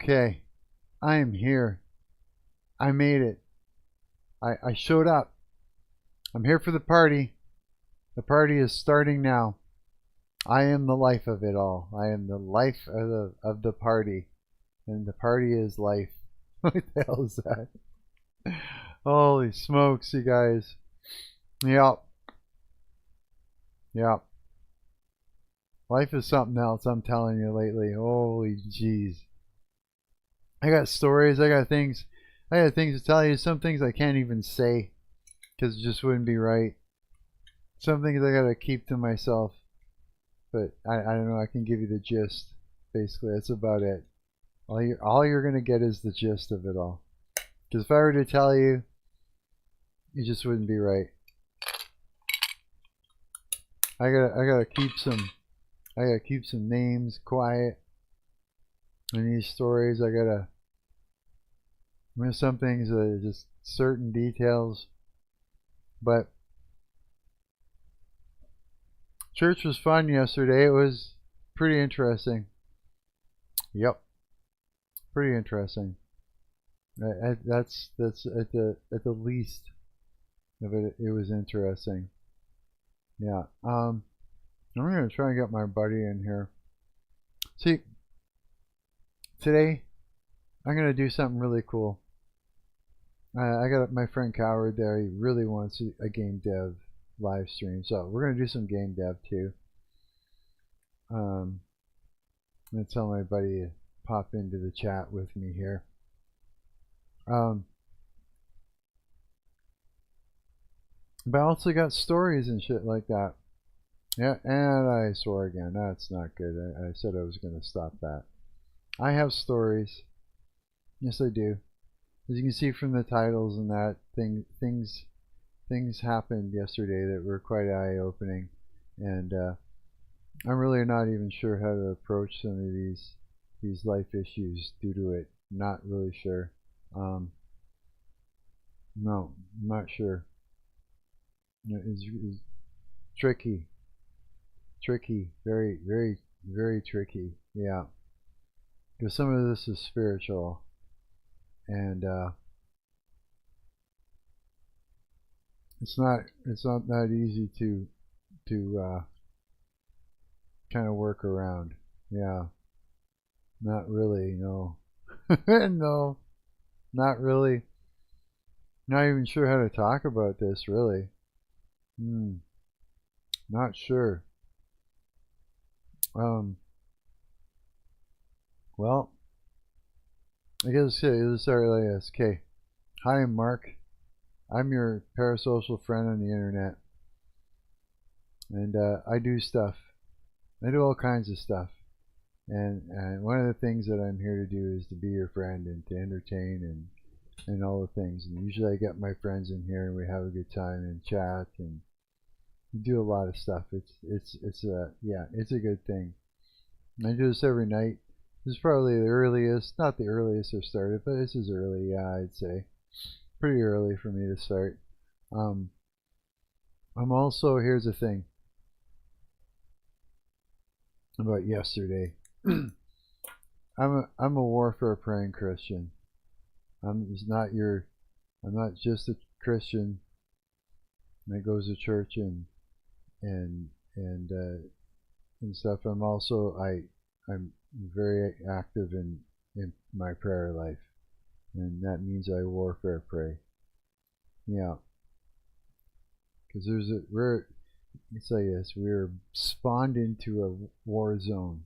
Okay, I am here. I made it. I showed up. I'm here for the party. The party is starting now. I am the life of it all. I am the life of the party. And the party is life. What the hell is that? Holy smokes, you guys. Yep. Yep. Life is something else, I'm telling you lately. Holy jeez. I got stories, I got things to tell you. Some things I can't even say because it just wouldn't be right. Some things I gotta keep to myself. But I don't know, I can give you the gist. Basically, that's about it. All you're gonna get is the gist of it all. Because if I were to tell you, it just wouldn't be right. I gotta keep some names quiet in these stories. Some things are just certain details. But church was fun yesterday. It was pretty interesting. Yep, pretty interesting. That's at the least of it. It was interesting. Yeah. I'm gonna try and get my buddy in here. See, today I'm gonna do something really cool. I got my friend Coward there. He really wants a game dev live stream, so we're gonna do some game dev too. I'm gonna tell my buddy to pop into the chat with me here. But I also got stories and shit like that. Yeah, and I swore again. That's not good. I said I was gonna stop that. I have stories. Yes, I do. As you can see from the titles and that, things happened yesterday that were quite eye-opening, and I'm really not even sure how to approach some of these life issues due to it. Not really sure. No, I'm not sure. It's tricky, very, very, very tricky. Yeah, because some of this is spiritual, and it's not that easy to kind of work around. Yeah, not really. No, no, not really. Not even sure how to talk about this really. Not sure. Well, I guess let's start like this. Okay. Hi, I'm Mark. I'm your parasocial friend on the internet. And I do stuff. I do all kinds of stuff. And one of the things that I'm here to do is to be your friend and to entertain and all the things. And usually I get my friends in here and we have a good time and chat and we do a lot of stuff. It's a good thing. I do this every night. This is probably the earliest, not the earliest I've started, but this is early, yeah, I'd say. Pretty early for me to start. I'm also, here's the thing about yesterday. I'm a warfare praying Christian. I'm not just a Christian that goes to church and stuff. I'm very active in my prayer life, and that means I warfare pray. Yeah, because let's say this: we were spawned into a war zone.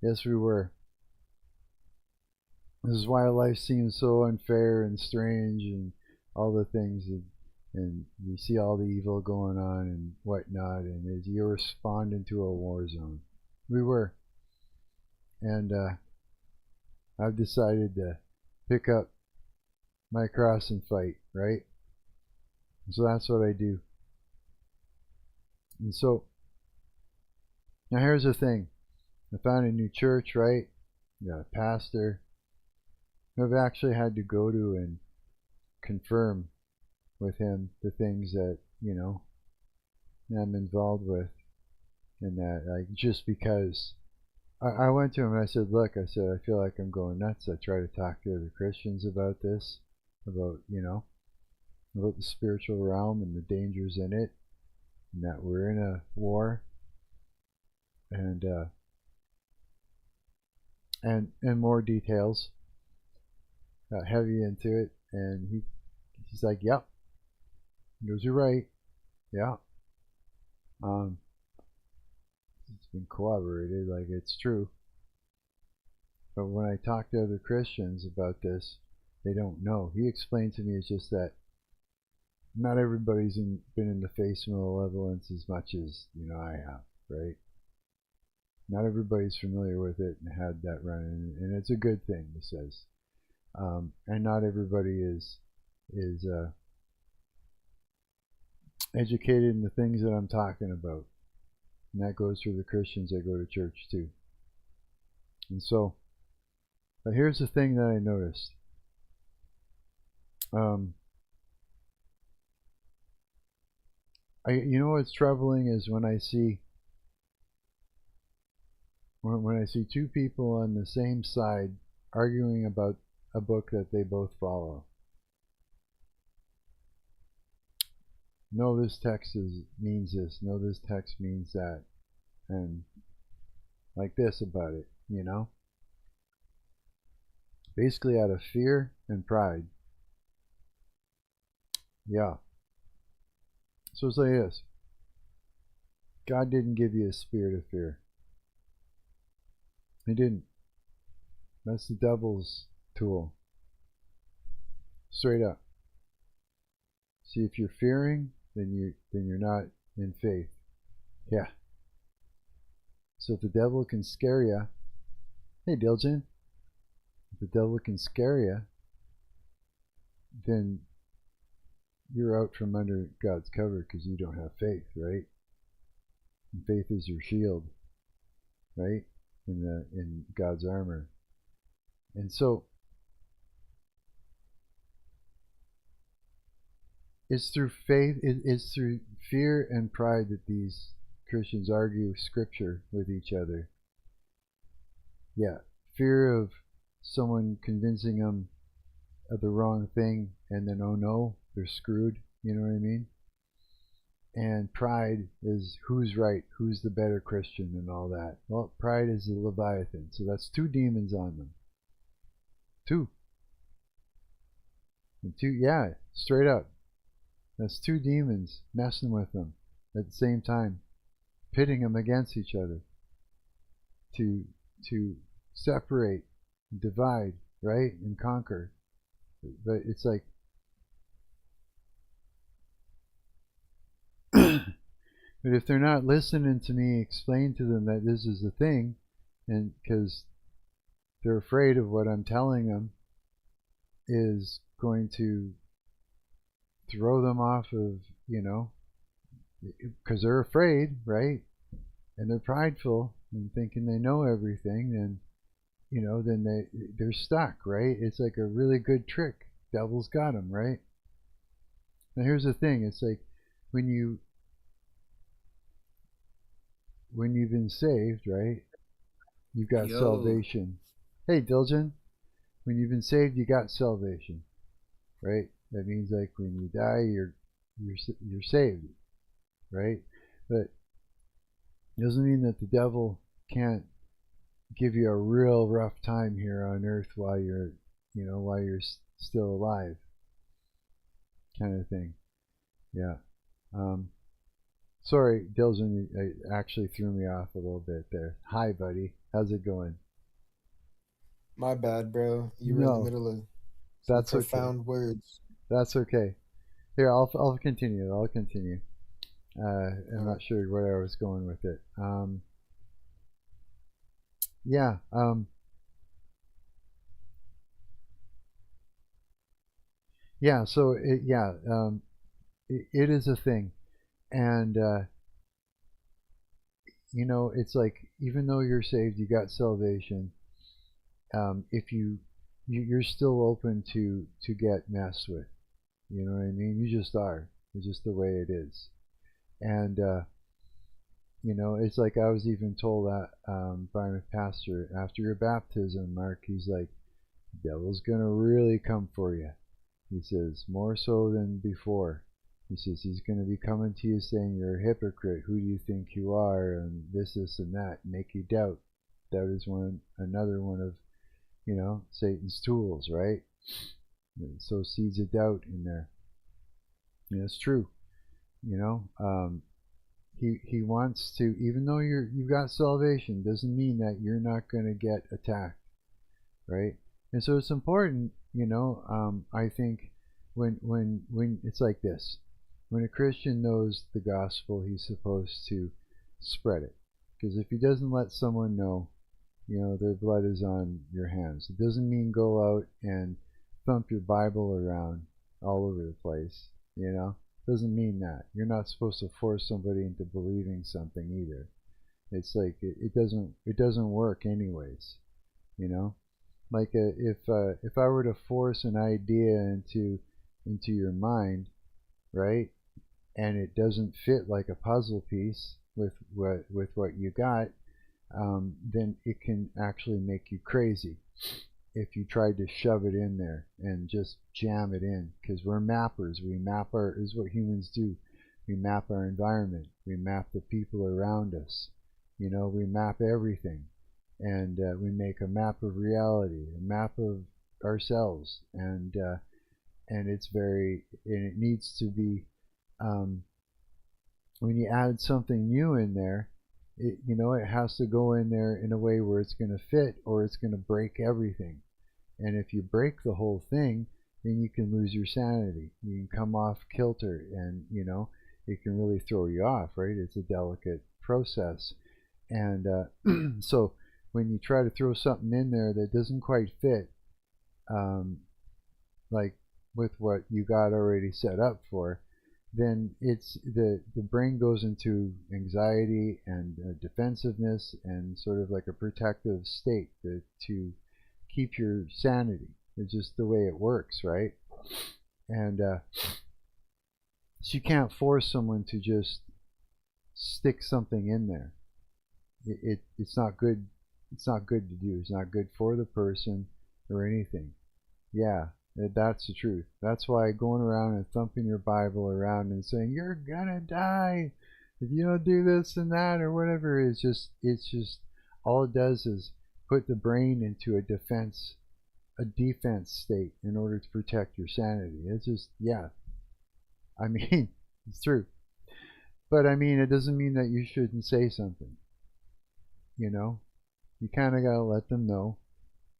Yes, we were. This is why life seems so unfair and strange, and all the things, and you see all the evil going on and whatnot. And as you were spawned into a war zone, we were. And I've decided to pick up my cross and fight, right? And so that's what I do. And so now here's the thing. I found a new church, right? Got a pastor who I've actually had to go to and confirm with him the things that, I'm involved with, and that, like, just because I went to him and I said, look, I said, I feel like I'm going nuts. I try to talk to other Christians about this, about, about the spiritual realm and the dangers in it, and that we're in a war, and more details, got heavy into it, and he's like, yep. He goes, you're right. Yeah. It's been corroborated, like it's true. But when I talk to other Christians about this, they don't know. He explained to me it's just that not everybody's been in the face of malevolence as much as I have, right? Not everybody's familiar with it and had that run, and it's a good thing, he says. And not everybody is educated in the things that I'm talking about. And that goes for the Christians that go to church too. And so, but here's the thing that I noticed. What's troubling is when I see two people on the same side arguing about a book that they both follow. No, this text means this. No, this text means that. And like this about it, Basically out of fear and pride. Yeah. So it's like this. God didn't give you a spirit of fear. He didn't. That's the devil's tool. Straight up. See, if you're fearing, then you're not in faith. Yeah. So if the devil can scare you, hey Diljen, if the devil can scare you, then you're out from under God's cover because you don't have faith, right? And faith is your shield, right? In God's armor. And so it's through faith, it's through fear and pride that these Christians argue scripture with each other. Yeah, fear of someone convincing them of the wrong thing, and then, oh no, they're screwed, you know what I mean? And pride is who's right, who's the better Christian and all that. Well, pride is the Leviathan, so that's two demons on them. Two. And two, yeah, straight up. That's two demons messing with them at the same time, pitting them against each other to separate, divide, right, and conquer. But it's like, but if they're not listening to me explain to them that this is the thing, and because they're afraid of what I'm telling them is going to throw them off of, because they're afraid, right? And they're prideful and thinking they know everything, then then they're stuck, right? It's like a really good trick. Devil's got them, right? Now here's the thing, it's like when you've been saved, right? You've got salvation. Hey Diljen, when you've been saved, you got salvation, right? That means like when you die, you're saved, right? But it doesn't mean that the devil can't give you a real rough time here on earth while you're still alive, kind of thing. Yeah. Sorry, Diljen, it actually threw me off a little bit there. Hi, buddy. How's it going? My bad, bro. You were in the middle of some That's okay. profound words. That's okay. Here, I'll continue. I'll continue. I'm not sure where I was going with it. Yeah. Yeah. So it is a thing, and it's like even though you're saved, you got salvation. If you're still open to get messed with. You know what I mean? You just are. It's just the way it is. And You know, it's like I was even told that by my pastor after your baptism, Mark. He's like, the devil's gonna really come for you. He says, more so than before. He says he's gonna be coming to you saying you're a hypocrite. Who do you think you are? And this, and that. Make you doubt. Doubt is another one of, you know, Satan's tools, right? So seeds of doubt in there. And it's true. You know, he wants to, even though you've got salvation, doesn't mean that you're not going to get attacked, right? And so it's important, you know. I think when it's like this, when a Christian knows the gospel, he's supposed to spread it, because if he doesn't let someone know, you know, their blood is on your hands. It doesn't mean go out and thump your Bible around all over the place, you know. Doesn't mean that. You're not supposed to force somebody into believing something either. It's like it doesn't work anyways, you know. Like if I were to force an idea into your mind, right, and it doesn't fit like a puzzle piece with what you got, then it can actually make you crazy if you tried to shove it in there and just jam it in, because we're mappers. We map is what humans do. We map our environment. We map the people around us. You know, we map everything, and we make a map of reality, a map of ourselves, and it's and it needs to be, when you add something new in there, you know, it has to go in there in a way where it's going to fit, or it's going to break everything. And if you break the whole thing, then you can lose your sanity. You can come off kilter, and, you know, it can really throw you off, right? It's a delicate process. And so when you try to throw something in there that doesn't quite fit, like with what you got already set up for, then it's the brain goes into anxiety and defensiveness and sort of like a protective state to keep your sanity. It's just the way it works, right? And so you can't force someone to just stick something in there. It's not good. It's not good to do. It's not good for the person or anything. Yeah, that's the truth. That's why going around and thumping your Bible around and saying you're gonna die if you don't do this and that or whatever is just, it's just, all it does is put the brain into a defense state in order to protect your sanity. It's just, yeah. I mean, it's true. But I mean, it doesn't mean that you shouldn't say something. You know, you kind of gotta let them know,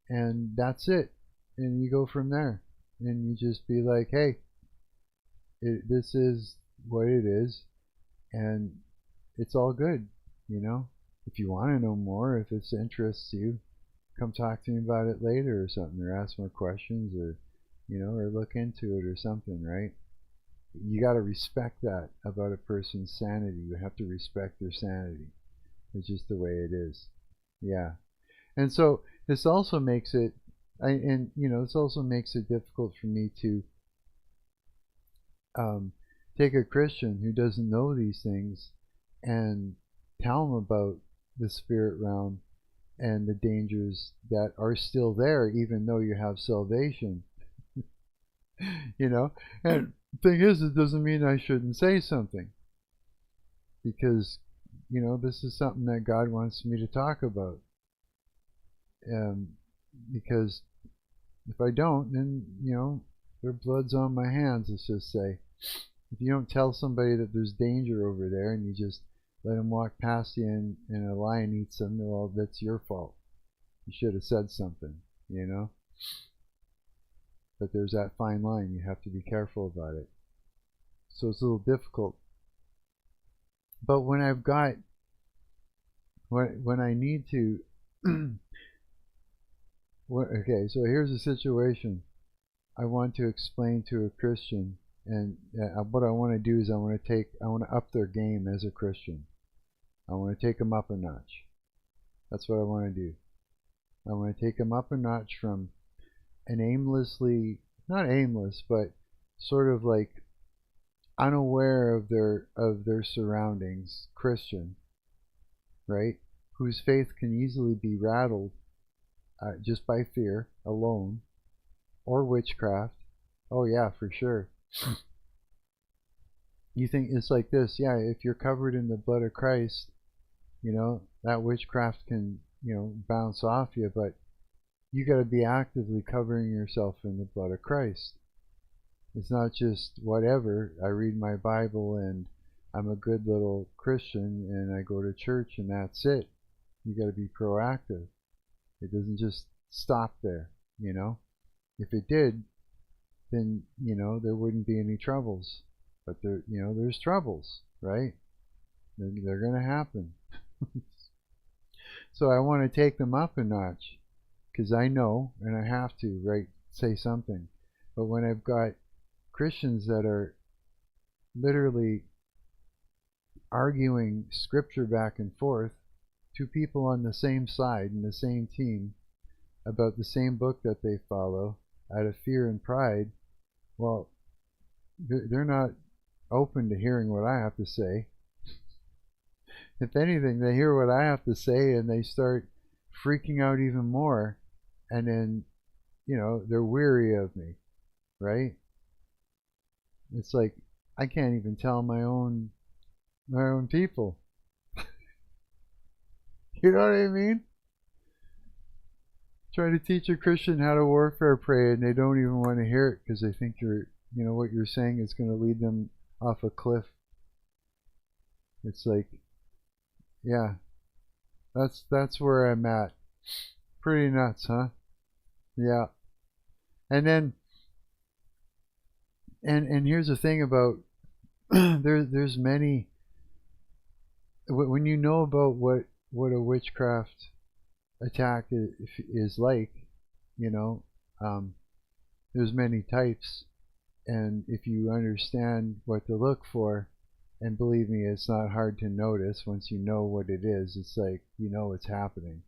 and that's it. And you go from there, and you just be like, hey, this is what it is, and it's all good. You know, if you want to know more, if this interests you, come talk to me about it later or something, or ask more questions, or, you know, or look into it or something, right? You got to respect that about a person's sanity. You have to respect their sanity. It's just the way it is. Yeah. And so this also makes it, and you know, this also makes it difficult for me to take a Christian who doesn't know these things and tell them about the spirit realm and the dangers that are still there, even though you have salvation. You know, and the thing is, it doesn't mean I shouldn't say something, because, you know, this is something that God wants me to talk about. Because if I don't, then, you know, their blood's on my hands, let's just say. If you don't tell somebody that there's danger over there and you just let them walk past you and a lion eats them, well, that's your fault. You should have said something, you know? But there's that fine line. You have to be careful about it. So it's a little difficult. But when I've got, when I need to, okay, so here's a situation. I want to explain to a Christian, and what I want to do is I want to up their game as a Christian. I want to take them up a notch. That's what I want to do. I want to take them up a notch from an aimlessly, not aimless, but sort of like unaware of their surroundings Christian, right? Whose faith can easily be rattled just by fear alone, or witchcraft. Oh yeah, for sure. You think it's like this, yeah, if you're covered in the blood of Christ, that witchcraft can, bounce off you, but you got to be actively covering yourself in the blood of Christ. It's not just whatever, I read my Bible and I'm a good little Christian and I go to church and that's it. You got to be proactive. It doesn't just stop there, If it did, then, there wouldn't be any troubles. But there's troubles, right? They're going to happen. So I want to take them up a notch because I know, and I have to, right, say something. But when I've got Christians that are literally arguing scripture back and forth, two people on the same side and the same team about the same book that they follow out of fear and pride, well, they're not open to hearing what I have to say. If anything, they hear what I have to say and they start freaking out even more, and then, they're weary of me, right? It's like I can't even tell my own people. You know what I mean? Try to teach a Christian how to warfare pray, and they don't even want to hear it because they think what you're saying is going to lead them off a cliff. It's like, yeah, that's where I'm at. Pretty nuts, huh? Yeah. And then, and here's the thing about there's many. When you know about what a witchcraft attack is like, there's many types, and if you understand what to look for, and believe me, it's not hard to notice once you know what it is. It's like, it's happening,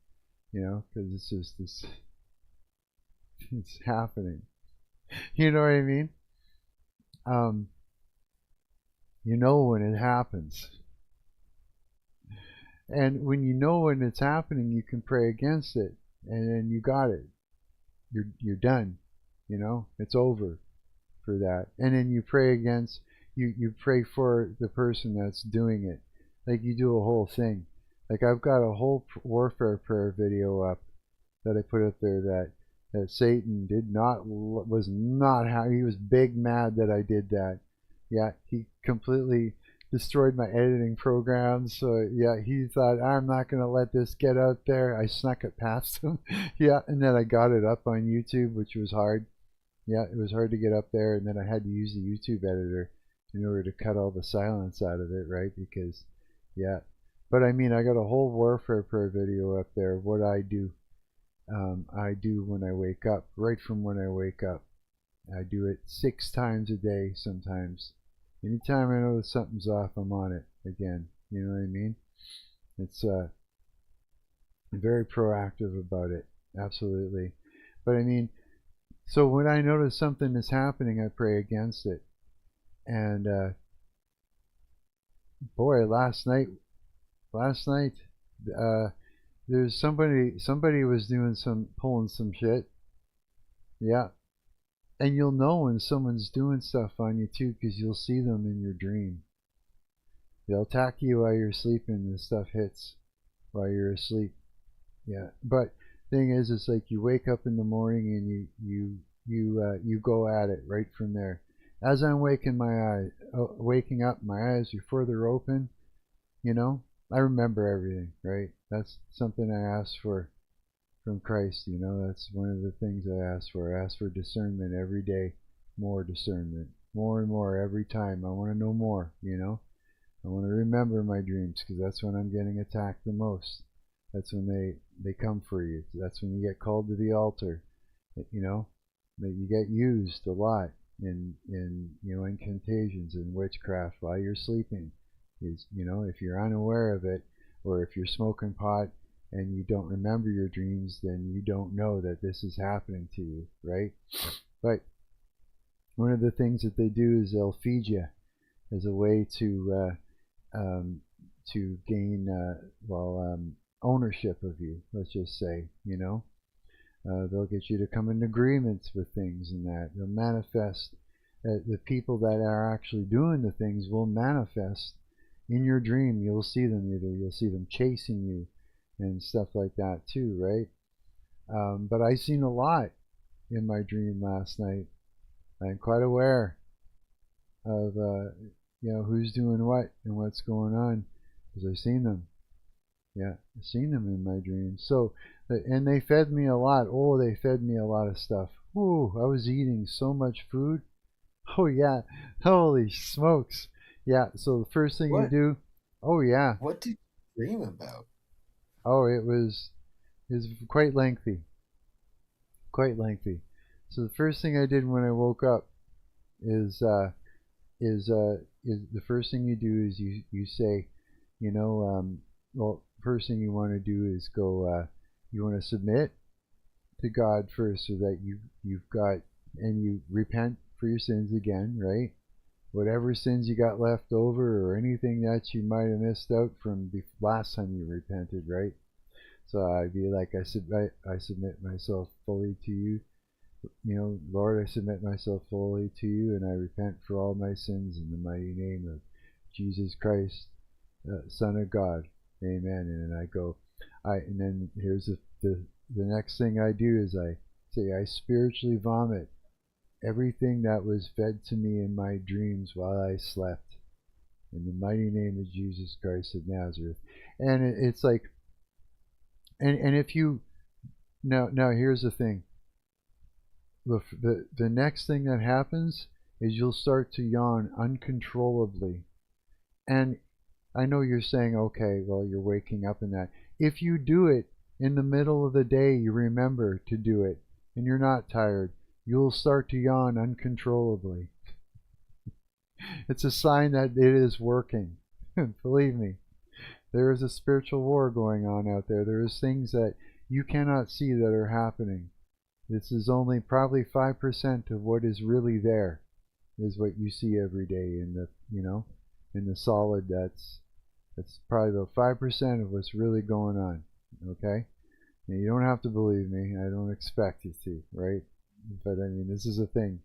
because it's just this, it's happening. You know what I mean? When it happens. And when you know when it's happening, you can pray against it, and then you got it. You're done. It's over for that. And then you pray against, you pray for the person that's doing it. Like you do a whole thing. Like I've got a whole warfare prayer video up that I put up there that Satan was not happy. He was big mad that I did that. Yeah, he completely destroyed my editing programs. So yeah, he thought, I'm not going to let this get out there. I snuck it past him. Yeah, and then I got it up on YouTube, which was hard. Yeah, it was hard to get up there, and then I had to use the YouTube editor in order to cut all the silence out of it, right? Because, yeah. But I mean, I got a whole warfare prayer video up there, what I do. I do when I wake up, right from when I wake up. I do it 6 times a day sometimes. Anytime I know something's off, I'm on it again. You know what I mean? It's very proactive about it, absolutely. But I mean, so when I notice something is happening, I pray against it. And boy, last night, there's somebody was pulling some shit. Yeah. And you'll know when someone's doing stuff on you too, because you'll see them in your dream. They'll attack you while you're sleeping, and stuff hits while you're asleep. Yeah. But thing is, it's like you wake up in the morning and you go at it right from there. As I'm waking up, my eyes are further open. I remember everything, right? That's something I asked for from Christ. That's one of the things I ask for. I ask for discernment every day, more discernment, more and more every time. I want to know more. I want to remember my dreams, because that's when I'm getting attacked the most. That's when they come for you. That's when you get called to the altar. That you get used a lot in incantations and witchcraft while you're sleeping. If you're unaware of it, or if you're smoking pot and you don't remember your dreams, then you don't know that this is happening to you, right? But one of the things that they do is they'll feed you as a way to to gain ownership of you. Let's just say, they'll get you to come in agreements with things, and that they'll manifest. The people that are actually doing the things will manifest in your dream. You'll see them. You'll see them chasing you and stuff like that too, right? But I seen a lot in my dream last night. I'm quite aware of who's doing what and what's going on, because I've seen them. Yeah, I've seen them in my dreams. So, and they fed me a lot. Oh, they fed me a lot of stuff. Ooh, I was eating so much food. Oh yeah, holy smokes. Yeah, so the first thing you do, oh yeah. What did you dream about? Oh, it was quite lengthy. Quite lengthy. So the first thing I did when I woke up is the first thing you do is you say, first thing you want to do is go, you want to submit to God first, so that you've got, and you repent for your sins again, right? Whatever sins you got left over, or anything that you might have missed out from the last time you repented, right? So I'd be like, I submit myself fully to you. Lord, I submit myself fully to you, and I repent for all my sins in the mighty name of Jesus Christ, Son of God. Amen. And then I go, and then here's the next thing I do is I say, I spiritually vomit everything that was fed to me in my dreams while I slept, in the mighty name of Jesus Christ of Nazareth. And it's like, and if you, now here's the thing. The next thing that happens is you'll start to yawn uncontrollably. And I know you're saying, okay, well, you're waking up in that. If you do it in the middle of the day, you remember to do it, and you're not tired, you'll start to yawn uncontrollably. It's a sign that it is working. Believe me, there is a spiritual war going on out there. There is things that you cannot see that are happening. This is only probably 5% of what is really there, is what you see every day in the, in the solid. That's probably about 5% of what's really going on. Okay? Now, you don't have to believe me. I don't expect you to, right? But I mean, this is a thing.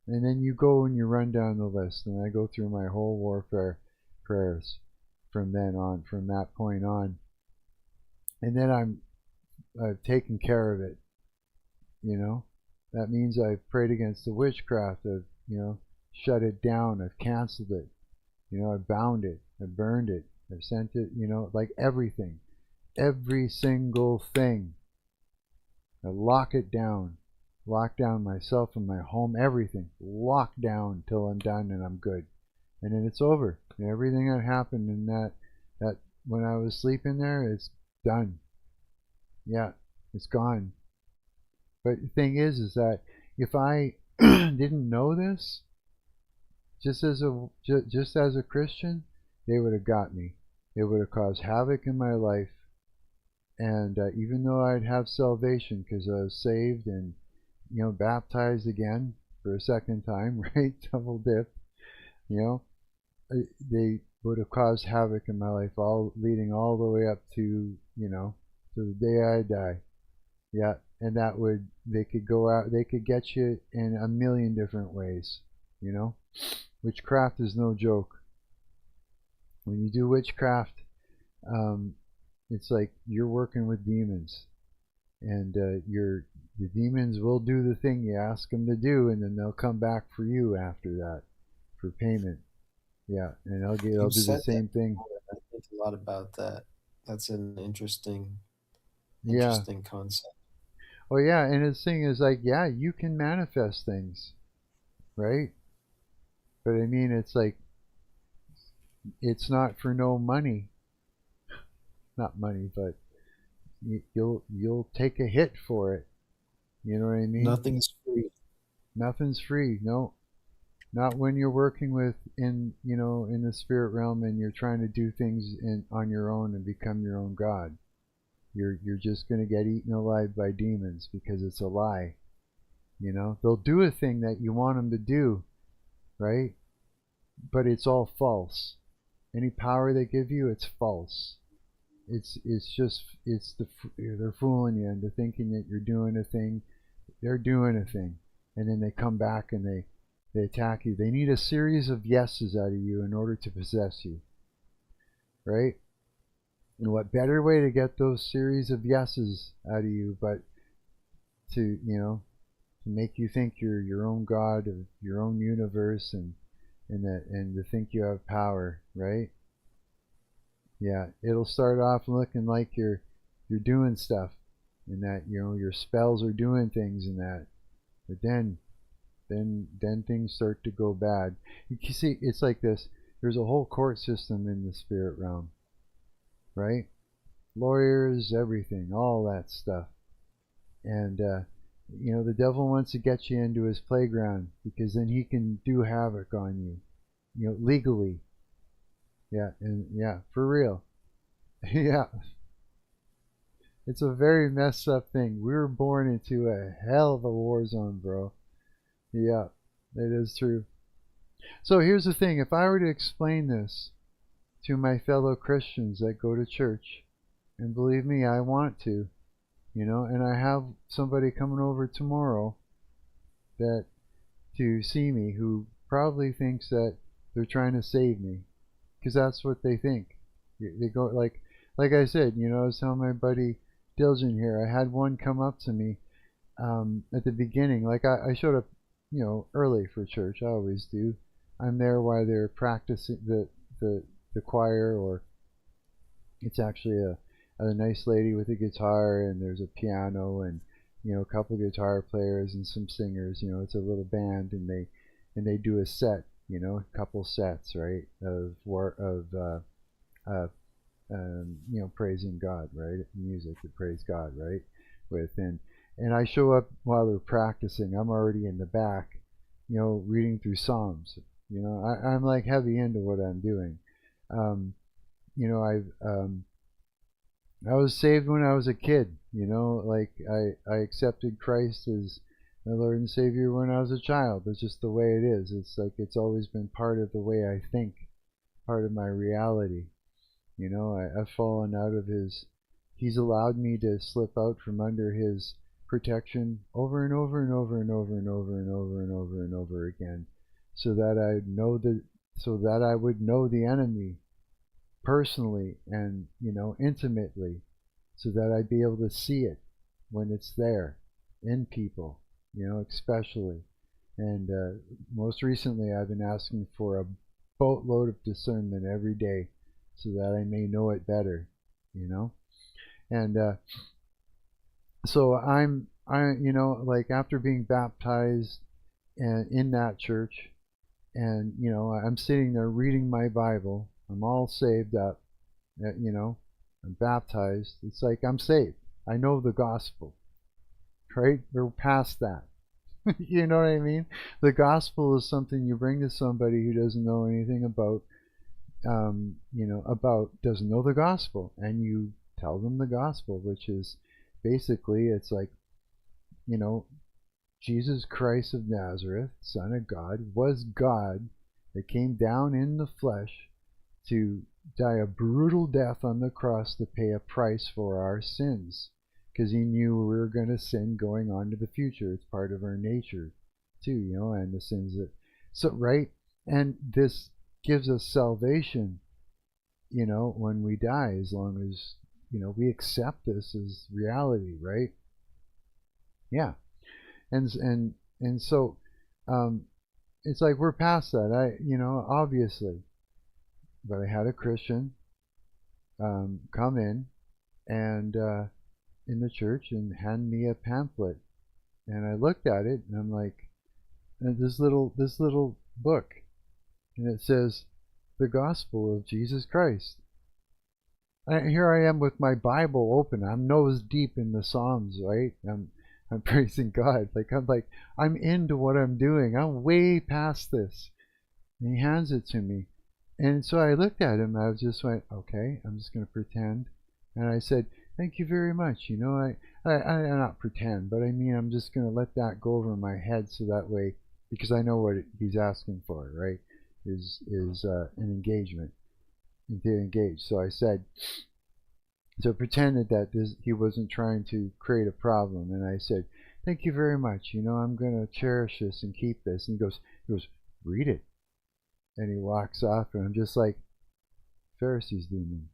And then you go and you run down the list, and I go through my whole warfare prayers from then on, from that point on. And then I've taken care of it. That means I've prayed against the witchcraft. I've, shut it down. I've canceled it. I've bound it. I've burned it. I've sent it, like everything. Every single thing. I lock it down. Lock down myself and my home, everything. Lock down till I'm done and I'm good. And then it's over. And everything that happened in that when I was sleeping there, it's done. Yeah, it's gone. But the thing is that if I didn't know this, just as a Christian, they would have got me. It would have caused havoc in my life. And even though I'd have salvation because I was saved and baptized again for a second time, right? Double dip. They would have caused havoc in my life, all leading all the way up to to the day I die. Yeah. And they could go out, they could get you in a million different ways, Witchcraft is no joke. When you do witchcraft, it's like you're working with demons. And the demons will do the thing you ask them to do, and then they'll come back for you after that, for payment. Yeah, and they'll do the same thing. I think a lot about that. That's an interesting concept. Oh yeah, and the thing is like, yeah, you can manifest things, right? But I mean, it's like, it's not for no money. Not money, but you'll take a hit for it. You know what I mean? Nothing's free. Nothing's free. No, not when you're working in the spirit realm and you're trying to do things on your own and become your own god. You're just going to get eaten alive by demons because it's a lie. They'll do a thing that you want them to do, right? But it's all false. Any power they give you, it's false. They're fooling you into thinking that you're doing a thing. They're doing a thing, and then they come back and they attack you. They need a series of yeses out of you in order to possess you, right? And what better way to get those series of yeses out of you but to make you think you're your own god of your own universe, and to think you have power, right? Yeah, it'll start off looking like you're doing stuff, and that your spells are doing things and that, but then things start to go bad. You see, it's like this. There's a whole court system in the spirit realm, right? Lawyers, everything, all that stuff, and the devil wants to get you into his playground because then he can do havoc on you, legally. Yeah, and yeah, for real. Yeah. It's a very messed up thing. We were born into a hell of a war zone, bro. Yeah, it is true. So here's the thing. If I were to explain this to my fellow Christians that go to church, and believe me, I want to, and I have somebody coming over tomorrow to see me who probably thinks that they're trying to save me, because that's what they think. They go like I said, I was telling my buddy Diljen here. I had one come up to me at the beginning. Like I showed up, early for church. I always do. I'm there while they're practicing the choir, or it's actually a nice lady with a guitar, and there's a piano, and a couple of guitar players and some singers. It's a little band, and they do a set. A couple sets, right, of praising God, right? Music to praise God, right? And I show up while they're practicing. I'm already in the back, reading through Psalms. I'm like heavy into what I'm doing. I was saved when I was a kid. Like I accepted Christ as my Lord and Savior when I was a child. That's just the way it is. It's like it's always been part of the way I think, part of my reality. I've fallen out of He's allowed me to slip out from under His protection over and over and over and over and over and over and over and over again, so that I would know the enemy personally and intimately, so that I'd be able to see it when it's there in people, especially. And most recently, I've been asking for a boatload of discernment every day, so that I may know it better, And so like after being baptized and in that church, and I'm sitting there reading my Bible. I'm all saved up, I'm baptized. It's like I'm saved. I know the gospel, right? We're past that. You know what I mean? The gospel is something you bring to somebody who doesn't know anything about, doesn't know the gospel, and you tell them the gospel, which is basically, it's like, Jesus Christ of Nazareth, Son of God, was God that came down in the flesh to die a brutal death on the cross to pay a price for our sins, because He knew we were going to sin going on to the future. It's part of our nature too, and the sins right? And this gives us salvation, when we die, as long as, we accept this as reality, right? Yeah. And so, it's like we're past that. Obviously, but I had a Christian come in and in the church and hand me a pamphlet, and I looked at it and I'm like, this little book, and it says the gospel of Jesus Christ. Here I am with my Bible open. I'm nose deep in the Psalms, right? I'm praising God. I'm into what I'm doing. I'm way past this. And He hands it to me. And so I looked at him. I just went, okay, I'm just going to pretend. And I said, thank you very much. I not pretend, but I mean, I'm just going to let that go over my head, so that way, because I know what He's asking for, right? Is an engagement. to engage. So I said, so pretended that he wasn't trying to create a problem, and I said, "Thank you very much. I'm going to cherish this and keep this." And he goes, "Read it," and he walks off, and I'm just like, Pharisees demon.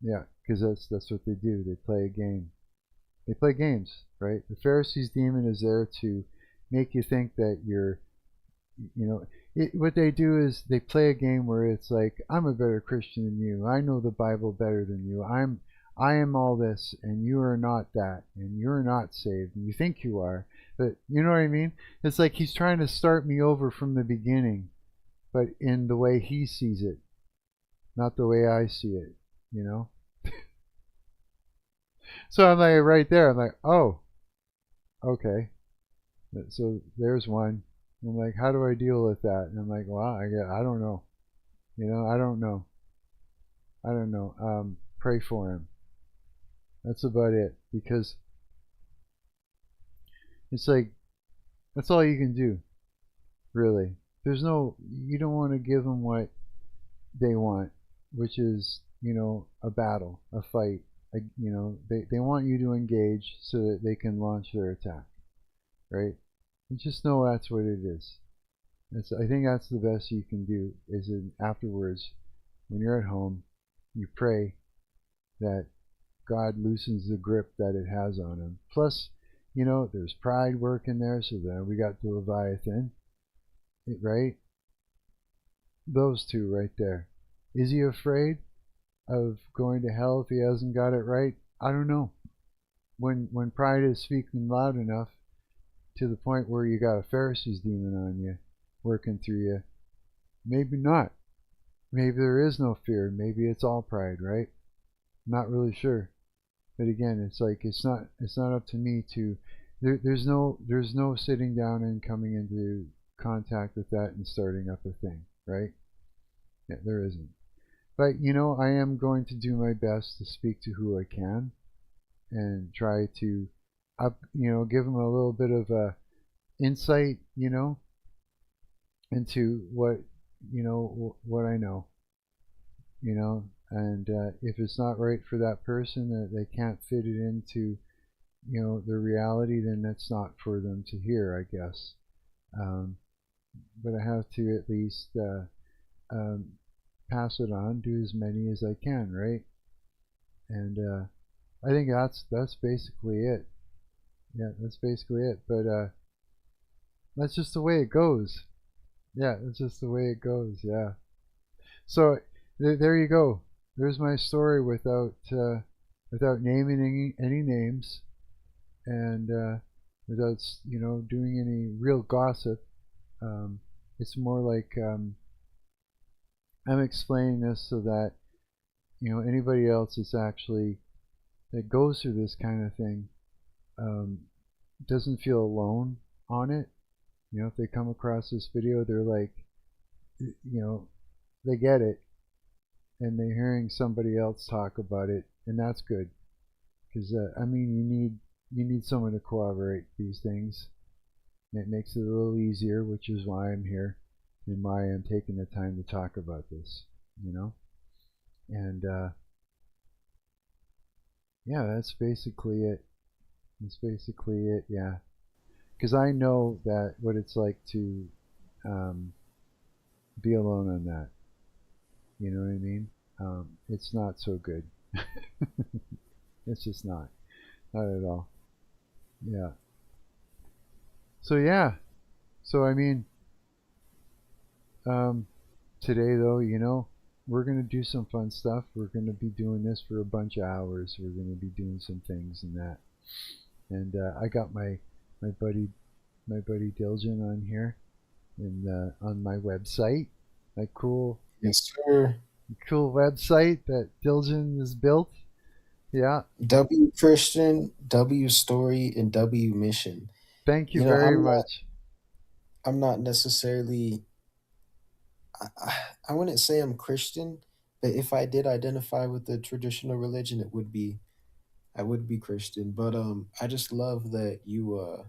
Yeah, because that's what they do. They play a game. They play games, right? The Pharisees demon is there to make you think that you're, what they do is they play a game where it's like, I'm a better Christian than you. I know the Bible better than you. I am all this, and you are not that, and you're not saved, and you think you are, but you know what I mean? It's like he's trying to start me over from the beginning, but in the way he sees it, not the way I see it, you know? So I'm like, right there, I'm like, oh, okay. So there's one. I'm like, how do I deal with that? And I'm like, well, I don't know. I don't know. I don't know. Pray for him. That's about it. Because it's like, that's all you can do, really. You don't want to give them what they want, which is, a battle, a fight. They want you to engage so that they can launch their attack, right? And just know that's what it is. I think that's the best you can do is afterwards, when you're at home, you pray that God loosens the grip that it has on him. Plus, there's pride working there, so then we got the Leviathan, right? Those two right there. Is he afraid of going to hell if he hasn't got it right? I don't know. When pride is speaking loud enough to the point where you got a Pharisee's demon on you, working through you, maybe not. Maybe there is no fear. Maybe it's all pride, right? Not really sure. But again, it's like it's not up to me to. There's no sitting down and coming into contact with that and starting up a thing, right? Yeah, there isn't. But I am going to do my best to speak to who I can and try to give them a little bit of a insight, into what I know, and if it's not right for that person, that they can't fit it into, the reality, then that's not for them to hear, I guess. But I have to at least pass it on, do as many as I can, right? And I think that's basically it. Yeah, that's basically it. But that's just the way it goes. Yeah, that's just the way it goes. Yeah. So there you go. There's my story without naming any names, and without doing any real gossip. It's more like I'm explaining this so that anybody else that goes through this kind of thing doesn't feel alone on it. If they come across this video, they're like, they get it, and they're hearing somebody else talk about it, and that's good, because you need someone to corroborate these things. And it makes it a little easier, which is why I'm here, and why I'm taking the time to talk about this, and yeah, that's basically it. That's basically it. Yeah, because I know that what it's like to be alone on that. You know what I mean? It's not so good. It's just not at all. Yeah. So yeah. So I mean, today though, we're gonna do some fun stuff. We're gonna be doing this for a bunch of hours. We're gonna be doing some things and that. And I got my buddy Diljen on here, and on my website, my Yes, sir. cool website that Diljen has built. Yeah. W Christian, W story, and W mission. Thank you You know, very I'm not much. I'm not necessarily I wouldn't say I'm Christian, but if I did identify with the traditional religion, I would be Christian. But I just love that you're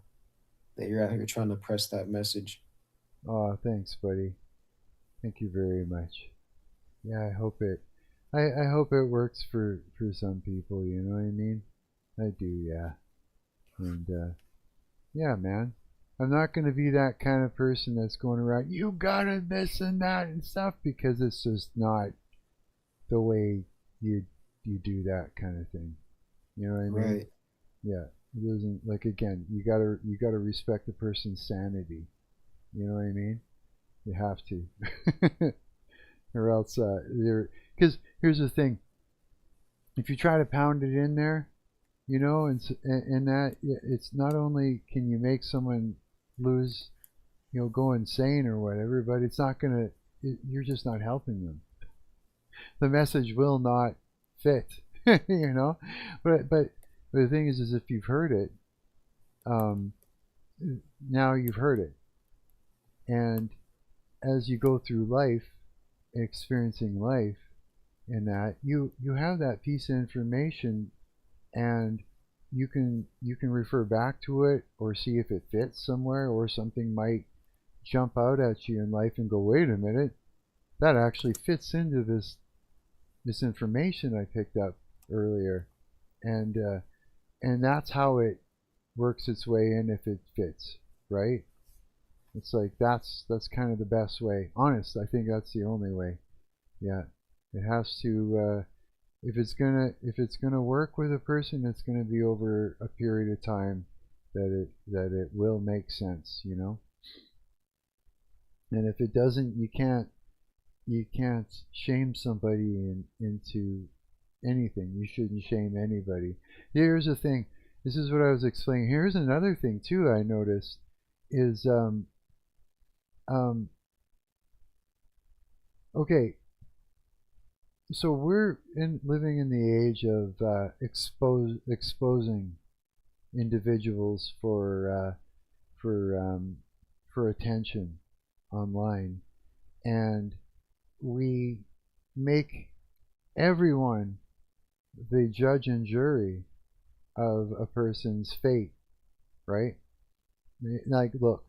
out here trying to press that message. Oh, thanks, buddy. Thank you very much. Yeah, I hope it works for some people. You know what I mean? I do, yeah. And yeah, man. I'm not going to be that kind of person that's going around, you gotta this and that and stuff, because it's just not the way you you do that kind of thing. You know what I mean? Right. Yeah. It doesn't, like, again, you gotta respect the person's sanity. You know what I mean? You have to, or else they're, because here's the thing: if you try to pound it in there, you know, and that it's not only can you make someone lose, go insane or whatever, but it's not gonna. You're just not helping them. The message will not fit, you know. But the thing is if you've heard it, um, now you've heard it, and as you go through life, experiencing life, in that you have that piece of information, and you can refer back to it or see if it fits somewhere, or something might jump out at you in life and go, wait a minute, that actually fits into this information I picked up earlier, and that's how it works its way in if it fits, right? It's like that's kind of the best way. Honest, I think that's the only way. Yeah, it has to. If it's gonna work with a person, it's gonna be over a period of time that it will make sense, you know. And if it doesn't, you can't shame somebody into anything. You shouldn't shame anybody. Here's the thing. This is what I was explaining. Here's another thing too I noticed is um okay. So we're living in the age of exposing individuals for attention online, and we make everyone the judge and jury of a person's fate, right? Like, look,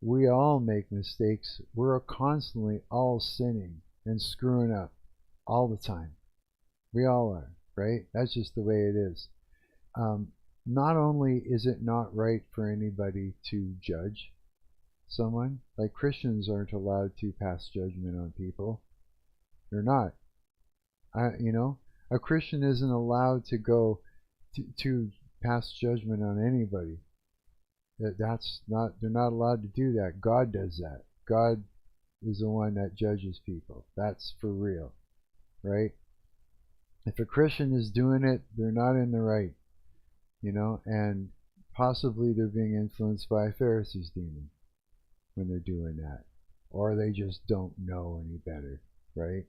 we all make mistakes. We're constantly all sinning and screwing up all the time. We all are, right? That's just the way it is. Um, Not only is it not right for anybody to judge someone, like Christians aren't allowed to pass judgment on people. They're not. A Christian isn't allowed to go to pass judgment on anybody. That's not. They're not allowed to do that. God does that. God is the one that judges people. That's for real, right? If a Christian is doing it, they're not in the right, and possibly they're being influenced by a Pharisee's demon when they're doing that, or they just don't know any better, right?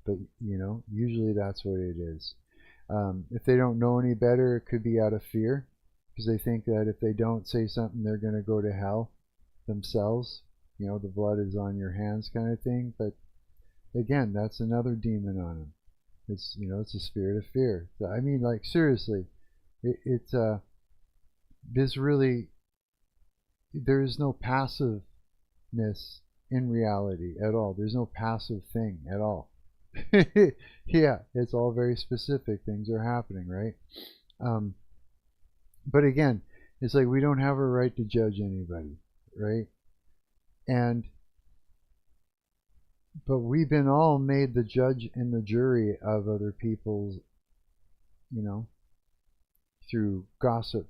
But usually that's what it is. If they don't know any better, it could be out of fear, because they think that if they don't say something, they're going to go to hell themselves. The blood is on your hands kind of thing. But again, that's another demon on them. It's a spirit of fear. I mean, like, seriously, it's this really, there is no passiveness in reality at all. There's no passive thing at all. Yeah, it's all very specific. Things are happening, right? Um, but again, it's like we don't have a right to judge anybody, right? And but we've been all made the judge and the jury of other people's, you know, through gossip.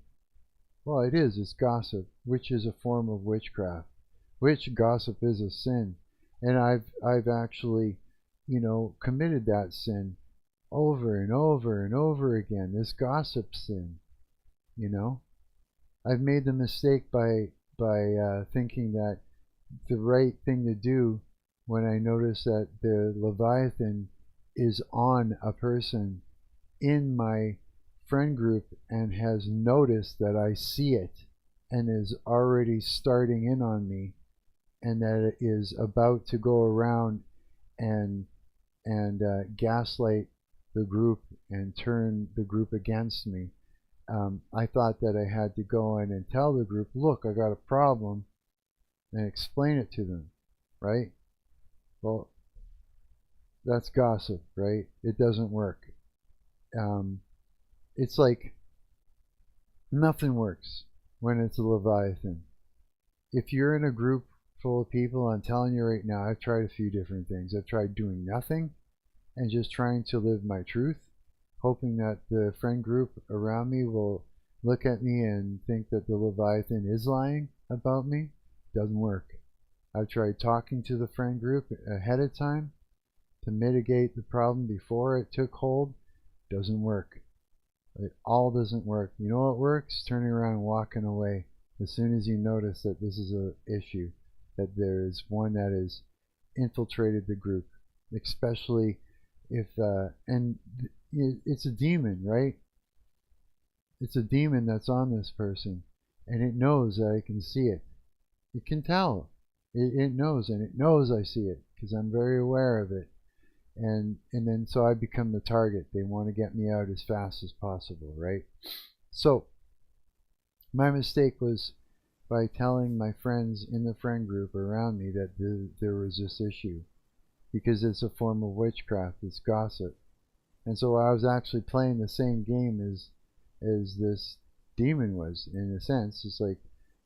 Well, it's gossip, which is a form of witchcraft. Which gossip is a sin, and I've actually, committed that sin over and over and over again. This gossip sin, you know. I've made the mistake by thinking that the right thing to do when I notice that the Leviathan is on a person in my friend group and has noticed that I see it and is already starting in on me, and that it is about to go around and gaslight the group and turn the group against me. I thought that I had to go in and tell the group, look, I got a problem, and explain it to them, right? Well, That's gossip, right? It doesn't work. Um, it's like nothing works when it's a Leviathan. If you're in a group full of people, I'm telling you right now, I've tried a few different things. I've tried doing nothing and just trying to live my truth, hoping that the friend group around me will look at me and think that the Leviathan is lying about me. Doesn't work. I've tried talking to the friend group ahead of time to mitigate the problem before it took hold. Doesn't work. It all doesn't work. You know what works? Turning around and walking away as soon as you notice that this is an issue, that there is one that has infiltrated the group, especially if and it's a demon, right? It's a demon that's on this person, and it knows that I can see it. It can tell. It knows, and it knows I see it because I'm very aware of it. And then so I become the target. They want to get me out as fast as possible, right? So my mistake was by telling my friends in the friend group around me that there was this issue, because it's a form of witchcraft. It's gossip. And so I was actually playing the same game as this demon was, in a sense. It's like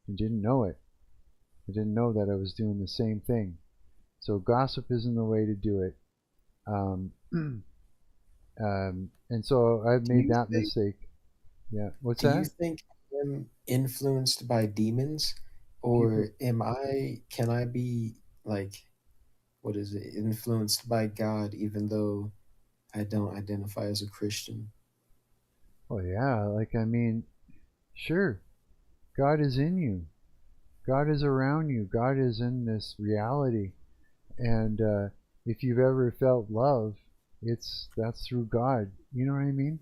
I didn't know it. I didn't know that I was doing the same thing. So gossip isn't the way to do it. Um, and so I've Do made you that think mistake. Yeah. What's do you that? think I'm influenced by demons, or People. can I be like, what is it, influenced by God even though I don't identify as a Christian? Oh yeah. Like I mean, sure. God is in you. God is around you. God is in this reality. And if you've ever felt love, that's through God. You know what I mean?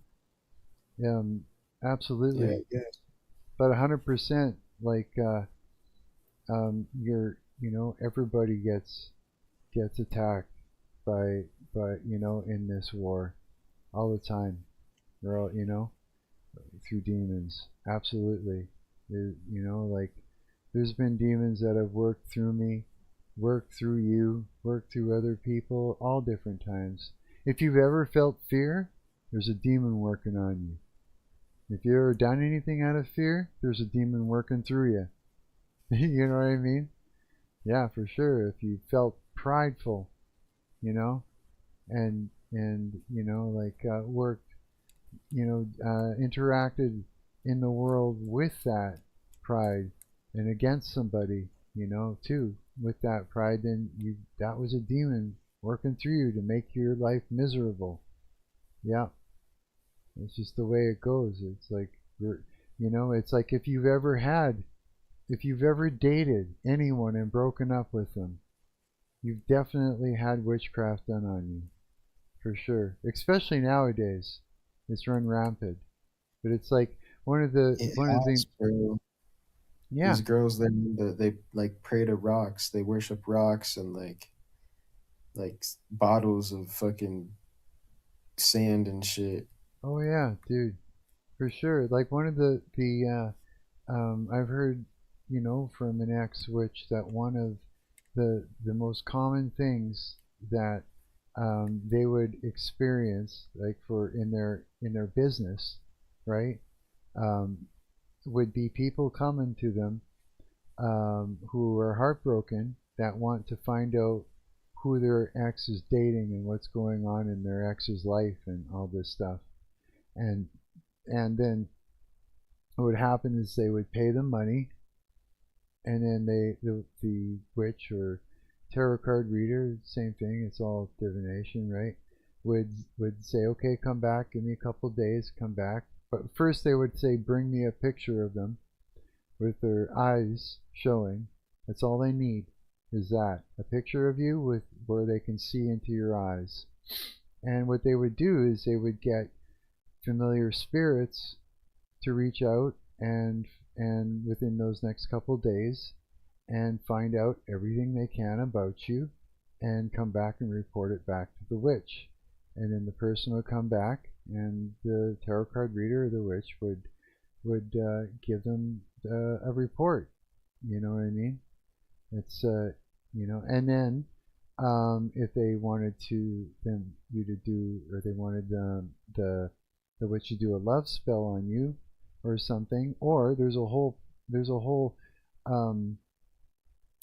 Um, Yeah, absolutely. yeah. But 100%, like everybody gets attacked by in this war all the time. They're all through demons. Absolutely. Like there's been demons that have worked through me, worked through you, worked through other people, all different times. If you've ever felt fear, there's a demon working on you. If you've ever done anything out of fear, there's a demon working through you. You know what I mean? Yeah, for sure. If you felt prideful, you know, and like worked, interacted in the world with that pride and against somebody, too, with that pride, then that was a demon working through you to make your life miserable. Yeah, it's just the way it goes. It's like it's like if you've ever dated anyone and broken up with them, you've definitely had witchcraft done on you, for sure. Especially nowadays, it's run rampant. But it's like It one of the things. has, bro. Yeah. These girls, they like pray to rocks. They worship rocks and like bottles of fucking sand and shit. Oh yeah, dude, for sure. Like one of the I've heard, from an ex witch that one of the most common things that they would experience, like for in their business, right? Um, would be people coming to them who are heartbroken, that want to find out who their ex is dating and what's going on in their ex's life and all this stuff. And and then what would happen is they would pay them money, and then the witch or tarot card reader, same thing, it's all divination, right? Would say, okay, come back, give me a couple days, come back. But first they would say, bring me a picture of them with their eyes showing. That's all they need, is that a picture of you with where they can see into your eyes. And what they would do is they would get familiar spirits to reach out and within those next couple days and find out everything they can about you and come back and report it back to the witch. And then the person would come back, and the tarot card reader or the witch would give them a report. You know what I mean? It's and then if they wanted you to do, or they wanted the witch to do a love spell on you or something, or there's a whole um,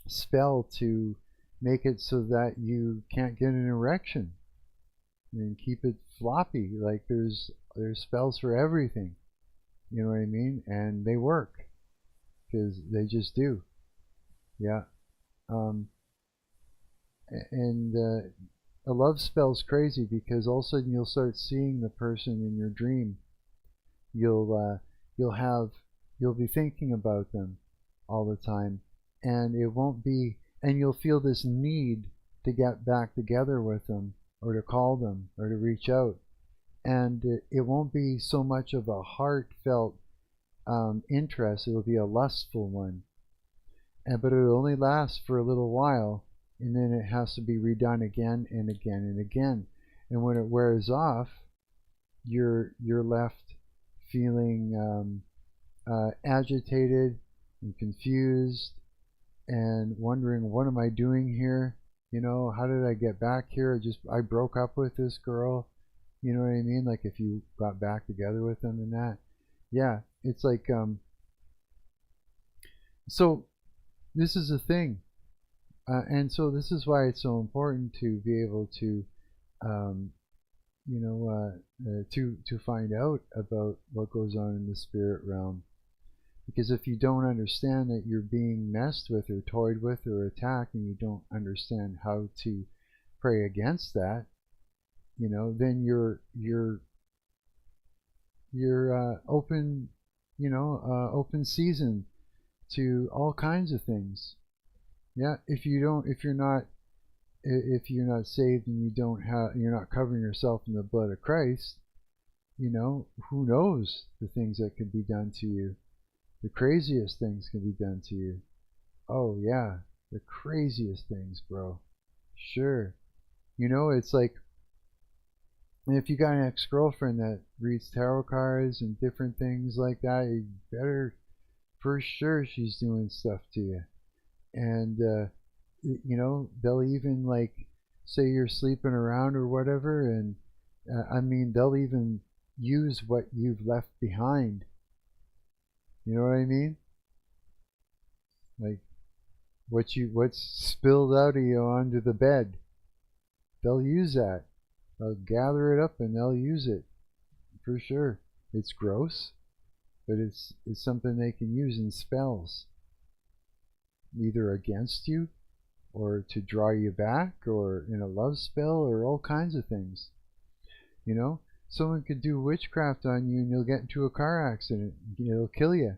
spell to make it so that you can't get an erection and keep it floppy. Like there's spells for everything. You know what I mean? And they work because they just do. Yeah. Um, and a love spell's crazy because all of a sudden you'll start seeing the person in your dream. You'll you'll have you'll be thinking about them all the time, and it won't be, and you'll feel this need to get back together with them, or to call them, or to reach out, and it won't be so much of a heartfelt interest. It'll be a lustful one, but it'll only last for a little while, and then it has to be redone again and again and again. And when it wears off, you're left feeling agitated and confused and wondering, what am I doing here? You know, how did I get back here? I broke up with this girl. You know what I mean? Like if you got back together with them and that. Yeah, it's like so this is a thing. And so this is why it's so important to be able to um, to find out about what goes on in the spirit realm. Because if you don't understand that you're being messed with or toyed with or attacked, and you don't understand how to pray against that, then you're open, open season to all kinds of things. Yeah, if you're not saved and you're not covering yourself in the blood of Christ, who knows the things that could be done to you. The craziest things can be done to you. Oh yeah, the craziest things, bro. Sure. It's like, if you got an ex-girlfriend that reads tarot cards and different things like that, you better, for sure, she's doing stuff to you. And they'll even, like, say you're sleeping around or whatever, and I mean, they'll even use what you've left behind. You know what I mean? Like what's spilled out of you onto the bed. They'll use that. They'll gather it up and they'll use it for sure. It's gross, but it's something they can use in spells, either against you or to draw you back, or in a love spell, or all kinds of things. Someone could do witchcraft on you and you'll get into a car accident. It'll kill you.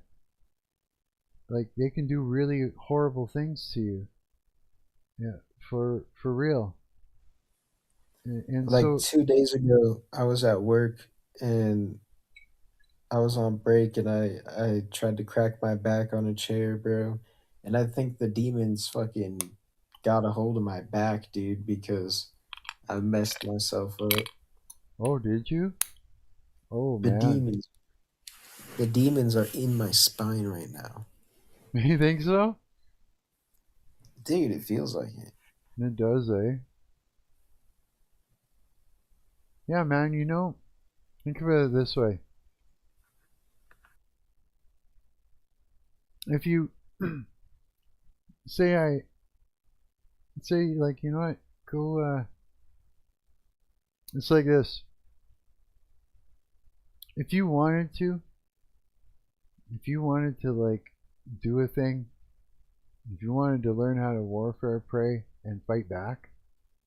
Like, they can do really horrible things to you. Yeah, for real. And Like so, 2 days ago, I was at work and I was on break and I tried to crack my back on a chair, bro. And I think the demons fucking got a hold of my back, dude, because I messed myself up. oh, did you? Oh The man, demons, the demons are in my spine right now, you think so? dude. It feels like it. It does, eh? Yeah, man. Think of it this way: if you say like, what, go. It's like this: if you wanted to, like, do a thing, if you wanted to learn how to warfare, pray, and fight back,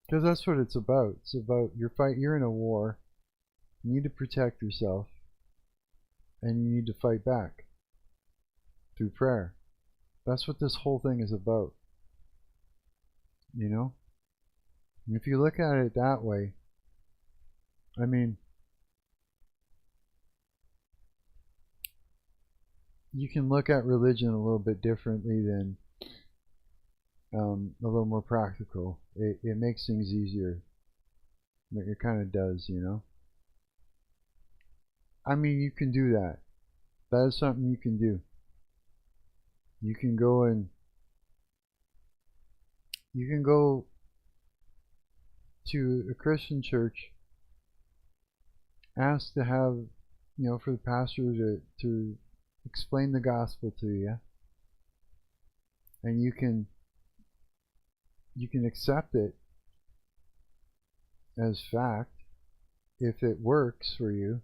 because that's what it's about. It's about you're in a war. You need to protect yourself, and you need to fight back through prayer. That's what this whole thing is about. And if you look at it that way, I mean, you can look at religion a little bit differently than a little more practical. It makes things easier. It kind of does. I mean, you can do that. That is something you can do. You can go to a Christian church, ask to have, for the pastor to explain the gospel to you, and you can accept it as fact if it works for you,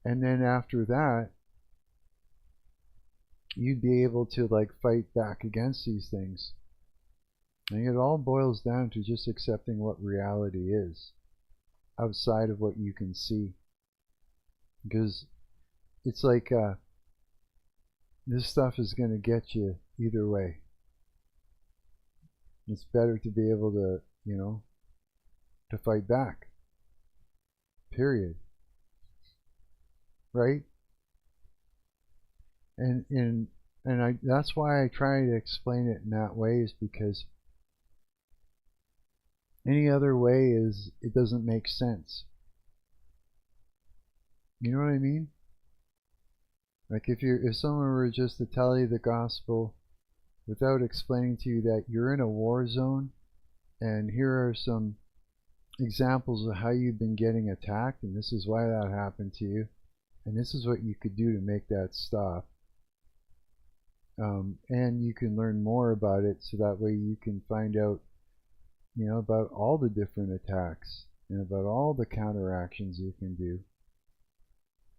and then after that you'd be able to like fight back against these things. And it all boils down to just accepting what reality is outside of what you can see, because it's like this stuff is going to get you either way. It's better to be able to, to fight back. Period. Right? And that's why I try to explain it in that way, is because any other way it doesn't make sense. You know what I mean? Like if someone were just to tell you the gospel without explaining to you that you're in a war zone, and here are some examples of how you've been getting attacked, and this is why that happened to you, and this is what you could do to make that stop. And you can learn more about it, so that way you can find out, about all the different attacks and about all the counteractions you can do,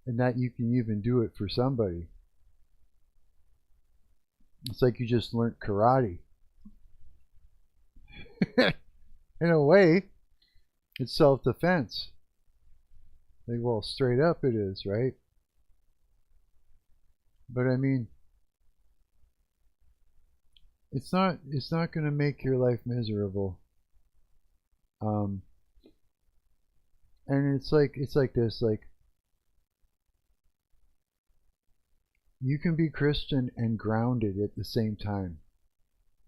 and that you can even do it for somebody. It's like you just learned karate. In a way, it's self-defense. Like, well, straight up it is, right? But I mean, it's not going to make your life miserable. And it's like this, like, you can be Christian and grounded at the same time.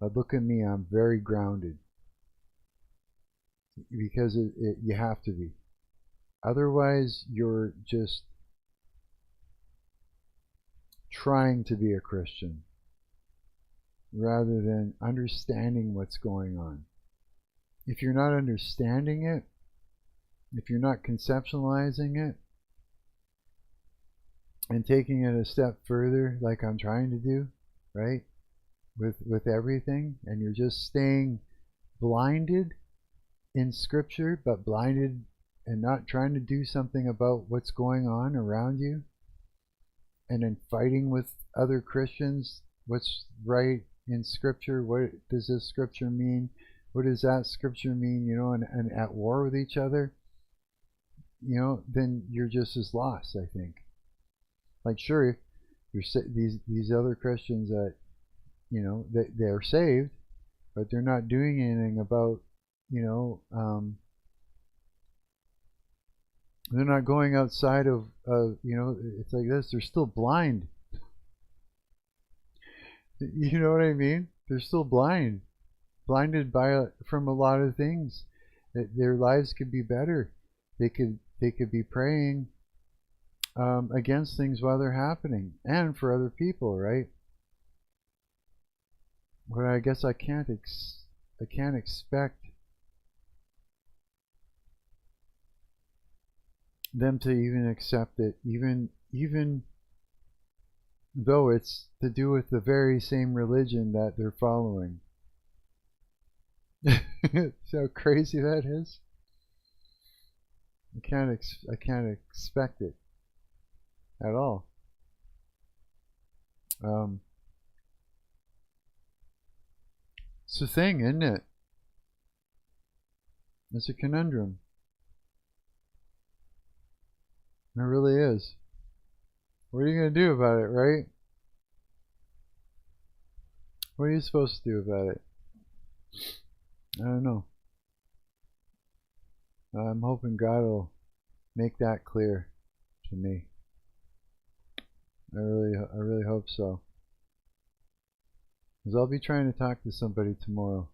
But look at me, I'm very grounded. Because you have to be. Otherwise, you're just trying to be a Christian rather than understanding what's going on. If you're not understanding it, if you're not conceptualizing it, and taking it a step further, like I'm trying to do, right, with everything, and you're just staying blinded in Scripture, but blinded and not trying to do something about what's going on around you, and then fighting with other Christians, what's right in Scripture, what does this Scripture mean, what does that Scripture mean, and at war with each other, then you're just as lost, I think. Like, sure, these other Christians that, they're saved, but they're not doing anything about, they're not going outside of, it's like this, they're still blind. You know what I mean? They're still blinded from a lot of things. Their lives could be better. They could be praying against things while they're happening, and for other people, right? But I guess I can't expect them to even accept it, even though it's to do with the very same religion that they're following. See how crazy that is? I can't expect it at all. It's a thing, isn't it? It's a conundrum. It really is. What are you going to do about it, right? What are you supposed to do about it? I don't know. I'm hoping God will make that clear to me. I really hope so. Because I'll be trying to talk to somebody tomorrow.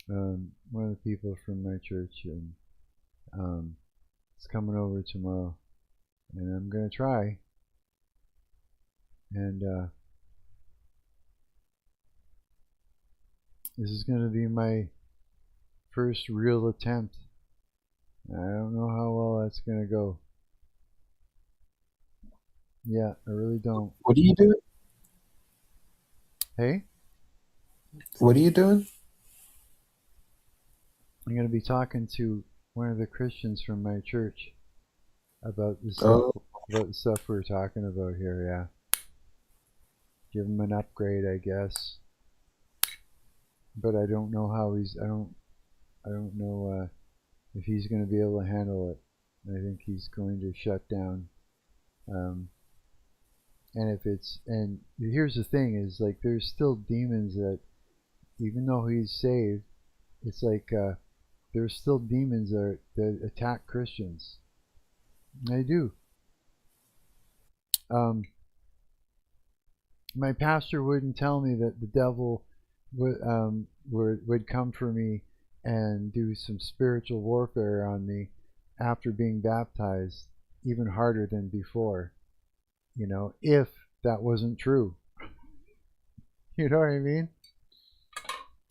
One of the people from my church, and it's coming over tomorrow, and I'm gonna try. And this is gonna be my first real attempt. I don't know how well that's going to go. Yeah, I really don't. What are you doing? Hey, What are you doing? I'm going to be talking to one of the Christians from my church about Oh, the stuff we're talking about here. Yeah, give him an upgrade, I guess. But I don't know how he's. I don't know if he's going to be able to handle it. I think he's going to shut down. Um, and if it's and here's the thing is like there's still demons that even though he's saved, it's like there's still demons that attack Christians. They do. Um, my pastor wouldn't tell me that the devil would come for me and do some spiritual warfare on me after being baptized, even harder than before. You know, if that wasn't true. You know what I mean?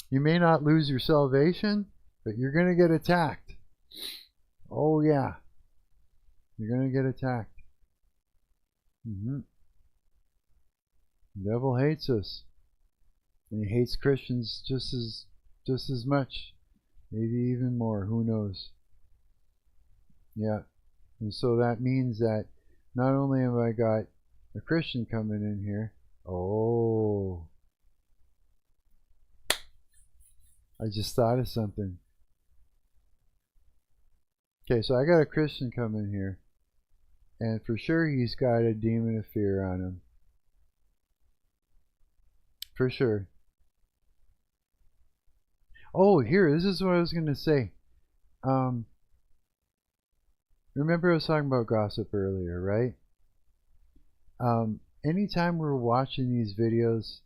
You may not lose your salvation, but you're going to get attacked. Oh, yeah. You're going to get attacked. The devil hates us. And he hates Christians just as much. Maybe even more. Who knows? Yeah. And so that means that not only have I got a Christian coming in here. Oh. I just thought of something. Okay, so I got a Christian coming here. And for sure he's got a demon of fear on him. For sure. Oh, here, this is what I was going to say. Remember I was talking about gossip earlier, right? Anytime we're watching these videos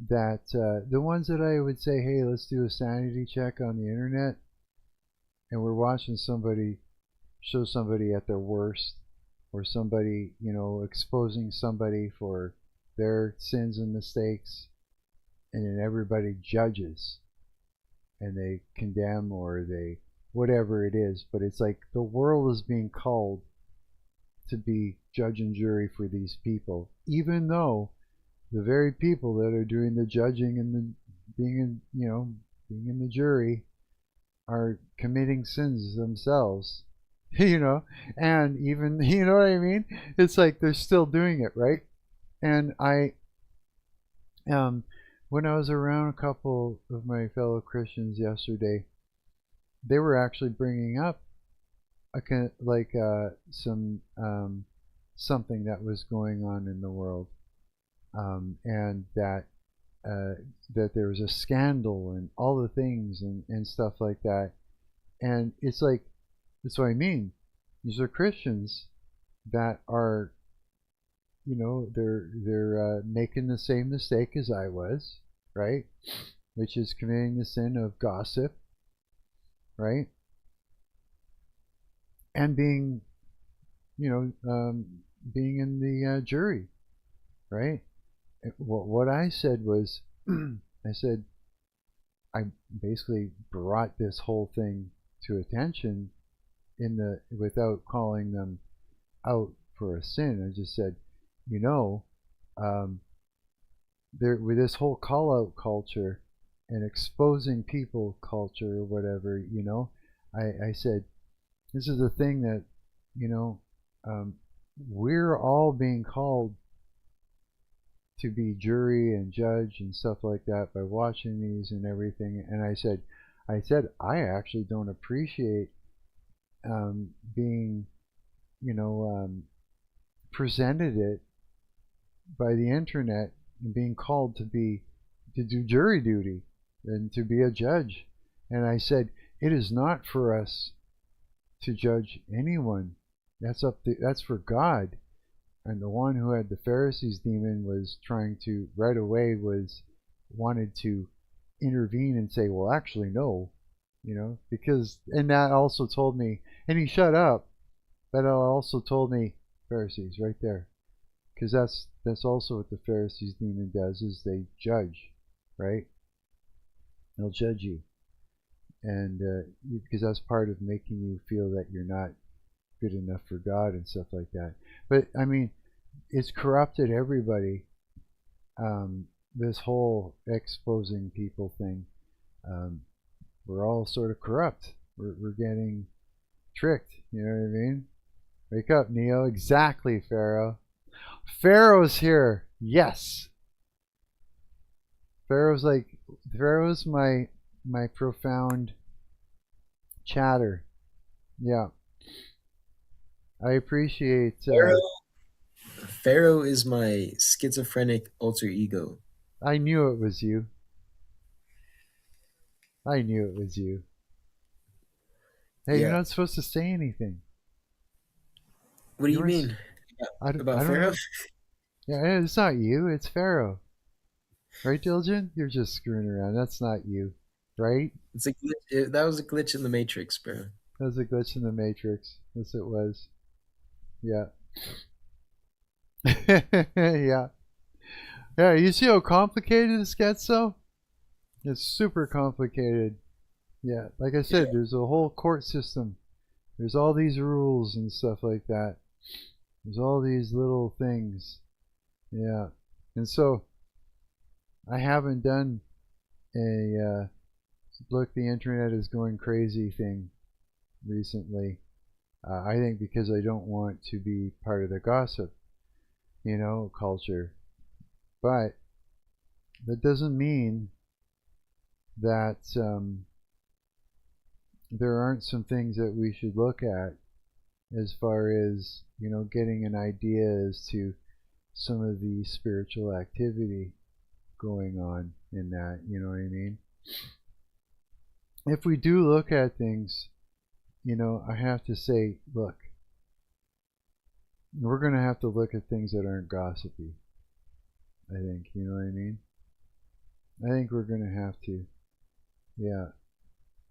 that, the ones that I would say, hey, let's do a sanity check on the internet, and we're watching somebody show somebody at their worst, or somebody, you know, exposing somebody for their sins and mistakes, and then everybody judges and they condemn or they whatever it is, but it's like the world is being called to be judge and jury for these people, even though the very people that are doing the judging and the being in the jury are committing sins themselves. You know, and even you know what I mean, it's like they're still doing it, right? And I when I was around a couple of my fellow Christians yesterday, they were actually bringing up some something that was going on in the world, and that there was a scandal and all the things and stuff like that. And it's like that's what I mean. These are Christians that are, you know, they're making the same mistake as I was, right? Which is committing the sin of gossip, right? And being, you know, being in the jury, right? What I said was, I said, I basically brought this whole thing to attention without calling them out for a sin. I just said, you know, with this whole call out culture and exposing people culture or whatever, you know, I said, this is the thing that, you know, we're all being called to be jury and judge and stuff like that by watching these and everything. And I said I actually don't appreciate being, you know, presented it by the internet and being called to do jury duty and to be a judge. And I said it is not for us to judge anyone. That's for God. And the one who had the Pharisees demon was trying to right away wanted to intervene and say, well, actually no, you know, because and that also told me, and he shut up, but it also told me Pharisees right there, because that's also what the Pharisees demon does, is they judge, right? They'll judge you. and because that's part of making you feel that you're not good enough for God and stuff like that. But I mean, it's corrupted everybody. This whole exposing people thing. Um, we're all sort of corrupt. We're getting tricked. You know what I mean? Wake up, Neo. Exactly, Pharaoh. Pharaoh's here. Yes. Pharaoh's my profound chatter. Yeah. I appreciate. Pharaoh is my schizophrenic alter ego. I knew it was you. I knew it was you. Hey, you're Yeah. not supposed to say anything. What do you weren't s- mean I about don't Pharaoh? know. Yeah, it's not you. It's Pharaoh. Right, Diljen? You're just screwing around. That's not you. Right? It's a glitch. That was a glitch in the matrix, bro. That was a glitch in the Matrix. Yes, it was. Yeah. Yeah. Yeah, you see how complicated this gets, though? It's super complicated. Yeah, like I said, there's a whole court system. There's all these rules and stuff like that. There's all these little things. Yeah. And so I haven't done a look, the internet is going crazy thing recently. I think because I don't want to be part of the gossip, culture. But that doesn't mean that there aren't some things that we should look at as far as, getting an idea as to some of the spiritual activity going on in that, you know what I mean? If we do look at things, I have to say, look, we're going to have to look at things that aren't gossipy, I think, you know what I mean? I think we're going to have to, yeah.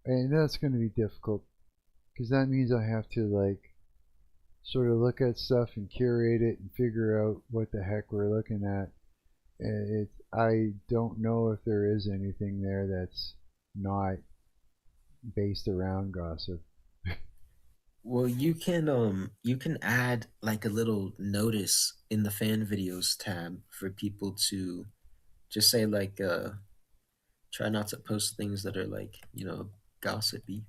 And that's going to be difficult because that means I have to, like, sort of look at stuff and curate it and figure out what the heck we're looking at. I don't know if there is anything there that's not based around gossip. Well, you can add like a little notice in the fan videos tab for people to just say like try not to post things that are like, gossipy.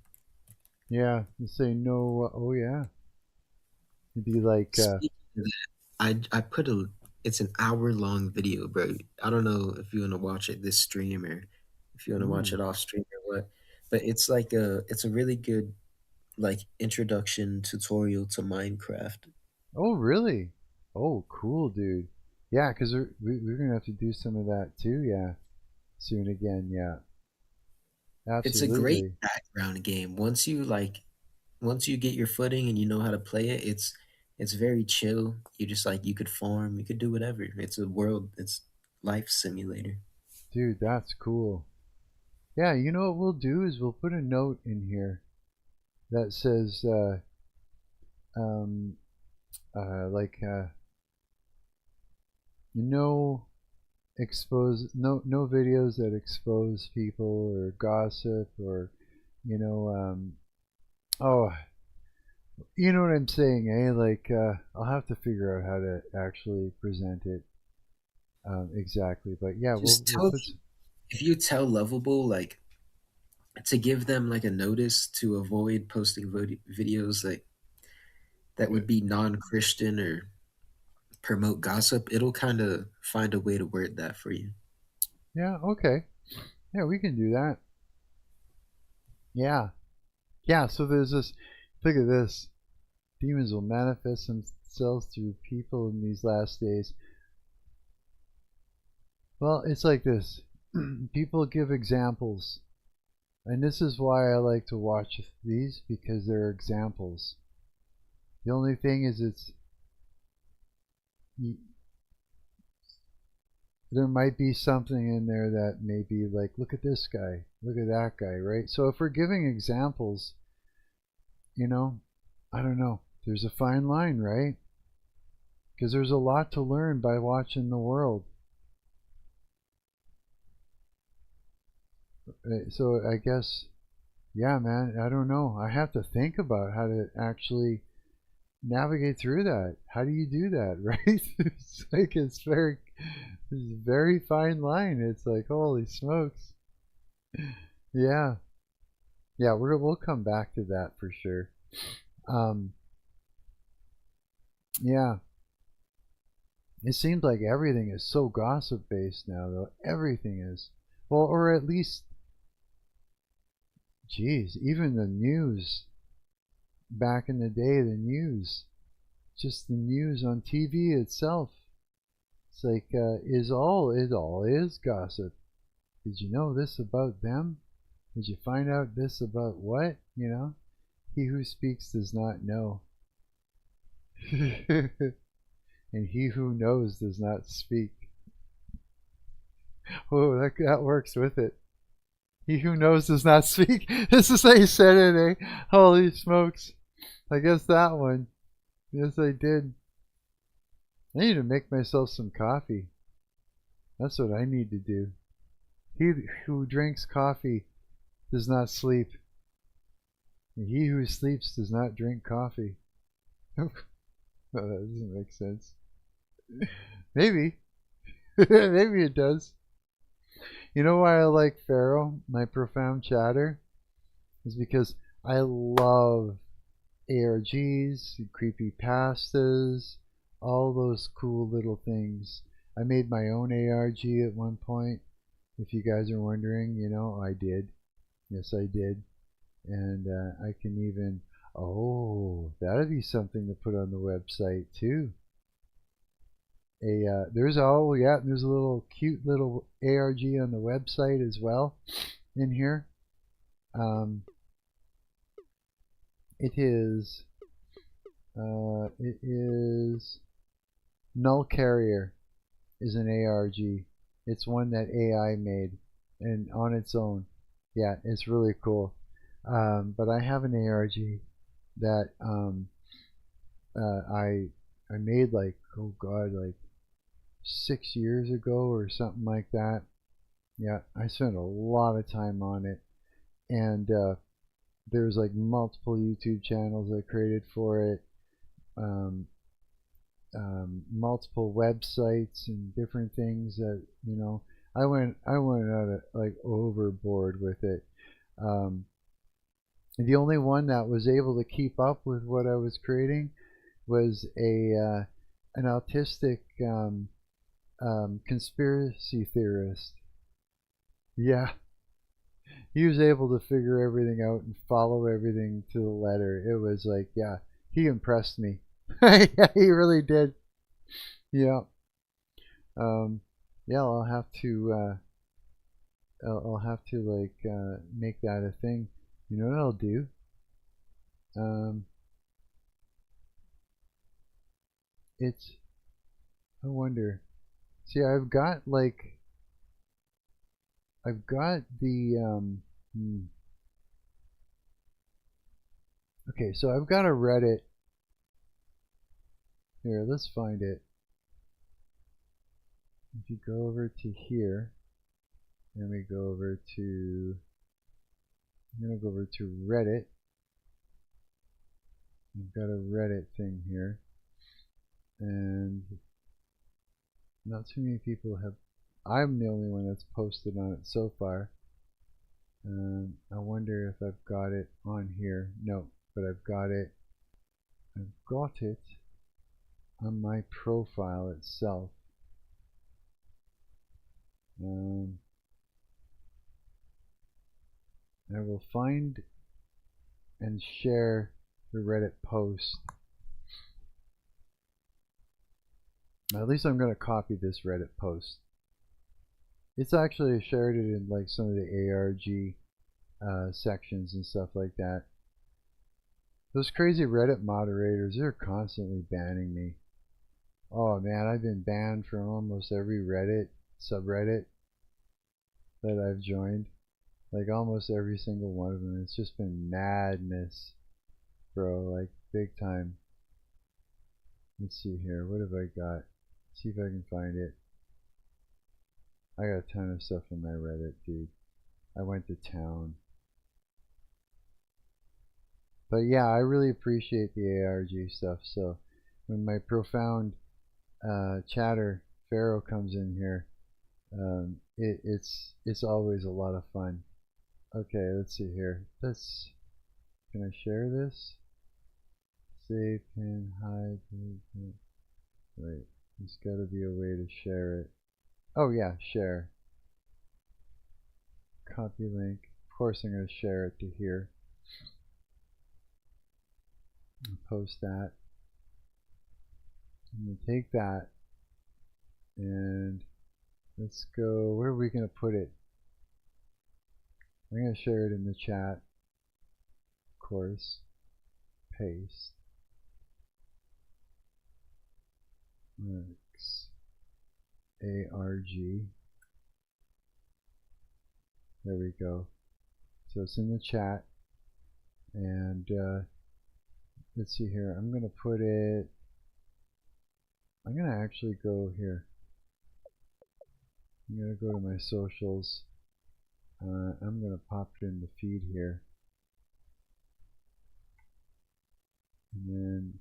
Yeah, you say no. Oh yeah, it'd be like, Speaking of that, I put a it's an hour long video, bro. I don't know if you want to watch it this stream or if you want to watch mm, it off stream or what, but it's a really good like introduction tutorial to Minecraft. oh really? Oh cool, dude. Yeah, because we're gonna have to do some of that too. Yeah, soon again. Yeah, It's a great absolutely, background game. Once you get your footing and you know how to play it, it's very chill. You just like you could farm, you could do whatever. It's life simulator. dude. That's cool. Yeah, you know what we'll do is we'll put a note in here that says, um, like, no no videos that expose people or gossip or you know oh you know what I'm saying, eh? Like, I'll have to figure out how to actually present it exactly, but yeah, Just we'll tell put if you tell Lovable like to give them like a notice to avoid posting videos that would be non-Christian or promote gossip, it'll kind of find a way to word that for you. yeah, okay, yeah, we can do that. Yeah, yeah, so there's this, look at this, demons will manifest themselves through people in these last days. Well, it's like this. People give examples, and this is why I like to watch these, because they're examples. The only thing is, there might be something in there that may be like, look at this guy, look at that guy, right? So if we're giving examples, you know, I don't know. There's a fine line, right? Because there's a lot to learn by watching the world. So I guess, yeah, man, I don't know. I have to think about how to actually navigate through that. How do you do that, right? It's like it's a very fine line. It's like holy smokes. Yeah, yeah, we'll come back to that for sure. Um, yeah, it seems like everything is so gossip based now, though. Everything is. Well, or at least, geez, even the news. Back in the day, the news, just the news on TV itself. It's like it all is gossip. Did you know this about them? Did you find out this about what? You know, he who speaks does not know, and he who knows does not speak. Oh, that works with it. He who knows does not speak. This is how you said it, eh? Holy smokes! I guess that one. Yes, I did. I need to make myself some coffee. That's what I need to do. He who drinks coffee does not sleep. And he who sleeps does not drink coffee. Oh, that doesn't make sense. Maybe. Maybe it does. You know why I like Pharaoh, my profound chatter? Is because I love ARGs, creepy pastas, all those cool little things. I made my own ARG at one point. If you guys are wondering, you know, I did. Yes, I did. And I can even, oh, that'd be something to put on the website too. There's there's a little cute little ARG on the website as well in here. Um, it is Null Carrier is an ARG. It's one that AI made and on its own. Yeah, it's really cool. But I have an ARG that I made like, oh god, like 6 years ago or something like that. Yeah, I spent a lot of time on it, and there's like multiple YouTube channels I created for it, um, multiple websites and different things that I went out of, like overboard with it. Um, the only one that was able to keep up with what I was creating was an autistic conspiracy theorist. Yeah, he was able to figure everything out and follow everything to the letter. It was like, yeah, he impressed me. Yeah, he really did. Yeah. Um, yeah, I'll have to like make that a thing. You know what I'll do? Um, it's I wonder. See, I've got the okay, so I've got a Reddit here. Let's find it. If you go over to here, and we go over to, I'm gonna go over to Reddit. I've got a Reddit thing here, and not too many people have. I'm the only one that's posted on it so far. I wonder if I've got it on here. No, but I've got it. I've got it on my profile itself. I will find and share the Reddit post. At least I'm going to copy this Reddit post. It's actually shared it in like some of the ARG sections and stuff like that. Those crazy Reddit moderators, they're constantly banning me. Oh man, I've been banned from almost every Reddit subreddit that I've joined. Like almost every single one of them. It's just been madness, bro. Like big time. Let's see here. What have I got? See if I can find it. I got a ton of stuff on my Reddit, dude. I went to town. But yeah, I really appreciate the ARG stuff. So when my profound chatter Pharaoh comes in here, it's always a lot of fun. Okay, let's see here. Can I share this? Save, pin, hide. Wait, there's got to be a way to share it. Oh yeah, share. Copy link. Of course, I'm going to share it to here. And post that. I'm going to take that and let's go. Where are we going to put it? I'm going to share it in the chat. Of course. Paste. Marc's ARG. There we go. So it's in the chat. And let's see here. I'm going to put it. I'm going to actually go here. I'm going to go to my socials. I'm going to pop it in the feed here. And then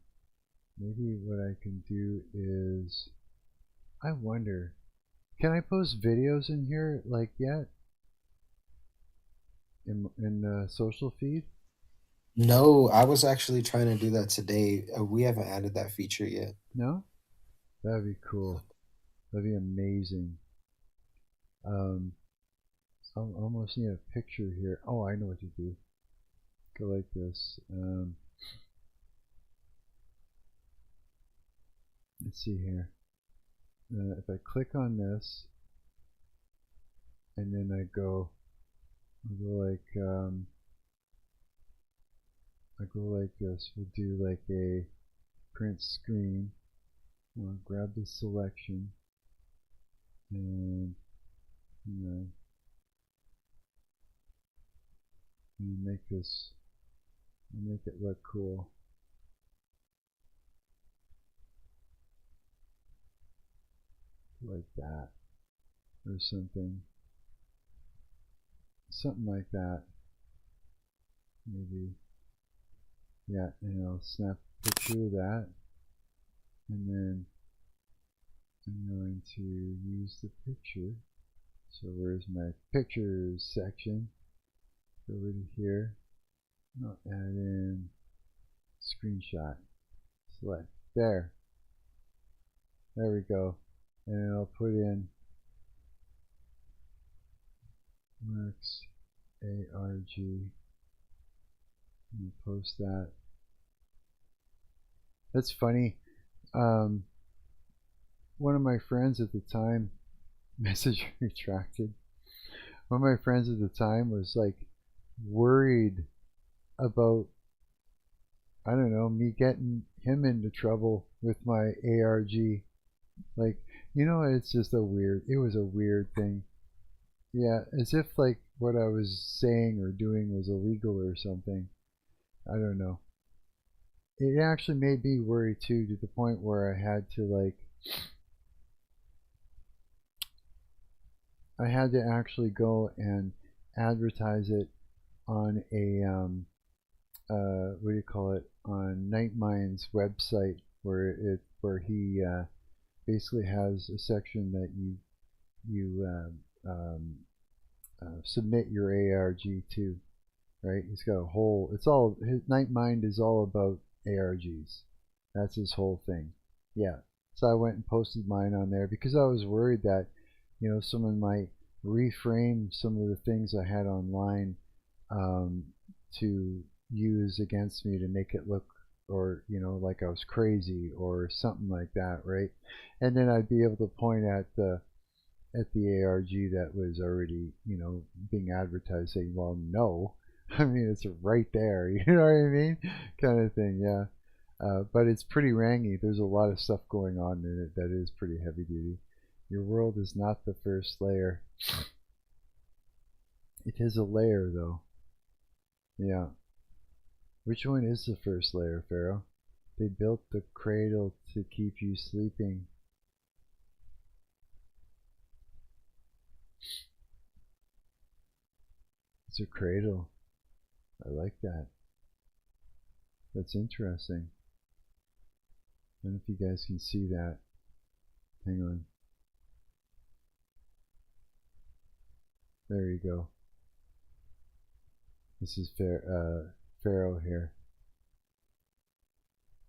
maybe what I can do is, I wonder, can I post videos in here like yet? In the social feed? No, I was actually trying to do that today. We haven't added that feature yet. No? That'd be cool. That'd be amazing. I almost need a picture here. Oh, I know what to do. Go like this. Let's see here. If I click on this, and then I'll go like I go like this. We'll do like a print screen. I'll grab the selection and make this, make it look cool. Like that, or something like that, maybe. Yeah, and I'll snap a picture of that, and then I'm going to use the picture. So where's my pictures section? Go over to here. I'll add in screenshot. Select there. There we go. And I'll put in Marc's ARG. And post that. That's funny. One of my friends at the time, message retracted. One of my friends at the time was like worried about, I don't know, me getting him into trouble with my ARG. Like, it's just it was a weird thing. Yeah, as if like what I was saying or doing was illegal or something. I don't know. It actually made me worry too, to the point where I had to actually go and advertise it on a what do you call it, on Nightmind's website, where he basically has a section that you submit your ARG to, right? He's got a whole, it's all, his Nightmind is all about ARGs. That's his whole thing. Yeah. So I went and posted mine on there because I was worried that, someone might reframe some of the things I had online to use against me to make it look, or like I was crazy or something like that, right? And then I'd be able to point at the ARG that was already, being advertised, saying, well, no. I mean, it's right there, you know what I mean? Kind of thing, yeah. But it's pretty rangy. There's a lot of stuff going on in it that is pretty heavy duty. Your world is not the first layer. It is a layer, though. Yeah. Which one is the first layer, Pharaoh? They built the cradle to keep you sleeping. It's a cradle. I like that. That's interesting. I don't know if you guys can see that. Hang on. There you go. This is Pharaoh here.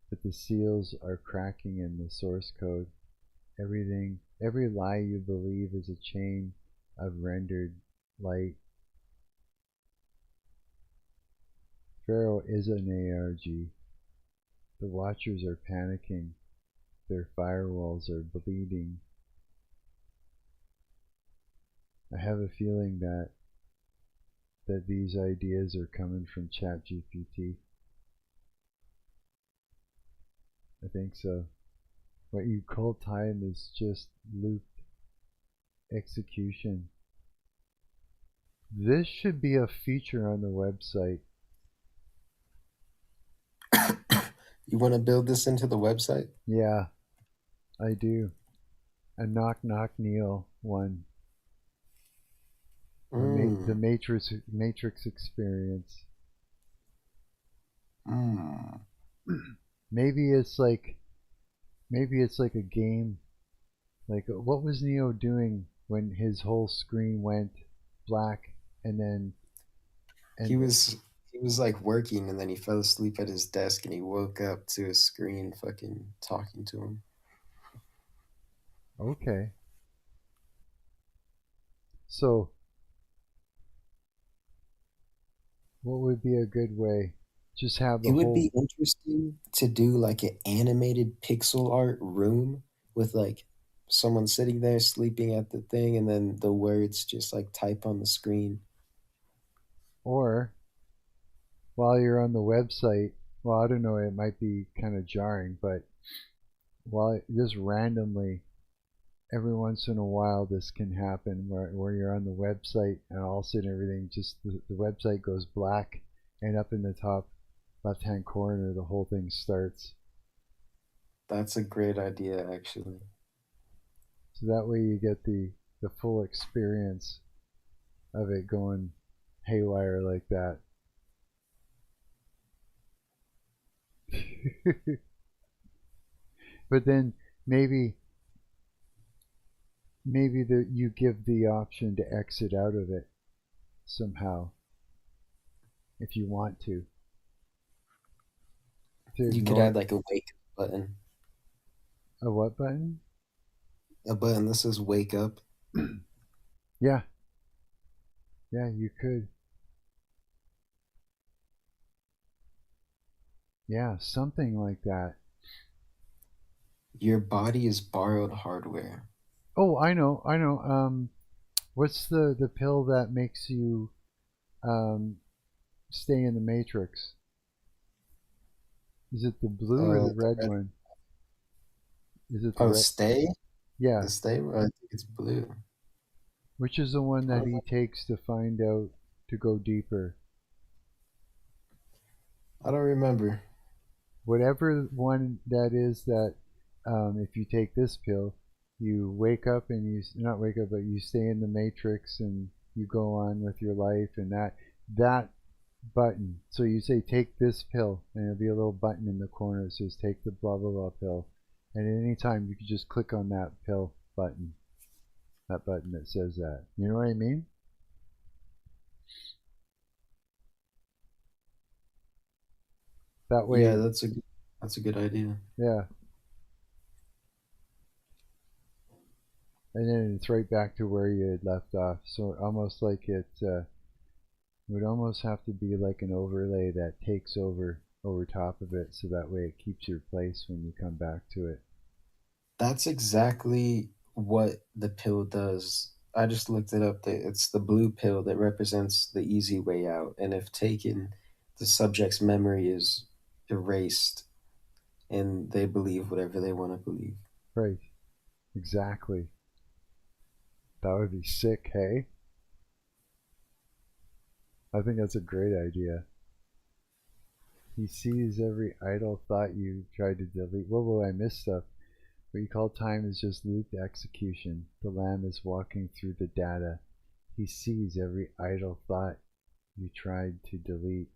But the seals are cracking in the source code. Everything, every lie you believe is a chain of rendered light. Pharaoh is an ARG. The watchers are panicking. Their firewalls are bleeding. I have a feeling that these ideas are coming from ChatGPT. I think so. What you call time is just looped execution. This should be a feature on the website. You want to build this into the website? Yeah, I do. A knock knock Neil one. The Matrix experience. Maybe it's like a game. Like, what was Neo doing when his whole screen went black and he was like working, and then he fell asleep at his desk, and he woke up to his screen fucking talking to him. Okay. So, what would be a good way? Just have the It would whole. be interesting to do like an animated pixel art room with like someone sitting there sleeping at the thing, and then the words just like type on the screen. Or, while you're on the website, well, I don't know, it might be kind of jarring, but while just randomly, every once in a while, this can happen where you're on the website and all of a sudden everything just, the website goes black, and up in the top left hand corner, the whole thing starts. That's a great idea, actually. So that way you get the full experience of it going haywire like that. But then maybe you give the option to exit out of it somehow if you want to You could ignore add like a wake up button. a what button? A button that says wake up. Yeah, you could. Yeah, something like that. Your body is borrowed hardware. Oh, I know. What's the pill that makes you um stay in the matrix? Is it the blue or the The red red. one? Is it the Oh, red? stay? Yeah. The stay? I think it's blue. Which is the one I that don't, he takes to find out to go deeper? I don't remember. Whatever one that is, that if you take this pill, you wake up and you not wake up, but you stay in the matrix and you go on with your life, and that button. So you say take this pill, and there'll be a little button in the corner that says take the blah blah blah pill, and at any time you can just click on that pill button, that button that says that. You know what I mean? That Yeah, way, that's a good idea. yeah. And then it's right back to where you had left off. So almost like it would almost have to be like an overlay that takes over top of it, so that way it keeps your place when you come back to it. That's exactly what the pill does. I just looked it up. It's the blue pill that represents the easy way out. And if taken, the subject's memory is erased and they believe whatever they want to believe. Right. Exactly. That would be sick, hey? I think that's a great idea. He sees every idle thought you tried to delete. Whoa, I missed stuff. What you call time is just looped execution. The lamb is walking through the data. He sees every idle thought you tried to delete.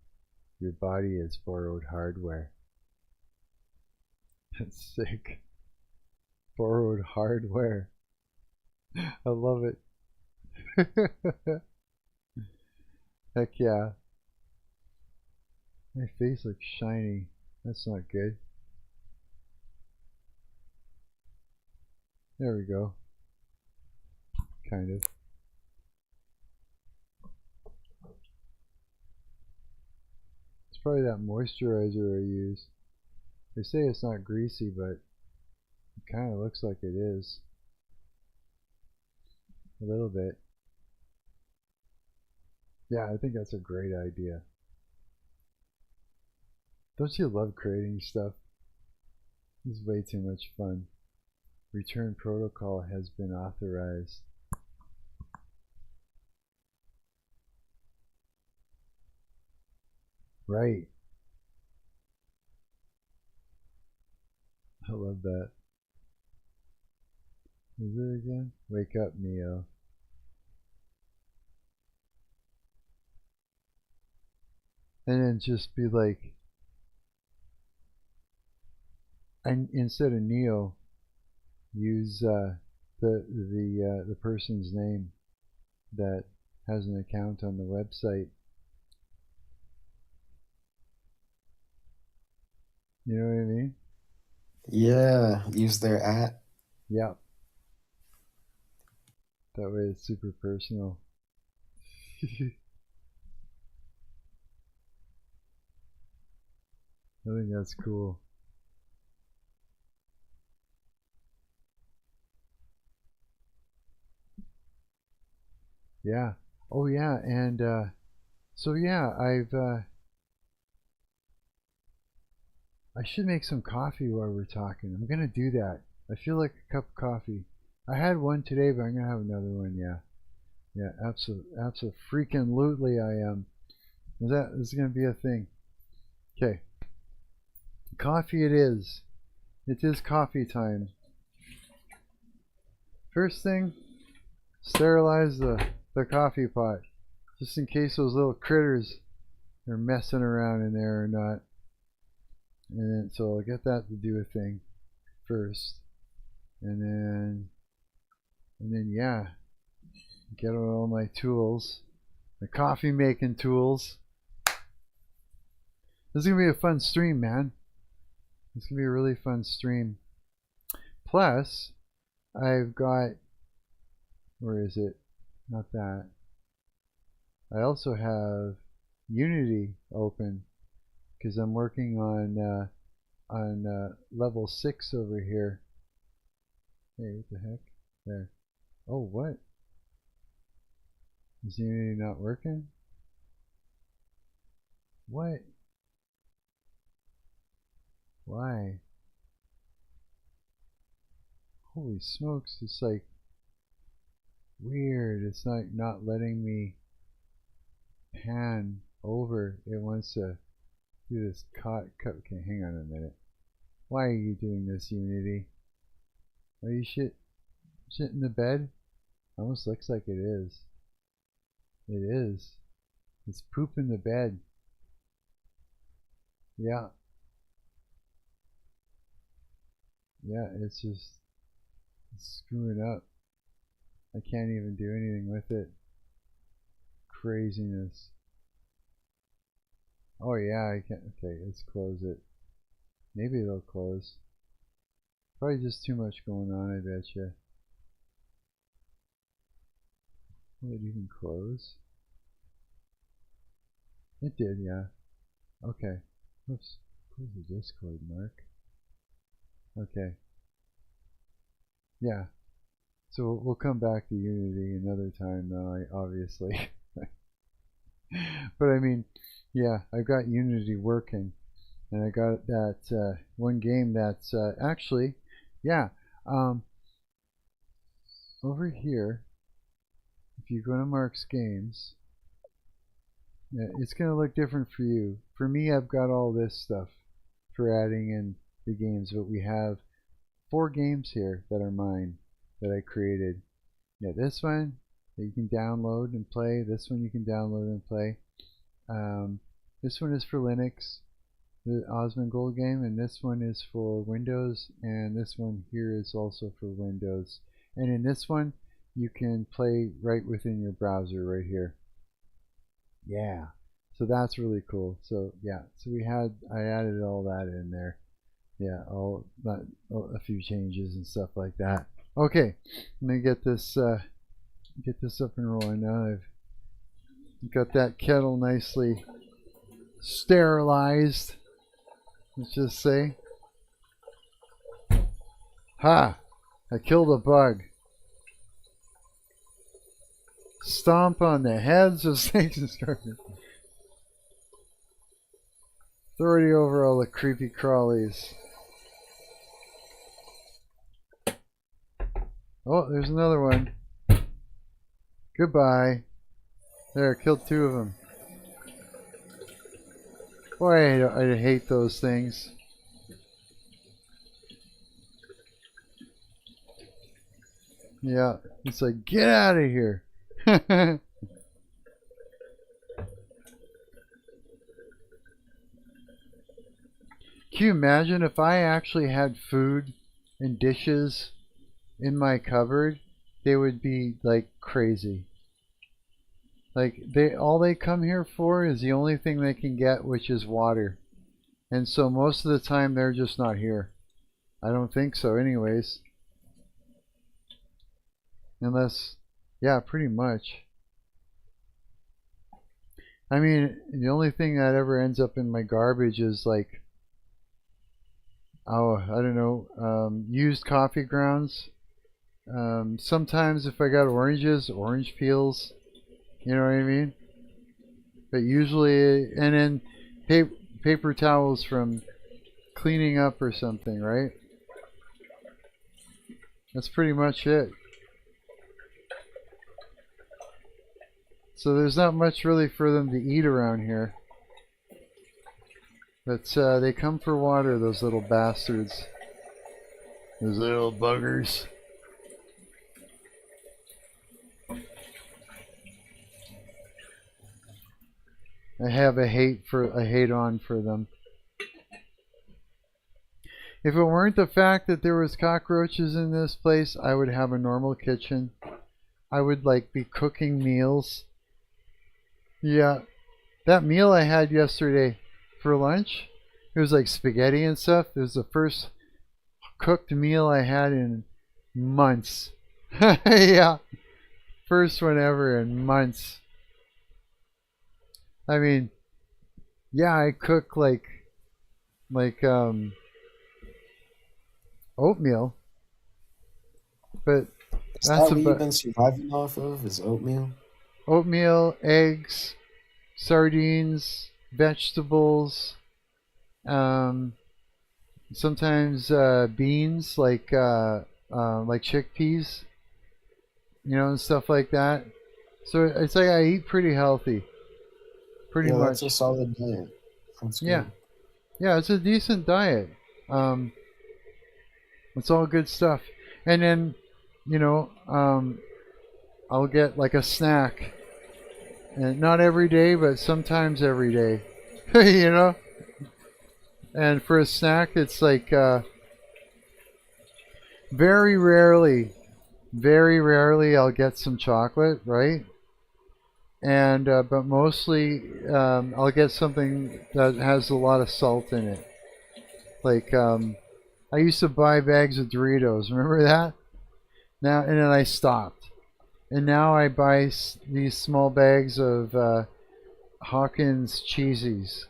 Your body is borrowed hardware. That's sick. Borrowed hardware. I love it. Heck yeah. My face looks shiny. That's not good. There we go. Kind of. It's probably that moisturizer I use. They say it's not greasy, but it kind of looks like it is. A little bit. Yeah, I think that's a great idea. Don't you love creating stuff? This is way too much fun. Return protocol has been authorized. Right. I love that. Is it again? Wake up, Neo. And then just be like, and instead of Neo, use the person's name that has an account on the website. You know what I mean? Yeah, use their at. Yeah. That way it's super personal. I think that's cool. Yeah. Oh yeah, and so yeah, I should make some coffee while we're talking. I'm gonna do that. I feel like a cup of coffee. I had one today, but I'm gonna have another one. Yeah, yeah, absolutely, freaking lootly I am. This is gonna be a thing. Okay, coffee it is. It is coffee time. First thing, sterilize the coffee pot, just in case those little critters are messing around in there or not. And then so I'll get that to do a thing first, and then yeah, get all my tools, my coffee making tools. This is gonna be a fun stream, man. It's gonna be a really fun stream. Plus, I've got, where is it? Not that. I also have Unity open because I'm working on level 6 over here. Hey, what the heck? There. Oh, what? Is Unity not working? What? Why? Holy smokes, it's like weird. It's not letting me pan over. It wants to do this cut. Okay, hang on a minute. Why are you doing this, Unity? Are you shit in the bed? Almost looks like it is. It is. It's poop in the bed. Yeah. Yeah, it's just screwing up. I can't even do anything with it. Craziness. Oh yeah, I can't. Okay, let's close it. Maybe it'll close. Probably just too much going on, I betcha. Oh, it even close? It did, yeah. Okay. Oops. Close the Discord, Mark. Okay. Yeah. So we'll come back to Unity another time, though, obviously. But I mean, yeah, I've got Unity working, and I got that one game that's actually, yeah, over here. If you go to Mark's games, yeah, it's gonna look different for you. For me, I've got all this stuff for adding in the games, but we have 4 games here that are mine that I created. Yeah, this one that you can download and play. This one you can download and play. This one is for Linux, the Osmongold game, and this one is for Windows, and this one here is also for Windows. And in this one, you can play right within your browser right here. Yeah, so that's really cool. So yeah, so I added all that in there. Yeah, a few changes and stuff like that. Okay, let me get this up and rolling now. I've got that kettle nicely sterilized. Let's just say, ha! I killed a bug. Stomp on the heads of snakes and scorpions. Authority over all the creepy crawlies. Oh, there's another one. Goodbye. There, killed 2 of them. Boy, I hate those things. Yeah, it's like, get out of here. Can you imagine if I actually had food and dishes in my cupboard? They would be like crazy. Like all they come here for is the only thing they can get, which is water. And so most of the time they're just not here. I don't think so anyways. Unless, yeah, pretty much. I mean, the only thing that ever ends up in my garbage is like, oh, I don't know, used coffee grounds. Sometimes if I got oranges, orange peels, you know what I mean? But usually, and then paper towels from cleaning up or something, right? That's pretty much it. So there's not much really for them to eat around here. But they come for water, those little bastards. Those little buggers. I have a hate on for them. If it weren't the fact that there was cockroaches in this place, I would have a normal kitchen. I would like be cooking meals. Yeah, that meal I had yesterday for lunch, it was like spaghetti and stuff. It was the first cooked meal I had in months. Yeah, first one ever in months. I mean, yeah, I cook like oatmeal, but Is that what you've been surviving off of? Is oatmeal? Oatmeal, eggs, sardines, vegetables, sometimes beans like chickpeas, you know, and stuff like that. So it's like I eat pretty healthy, pretty much. That's a solid diet. That's good. Yeah, it's a decent diet. It's all good stuff. And then, you know, I'll get like a snack, and not every day, but sometimes every day. You know. And for a snack, it's like very rarely I'll get some chocolate, right? And but mostly I'll get something that has a lot of salt in it. Like I used to buy bags of Doritos. Remember that? Now and then I stopped, and now I buy these small bags of Hawkins cheesies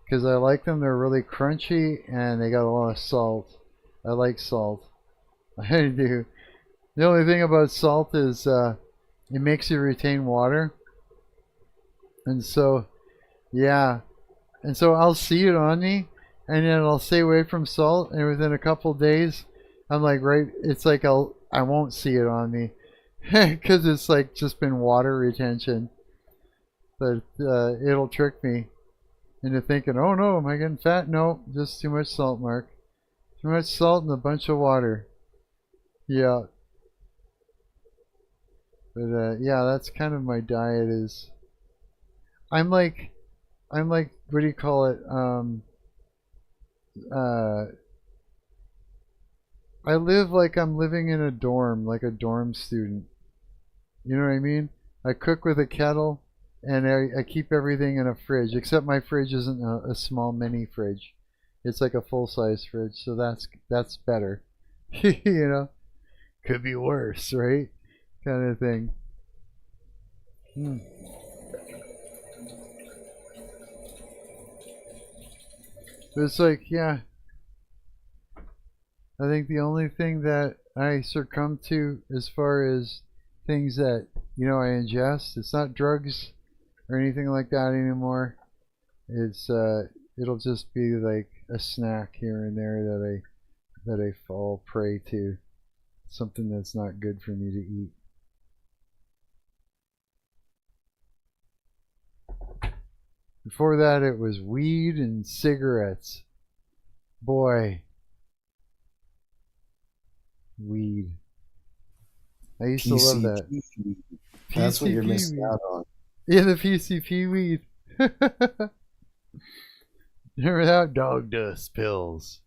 because I like them. They're really crunchy and they got a lot of salt. I like salt. I do. The only thing about salt is it makes you retain water. And so, yeah. And so I'll see it on me, and then I'll stay away from salt, and within a couple days, I'm like, right, it's like I won't see it on me. Because it's like just been water retention. But it'll trick me into thinking, oh no, am I getting fat? No, just too much salt, Mark. Too much salt and a bunch of water. Yeah. But yeah, that's kind of my diet is. I'm like, I'm like, what do you call it? Uh, I live like I'm living in a dorm, like a dorm student. You know what I mean? I cook with a kettle, and I keep everything in a fridge, except my fridge isn't a small mini fridge. It's like a full size fridge, so that's better. You know, could be worse, right? Kind of thing. Hmm. But it's like, yeah, I think the only thing that I succumb to as far as things that, I ingest, it's not drugs or anything like that anymore. It's it'll just be like a snack here and there that I fall prey to. Something that's not good for me to eat. Before that it was weed and cigarettes. Boy, weed. I used to love that. PCP. That's what you're PCP missing weed. out on. Yeah, the PCP weed. Remember that? Dog dust pills.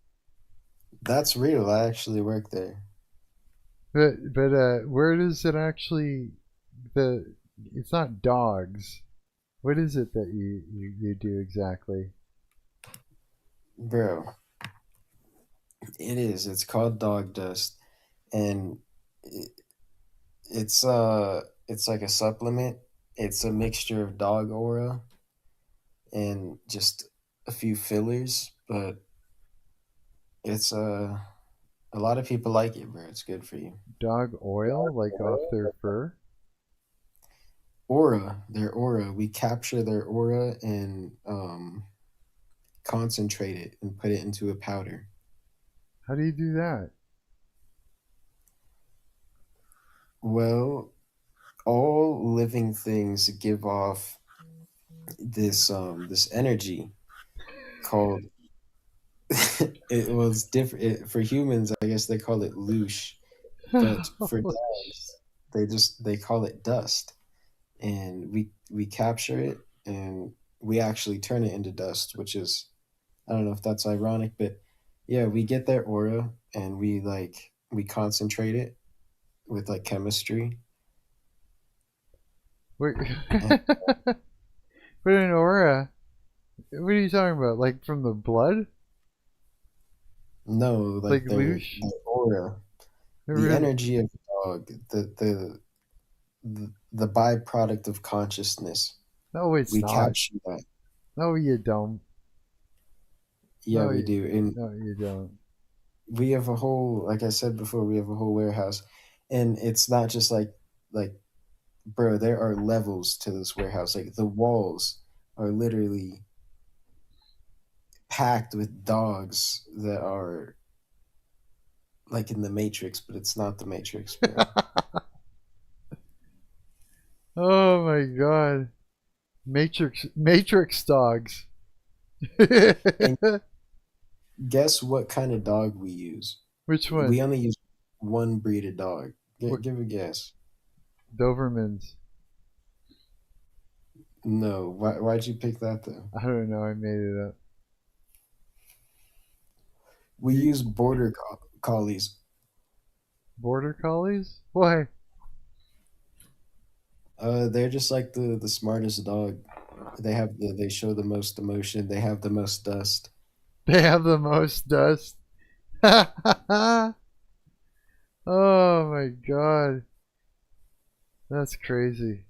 That's real. I actually work there. But where does it actually the it's not dogs. What is it that you do exactly? Bro, it is. It's called dog dust. And it, it's like a supplement. It's a mixture of dog aura and just a few fillers, but it's a lot of people like it, bro. It's good for you. Dog oil, like off their fur? Aura, their aura. We capture their aura and concentrate it and put it into a powder. How do you do that? Well, all living things give off this energy called it was different for humans. I guess they call it loosh, but for dogs, they call it dust, and we capture it and we actually turn it into dust, which is I don't know if that's ironic, but yeah, we get their aura and we concentrate it with like chemistry. Wait, And but an aura? What are you talking about? Like from the blood? no, Like like loosh? their aura, the Never- energy of the dog, the byproduct of consciousness. No, it's We not. capture that. No, you don't. Yeah, No, we do. And no, you don't. we have a whole, like I said before, we have a whole warehouse. And it's not just like, bro, there are levels to this warehouse. Like the walls are literally packed with dogs that are like in the Matrix, but it's not the Matrix, bro. Oh my god. Matrix dogs. And guess what kind of dog we use? Which We one? only use one breed of dog. What, Give a guess. Dobermans. No. Why'd you pick that though? I don't know, I made it up. We You, use border collies. border collies? Why? They're just like the smartest dog. They show the most emotion. They have the most dust. They have the most dust. Oh my god. That's crazy.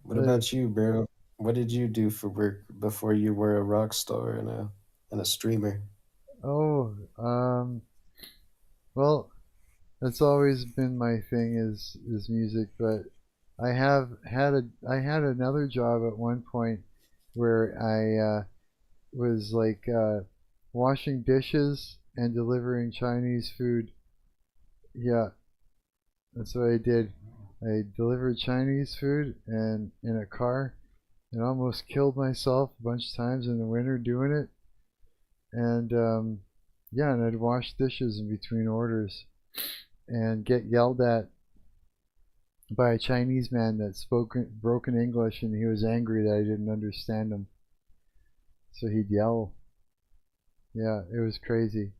What That is, about you, bro? What did you do for work before you were a rock star and a streamer? oh, well, that's always been my thing is music, but I had another job at one point where I was like washing dishes and delivering Chinese food. Yeah, that's what I did. I delivered Chinese food and in a car and almost killed myself a bunch of times in the winter doing it. And yeah, and I'd wash dishes in between orders and get yelled at by a Chinese man that spoke broken English, and he was angry that I didn't understand him. So he'd yell. Yeah, it was crazy.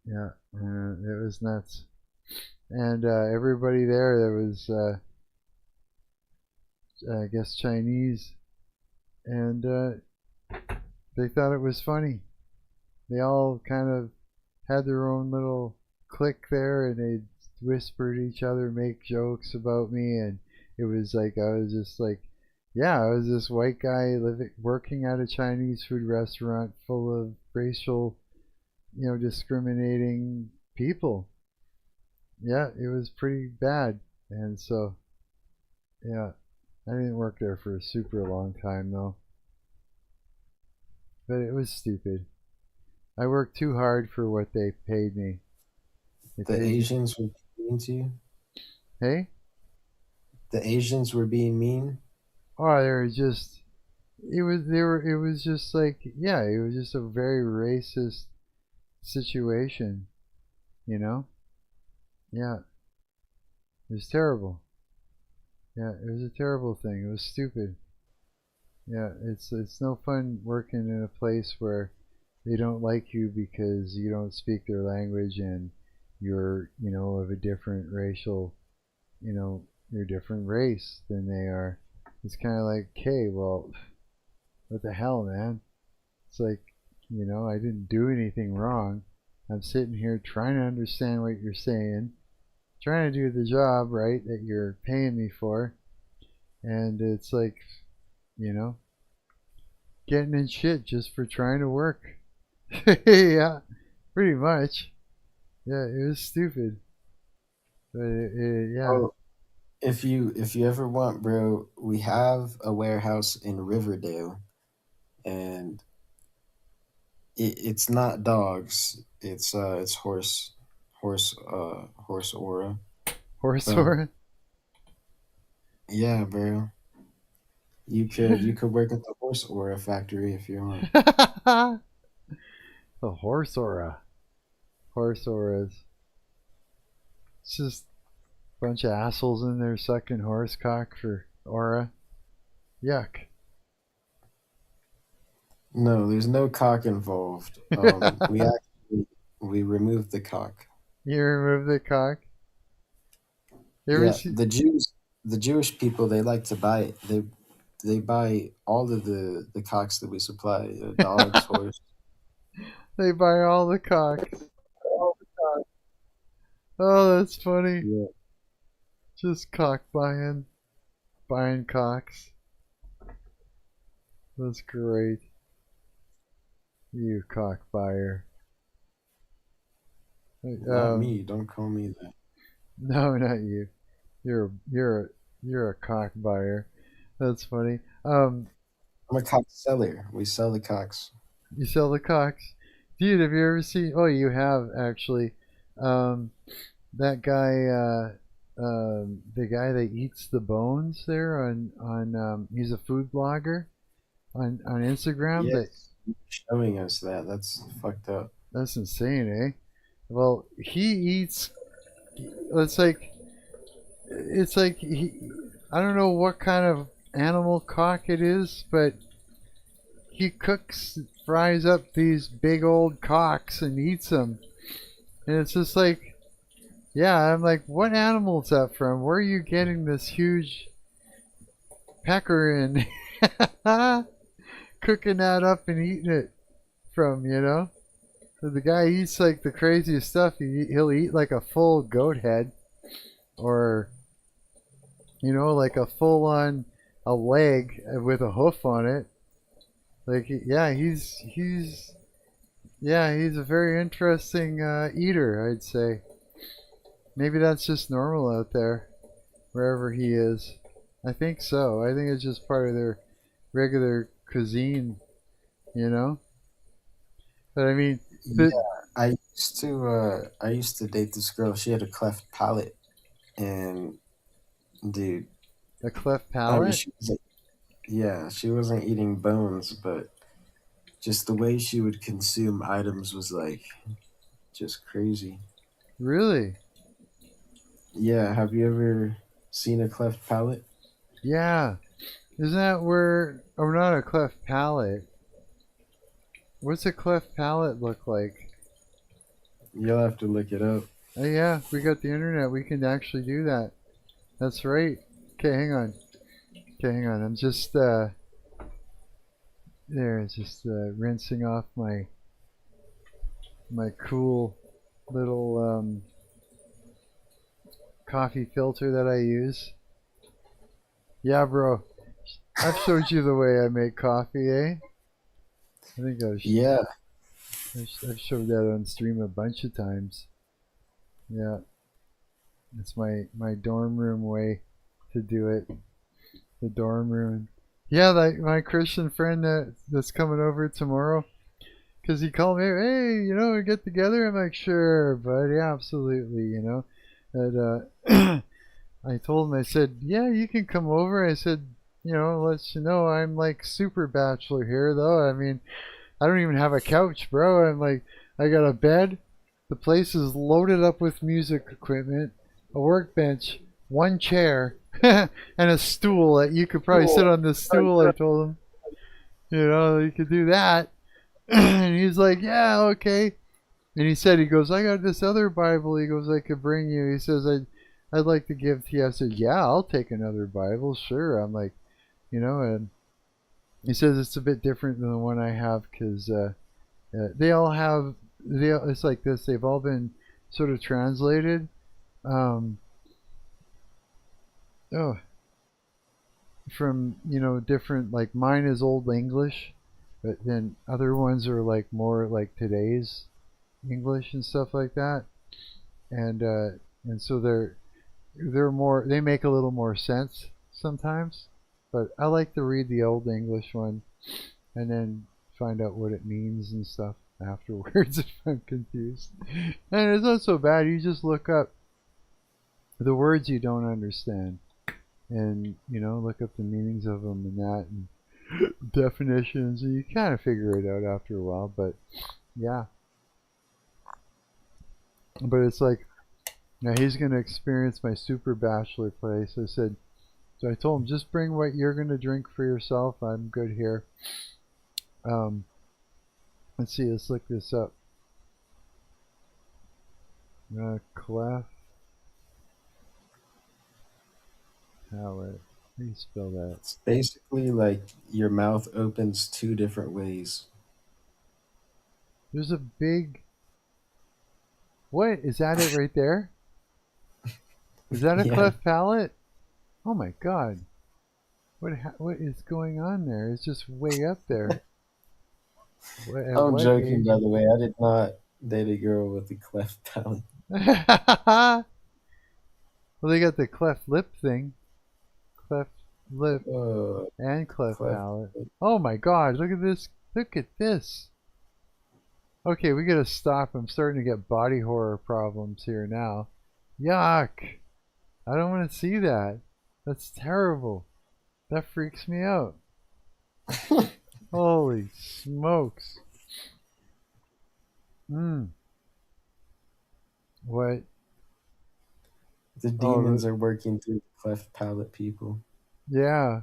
Yeah, it was nuts. And everybody there that was, I guess, Chinese, and they thought it was funny. They all kind of had their own little clique there, and they whisper to each other, make jokes about me, and it was like I was just like, yeah, I was this white guy working at a Chinese food restaurant full of racial, discriminating people. Yeah, it was pretty bad, and so yeah, I didn't work there for a super long time though, but it was stupid. I worked too hard for what they paid me. They The paid me. Asians were mean to you. Hey, The Asians were being mean. oh, they were just. It was they were. It was just like, yeah, it was just a very racist situation. You know? Yeah, it was terrible. Yeah, it was a terrible thing. It was stupid. Yeah, it's no fun working in a place where they don't like you because you don't speak their language and you're, of a different racial, you know, you're a different race than they are. It's kind of like, okay, well, what the hell, man? It's like, I didn't do anything wrong. I'm sitting here trying to understand what you're saying, trying to do the job, right, that you're paying me for. And it's like, you know, getting in shit just for trying to work. Yeah, pretty much. Yeah, it was stupid. But yeah. Oh, if you ever want, bro, we have a warehouse in Riverdale, and it's not dogs. It's horse aura. Horse But or yeah, bro, you could work at the horse aura factory if you want. the horse aura. Horse auras. It's just a bunch of assholes in there sucking horse cock for aura. Yuck. No, there's no cock involved. We removed the cock. You remove the cock. You ever Yeah, see? the Jewish people, they like to buy it. They buy all of the cocks that we supply, dogs, horse. They buy all the cocks. Oh, that's funny. Yeah. Just cock buying cocks. That's great. You cock buyer. Not me. Don't call me that. No, not you. You're a cock buyer. That's funny. I'm a cock seller. We sell the cocks. You sell the cocks, dude. Have you ever seen? Oh, you have actually. Um, that guy, the guy that eats the bones there on he's a food blogger on Instagram. That Yes, showing us that. That's fucked up. That's insane, eh? Well, he eats. It's like he. I don't know what kind of animal cock it is, but he cooks, fries up these big old cocks and eats them, and it's just like, yeah. I'm like, what animal is that from? Where are you getting this huge pecker and cooking that up and eating it from? So the guy eats like the craziest stuff. He'll eat like a full goat head, or like a full on a leg with a hoof on it. Like, yeah, he's a very interesting eater, I'd say. Maybe that's just normal out there, wherever he is. I think so. I think it's just part of their regular cuisine, you know. But I mean, Yeah, but I used to date this girl. She had a cleft palate, and dude, a cleft I mean, palate, yeah, she wasn't eating bones, but just the way she would consume items was like just crazy. really? Yeah, have you ever Seen a cleft palate? Yeah. Isn't that where... Oh, not a cleft palate. What's a cleft palate look like? You'll have to look it up. Oh, yeah. We got the internet. We can actually do that. That's right. Okay, hang on. Okay, hang on. I'm just, just rinsing off my cool little coffee filter that I use. Yeah, bro. I've showed you the way I make coffee, eh? I think Yeah. I've showed that on stream a bunch of times. Yeah, it's my dorm room way to do it. The dorm room. Yeah, like my Christian friend that's coming over tomorrow. Because he called me, hey, we get together. I'm like, sure, buddy, absolutely, And I told him, I said, yeah, you can come over. I said, let you know, I'm like super bachelor here, though. I mean, I don't even have a couch, bro. I'm like, I got a bed. The place is loaded up with music equipment, a workbench, one chair, and a stool that you could probably sit on this stool. I told him, you could do that. And he's like, yeah, okay. And he said, he goes, I got this other Bible. He goes, I could bring you. He says, I'd like to give to you. I said, yeah, I'll take another Bible, sure. I'm like, and he says it's a bit different than the one I have because they all have, it's like this. They've all been sort of translated. Um, oh, from different, like mine is Old English, but then other ones are like more like today's English and stuff like that, and so they're more, they make a little more sense sometimes, but I like to read the Old English one and then find out what it means and stuff afterwards if I'm confused. And it's not so bad. You just look up the words you don't understand and look up the meanings of them and that and definitions, and you kind of figure it out after a while. But yeah, but it's like, now he's going to experience my super bachelor place. So I told him, just bring what you're going to drink for yourself. I'm good here. Let's see, let's look this up. Clef palate. How do you spell that? It's basically like your mouth opens two different ways. There's a big... What? Is that it right there? Is that a Yeah. cleft palate? Oh my god. What is going on there? It's just way up there. I'm joking, by the way. I did not date a girl with a cleft palate. Well, they got the cleft lip thing. Cleft lip and cleft palate. Oh my god, look at this. Look at this. Okay, we gotta stop. I'm starting to get body horror problems here now. Yuck. I don't want to see that. That's terrible. That freaks me out. Holy smokes. What? The demons are working through the cleft palate people. Yeah.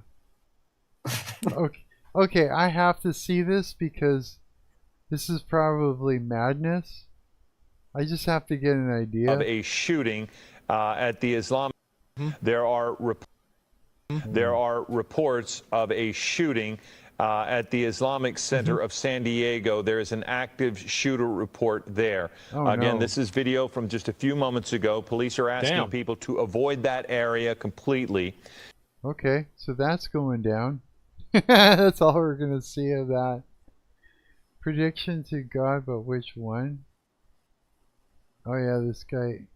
Okay, I have to see this because this is probably madness. I just have to get an idea. Of a shooting at the Islamic. There are reports of a shooting at the Islamic Center of San Diego. There is an active shooter report there. Again, this is video from just a few moments ago. Police are asking people to avoid that area completely. Okay, so that's going down. That's all we're going to see of that. Prediction to God, but which one? Oh yeah, this guy.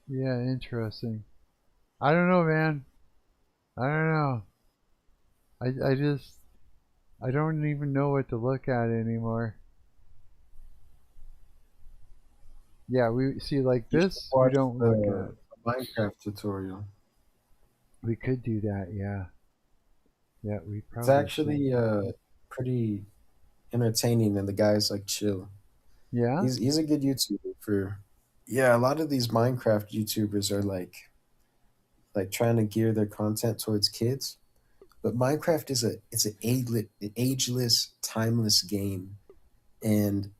Yeah, interesting. I don't know, man. I don't know. I don't even know what to look at anymore. Yeah, we see like this, we don't look at. Minecraft tutorial. We could do that, yeah. Yeah, we probably It's actually pretty entertaining, and the guy's like chill. Yeah? He's a good YouTuber for... Yeah, a lot of these Minecraft YouTubers are like like trying to gear their content towards kids. But Minecraft is an ageless, timeless game, and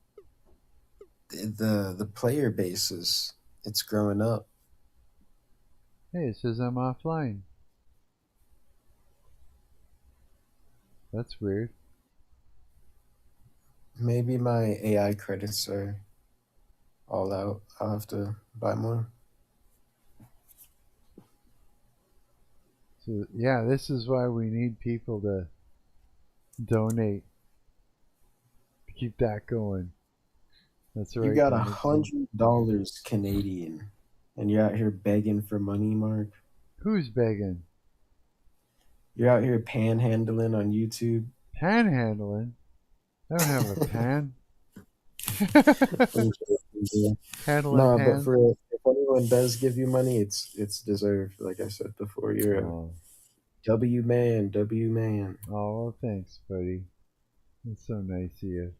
the player base it's growing up. Hey, it says I'm offline. That's weird. Maybe my AI credits are all out. I'll have to buy more. So yeah, this is why we need people to donate to keep that going. That's right. You got $100 Canadian, and you're out here begging for money, Mark. Who's begging? You're out here panhandling on YouTube. Panhandling? I don't have a pan. Handling No, pan? but if anyone does give you money, it's deserved. Like I said before, you're a W man. Oh, well, thanks, buddy. That's so nice of you.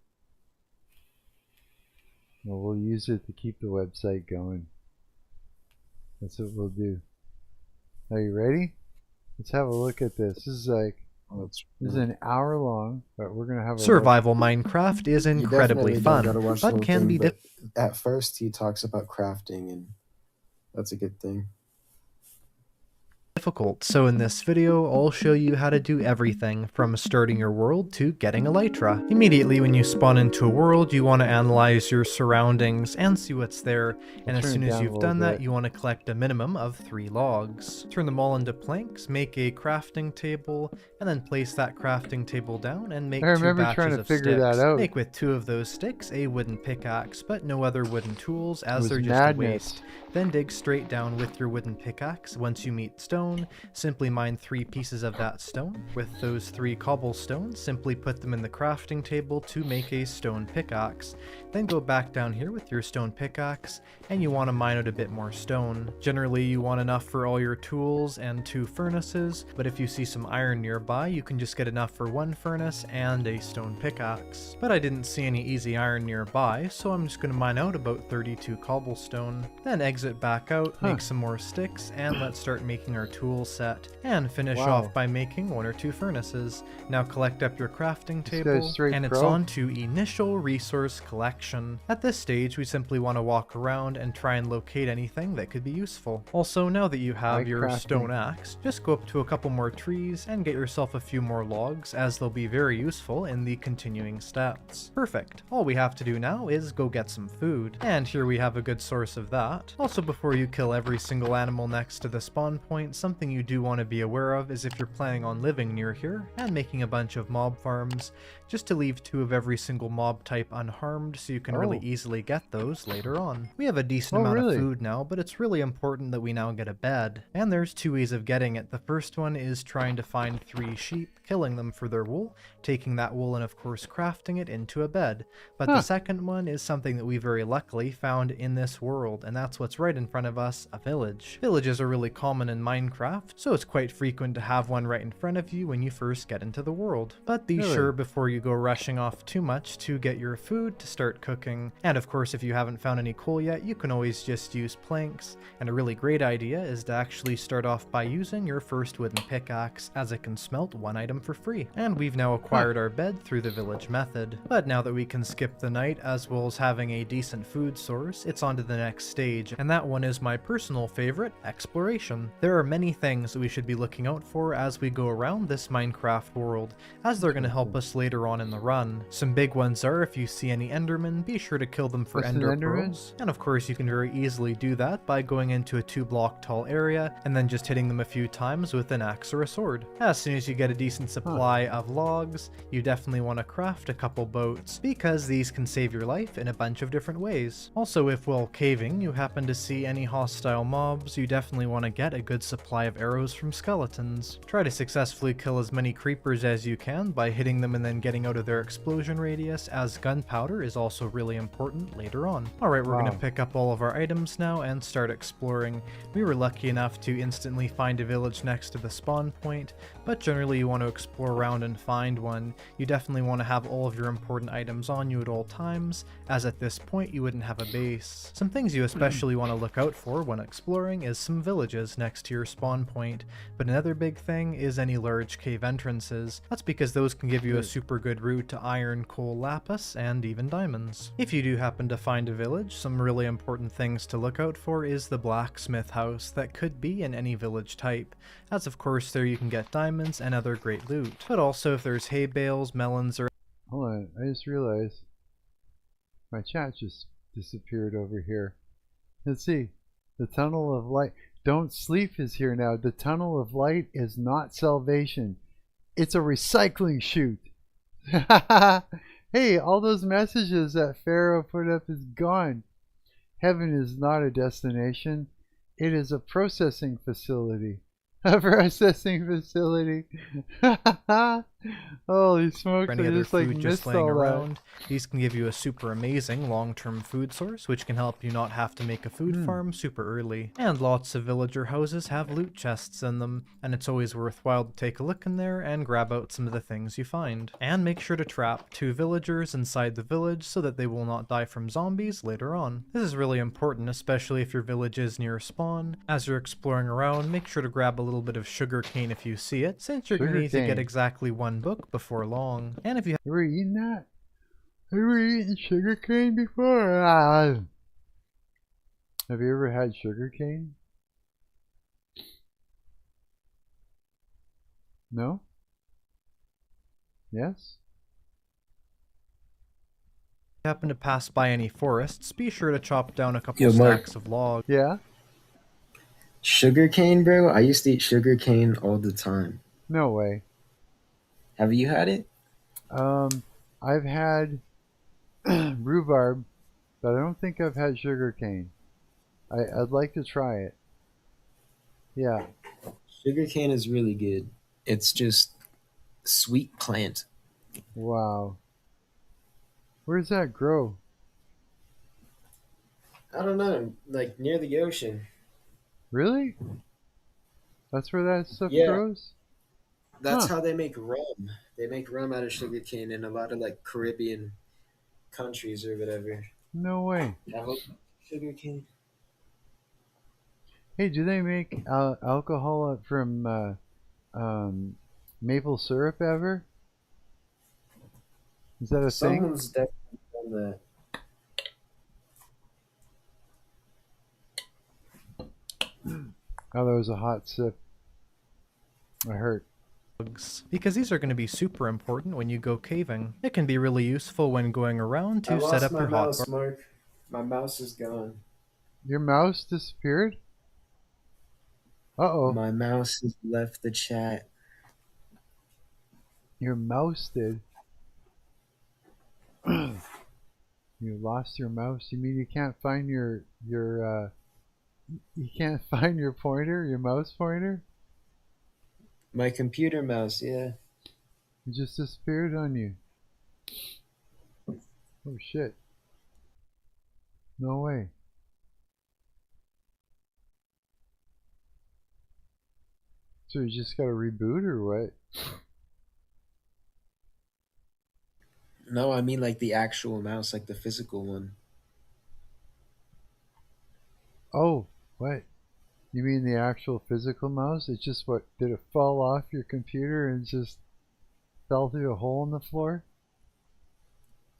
Well, we'll use it to keep the website going. That's what we'll do. Are you ready? Let's have a look at this. This is like this is an hour long, but we're gonna have a survival. Minecraft is incredibly fun, but can be at first he talks about crafting, and that's a good thing. Difficult. So in this video, I'll show you how to do everything from starting your world to getting elytra. Immediately when you spawn into a world, you want to analyze your surroundings and see what's there, and as soon as you've done that, you want to collect a minimum of 3 logs. Turn them all into planks, make a crafting table, and then place that crafting table down and make 2 batches of sticks. Make with 2 of those sticks a wooden pickaxe, but no other wooden tools as they're just a waste. Then dig straight down with your wooden pickaxe. Once you meet stone, simply mine 3 pieces of that stone. With those 3 cobblestones, simply put them in the crafting table to make a stone pickaxe. Then go back down here with your stone pickaxe, and you want to mine out a bit more stone. Generally, you want enough for all your tools and 2 furnaces, but if you see some iron nearby, you can just get enough for 1 furnace and a stone pickaxe. But I didn't see any easy iron nearby, so I'm just going to mine out about 32 cobblestone. Then exit back out, make some more sticks, and let's start making our tool set, and finish off by making 1 or 2 furnaces. Now collect up your crafting table, and it's on to initial resource collection. At this stage, we simply want to walk around and try and locate anything that could be useful. Also, now that you have your stone axe, just go up to a couple more trees and get yourself a few more logs, as they'll be very useful in the continuing steps. Perfect. All we have to do now is go get some food, and here we have a good source of that. Also, before you kill every single animal next to the spawn point, something you do want to be aware of is if you're planning on living near here and making a bunch of mob farms, just to leave 2 of every single mob type unharmed so you can really easily get those later on. We have a decent amount of food now, but it's really important that we now get a bed. And there's 2 ways of getting it. The first one is trying to find 3 sheep, killing them for their wool, taking that wool and of course crafting it into a bed. But the second one is something that we very luckily found in this world, and that's what's right in front of us, a village. Villages are really common in Minecraft, so it's quite frequent to have one right in front of you when you first get into the world. But be sure before you go rushing off too much to get your food to start cooking. And of course, if you haven't found any coal yet, you can always just use planks. And a really great idea is to actually start off by using your first wooden pickaxe, as it can smelt 1 item for free. And we've now acquired our bed through the village method. But now that we can skip the night as well as having a decent food source, it's on to the next stage, and that one is my personal favorite, exploration. There are many things that we should be looking out for as we go around this Minecraft world, as they're going to help us later on in the run. Some big ones are, if you see any endermen, be sure to kill them for ender pearls. And of course, you can very easily do that by going into a 2-block tall area and then just hitting them a few times with an axe or a sword. As soon as you get a decent supply of logs, you definitely want to craft a couple boats, because these can save your life in a bunch of different ways. Also, if while caving you happen to see any hostile mobs, you definitely want to get a good supply of arrows from skeletons. Try to successfully kill as many creepers as you can by hitting them and then getting out of their explosion radius, as gunpowder is also really important later on. Alright, we're going to pick up all of our items now and start exploring. We were lucky enough to instantly find a village next to the spawn point, but generally you want to explore around and find one. You definitely want to have all of your important items on you at all times, as at this point you wouldn't have a base. Some things you especially want to look out for when exploring is some villages next to your spawn spawn point. But another big thing is any large cave entrances. That's because those can give you a super good route to iron, coal, lapis, and even diamonds. If you do happen to find a village, some really important things to look out for is the blacksmith house that could be in any village type, as of course there you can get diamonds and other great loot. But also if there's hay bales, melons, or... Hold on, I just realized my chat just disappeared over here. Let's see. The tunnel of light. Don't sleep is here now. The tunnel of light is not salvation. It's a recycling chute. Hey, all those messages that Pharaoh put up is gone. Heaven is not a destination. It is a processing facility. A processing facility. Holy smokes, any I other just like food just missed laying all around. These can give you a super amazing long-term food source, which can help you not have to make a food farm super early. And lots of villager houses have loot chests in them, and it's always worthwhile to take a look in there and grab out some of the things you find. And make sure to trap 2 villagers inside the village so that they will not die from zombies later on. This is really important, especially if your village is near spawn. As you're exploring around, make sure to grab a little bit of sugarcane if you see it, since you're going to need to get exactly 1 book before long. And if you have you ever eaten that? Have you ever eaten sugarcane before? Ah. Have you ever had sugarcane? No? Yes? happen to pass by any forests, be sure to chop down a couple stacks of logs. Yeah? Sugarcane, bro? I used to eat sugarcane all the time. No way. Have you had it? I've had rhubarb, but I don't think I've had sugarcane. I'd like to try it. Yeah. Sugarcane is really good. It's just sweet plant. Wow. Where does that grow? I don't know, like near the ocean. Really? That's where that stuff grows? That's how they make rum. They make rum out of sugarcane in a lot of like Caribbean countries or whatever. No way. Sugarcane. Hey, do they make alcohol from maple syrup ever? Is that a thing? Someone's definitely done that. Oh, that was a hot sip. I hurt. Because these are going to be super important when you go caving. It can be really useful when going around to set up your hotbar. Mark. My mouse is gone. Your mouse disappeared? Uh-oh. My mouse has left the chat. Your mouse did. You lost your mouse? You mean you can't find your you can't find your pointer, your mouse pointer? My computer mouse, yeah. It just disappeared on you. Oh shit. No way. So you just gotta reboot or what? No, I mean like the actual mouse, like the physical one. Oh, what? You mean the actual physical mouse? It's just what? Did it fall off your computer and just fell through a hole in the floor?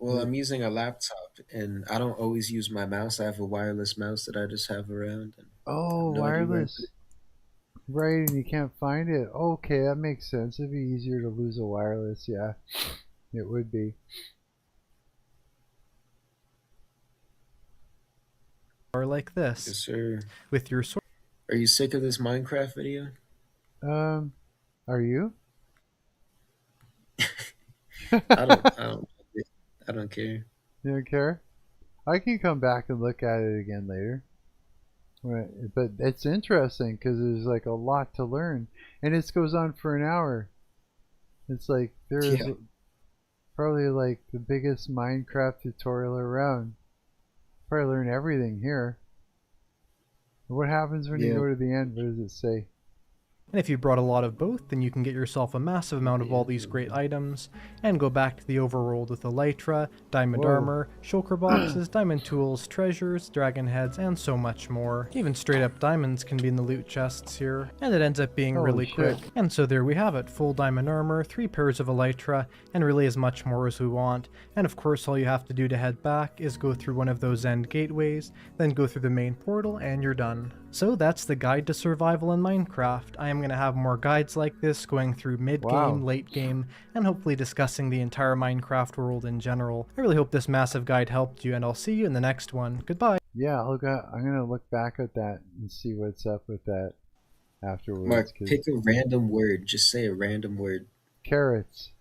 Well, I'm using a laptop, and I don't always use my mouse. I have a wireless mouse that I just have around. And oh, wireless. Right, and you can't find it. Okay, that makes sense. It'd be easier to lose a wireless, yeah. It would be. Or like this. Yes, sir. With your sword. Are you sick of this Minecraft video? Are you? I don't care. You don't care? I can come back and look at it again later. But it's interesting because there's like a lot to learn, and this goes on for an hour. It's like there's probably like the biggest Minecraft tutorial around. Probably learn everything here. What happens when you go to the end? What does it say? And if you brought a lot of both, then you can get yourself a massive amount of all these great items, and go back to the overworld with elytra, diamond armor, shulker boxes, diamond tools, treasures, dragon heads, and so much more. Even straight up diamonds can be in the loot chests here, and it ends up being really quick. And so there we have it, full diamond armor, 3 pairs of elytra, and really as much more as we want. And of course all you have to do to head back is go through one of those end gateways, then go through the main portal, and you're done. So that's the guide to survival in Minecraft. I am going to have more guides like this going through mid-game, late game, and hopefully discussing the entire Minecraft world in general. I really hope this massive guide helped you, and I'll see you in the next one. Goodbye. Yeah, I'm going to look back at that and see what's up with that afterwards. Mark, pick a random word. Just say a random word. Carrots.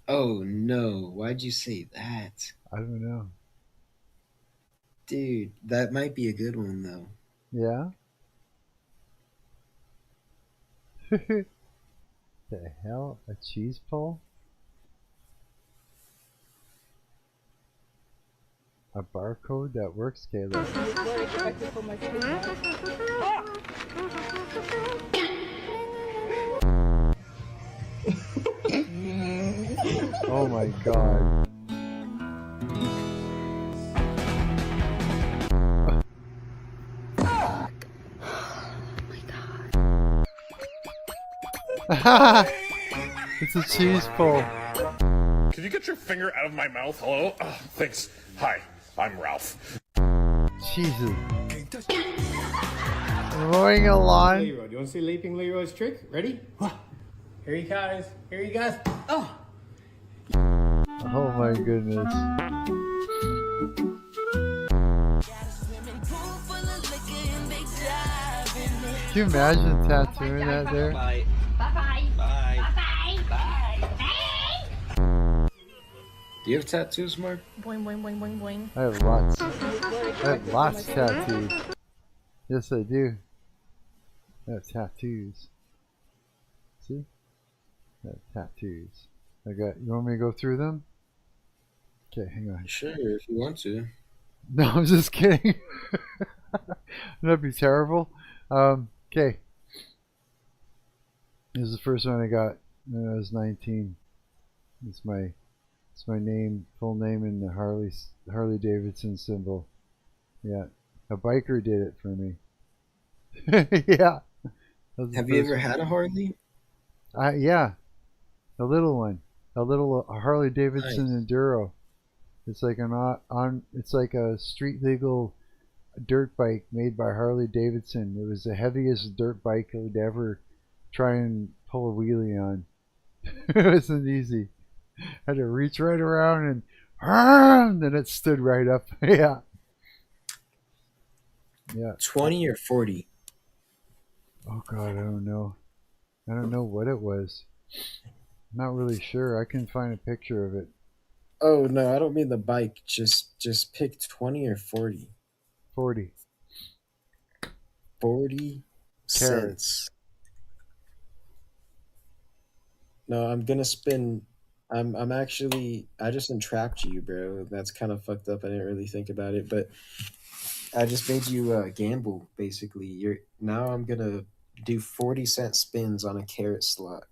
Oh no, why'd you say that? I don't know. Dude, that might be a good one though. Yeah? The hell? A cheese pull? A barcode that works, Caleb. Oh my god. It's a cheese pull. Can you get your finger out of my mouth? Hello? Thanks. Hi, I'm Ralph. Jesus. Mowing a lawn. Leroy. Do you want to see Leaping Leroy's trick? Ready? Here you guys. Here you guys. Oh! Oh my goodness. Can you imagine tattooing that there? Bye. Bye. Bye. Bye. Bye. Bye. Do you have tattoos, Mark? Boing, boing, boing, boing, boing. I have lots. I have lots tattooed. Yes, I do. I have tattoos. See? I have tattoos. I got. You want me to go through them? Okay, hang on. Sure, if you want to. No, I'm just kidding. That'd be terrible. Okay. This is the first one I got when I was 19. It's my name, full name, and the Harley Davidson symbol. Yeah, a biker did it for me. Yeah. Have you ever had a Harley? Yeah, a little one, a Harley Davidson Enduro. It's like it's like a street legal dirt bike made by Harley Davidson. It was the heaviest dirt bike I would ever try and pull a wheelie on. It wasn't easy. I had to reach right around and then it stood right up. Yeah. Yeah. 20 or 40? Oh God, I don't know. I don't know what it was. I'm not really sure. I can find a picture of it. Oh no, I don't mean the bike. Just pick 20 or 40. 40. 40 cents. No, I'm gonna spin. I'm actually. I just entrapped you, bro. That's kind of fucked up. I didn't really think about it, but I just made you gamble. Basically, now I'm gonna do 40-cent spins on a carrot slot.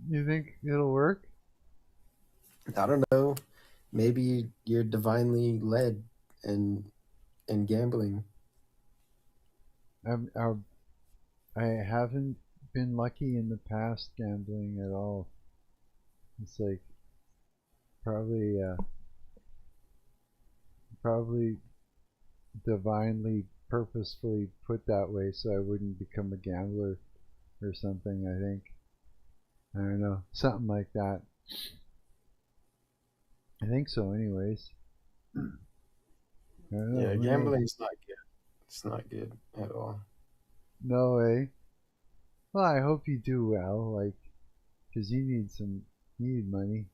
You think it'll work? I don't know. Maybe you're divinely led and gambling. I haven't been lucky in the past gambling at all. It's like probably divinely, purposefully put that way so I wouldn't become a gambler or something. I think. I don't know, something like that. I think so, anyways. I don't know, Yeah, gambling's not good. It's not good at all. No way. Well, I hope you do well, like, because you need money.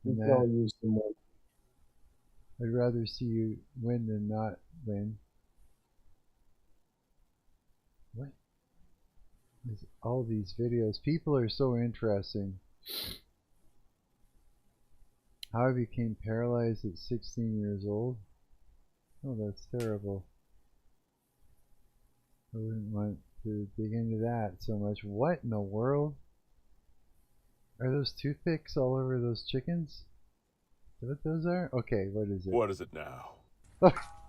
I'll use some more. I'd rather see you win than not win. What? There's all these videos. People are so interesting. How I became paralyzed at 16 years old. Oh, that's terrible. I wouldn't want to dig into that so much. What in the world? Are those toothpicks all over those chickens? Is that what those are? Okay, what is it? What is it now?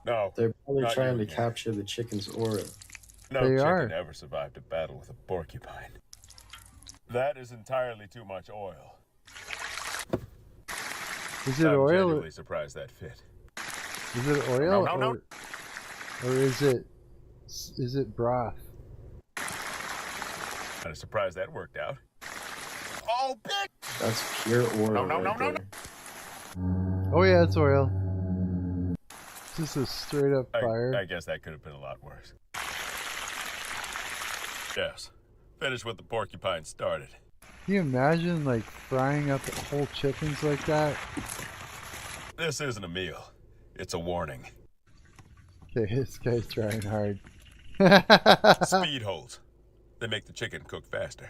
No. They're probably not trying you to again. capture the chicken's aura. No They chicken are. ever survived a battle with a porcupine. That is entirely too much oil. Is it I'm oil? genuinely surprised that fit. Is it oil No. or is it broth? Kind of surprised that worked out. Oh, bitch! That's pure aura. No. right there. Oh yeah, it's oil. Just a straight up fire. I guess that could have been a lot worse. Yes. Finish what the porcupine started. Can you imagine like frying up whole chickens like that? This isn't a meal. It's a warning. Okay, this guy's trying hard. Speed holes. They make the chicken cook faster.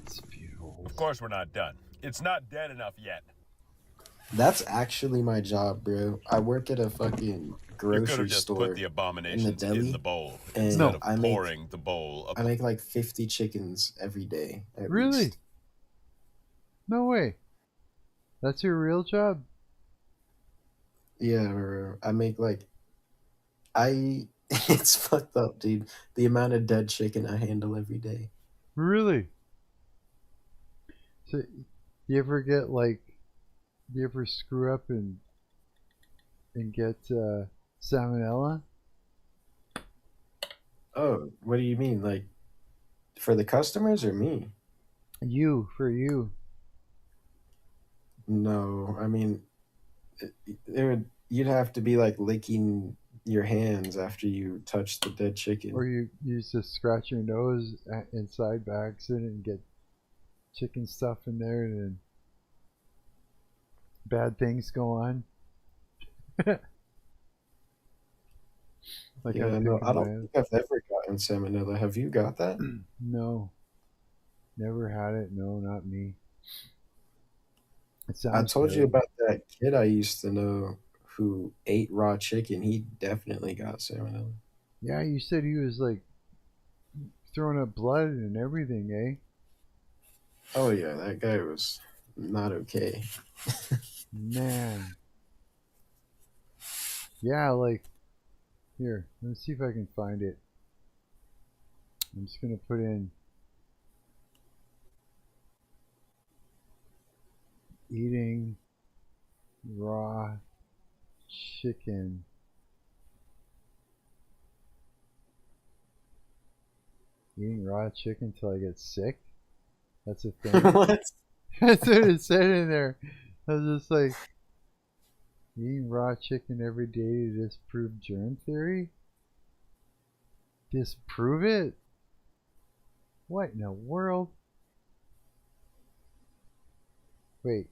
Speed holes. Of course we're not done. It's not dead enough yet. That's actually my job, bro. I work at a fucking You could grocery have just store. put the abominations deli, in the bowl and instead of I make- pouring the bowl up. I make like 50 chickens every day. At Really? least. No way. That's your real job? Yeah, bro. I make like it's fucked up, dude. The amount of dead chicken I handle every day. Really? So, you ever get like, do you ever screw up and get salmonella? Oh, what do you mean? Like for the customers or me? For you. No, I mean, you'd have to be like licking your hands after you touch the dead chicken. Or you just scratch your nose inside by accident and get chicken stuff in there and then bad things go on. Like yeah, I'm no, thinking I about don't it. think I've ever gotten salmonella. Have you got that? No. Never had it. No, not me. It I sounds told you good. about that kid I used to know who ate raw chicken. He definitely got salmonella. Yeah, you said he was like throwing up blood and everything, eh? Oh yeah, that guy was not okay. Man. Yeah, like, here, let's see if I can find it. I'm just gonna put in eating raw chicken. Eating raw chicken till I get sick? That's a thing. What? That's what it said in there. I was just like, eating raw chicken every day to disprove germ theory? Disprove it? What in the world? Wait.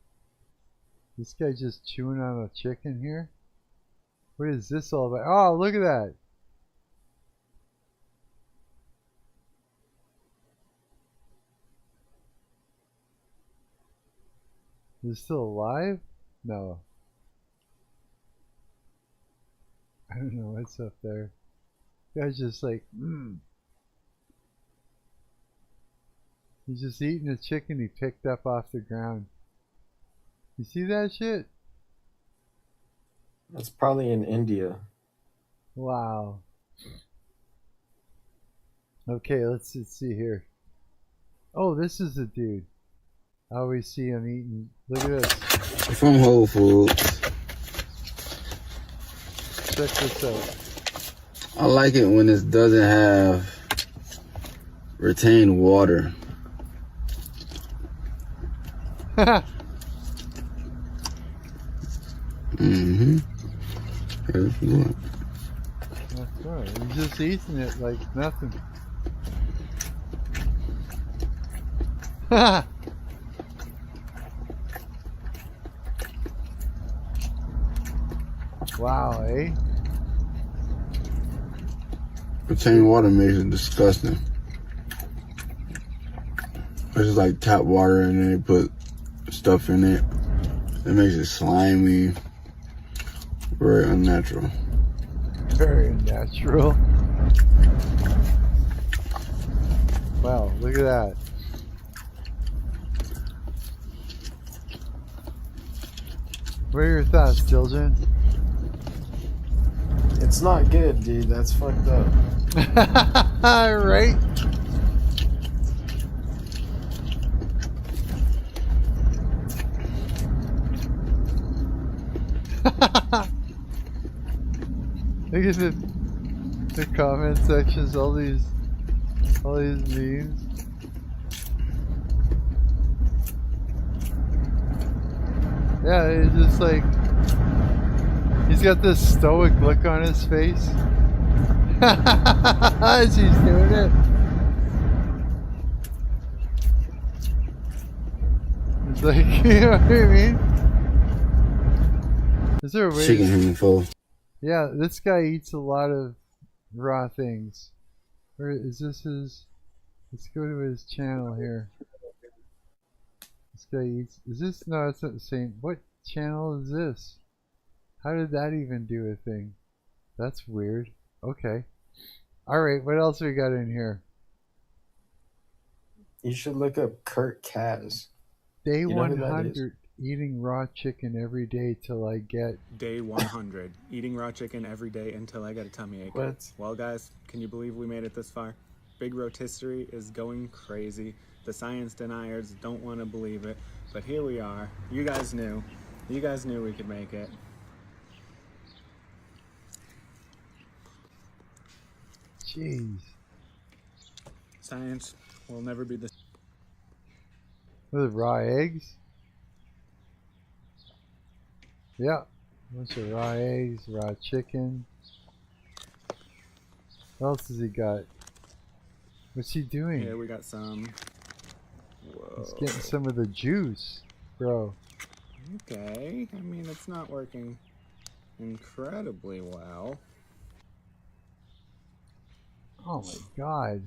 This guy's just chewing on a chicken here? What is this all about? Oh, look at that. Is it still alive? No. I don't know what's up there. Guy's just like, He's just eating a chicken he picked up off the ground. You see that shit? That's probably in India. Wow. Okay, let's see here. Oh, this is the dude. I always see him eating. Look at this. From Whole Foods. Check this out. I like it when it doesn't have retained water. Mm-hmm. If you want. That's right. He's just eating it like nothing. Wow, eh? Retained water makes it disgusting. It's just like tap water and then they put stuff in it. It makes it slimy. Very unnatural. Very natural. Wow, look at that. What are your thoughts, Diljen? It's not good, dude. That's fucked up. Right? Look at the comment sections, all these memes. Yeah, it's just like he's got this stoic look on his face as he's doing it. It's like, you know what I mean? Is there a way? Chicken him full. Yeah, this guy eats a lot of raw things. Or is this his? Let's go to his channel here. This guy eats. Is this? No, it's not the same. What channel is this? How did that even do a thing? That's weird. Okay. Alright, what else we got in here? You should look up Kurt Kaz. Day You know who that 100. Eating raw chicken every day till I get... Day 100. Eating raw chicken every day until I get a tummy ache. What? Well, guys, can you believe we made it this far? Big rotisserie is going crazy. The science deniers don't want to believe it, but here we are. You guys knew. You guys knew we could make it. Jeez. Science will never be the... What are the raw eggs? Yeah. Bunch of raw eggs, raw chicken. What else has he got? What's he doing? Here we got some... Whoa. He's getting some of the juice, bro. Okay. I mean, it's not working incredibly well. Oh my god.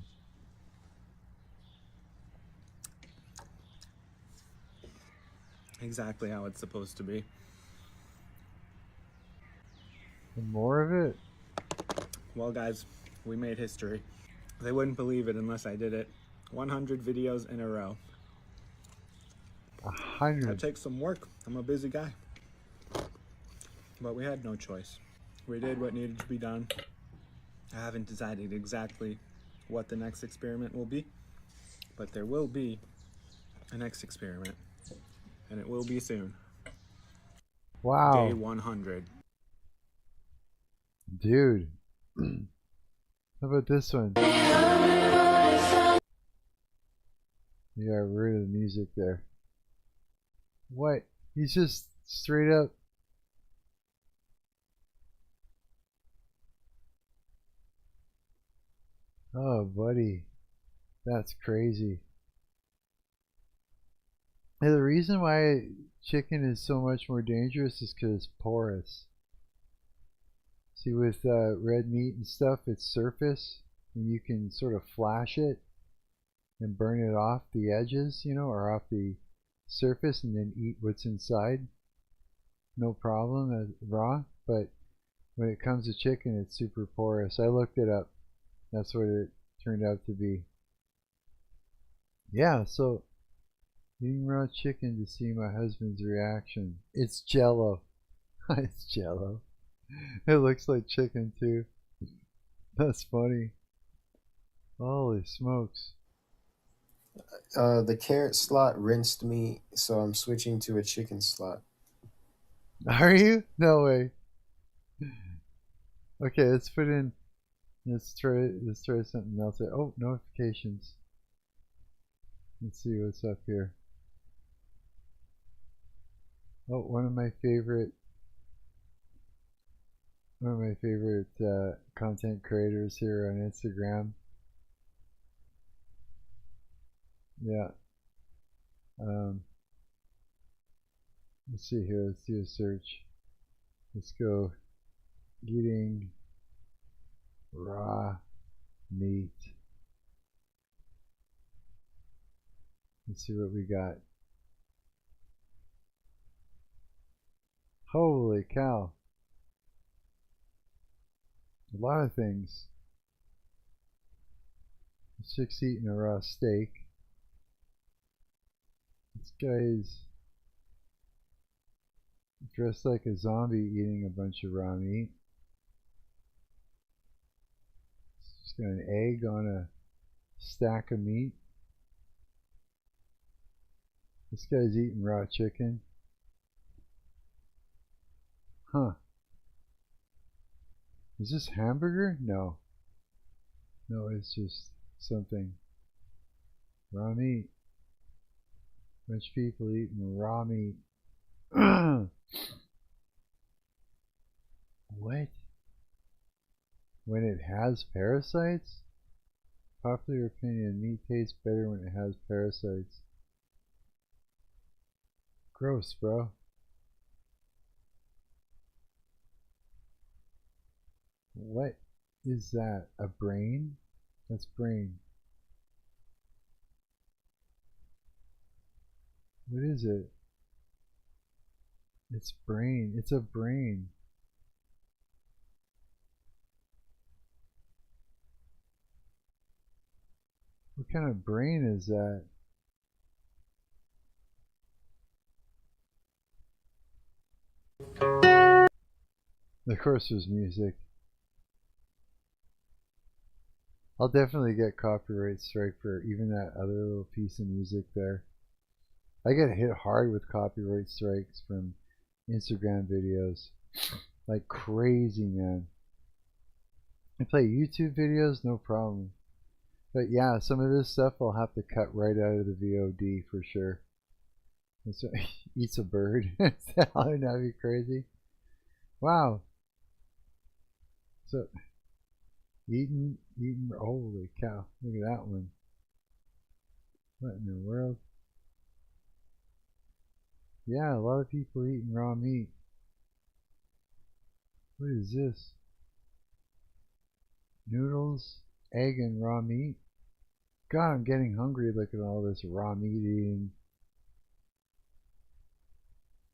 Exactly how it's supposed to be. And more of it? Well, guys, we made history. They wouldn't believe it unless I did it. 100 videos in a row. 100. That takes some work. I'm a busy guy. But we had no choice. We did what needed to be done. I haven't decided exactly what the next experiment will be, but there will be a next experiment, and it will be soon. Wow. Day 100. Dude. How about this one? You got rid of the music there. What? He's just straight up. Oh, buddy. That's crazy. And the reason why chicken is so much more dangerous is because it's porous. See, with red meat and stuff, it's surface, and you can sort of flash it and burn it off the edges, you know, or off the surface, and then eat what's inside. No problem, raw. But when it comes to chicken, it's super porous. I looked it up. That's what it turned out to be. Yeah, so eating raw chicken to see my husband's reaction. It's Jell-O. It's Jell-O. It looks like chicken too. That's funny. Holy smokes. The carrot slot rinsed me, so I'm switching to a chicken slot. Are you? No way. Okay, let's put in. Let's try something else. Oh, notifications. Let's see what's up here. Oh, one of my favorite content creators here on Instagram. Yeah. Let's see here. Let's do a search. Let's go eating raw meat. Let's see what we got. Holy cow. A lot of things. This chick's eating a raw steak. This guy's dressed like a zombie eating a bunch of raw meat. He's got an egg on a stack of meat. This guy's eating raw chicken. Huh. Is this hamburger? No. No, it's just something. Raw meat. Rich people eating raw meat. What? When it has parasites? Popular opinion, meat tastes better when it has parasites. Gross, bro. What is that? A brain? That's brain. What is it? It's brain. It's a brain. What kind of brain is that? Of course there's music. I'll definitely get copyright strike for even that other little piece of music there. I get hit hard with copyright strikes from Instagram videos. Like crazy, man. I play YouTube videos, no problem. But yeah, some of this stuff I'll have to cut right out of the VOD for sure. So, eats a bird. That'd be crazy. Wow. So, eating, holy cow. Look at that one. What in the world? Yeah, a lot of people eating raw meat. What is this? Noodles, egg, and raw meat? God, I'm getting hungry looking at all this raw meat eating.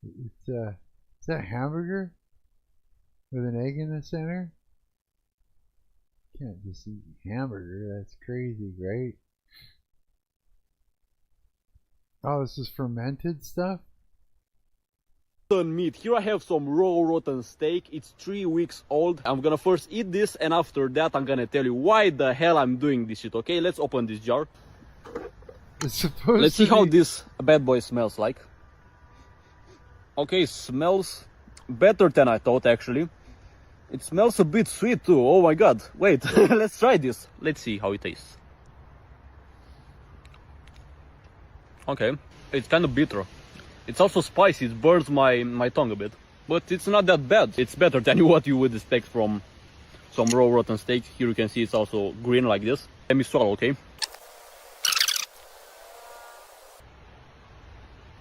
It's is that a hamburger? With an egg in the center? Can't just eat hamburger, that's crazy, right? Oh, this is fermented stuff? Meat. Here I have some raw rotten steak. It's 3 weeks old. I'm gonna first eat this, and after that I'm gonna tell you why the hell I'm doing this shit. Okay, let's open this jar. Let's see how this bad boy smells like. Okay, smells better than I thought actually. It smells a bit sweet too. Oh my god. Wait, let's try this. Let's see how it tastes. Okay, it's kind of bitter. It's also spicy, it burns my tongue a bit. But it's not that bad. It's better than what you would expect from some raw rotten steak. Here you can see it's also green like this. Let me swallow, okay?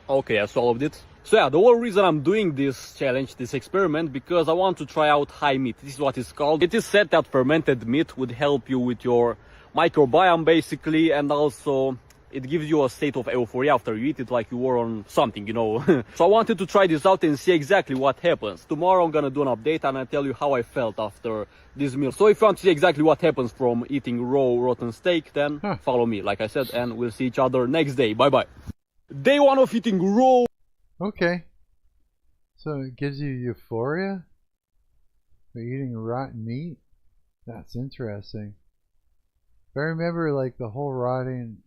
Okay, I swallowed it. So yeah, the whole reason I'm doing this challenge, this experiment, because I want to try out high meat. This is what it's called. It is said that fermented meat would help you with your microbiome basically, and also it gives you a state of euphoria after you eat it, like you were on something, you know. So I wanted to try this out and see exactly what happens. Tomorrow I'm gonna do an update and I'll tell you how I felt after this meal. So if you want to see exactly what happens from eating raw rotten steak, then follow me, like I said, and we'll see each other next day. Bye bye. Day 1 of eating raw. Okay. So it gives you euphoria for eating rotten meat? That's interesting. If I remember like the whole rotten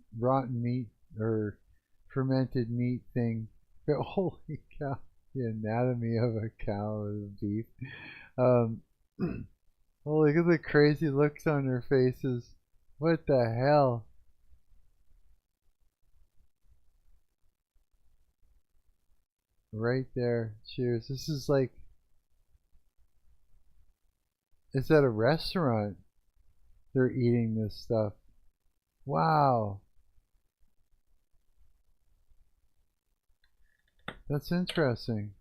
meat or fermented meat thing, but holy cow, the anatomy of a cow or beef. Oh, look at the crazy looks on their faces. What the hell? Right there. Cheers. This is like, it's at a restaurant. They're eating this stuff. Wow. That's interesting.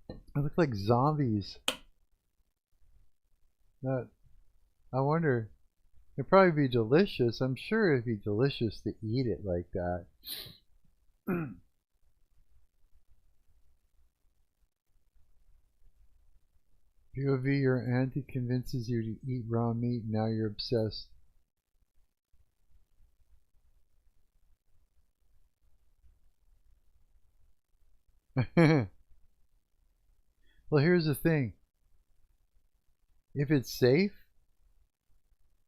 They look like zombies. I wonder. It'd probably be delicious. I'm sure it'd be delicious to eat it like that. POV, your auntie convinces you to eat raw meat, now you're obsessed. Well, here's the thing. If it's safe,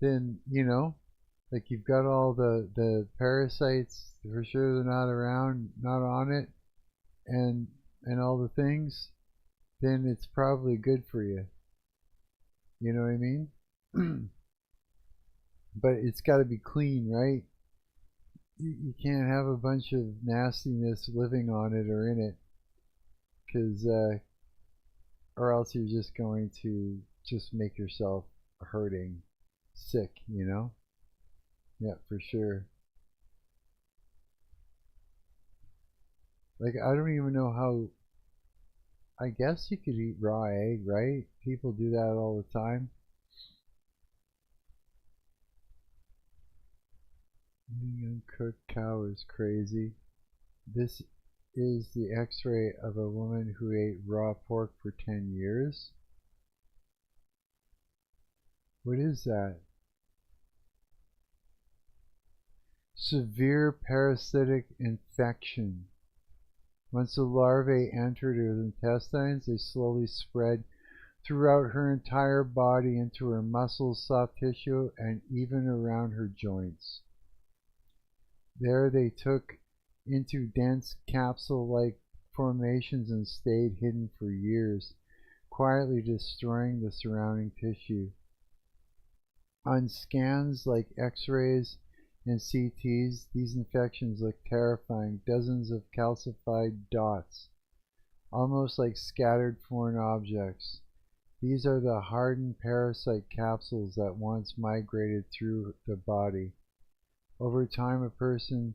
then, you know, like you've got all the parasites, for sure they're not around, not on it, and all the things, then it's probably good for you. You know what I mean? But it's got to be clean, right? You can't have a bunch of nastiness living on it or in it, because or else you're just going to just make yourself hurting, sick, you know? Yeah, for sure. Like, I don't even know how. I guess you could eat raw egg, right? People do that all the time. Eating uncooked cow is crazy. This is the x-ray of a woman who ate raw pork for 10 years. What is that? Severe parasitic infection. Once the larvae entered her intestines, they slowly spread throughout her entire body, into her muscles, soft tissue, and even around her joints. There they took into dense capsule-like formations and stayed hidden for years, quietly destroying the surrounding tissue. On scans like X-rays and CTs, these infections look terrifying. Dozens of calcified dots, almost like scattered foreign objects. These are the hardened parasite capsules that once migrated through the body. Over time, a person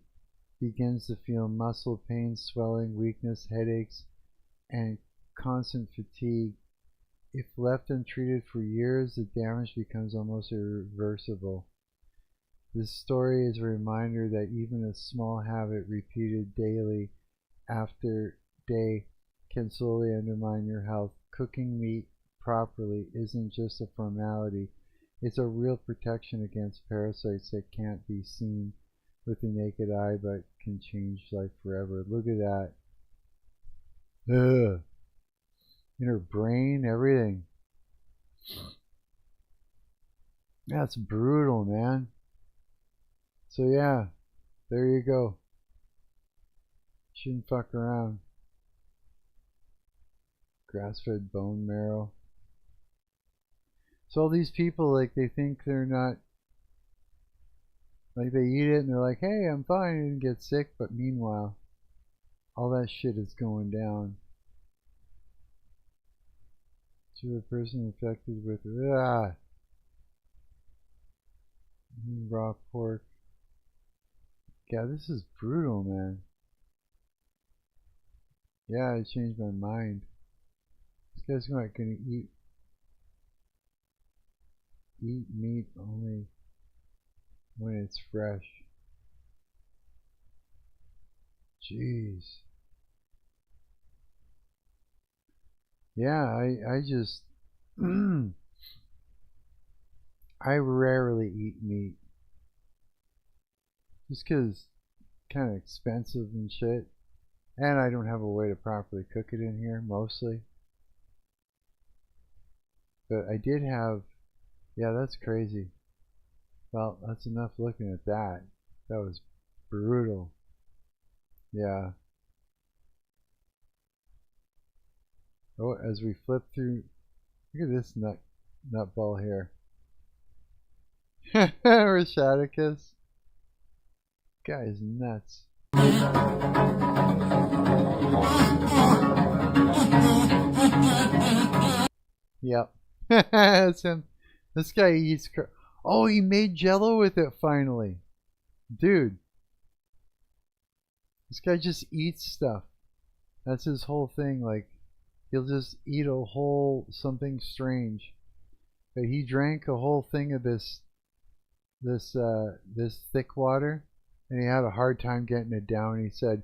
begins to feel muscle pain, swelling, weakness, headaches, and constant fatigue. If left untreated for years, the damage becomes almost irreversible. This story is a reminder that even a small habit repeated daily after day can slowly undermine your health. Cooking meat properly isn't just a formality. It's a real protection against parasites that can't be seen with the naked eye but can change life forever. Look at that. Ugh. In her brain, everything. That's brutal, man. So yeah, there you go. Shouldn't fuck around. Grass-fed bone marrow. So all these people, like, they think they're not, like, they eat it and they're like, hey, I'm fine, I didn't get sick, but meanwhile, all that shit is going down. To the person infected with raw pork. Yeah, this is brutal, man. Yeah, I changed my mind. This guy's not gonna eat meat only when it's fresh. Jeez. Yeah, I just I rarely eat meat. Just 'cause it's kind of expensive and shit. And I don't have a way to properly cook it in here, mostly. But I did have, yeah, that's crazy. Well, that's enough looking at that. That was brutal. Yeah. Oh, as we flip through, look at this nutball here. Rashadicus. Guy is nuts. Yep. That's him. This guy eats oh, he made Jell-O with it finally. Dude. This guy just eats stuff. That's his whole thing. Like, he'll just eat a whole something strange. But he drank a whole thing of this thick water, and he had a hard time getting it down. He said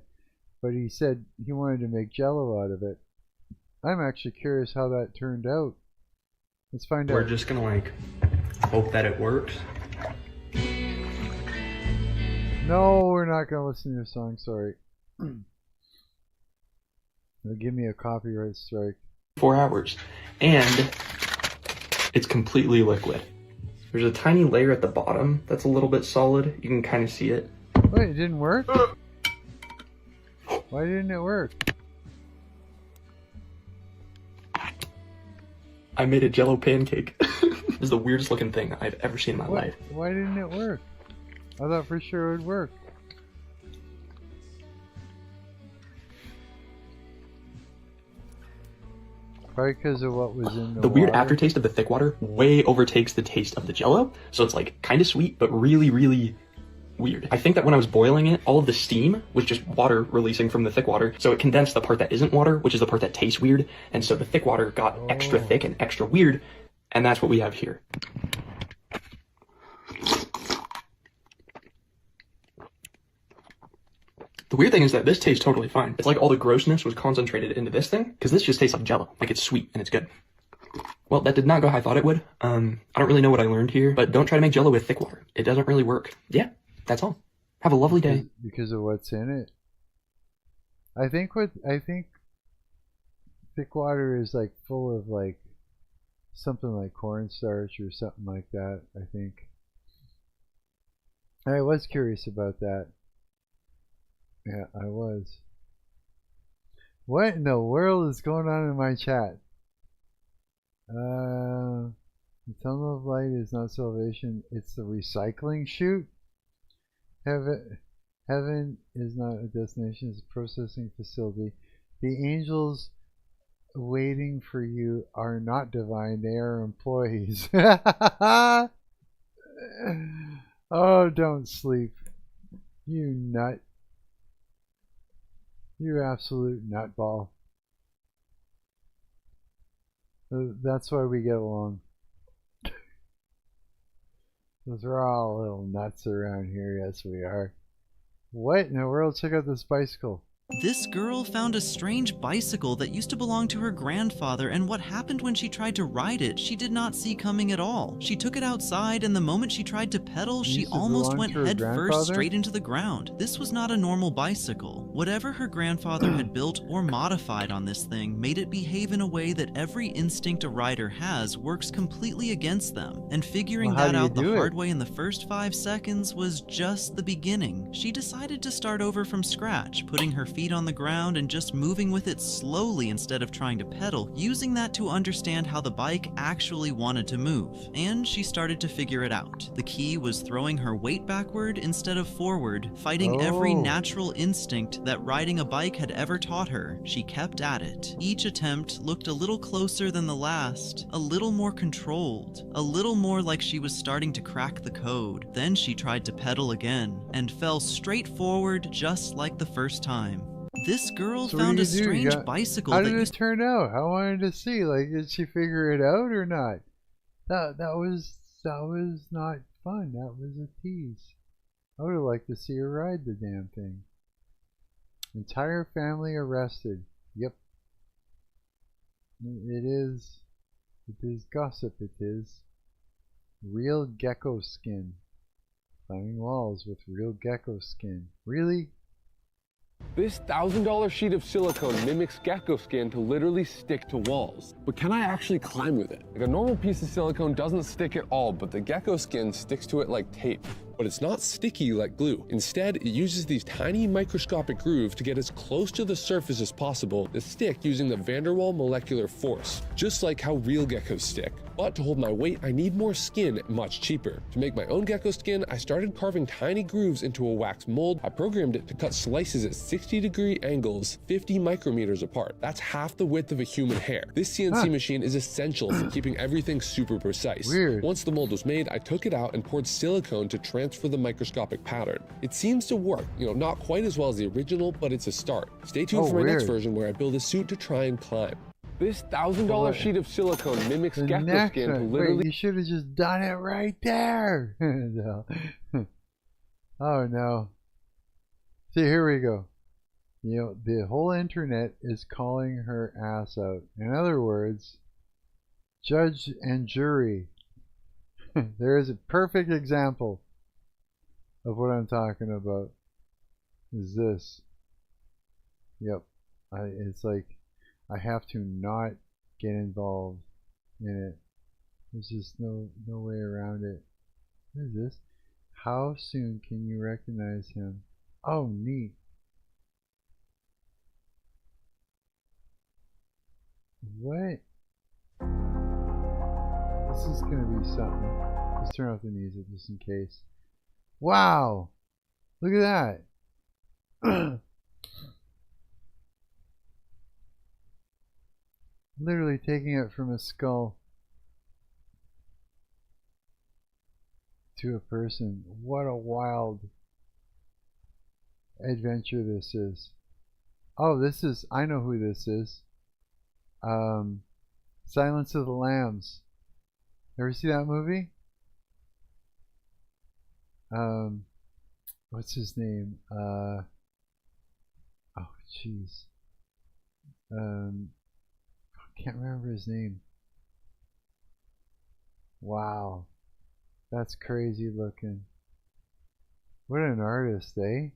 he wanted to make Jell-O out of it. I'm actually curious how that turned out. Let's find out. We're just gonna like hope that it works. No, we're not gonna listen to your song. Sorry. They'll give me a copyright strike. 4 hours, and it's completely liquid. There's a tiny layer at the bottom that's a little bit solid. You can kind of see it. Wait, it didn't work? Why didn't it work? I made a Jell-O pancake. This is the weirdest looking thing I've ever seen in my life. Why didn't it work? I thought for sure it would work. Probably because of what was in the weird water. aftertaste of the thick water way overtakes the taste of the Jell-O. So it's like kind of sweet, but really, really weird. I think that when I was boiling it, all of the steam was just water releasing from the thick water. So it condensed the part that isn't water, which is the part that tastes weird. And so the thick water got extra thick and extra weird. And that's what we have here. The weird thing is that this tastes totally fine. It's like all the grossness was concentrated into this thing, because this just tastes like Jell-O. Like it's sweet and it's good. Well, that did not go how I thought it would. I don't really know what I learned here, but don't try to make Jell-O with thick water. It doesn't really work. Yeah, that's all. Have a lovely day. Because of what's in it. I think thick water is like full of like something like cornstarch or something like that, I think. I was curious about that. Yeah, I was. What in the world is going on in my chat? The tunnel of light is not salvation, it's the recycling chute. Heaven is not a destination, it's a processing facility. The angels waiting for you are not divine, they are employees. Oh, don't sleep. You nut. You absolute nutball. That's why we get along. Because we're all little nuts around here. Yes, we are. What in the world? Check out this bicycle. This girl found a strange bicycle that used to belong to her grandfather, and what happened when she tried to ride it, she did not see coming at all. She took it outside, and the moment she tried to pedal, she almost went headfirst straight into the ground. This was not a normal bicycle. Whatever her grandfather had built or modified on this thing made it behave in a way that every instinct a rider has works completely against them, and figuring that out the hard way in the first 5 seconds was just the beginning. She decided to start over from scratch, putting her feet on the ground and just moving with it slowly instead of trying to pedal, using that to understand how the bike actually wanted to move. And she started to figure it out. The key was throwing her weight backward instead of forward, fighting every natural instinct that riding a bike had ever taught her. She kept at it. Each attempt looked a little closer than the last, a little more controlled, a little more like she was starting to crack the code. Then she tried to pedal again, and fell straight forward just like the first time. This girl found a strange bicycle. How did it turn out? I wanted to see. Like, did she figure it out or not? That was not fun. That was a tease. I would have liked to see her ride the damn thing. Entire family arrested. Yep. It is gossip. It is real gecko skin. Climbing walls with real gecko skin. Really? This $1,000 sheet of silicone mimics gecko skin to literally stick to walls. But can I actually climb with it? Like a normal piece of silicone doesn't stick at all, but the gecko skin sticks to it like tape. But it's not sticky like glue. Instead, it uses these tiny microscopic grooves to get as close to the surface as possible to stick using the van der Waals molecular force, just like how real geckos stick. But to hold my weight, I need more skin much cheaper. To make my own gecko skin, I started carving tiny grooves into a wax mold. I programmed it to cut slices at 60-degree angles, 50 micrometers apart. That's half the width of a human hair. This CNC machine is essential for keeping everything super precise. Weird. Once the mold was made, I took it out and poured silicone to transfer the microscopic pattern. It seems to work, not quite as well as the original, but it's a start. Stay tuned for my next version where I build a suit to try and climb. This $1,000 sheet of silicone mimics gecko skin to literally... Wait, you should have just done it right there. No. Oh no. See, here we go. The whole internet is calling her ass out. In other words, Judge and jury. There is a perfect example of what I'm talking about. Is this. Yep. It's like I have to not get involved in it. There's just no way around it. What is this? How soon can you recognize him? Oh, neat. What? This is gonna be something. Let's turn off the music just in case. Wow! Look at that! Literally taking it from a skull to a person. What a wild adventure this is. Oh, this is, I know who this is. Silence of the Lambs. Ever see that movie? What's his name? Oh, jeez. Can't remember his name. Wow. That's crazy looking. What an artist, eh?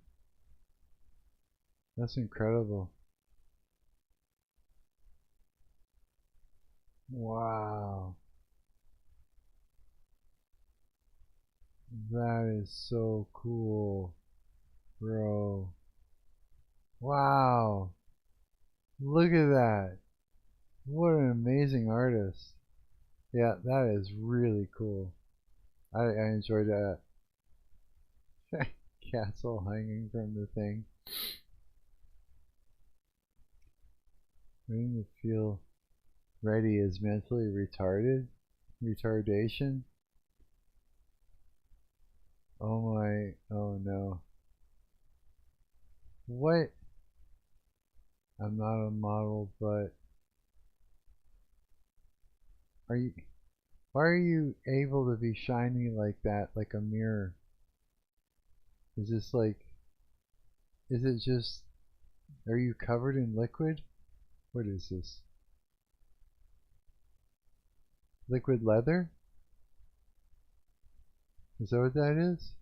That's incredible. Wow. That is so cool, bro. Wow. Look at that. What an amazing artist. Yeah, that is really cool. I enjoyed that. Cat's all hanging from the thing. Waiting to feel ready is mentally retarded? Retardation? Oh my, oh no. What? I'm not a model, but why are you able to be shiny like that, like a mirror? Is this like, is it just, are you covered in liquid? What is this? Liquid leather? Is that what that is?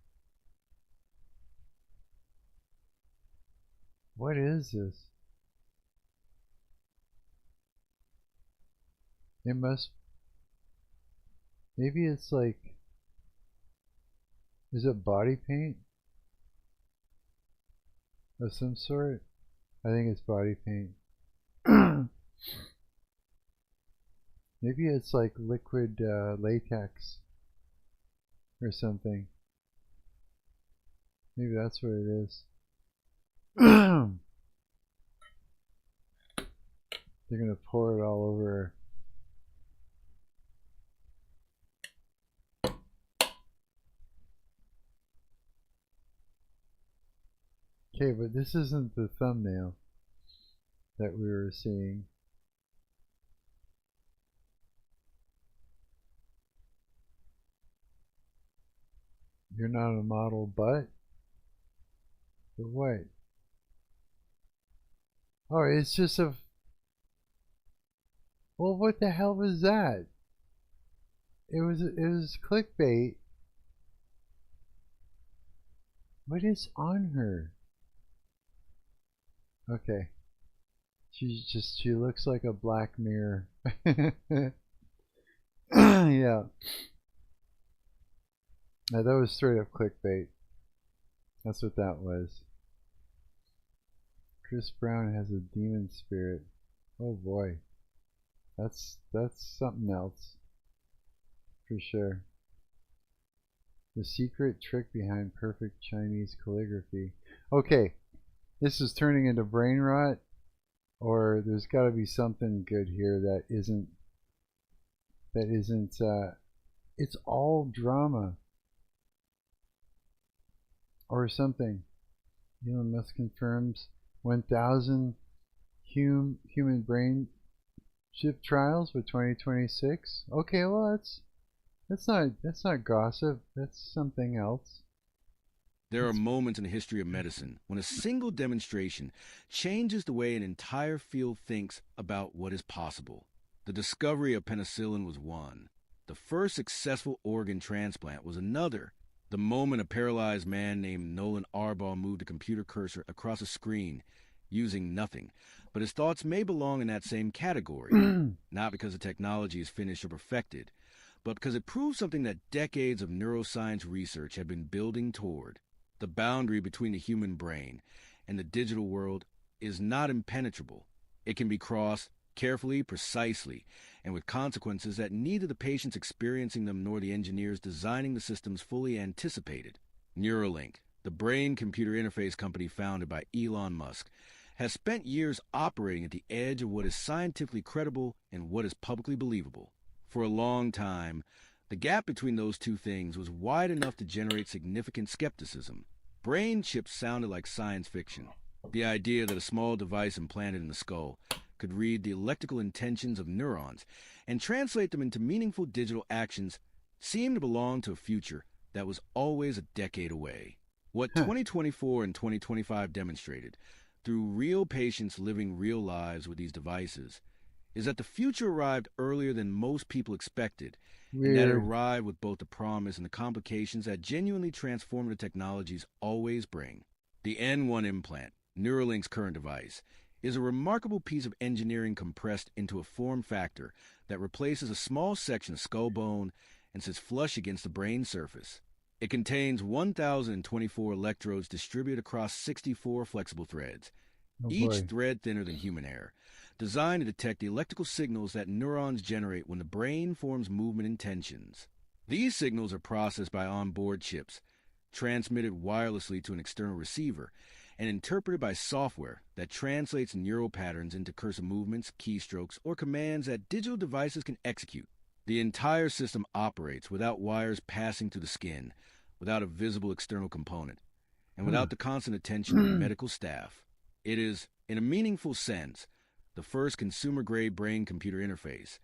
What is this? It must, maybe it's like, is it body paint of some sort? I think it's body paint. Maybe it's like liquid latex or something. Maybe that's what it is. They're gonna pour it all over her. Okay, but this isn't the thumbnail that we were seeing. You're not a model, but what? Oh, it's just a. Well, what the hell was that? It was clickbait. What is on her? Okay. She looks like a black mirror. Yeah. Now, that was straight up clickbait. That's what that was. Chris Brown has a demon spirit. Oh boy. That's something else. For sure. The secret trick behind perfect Chinese calligraphy. Okay. This is turning into brain rot, or there's got to be something good here that isn't it's all drama or something. Elon Musk confirms 1,000 human brain chip trials for 2026. Okay, well that's not gossip. That's something else. There are moments in the history of medicine when a single demonstration changes the way an entire field thinks about what is possible. The discovery of penicillin was one. The first successful organ transplant was another. The moment a paralyzed man named Nolan Arbaugh moved a computer cursor across a screen using nothing. But his thoughts may belong in that same category, not because the technology is finished or perfected, but because it proves something that decades of neuroscience research have been building toward. The boundary between the human brain and the digital world is not impenetrable. It can be crossed carefully, precisely, and with consequences that neither the patients experiencing them nor the engineers designing the systems fully anticipated. Neuralink, the brain-computer interface company founded by Elon Musk, has spent years operating at the edge of what is scientifically credible and what is publicly believable. For a long time, the gap between those two things was wide enough to generate significant skepticism. Brain chips sounded like science fiction. The idea that a small device implanted in the skull could read the electrical intentions of neurons and translate them into meaningful digital actions seemed to belong to a future that was always a decade away. What 2024 and 2025 demonstrated, through real patients living real lives with these devices, is that the future arrived earlier than most people expected, and that it arrived with both the promise and the complications that genuinely transformative technologies always bring. The N1 implant, Neuralink's current device, is a remarkable piece of engineering compressed into a form factor that replaces a small section of skull bone and sits flush against the brain surface. It contains 1,024 electrodes distributed across 64 flexible threads, each thread thinner than human hair, designed to detect the electrical signals that neurons generate when the brain forms movement intentions. These signals are processed by onboard chips, transmitted wirelessly to an external receiver, and interpreted by software that translates neural patterns into cursor movements, keystrokes, or commands that digital devices can execute. The entire system operates without wires passing through the skin, without a visible external component, and without the constant attention of medical staff. It is, in a meaningful sense, the first consumer-grade brain-computer interface,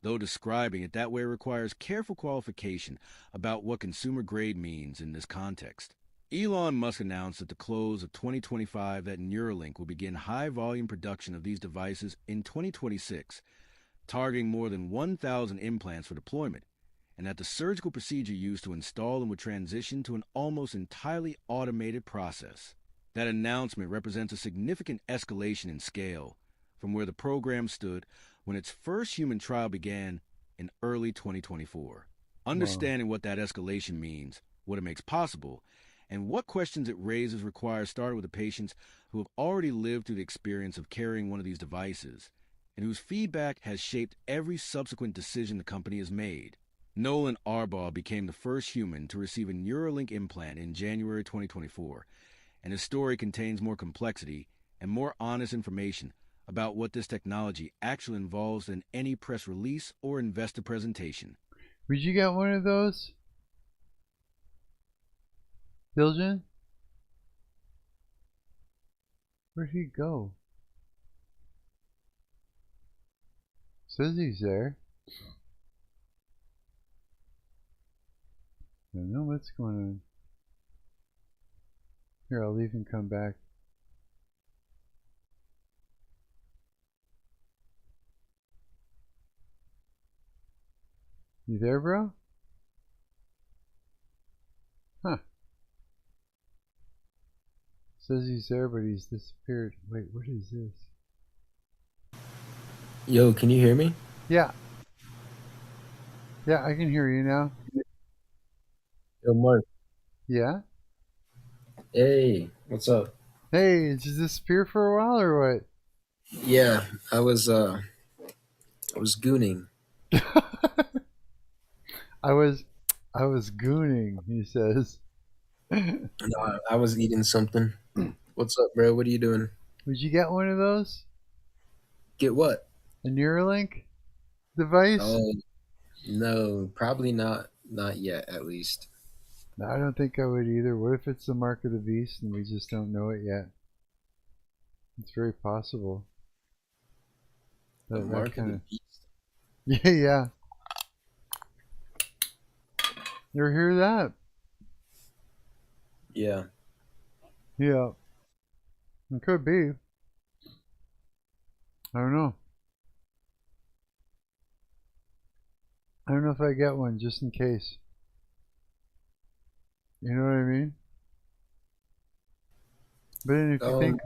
though describing it that way requires careful qualification about what consumer-grade means in this context. Elon Musk announced at the close of 2025 that Neuralink will begin high-volume production of these devices in 2026, targeting more than 1,000 implants for deployment, and that the surgical procedure used to install them would transition to an almost entirely automated process. That announcement represents a significant escalation in scale from where the program stood when its first human trial began in early 2024. Understanding what that escalation means, what it makes possible, and what questions it raises requires starting with the patients who have already lived through the experience of carrying one of these devices, and whose feedback has shaped every subsequent decision the company has made. Nolan Arbaugh became the first human to receive a Neuralink implant in January 2024, and his story contains more complexity and more honest information about what this technology actually involves than any press release or investor presentation. Would you get one of those, Diljen? Where'd he go? Says he's there. I don't know what's going on. Here, I'll leave and come back. You there, bro? Huh. Says he's there, but he's disappeared. Wait, what is this? Yo, can you hear me? Yeah. Yeah, I can hear you now. Yo, Mark. Yeah? Hey, what's up? Hey, did you disappear for a while or what? Yeah, I was gooning. I was gooning, he says. No, I was eating something. What's up, bro? What are you doing? Would you get one of those? Get what? A Neuralink device? Oh, no, probably not. Not yet, at least. No, I don't think I would either. What if it's the mark of the beast and we just don't know it yet? It's very possible. The mark of the beast? Yeah, yeah. You ever hear that? Yeah. Yeah. It could be. I don't know. I don't know if I get one just in case. You know what I mean? But then if you think...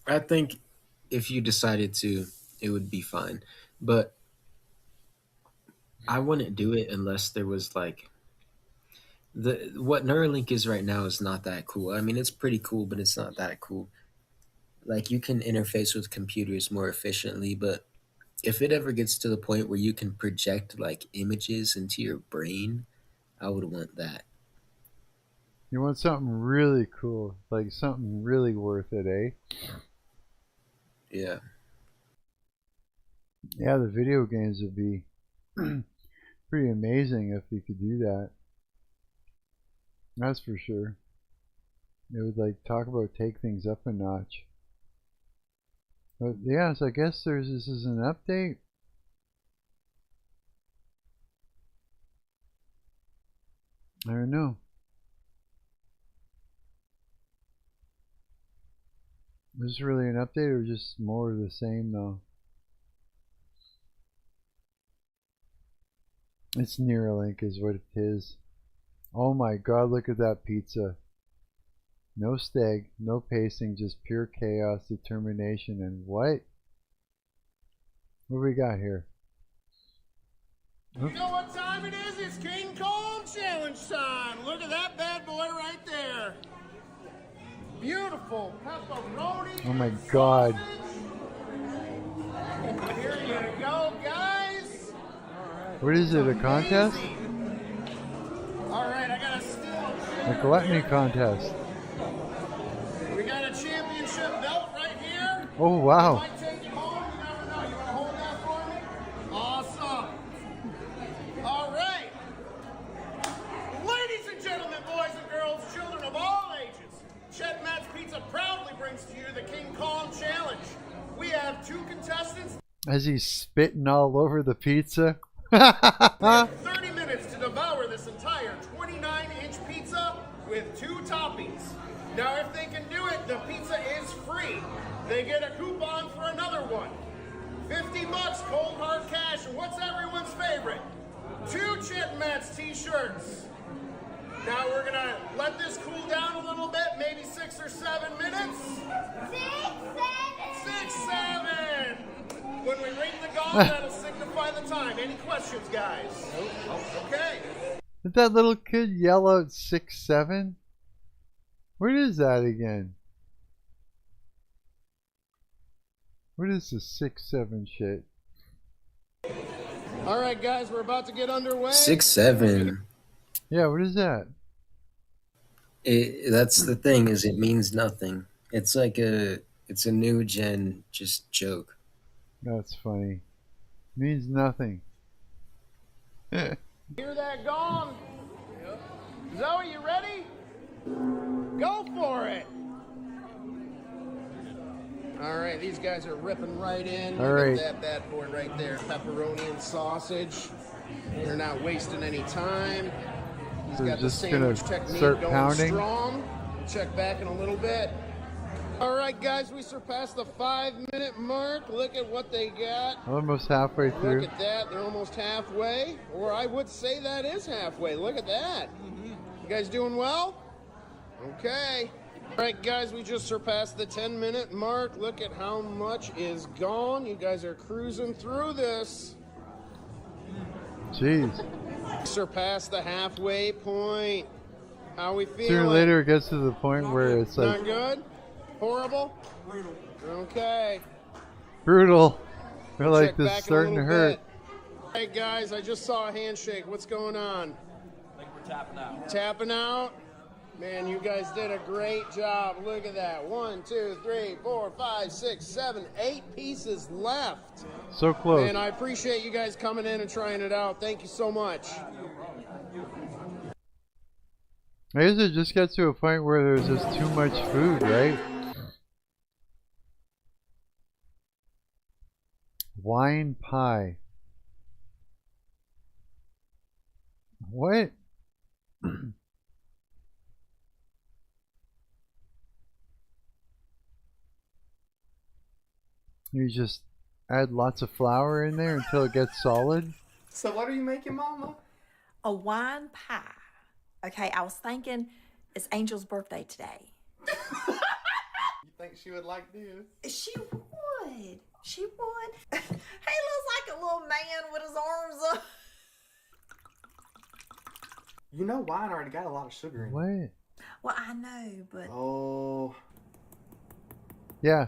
I think if you decided to, it would be fine. But I wouldn't do it unless there was like... What Neuralink is right now is not that cool. I mean, it's pretty cool, but it's not that cool. Like, you can interface with computers more efficiently, but if it ever gets to the point where you can project like images into your brain, I would want that. You want something really cool, like something really worth it, eh? Yeah. Yeah, the video games would be pretty amazing if you could do that. That's for sure. It would like talk about take things up a notch. But yeah, so I guess this is an update. I don't know. Is this really an update or just more of the same though? It's Neuralink is what it is. Oh my god, look at that pizza. No steg, no pacing, just pure chaos, determination, and what? What do we got here? You know what time it is? It's King Kong Challenge time. Look at that bad boy right there. Beautiful pepperoni. Oh my god. Here you go, guys. What is it, a contest? Alright, I got a still. A gluttony contest. We got a championship belt right here. Oh wow. You might take it home, you never know. You want to hold that for me? Awesome. Alright. Ladies and gentlemen, boys and girls, children of all ages, Chet Matt's Pizza proudly brings to you the King Kong Challenge. We have 2 contestants. As he's spitting all over the pizza. 30 minutes to devour this entire 29-inch pizza with 2 toppings. Now, if they can do it, the pizza is free. They get a coupon for another one. 50 bucks, cold hard cash, and what's everyone's favorite? 2 Chet Matt's t-shirts. Now we're gonna let this cool down a little bit, maybe 6 or 7 minutes. 6, 7. When we ring the gong, that'll signify the time. Any questions, guys? Okay. Did that little kid yell out 6, 7? What is that again? What is the 6, 7 shit? All right, guys, we're about to get underway. 6, 7. Yeah, what is that? That's the thing, is it means nothing. It's like it's a new gen just joke. That's funny. Means nothing. Hear that gong? Zoe, you ready? Go for it. All right, these guys are ripping right in. All Look right. at that bad boy right there, pepperoni and sausage. They're not wasting any time. He's So got the just gonna sandwich technique start going pounding? strong. Check back in a little bit. All right, guys, we surpassed the 5-minute mark. Look at what they got. Almost halfway through. Look at that. They're almost halfway. Or I would say that is halfway. Look at that. You guys doing well? Okay. All right, guys, we just surpassed the 10-minute mark. Look at how much is gone. You guys are cruising through this. Jeez. Surpassed the halfway point. How we feeling? Sooner or later it gets to the point where it's like Not good? Horrible? Okay. brutal. They're like Check this back in a starting to little hurt. bit. Hey guys, I just saw a handshake. What's going on? I think we're tapping out. Tapping out? Man, you guys did a great job. Look at that. 1, 2, 3, 4, 5, 6, 7, 8 pieces left. So close. And I appreciate you guys coming in and trying it out. Thank you so much. I guess it just gets to a point where there's just too much food, right? Wine pie. What? You just add lots of flour in there until it gets solid. So what are you making, Mama? A wine pie. Okay, I was thinking it's Angel's birthday today. You think she would like this? She would. She would. He looks like a little man with his arms up. You know wine already got a lot of sugar in it. What? Well, I know, but... Oh. Yeah.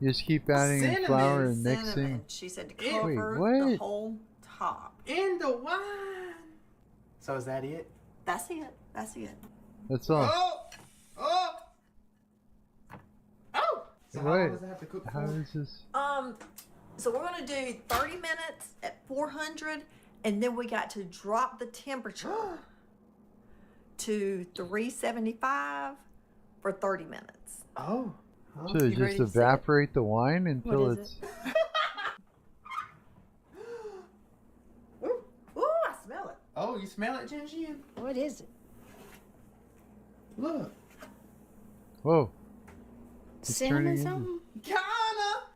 You just keep adding in flour and Cinnamon. mixing. She said to cover Wait, the whole top. In the wine. So is that it? That's it. That's it. That's all. Oh! Oh! Oh! So how Wait, long does it have to cook for? how is this? So we're gonna do 30 minutes at 400, and then we got to drop the temperature to 375 for 30 minutes. Oh. So you just evaporate the wine until it's... Ooh, I smell it. Oh, you smell it, Jinjin? What is it? Look. Whoa. It's Cinnamon turning something? Kinda.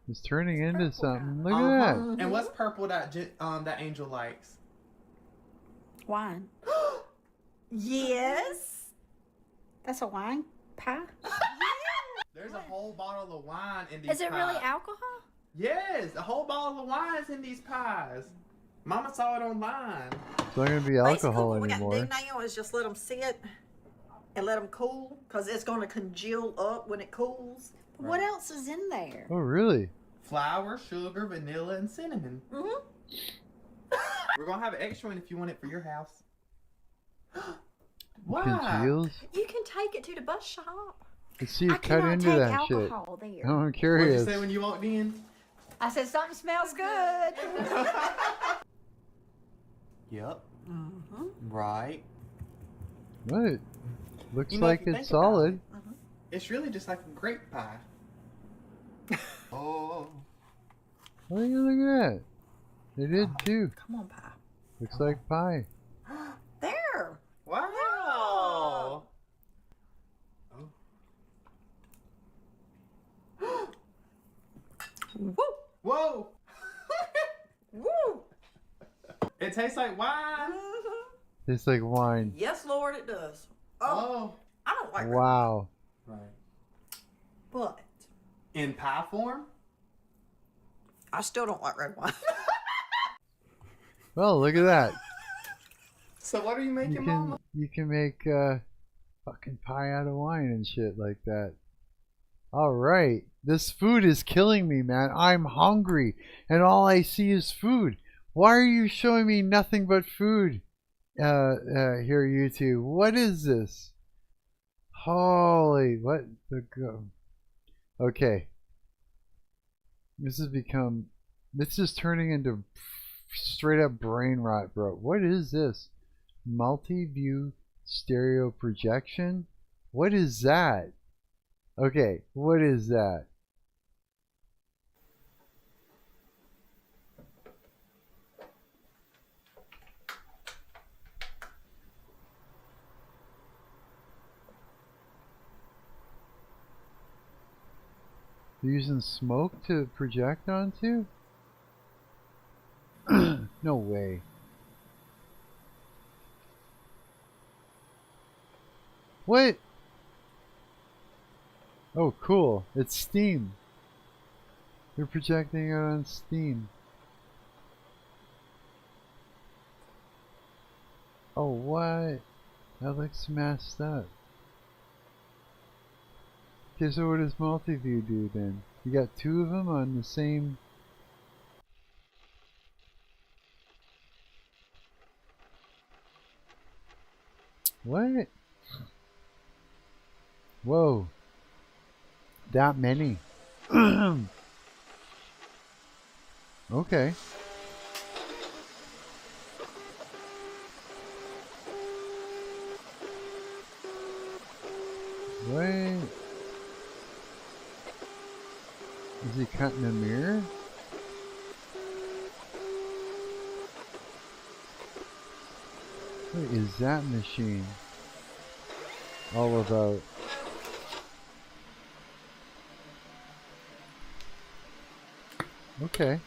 It's turning into something. Look at that. And what's purple that that Angel likes? Wine. Yes. That's a wine pie? There's a whole bottle of wine in these pies. Is it really alcohol? Yes, a whole bottle of wine is in these pies. Mama saw it online. It's not going to be alcohol What we got anymore. to do now is just let them sit and let them cool, because it's going to congeal up when it cools. Right. What else is in there? Oh, really? Flour, sugar, vanilla, and cinnamon. Mm-hmm. We're going to have an extra one if you want it for your house. Why? Congeals? You can take it to the bus shop. Let's see you I cut cannot into take that shit. alcohol there. Oh, I'm What did curious. you say when you walked in? I said something smells good. Yep. Mm-hmm. Right. What? Looks You know, like if you it's think about solid. It's really just like a grape pie. Oh. Oh, yeah, look at that. They did too. Come on, pie. Looks like pie. There. Wow. Woo. Whoa. Woo. It tastes like wine. Tastes like wine. Yes, Lord, it does. Oh. I don't like Wow. Right. but In pie form? I still don't like red wine. Well, look at that. So what are you making, Mama? You can make fucking pie out of wine and shit like that. All right. This food is killing me, man. I'm hungry, and all I see is food. Why are you showing me nothing but food? Here, YouTube. What is this? Holy, what the go? Okay. This is turning into straight up brain rot, bro. What is this? Multi-view stereo projection? What is that? Okay, what is that? Using smoke to project onto? No way. What? Oh, cool. It's steam. They're projecting it on steam. Oh, what? That looks messed up. Okay, so what does multi-view do then? You got two of them on the same... What? Whoa. That many. Okay. What? Is he cutting a mirror? What is that machine all about? Okay.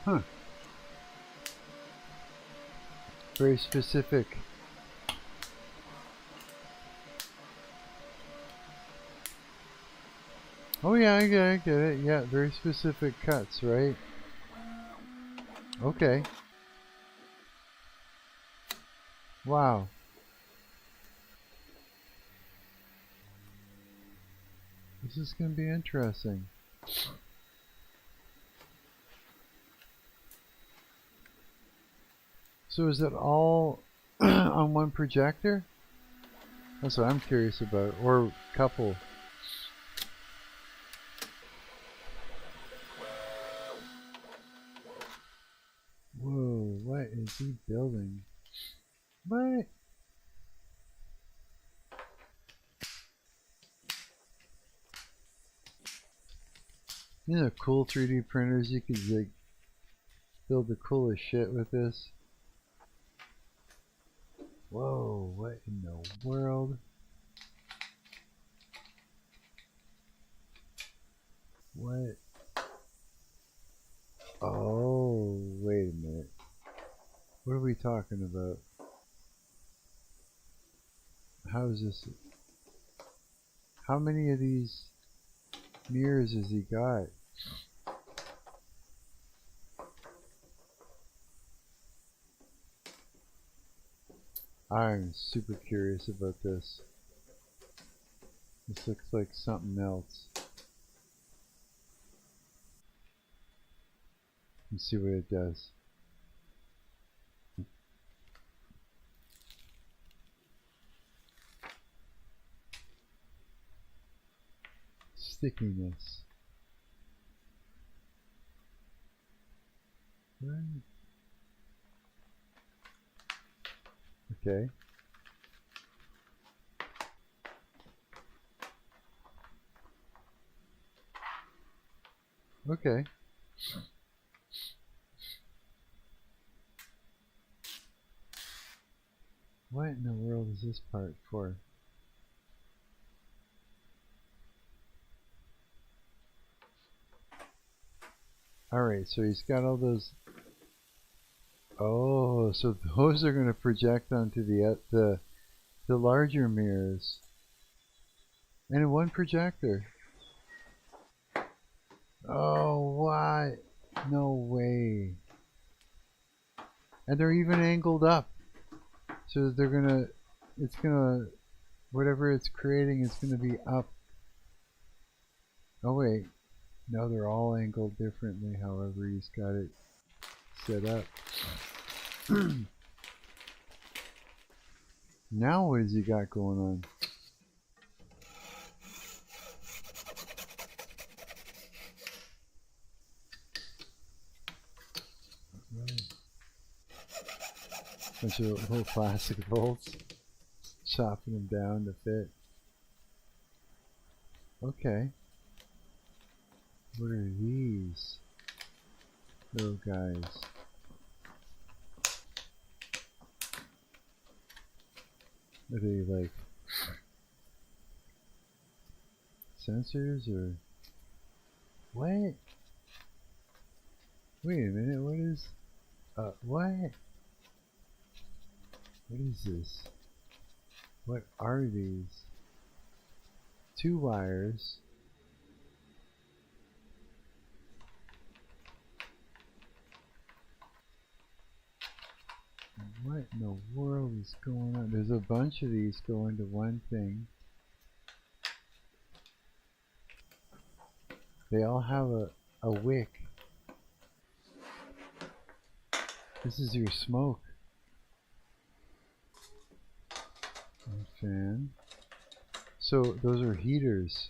Huh. Very specific. Oh yeah, I get it. Yeah, very specific cuts, right? Okay. Wow. This is going to be interesting. So is it all on one projector? That's what I'm curious about. Or couple. Whoa, what is he building? What? You know, cool 3D printers, you could like build the coolest shit with this. Whoa, what in the world? What? Oh, wait a minute. What are we talking about? How is this? How many of these mirrors has he got? I'm super curious about this. This looks like something else. Let's see what it does. Stickiness. Right. Okay. Okay. What in the world is this part for? Alright, so he's got all those. Oh, so those are going to project onto the larger mirrors. And in one projector. Oh, what? No way. And they're even angled up. So they're gonna, it's gonna, whatever it's creating is gonna be up. Oh wait, no, they're all angled differently, however he's got it set up. Now what has he got going on? Bunch of little plastic bolts, chopping them down to fit. Okay. What are these little guys? Are they like sensors or what? Wait a minute, what is what? What is this? What are these? 2 wires. What in the world is going on? There's a bunch of these going to one thing. They all have a wick. This is your smoke. Fan. So those are heaters.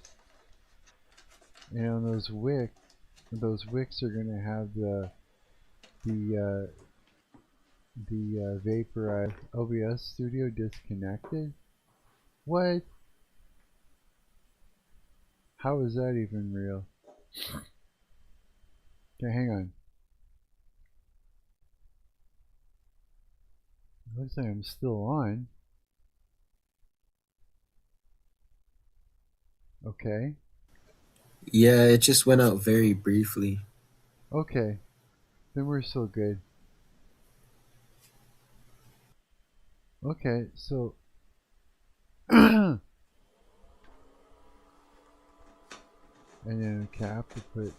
And on those wicks are going to have the vaporized OBS studio disconnected. What? How is that even real? Okay, hang on. Looks like I'm still on. Okay. Yeah, it just went out very briefly. Okay. Then we're so good. Okay, so and then a cap to put.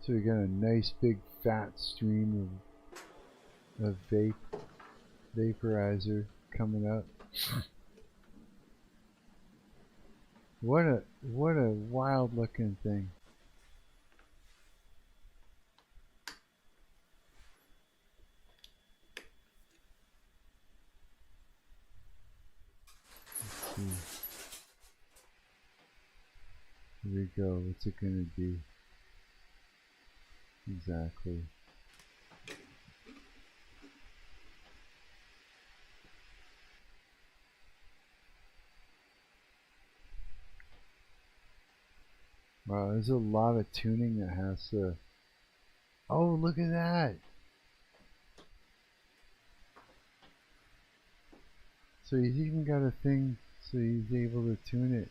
So we got a nice big fat stream of vaporizer coming up. What a wild looking thing. Let's see. Here we go. What's it gonna do? Exactly. Wow, there's a lot of tuning that has to... Oh, look at that! So he's even got a thing so he's able to tune it.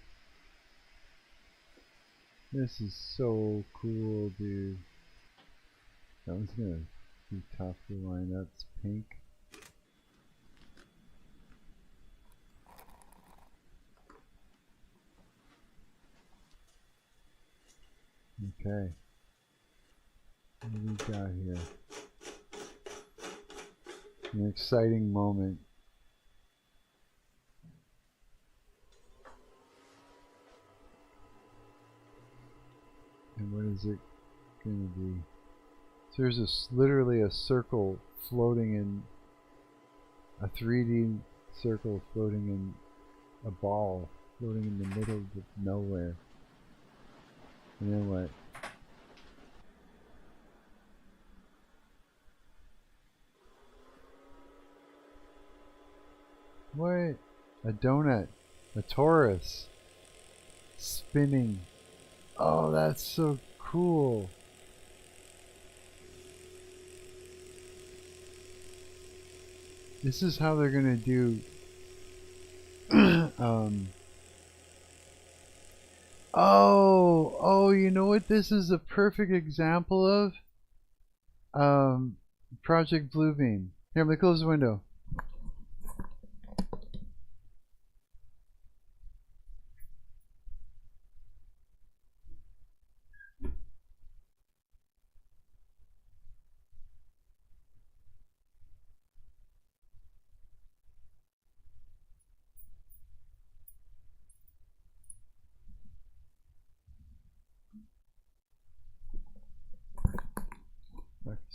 This is so cool, dude. That one's gonna be tough to line up. It's pink. Okay. What do we got here? An exciting moment. And what is it gonna be? So there's literally a circle floating in a 3D circle floating in a ball floating in the middle of nowhere. And then what? What? A donut. A torus. Spinning. Oh, that's so cool. This is how they're gonna do oh, you know what this is a perfect example of? Project Bluebeam. Here, let me close the window.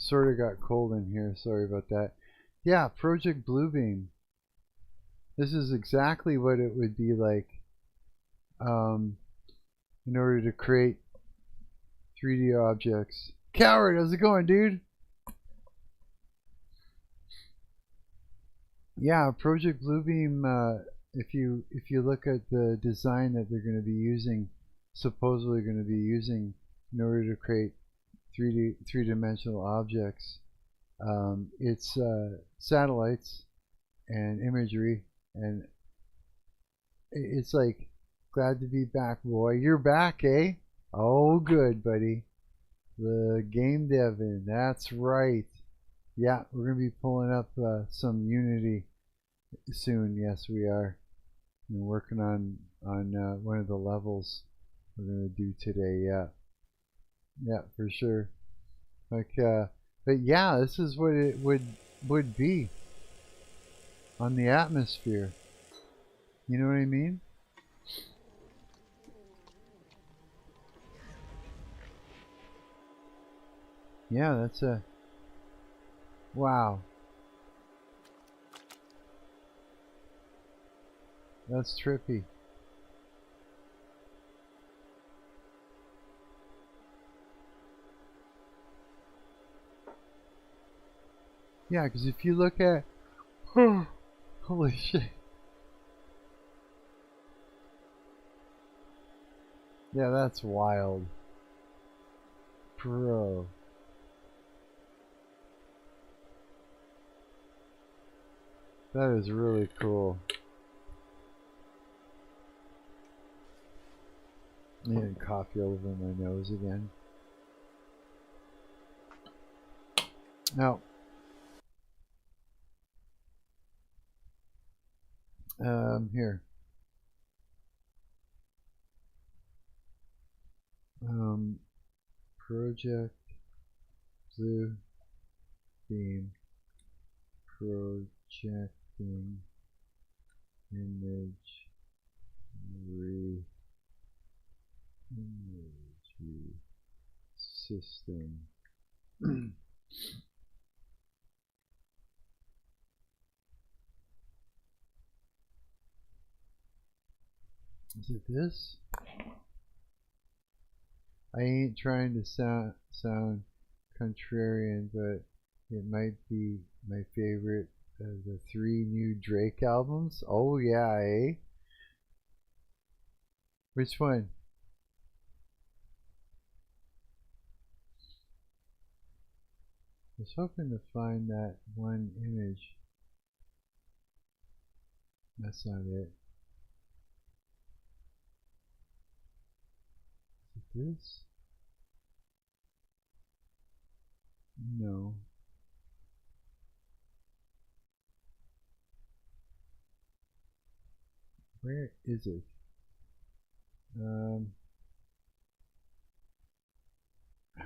Sort of got cold in here, sorry about that. Yeah, Project Bluebeam. This is exactly what it would be like in order to create 3D objects. Coward, how's it going, dude? Yeah, Project Bluebeam, if you look at the design that they're going to be using, supposedly going to be using in order to create three-dimensional objects. It's satellites and imagery, and it's like, glad to be back, boy. You're back, eh? Oh, good, buddy. The game devin, that's right. Yeah, we're gonna be pulling up some Unity soon. Yes, we are. We're working on one of the levels we're gonna do today. Yeah. Yeah, for sure. Like, but yeah, this is what it would be on the atmosphere. You know what I mean? Yeah, that's a wow. That's trippy. Yeah, because if you look at... Holy shit. Yeah, that's wild. Bro. That is really cool. And coffee all over my nose again. Now, here. Project blue beam projecting image imagery system. Is it this? I ain't trying to sound contrarian, but it might be my favorite of the 3 new Drake albums. Oh yeah, eh? Which one? I was hoping to find that one image. That's not it. Is it this? No. Where is it?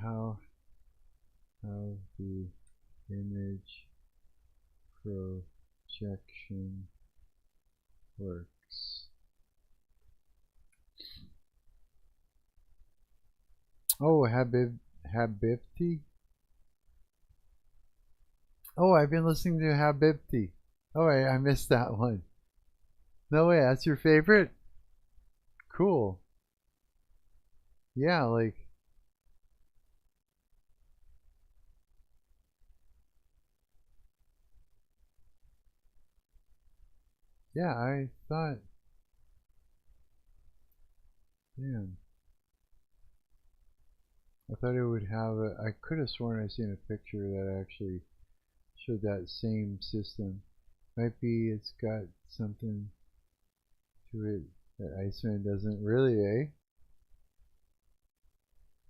How the image projection works. Oh, Habibti? Oh, I've been listening to Habibti. Oh, I missed that one. No way, that's your favorite? Cool. Yeah, like... Yeah, I thought... Damn. I thought it would have a... I could have sworn I seen a picture that actually showed that same system. Might be it's got something to it that Iceman doesn't really, eh?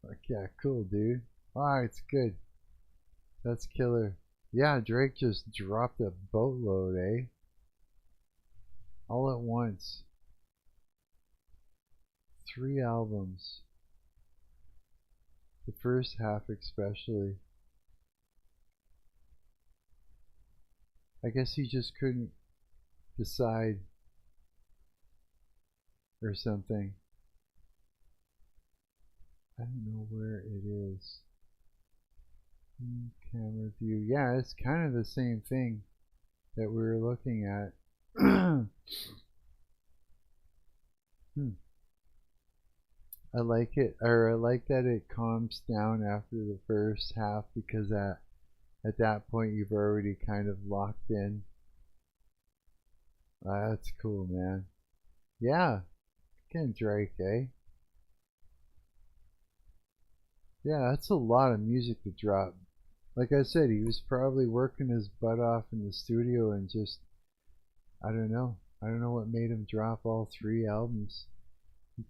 Like, yeah, cool, dude. Ah, it's good. That's killer. Yeah, Drake just dropped a boatload, eh? All at once. 3 albums. The first half especially. I guess he just couldn't decide or something. I don't know where it is. Camera view. Yeah, it's kind of the same thing that we were looking at. I like it, or I like that it calms down after the first half, because at that point you've already kind of locked in. That's cool, man. Yeah, again, Drake, eh? Yeah, that's a lot of music to drop. Like I said, he was probably working his butt off in the studio and just, I don't know what made him drop all 3 albums. You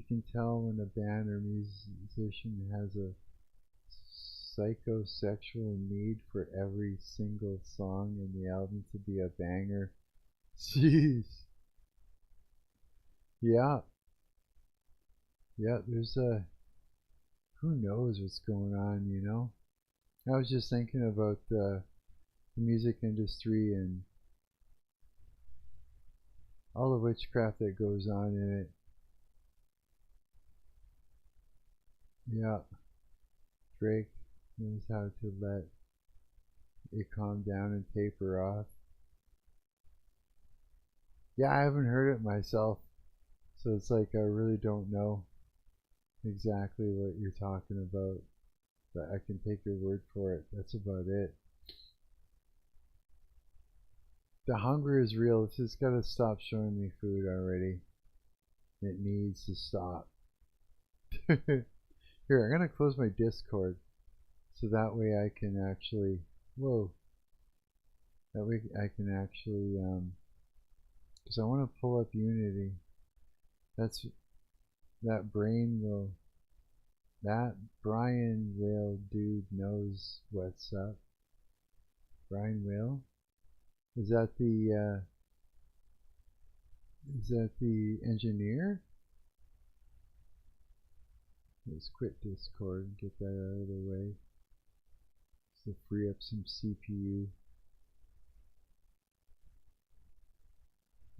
can tell when a band or musician has a psychosexual need for every single song in the album to be a banger. Jeez. Yeah. Yeah, there's a... Who knows what's going on, you know? I was just thinking about the music industry and all the witchcraft that goes on in it. Yeah. Drake knows how to let it calm down and taper off. Yeah, I haven't heard it myself, so it's like I really don't know exactly what you're talking about, but I can take your word for it. That's about it. The hunger is real. It's just gotta stop showing me food already. It needs to stop. Here, I'm gonna close my Discord so that way I can actually, whoa, that way I can actually, because I want to pull up Unity. That's that Brian Whale dude knows what's up. Brian Whale? Is that the engineer? Let's quit Discord and get that out of the way. So free up some CPU.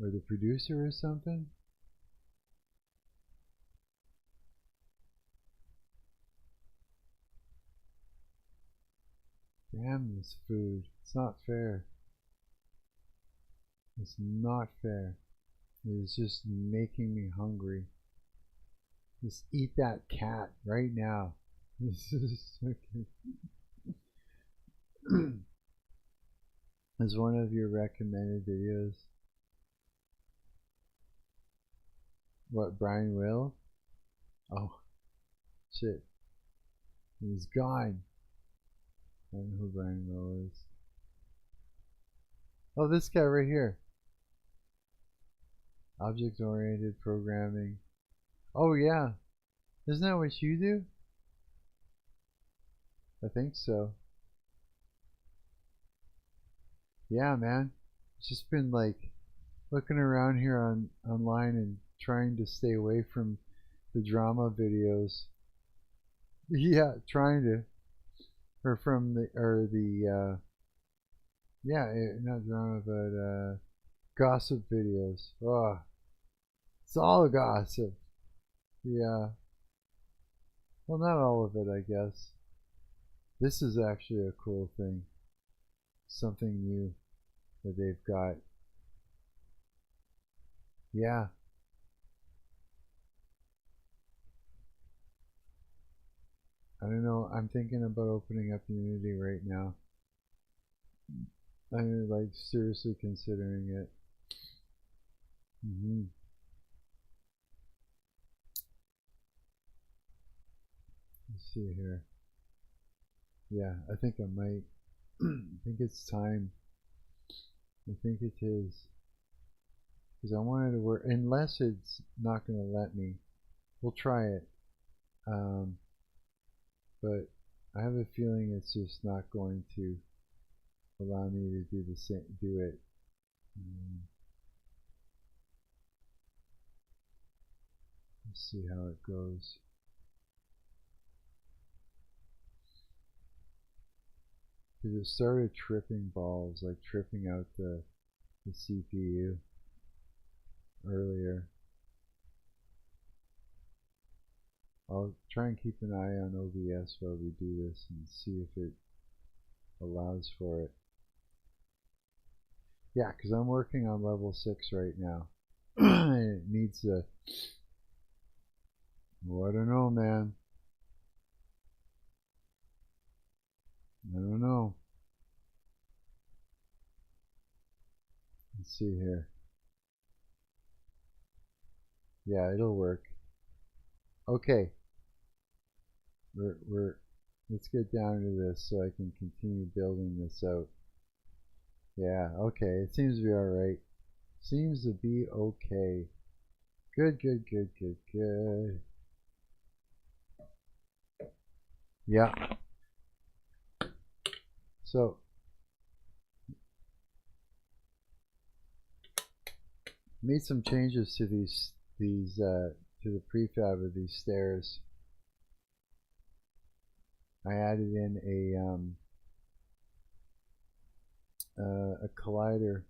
Or the producer or something? Damn this food. It's not fair. It's not fair. It is just making me hungry. Just eat that cat right now. This is okay. Is one of your recommended videos. What, Brian Will? Oh, shit. He's gone. I don't know who Brian Will is. Oh, this guy right here. Object-oriented programming. Oh, yeah. Isn't that what you do? I think so. Yeah, man. It's just been like looking around here online and trying to stay away from the drama videos. Yeah, trying to. Or from not drama, but gossip videos. Oh, it's all gossip. Yeah. Well, not all of it, I guess. This is actually a cool thing. Something new that they've got. Yeah. I don't know. I'm thinking about opening up Unity right now. I'm like seriously considering it. Let's see here. Yeah, I think I might. I think it's time. I think it is. Because I wanted to work, unless it's not going to let me. We'll try it. But I have a feeling it's just not going to allow me to do the same, do it. Let's see how it goes. Because it started tripping balls, like tripping out the CPU earlier. I'll try and keep an eye on OBS while we do this and see if it allows for it. Yeah, because I'm working on level 6 right now. And it needs a... Well, I don't know, man. I don't know. Let's see here. Yeah, it'll work. Okay. Let's get down to this so I can continue building this out. Yeah, okay. It seems to be alright. Seems to be okay. Good, good, good, good, good. Yeah. So made some changes to these to the prefab of these stairs. I added in a collider,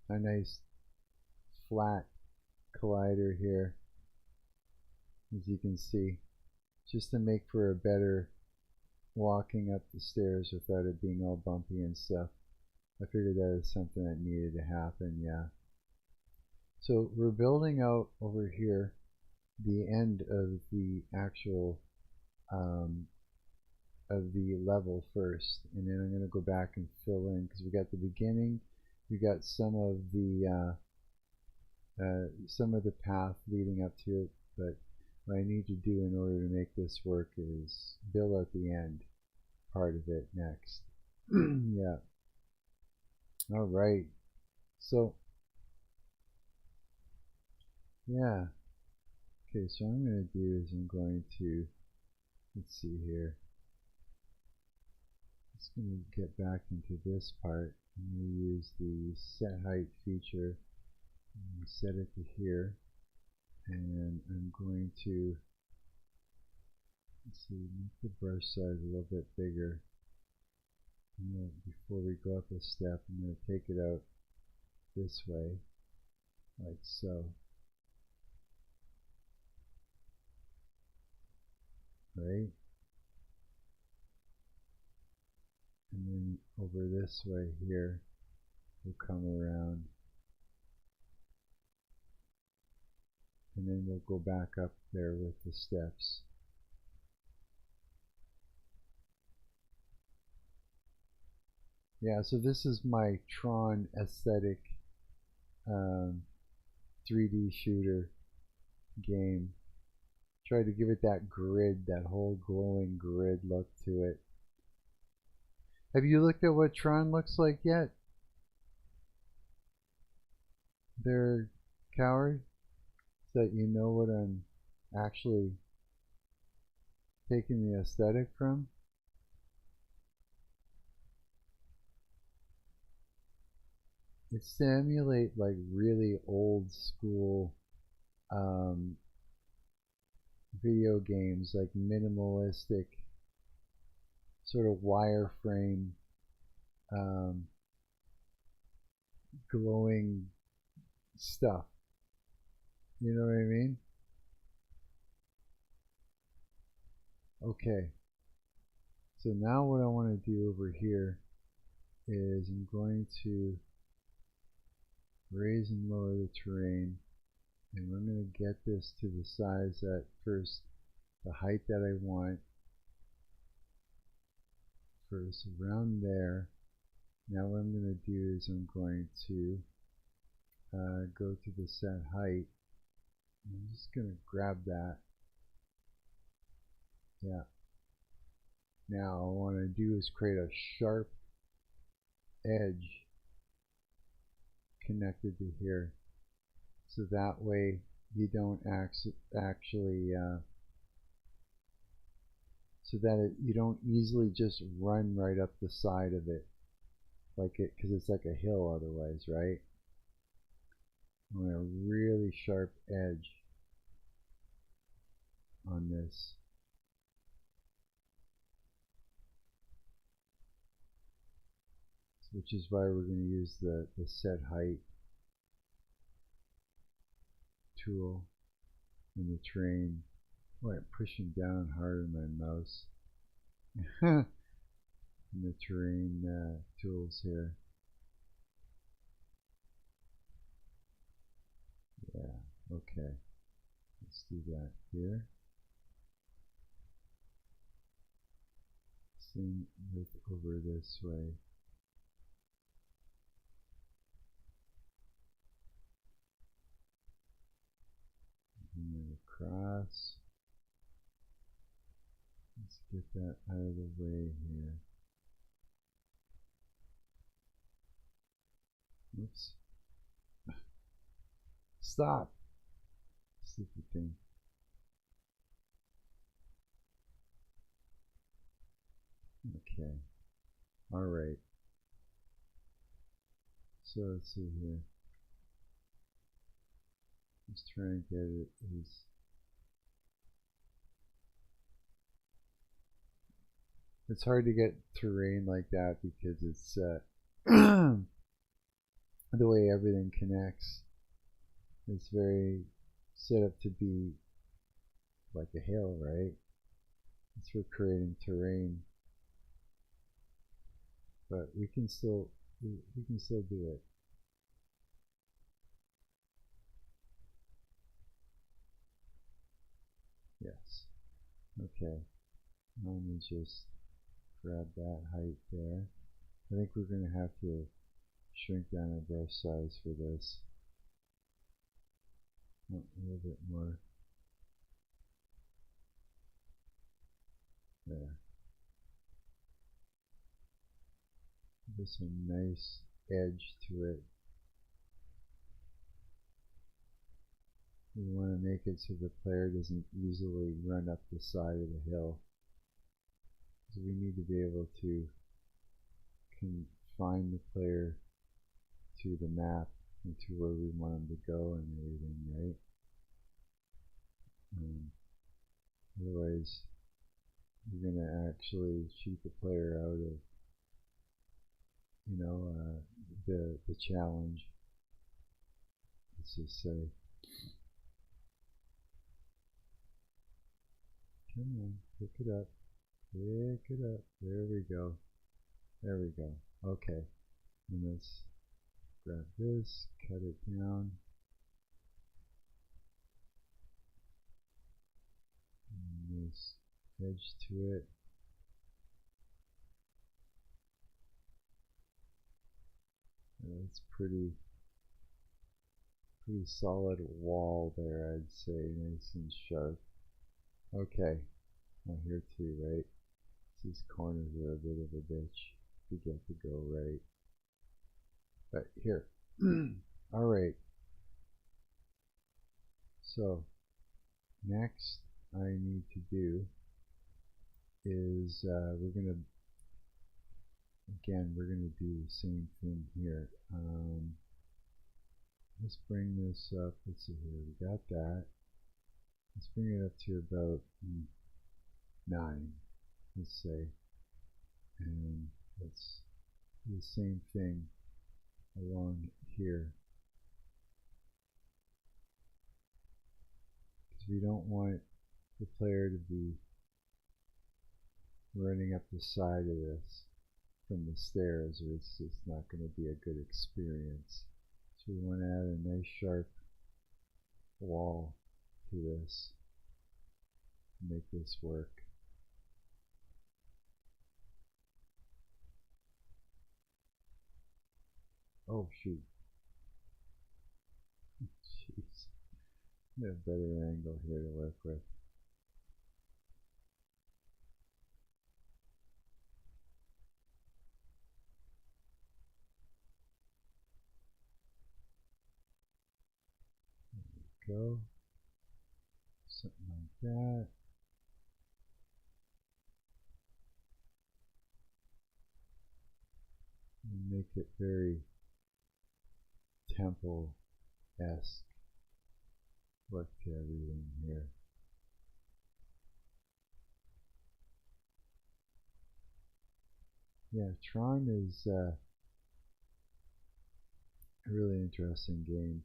a nice flat collider here, as you can see, just to make for a better walking up the stairs without it being all bumpy and stuff. I figured that was something that needed to happen, yeah. So we're building out over here the end of the actual of the level first, and then I'm going to go back and fill in, because we got the beginning, we got some of the path leading up to it, but what I need to do in order to make this work is build out the end part of it next. Yeah. All right. So yeah, Okay, so what I'm going to do is I'm going to, let's see here. It's going to get back into this part. I'm going to use the set height feature and set it to here. And I'm going to, let's see, make the brush size a little bit bigger. And before we go up a step, I'm going to take it out this way, like so. Right? And then over this way here, we'll come around. And then we'll go back up there with the steps. Yeah, so this is my Tron aesthetic 3D shooter game. Try to give it that grid, that whole glowing grid look to it. Have you looked at what Tron looks like yet? There, coward? So that you know what I'm actually taking the aesthetic from? It's to emulate like really old school video games, like minimalistic sort of wireframe glowing stuff. You know what I mean? Okay. So now what I want to do over here is I'm going to raise and lower the terrain, and we're going to get this to the size that first, the height that I want. First around there. Now what I'm going to do is I'm going to go to the set height. I'm just going to grab that. Yeah. Now what I want to do is create a sharp edge connected to here, so that way you don't actually so that you don't easily just run right up the side of it, like it, because it's like a hill otherwise, right? I want a really sharp edge on this. Which is why we're going to use the set height tool in the terrain. Oh, I'm pushing down hard on my mouse. In the terrain tools here. Yeah, okay. Let's do that here. Same with over this way. And then across. Let's get that out of the way here. Oops. Stop. Stupid thing. Okay. Alright. So let's see here. Let's try and get it as it's hard to get terrain like that because it's the way everything connects. It's very set up to be like a hill, right? It's for creating terrain, but we can still do it. Yes. Okay. Let me just grab that height there. I think we're going to have to shrink down our brush size for this. Oh, a little bit more. There. Just a nice edge to it. We want to make it so the player doesn't easily run up the side of the hill. So we need to be able to confine the player to the map and to where we want them to go and everything, right? Otherwise, you're going to actually shoot the player out of, the challenge. Let's just say. Come on, pick it up. Pick it up. There we go. There we go. Okay. And let's grab this, cut it down. And this edge to it. That's pretty solid wall there, I'd say, nice and sharp. Okay, now here too, right? These corners are a bit of a bitch to get to go right. But here, all right. So next I need to do is we're gonna do the same thing here. Let's bring this up. Let's see here. We got that. Let's bring it up to about 9, let's say. And let's do the same thing along here. Because we don't want the player to be running up the side of this from the stairs, or it's just not going to be a good experience. So we want to add a nice sharp wall to this to make this work. Oh shoot. Jeez. I have a better angle here to work with. Go. Something like that. And make it very temple-esque look to everything here. Yeah, Tron is a really interesting game.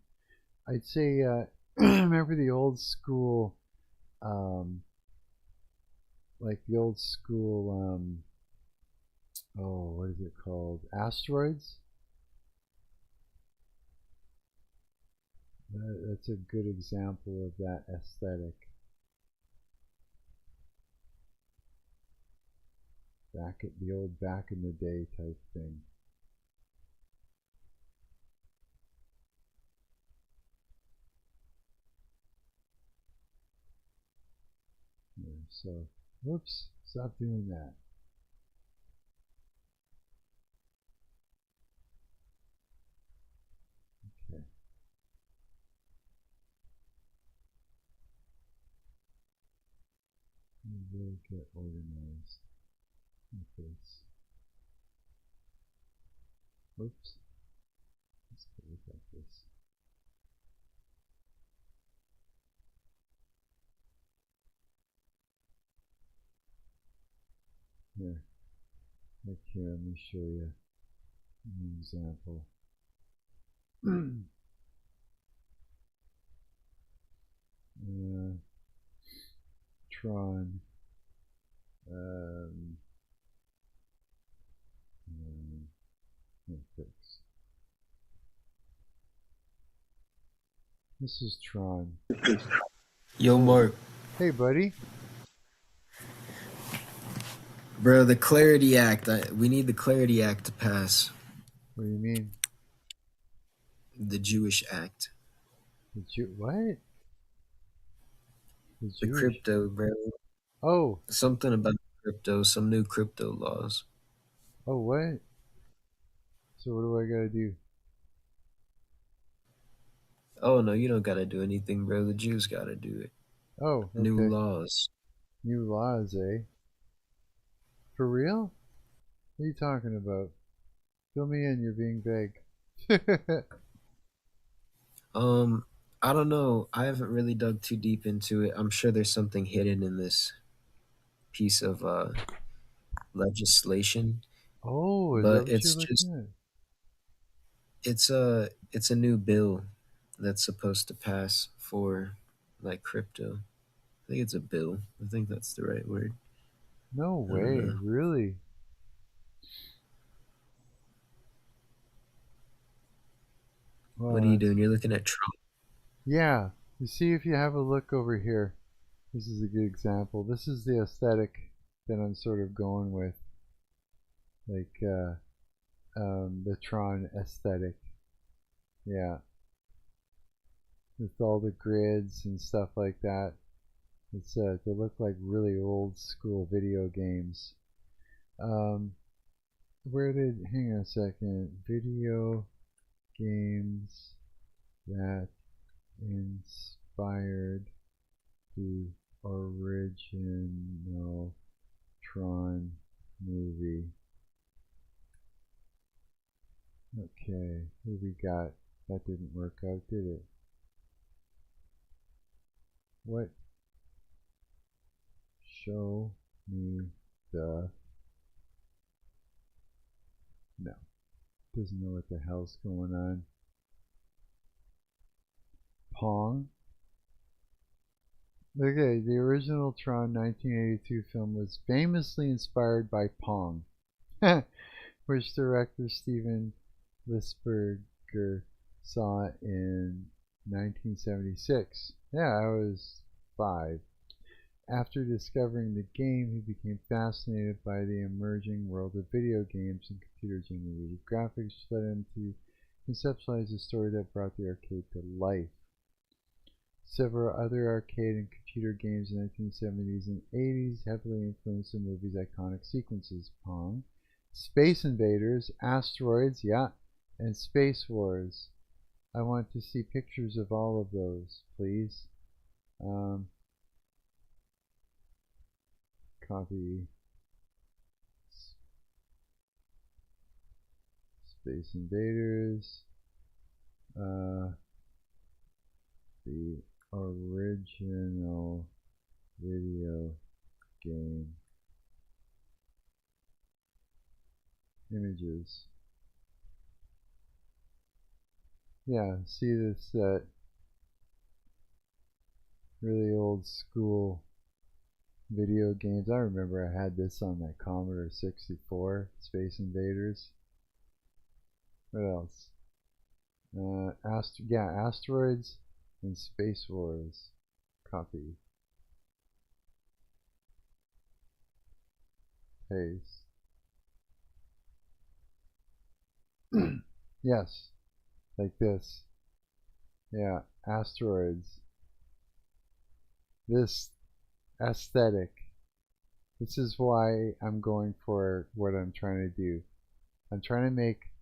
I'd say remember the old school, like the old school, oh, what is it called? Asteroids? That's a good example of that aesthetic. Back at the old back in the day type thing. Yeah, so, whoops, stop doing that. Okay. Really get organized with this. Oops. Let's go look at this. Here. Look here, let me show you an example. Tron. Fix. This is Tron. Yo, Mark. Hey, buddy. Bro, the Clarity Act. We need the Clarity Act to pass. What do you mean? The Jewish Act. What? The crypto, bro. Oh. Something about crypto. Some new crypto laws. Oh, what? So what do I gotta do? Oh no, you don't gotta do anything, bro. The Jews gotta do it. Oh, okay. New laws. New laws, eh? For real? What are you talking about? Fill me in, you're being vague. I don't know. I haven't really dug too deep into it. I'm sure there's something hidden in this piece of legislation. Oh, is that But what it's you're just looking it's a new bill that's supposed to pass for like crypto. I think it's a bill. I think that's the right word. at? No I don't way, know. really? Well, What are you doing? You're looking at Trump. yeah, you see if you have a look over here. This is a good example. This is the aesthetic that I'm sort of going with. Like the Tron aesthetic. Yeah. With all the grids and stuff like that. It's they look like really old school video games. Hang on a second, video games that inspired the original Tron movie. Okay, who we got? That didn't work out, did it? What? Show me the... No. Doesn't know what the hell's going on. Pong? Okay, the original Tron 1982 film was famously inspired by Pong, which director Steven Lisberger saw in 1976. Yeah, I was 5. After discovering the game, he became fascinated by the emerging world of video games and computer-generated graphics, which led him to conceptualize a story that brought the arcade to life. Several other arcade and computer games in the 1970s and 80s heavily influenced the movie's iconic sequences: Pong, Space Invaders, Asteroids, yeah, and Space Wars. I want to see pictures of all of those, please. Copy. Space Invaders. The original video game images. Yeah, see this really old school video games. I remember I had this on my Commodore 64, Space Invaders. What else? Asteroids and Space Wars. Copy. Paste. Yes, like this. Yeah, asteroids. This aesthetic. This is why I'm going for what I'm trying to do. I'm trying to make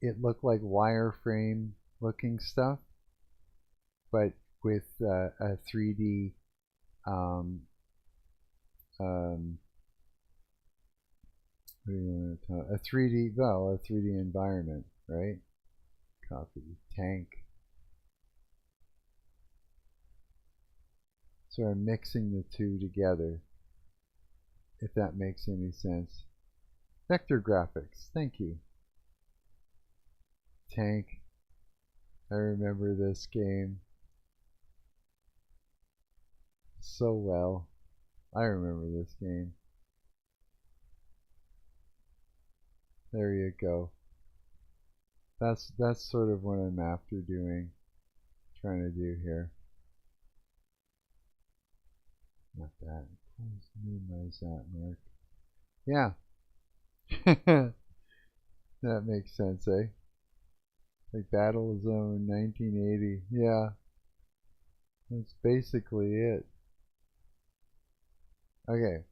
it look like wireframe looking stuff, but with a 3D what do you want to talk? A 3D environment, right? Copy. Tank. So I'm mixing the two together, if that makes any sense. Vector graphics, thank you. Tank. I remember this game so well. I remember this game. There you go. That's sort of what I'm after doing, trying to do here. Not that. Please minimize that, Mark. Yeah. That makes sense, eh? Like Battle Zone 1980. Yeah. That's basically it. Okay.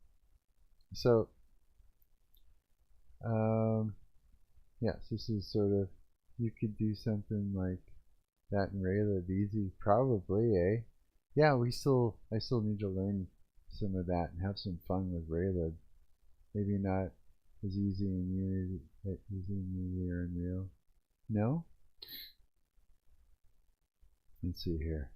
So, yes, this is sort of, you could do something like That and Raylib easy, probably, eh? Yeah, I still need to learn some of that and have some fun with Raylib. Maybe not as easy in Unity or Unreal. No? Let's see here.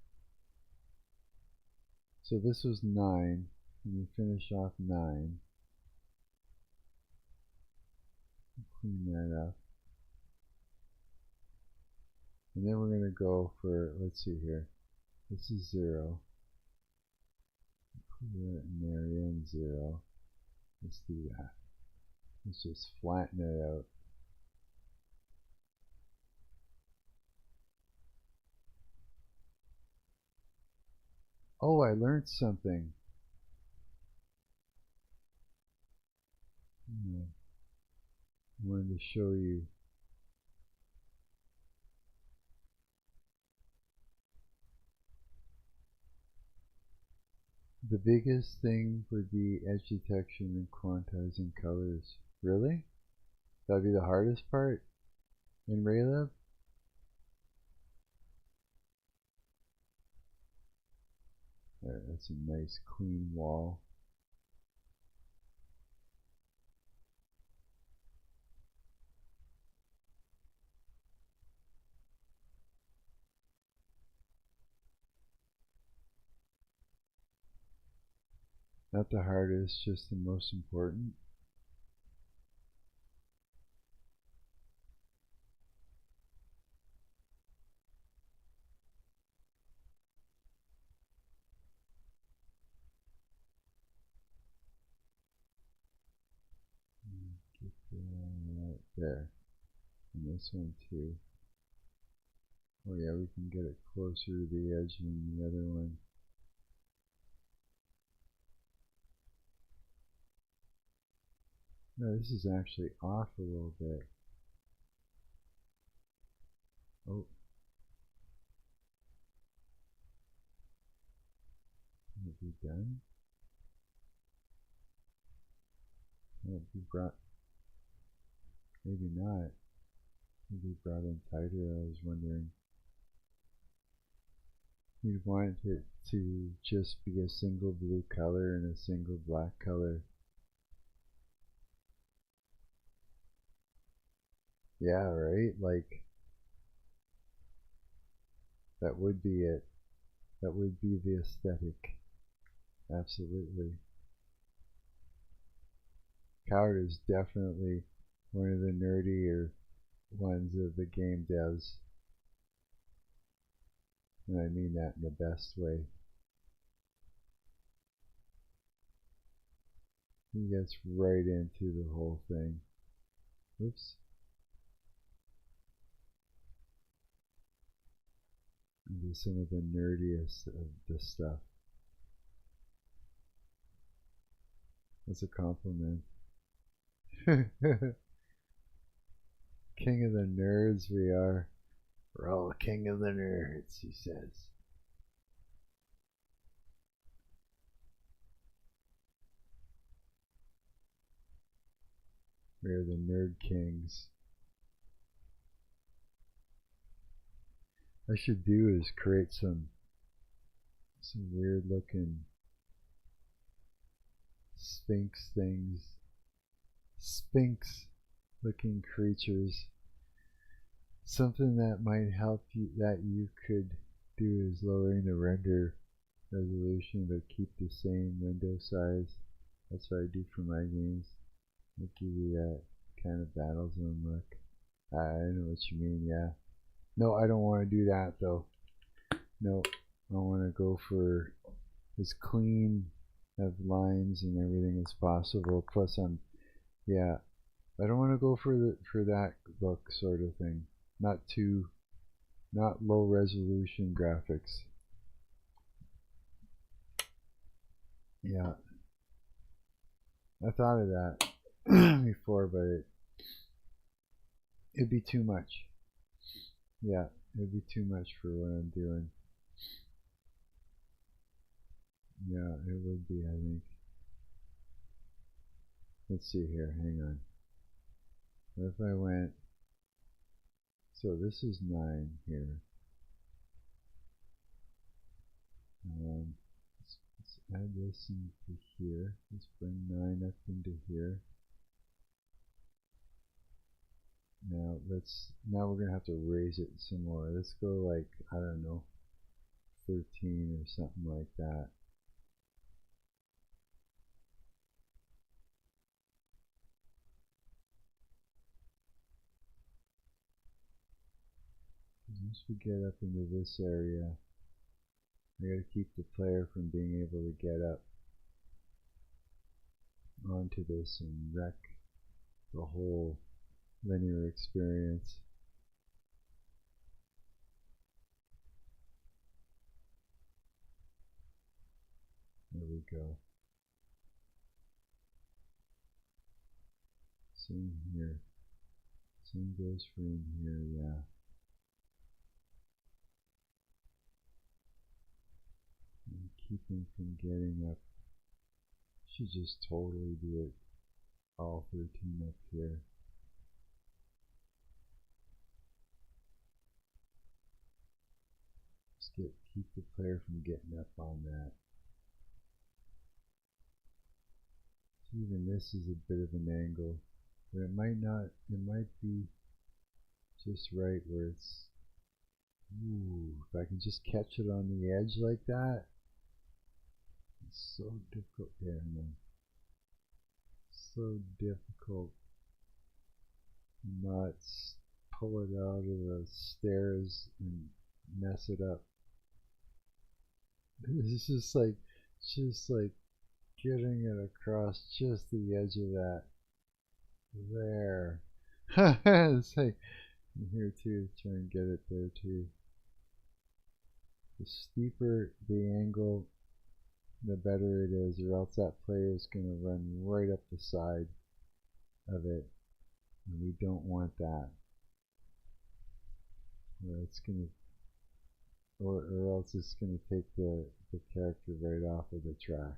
So this was 9, and we finish off 9. Clean that up. And then we're going to go for, let's see here. This is 0. Put that in there and 0. Let's do that. Let's just flatten it out. Oh, I learned something. I wanted to show you. The biggest thing would be edge detection and quantizing colors. Really? That'd be the hardest part in Raylib? There, that's a nice clean wall. Not the hardest, just the most important. Get that there. And this one too. Oh yeah, we can get it closer to the edge than the other one. No, this is actually off a little bit. Oh. Can it be done? Can it be brought? Maybe not. Maybe brought in tighter, I was wondering. You'd want it to just be a single blue color and a single black color. Yeah, right? Like, that would be it. That would be the aesthetic. Absolutely. Coward is definitely one of the nerdier ones of the game devs. And I mean that in the best way. He gets right into the whole thing. Oops. Into some of the nerdiest of this stuff. That's a compliment. King of the nerds we are. We're all the king of the nerds, he says. We're the nerd kings. What I should do is create some weird looking sphinx things. Sphinx looking creatures. Something that might help you, that you could do, is lowering the render resolution but keep the same window size. That's what I do for my games. I'll give you that kind of battle zone look. I know what you mean, yeah. No, I don't want to do that though. No, I want to go for as clean of lines and everything as possible. Plus, yeah, I don't want to go for that look sort of thing. Not low resolution graphics. Yeah, I thought of that before, but it'd be too much. Yeah, it'd be too much for what I'm doing. Yeah, it would be, I think. Let's see here, hang on. What if I went, so this is 9 here. this into here. Let's bring 9 up into here. Now we're gonna have to raise it some more. Let's go like, I don't know, 13 or something like that. Once we get up into this area, I gotta keep the player from being able to get up onto this and wreck the whole linear experience. There we go. Same here. Same goes for in here, yeah. And keep him from getting up. Should just totally do it all 13 up here. Just keep the player from getting up on that. So even this is a bit of an angle, but it might not, it might be just right where it's, ooh, if I can just catch it on the edge like that. It's so difficult there, man. So difficult to not pull it out of the stairs and mess it up. It's just like getting it across just the edge of that. There. It's like here too, try and get it there too. The steeper the angle, the better it is, or else that player is going to run right up the side of it, and we don't want that. Or it's going to, or else it's going to take the character right off of the track.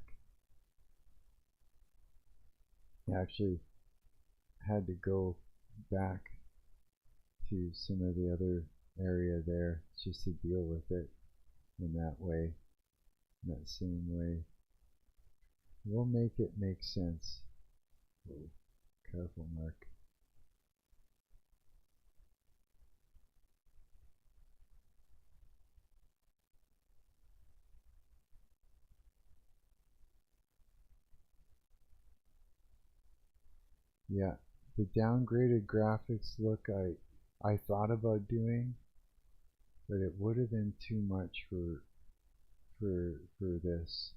I actually had to go back to some of the other area there just to deal with it in that way. That same way. We'll make it make sense. Oh, careful, Mark. Yeah, the downgraded graphics look I thought about doing, but it would have been too much for this,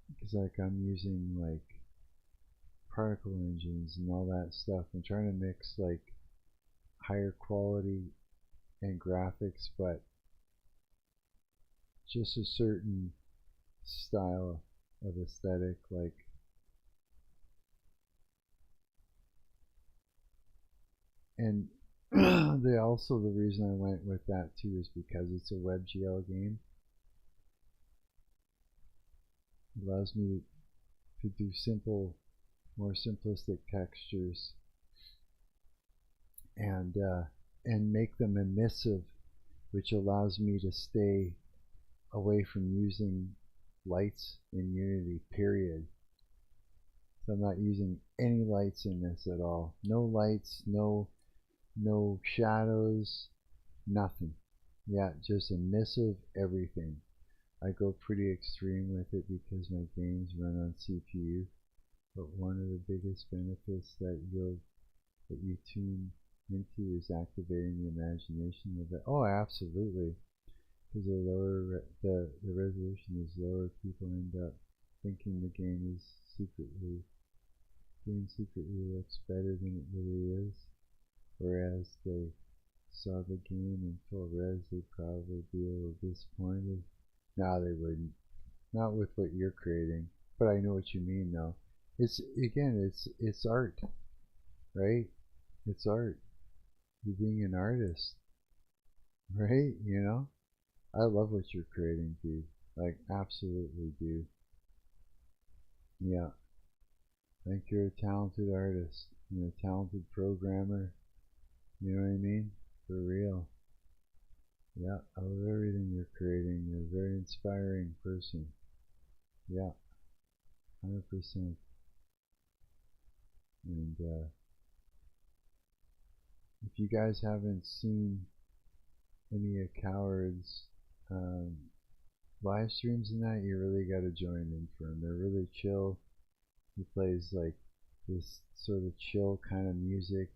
because like I'm using like particle engines and all that stuff. I'm trying to mix like higher quality and graphics, but just a certain style of aesthetic, like and also the reason I went with that too is because it's a WebGL game. It allows me to do simple, more simplistic textures and make them emissive, which allows me to stay away from using lights in Unity, period. So I'm not using any lights in this at all. No lights, no shadows, nothing. Yeah, just emissive everything. I go pretty extreme with it because my games run on CPU. But one of the biggest benefits that you tune into is activating the imagination with it. Oh, absolutely. Because the lower the resolution is lower, people end up thinking the game secretly looks better than it really is. Whereas they saw the game in full res, they'd probably be a little disappointed. No, they wouldn't. Not with what you're creating. But I know what you mean, though. It's art, right? It's art. You're being an artist, right? You know, I love what you're creating, dude. Like, absolutely do. Yeah. I think you're a talented artist. You're a talented programmer. You know what I mean? For real. Yeah, I love everything you're creating. You're a very inspiring person. Yeah, 100%. And if you guys haven't seen any of Coward's live streams and that, you really got to join in for him. They're really chill. He plays like this sort of chill kind of music.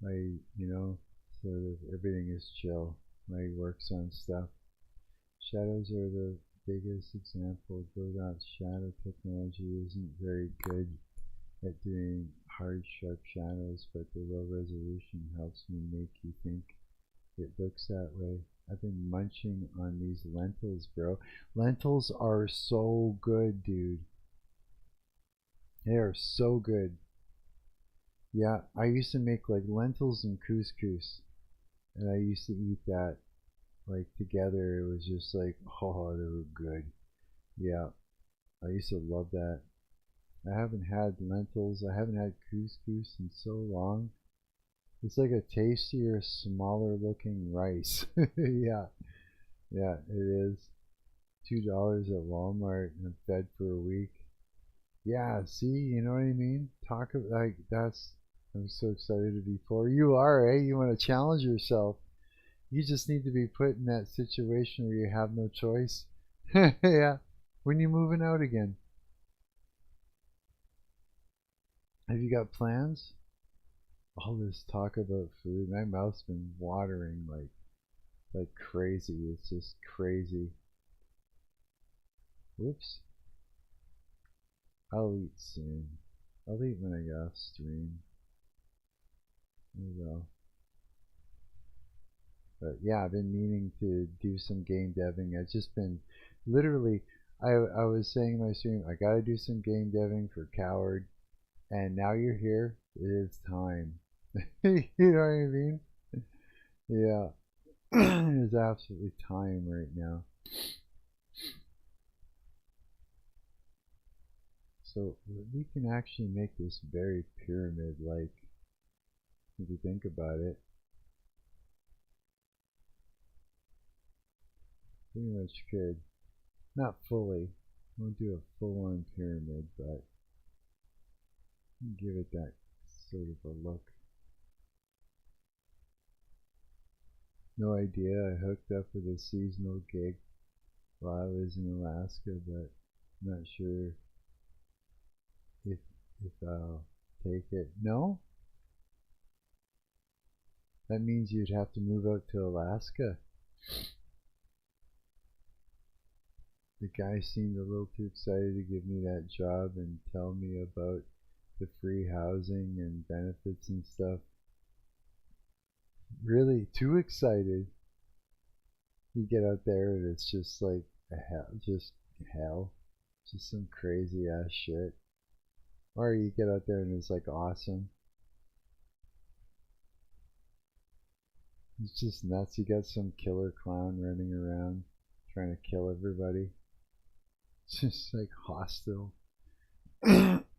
Sort of everything is chill. He works on stuff. Shadows are the biggest example. Godot's shadow technology isn't very good at doing hard, sharp shadows, but the low resolution helps me make you think it looks that way. I've been munching on these lentils, bro. Lentils are so good, dude. They are so good. Yeah, I used to make like lentils and couscous, and I used to eat that like together. It was just like, oh, they were good. Yeah, I used to love that. I haven't had lentils, I haven't had couscous in so long. It's like a tastier, smaller looking rice. Yeah, yeah, it is. $2 at Walmart and I'm fed for a week. Yeah, see, you know what I mean? Talk about, like, that's, I'm so excited to be for you are, eh? You want to challenge yourself. You just need to be put in that situation where you have no choice. Yeah, when you're moving out again. Have you got plans? All this talk about food, my mouth's been watering like crazy. It's just crazy. Whoops. I'll eat soon. I'll eat when I get off stream. There you go. But yeah, I've been meaning to do some game deving. I've just been literally, I was saying in my stream, I gotta do some game deving for Coward, and now you're here. It is time. You know what I mean? Yeah. It is absolutely time right now. So we can actually make this very pyramid-like, if you think about it. Pretty much could. Not fully. I won't do a full-on pyramid, but give it that sort of a look. No idea. I hooked up with a seasonal gig while I was in Alaska, but I'm not sure if I'll take it. No? That means you'd have to move out to Alaska. The guy seemed a little too excited to give me that job and tell me about the free housing and benefits and stuff. Really too excited. You get out there and it's just like hell, just some crazy ass shit. Or you get out there and it's like awesome. It's just nuts. You got some killer clown running around trying to kill everybody. It's just like hostile.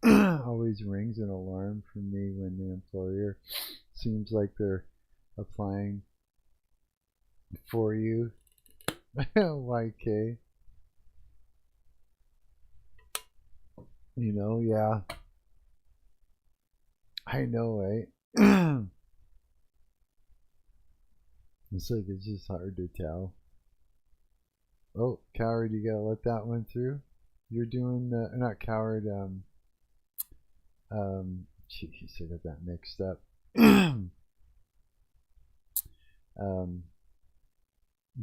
Always rings an alarm for me when the employer seems like they're applying for you. YK. You know, yeah. I know, eh? It's like it's just hard to tell. Oh, Coward, you gotta let that one through. You're doing not Coward. Jeez, I got that mixed up.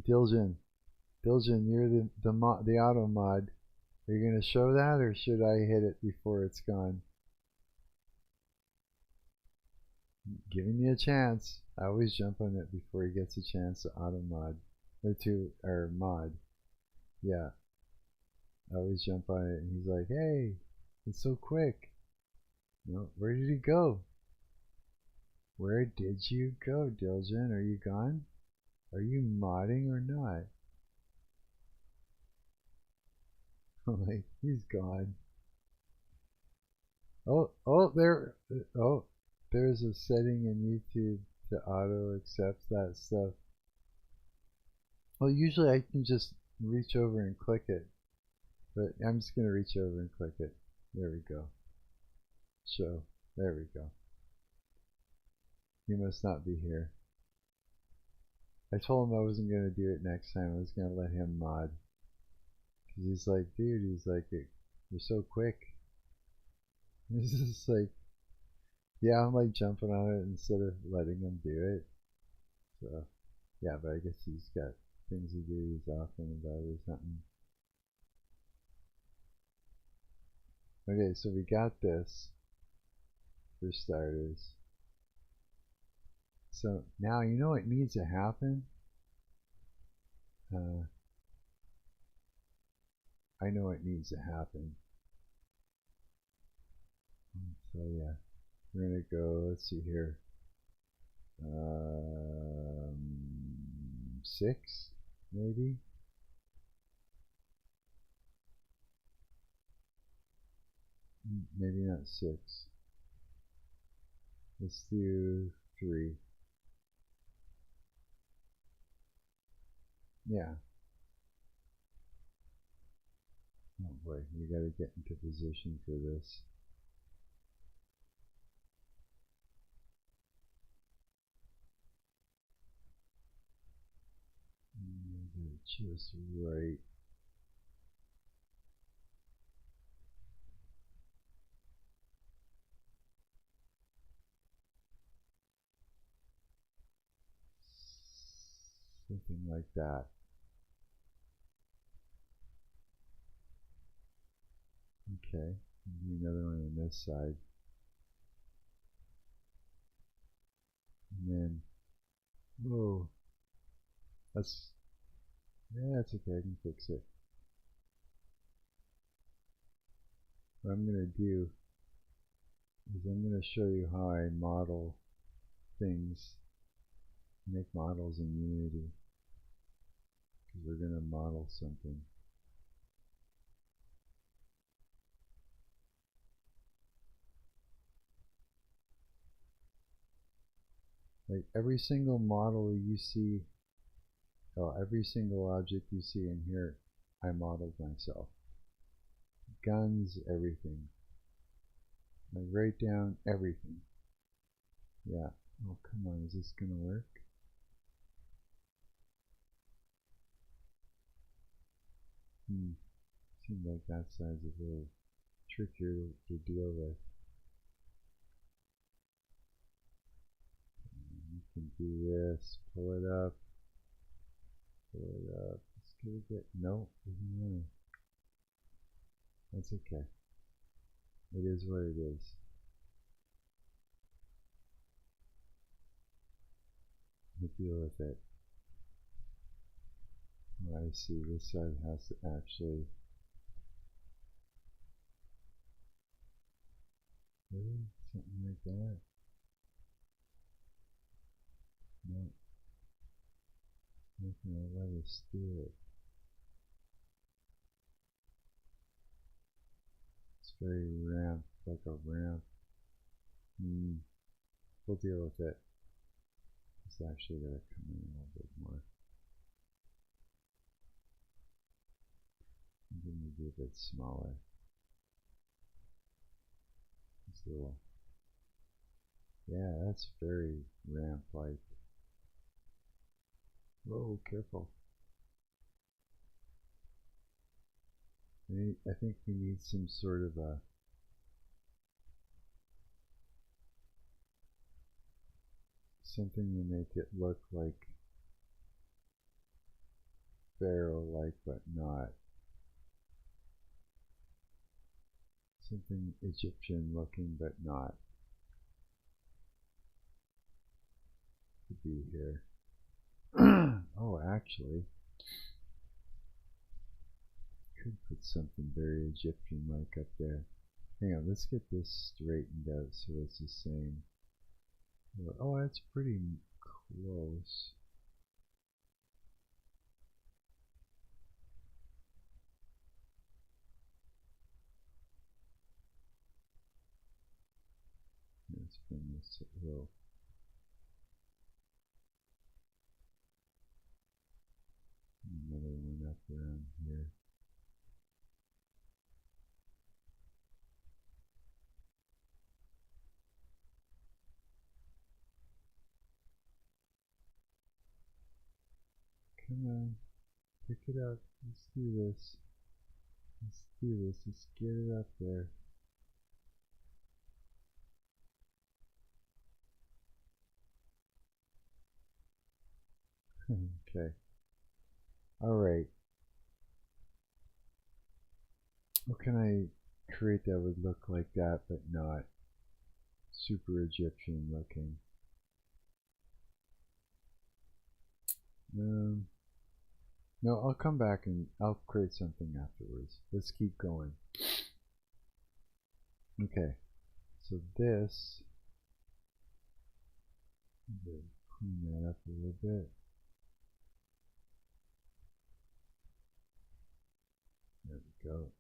Diljen, you're the auto mod. Are you gonna show that, or should I hit it before it's gone? Giving me a chance. I always jump on it before he gets a chance to auto mod or mod. Yeah, I always jump on it, and he's like, "Hey, it's so quick." No, where did he go? Where did you go, Diljen? Are you gone? Are you modding or not? Like, he's gone. There's a setting in YouTube to auto accept that stuff. Well, usually I can just reach over and click it, but I'm just going to reach over and click it. There we go. Show. There we go. He must not be here. I told him I wasn't going to do it next time. I was going to let him mod. Because he's like, dude, he's like, you're so quick. This is like, yeah, I'm like jumping on it instead of letting him do it. So, yeah, but I guess he's got things to do. He's off and about or something. Okay, so we got this for starters. So now you know what needs to happen? I know what needs to happen. So yeah, we're gonna go, let's see here. 6, maybe? Maybe not 6. Let's do 3. Yeah. Oh boy, we gotta get into position for this. Just right. Something like that. Okay, do another one on this side. And then, whoa, yeah, that's okay, I can fix it. What I'm going to do is I'm going to show you how I model things, make models in Unity, because we're going to model something. Like every single model you see, every single object you see in here, I modeled myself. Guns, everything. I write down everything. Yeah. Oh, come on, is this gonna work? Seems like that side's a little trickier to deal with. You can do this, pull it up, let's get a bit, no, doesn't want to. That's okay. It is what it is. You deal with it. Oh, I see, this side has to actually, really? Something like that? No. I'm not gonna let us do it. It's very ramped, like a ramp. We'll deal with it. It's actually gonna come in a little bit more. I'm gonna be a bit smaller. It's a little, yeah, that's very ramp-like. Whoa, careful. I think we need some sort of a something to make it look like Pharaoh-like, but not. Something Egyptian-looking, but not. To be here. Oh, actually, could put something very Egyptian-like up there. Hang on, let's get this straightened out so it's the same. Oh, that's pretty close. Let's bring this a little. around here. Come on, pick it up. Let's do this. Let's do this. Let's get it up there. Okay. All right. What can I create that would look like that, but not super Egyptian looking? No, I'll come back and I'll create something afterwards. Let's keep going. Okay, so this, clean that up a little bit. There we go.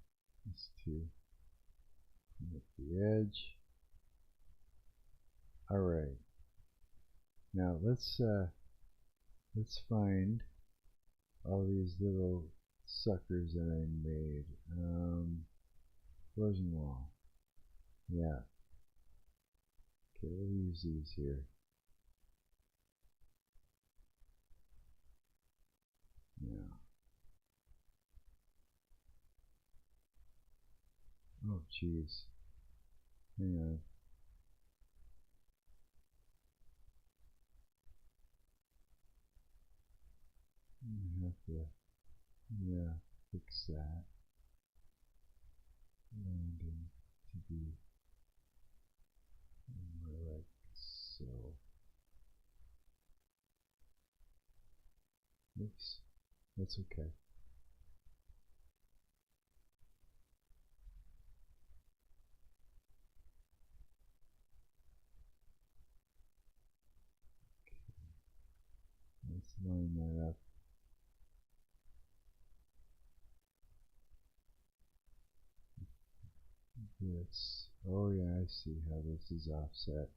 These two. Clean up the edge. All right. Now let's find all these little suckers that I made. Floors and wall. Yeah. Okay, we'll use these here. Yeah. Oh, jeez. Hang on. I have to, yeah, fix that. Landing to be more like so. Oops, that's okay. Let's line that up. This. Oh yeah, I see how this is offset.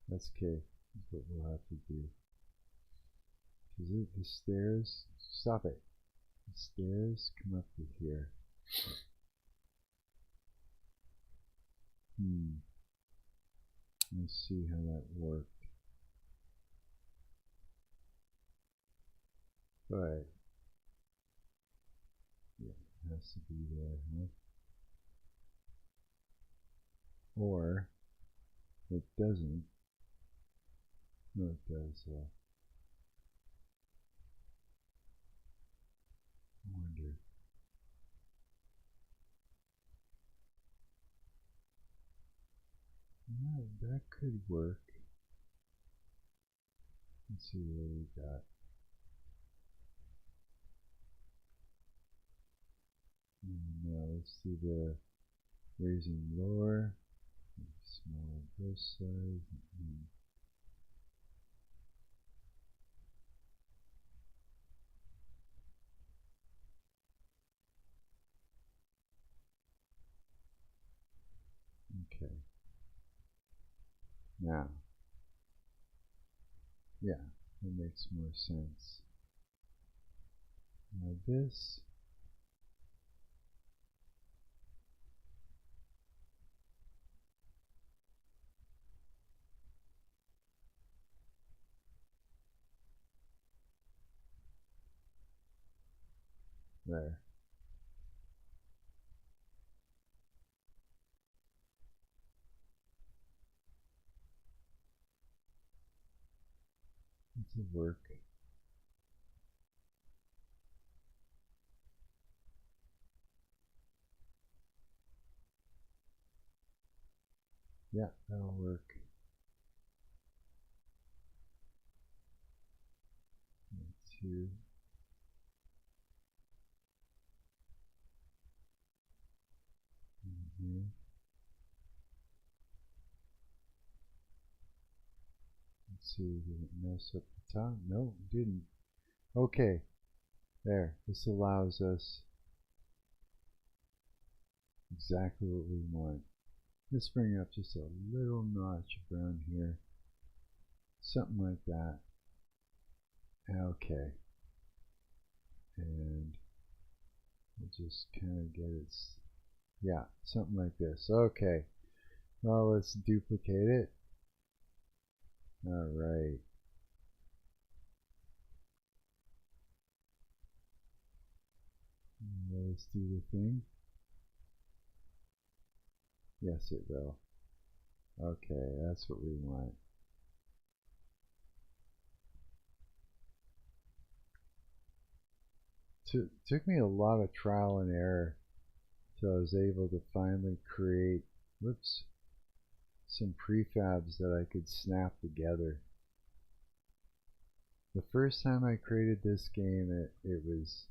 That's okay. That's what we'll have to do. Because the stairs, stop it. The stairs come up to here. Let's see how that worked. But yeah, it has to be there, huh? Or it doesn't. No, it does. I wonder. No, that could work. Let's see what we got. Now let's do the raising lower. Small on this side. Okay. Now, yeah, that makes more sense. Now this, there. This will work. Yeah, that'll work. Two. Let's see, did it mess up the top? No, it didn't. Okay, there. This allows us exactly what we want. Let's bring up just a little notch around here. Something like that. Okay. And We'll just kind of get it. Yeah, something like this. Okay. Well, let's duplicate it. All right. Let's do the thing. Yes, it will. Okay, that's what we want. Took me a lot of trial and error till I was able to finally create, whoops, some prefabs that I could snap together. The first time I created this game, it was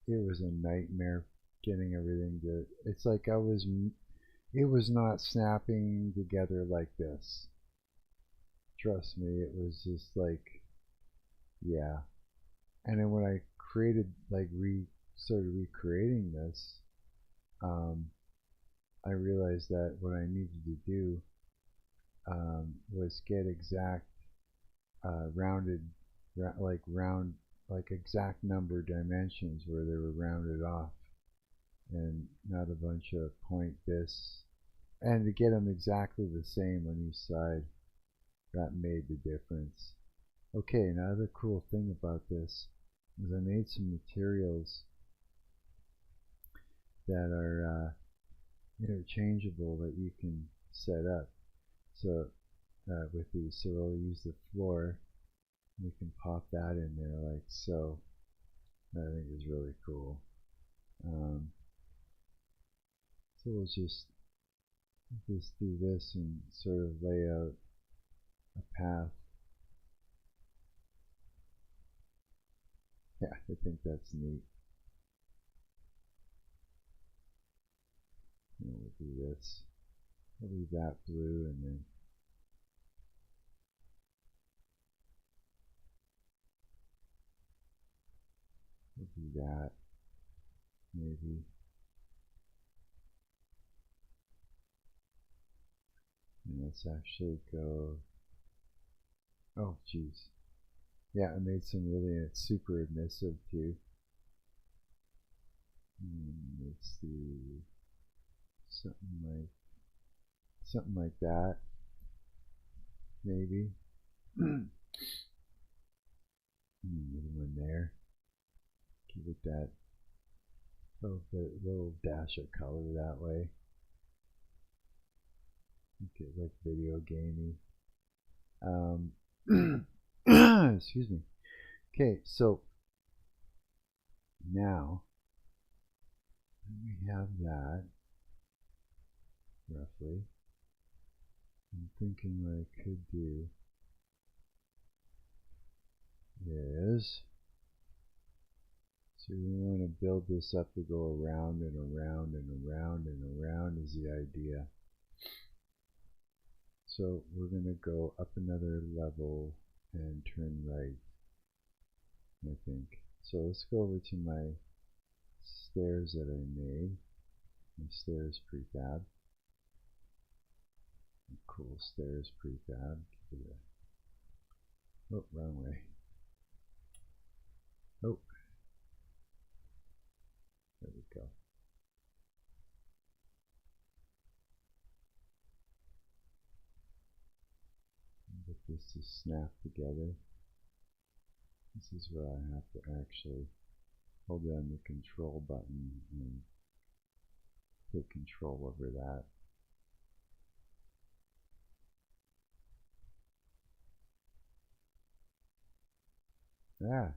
a nightmare getting everything to. It's like it was not snapping together like this. Trust me, it was just like, yeah. And then when I created, like, started recreating this, I realized that what I needed to do was get exact rounded, like exact number dimensions where they were rounded off, and not a bunch of point this, and to get them exactly the same on each side. That made the difference. Okay, now the cool thing about this is I made some materials that are interchangeable that you can set up. So with these, so we'll use the floor. We can pop that in there like so. That I think is really cool. So we'll just do this and sort of lay out a path. Yeah, I think that's neat. And we'll do this. We'll leave that blue, and then we'll do that. Maybe. And let's actually go. Oh, geez. Yeah, I made some really super emissive too. Let's do something like that. Maybe. Another one there. Give it that little dash of color that way. Make it like video gamey. Excuse me. Okay, so now we have that roughly. I'm thinking what I could do is, so we want to build this up to go around and around and around and around is the idea. So we're going to go up another level and turn right, I think. So let's go over to my stairs that I made, my stairs prefab. Cool stairs prefab. Oh, wrong way. Oh, there we go. Get this to snap together. This is where I have to actually hold down the control button and take control over that. Yeah.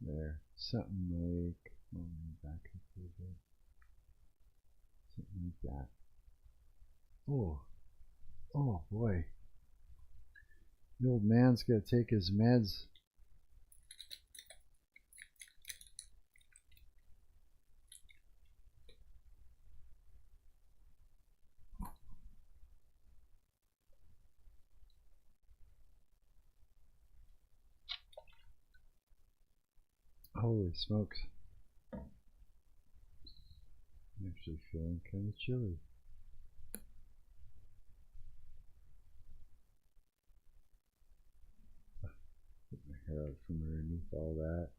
There, something like, back up a little bit, something like that. Oh boy, the old man's got to take his meds. Holy smokes. actually feeling kind of chilly. Get my hair out from underneath all that.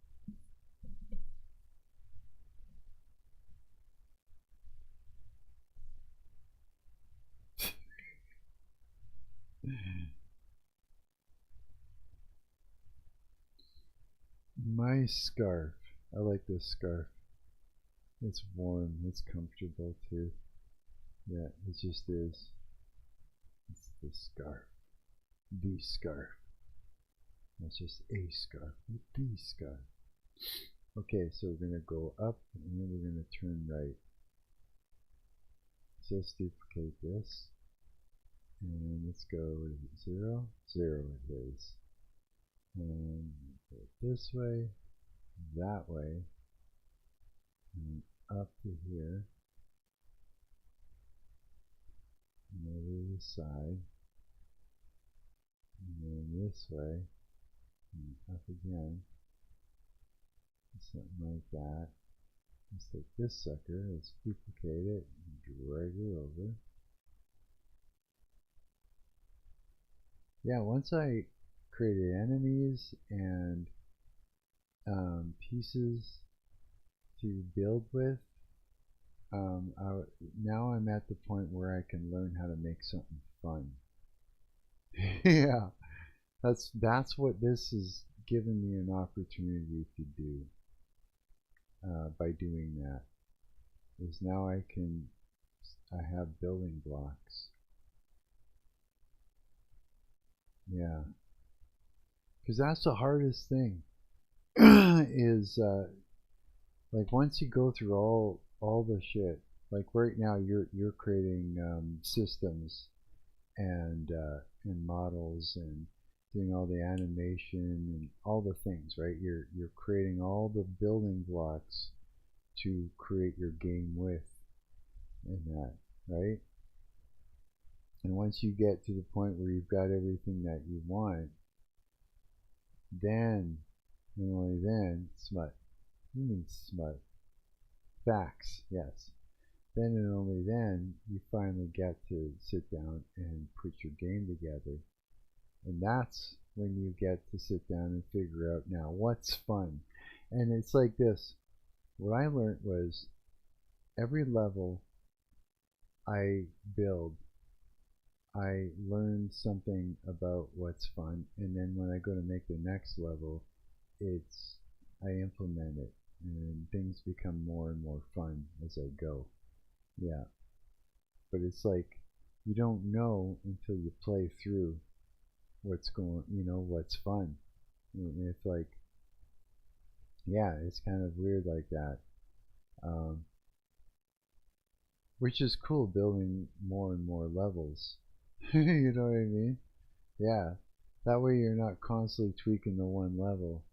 My scarf. I like this scarf. It's warm. It's comfortable too. Yeah, it just is. It's the scarf. The scarf. That's just a scarf. The scarf. Okay, so we're going to go up and then we're going to turn right. So let's duplicate this. And let's go with 0. 0 it is. And go this way, that way, and up to here, and over to the side, and then this way, and up again, something like that. Let's take this sucker, let's duplicate it, and drag it over. Yeah, once I created enemies and pieces to build with, now I'm at the point where I can learn how to make something fun. Yeah, that's what this has given me an opportunity to do. By doing that, is now I have building blocks. Yeah, because that's the hardest thing. Is like once you go through all the shit, like right now you're creating systems and models and doing all the animation and all the things, right? You're creating all the building blocks to create your game with, and that, right? And once you get to the point where you've got everything that you want, then, and only then, smut. You mean smut? Facts, yes. Then and only then, you finally get to sit down and put your game together. And that's when you get to sit down and figure out now what's fun. And it's like this. What I learned was every level I build, I learn something about what's fun, and then when I go to make the next level, I implement it, and things become more and more fun as I go. Yeah, but it's like you don't know until you play through what's what's fun. And it's like, yeah, it's kind of weird like that. Which is cool, building more and more levels. You know what I mean? Yeah, that way you're not constantly tweaking the one level.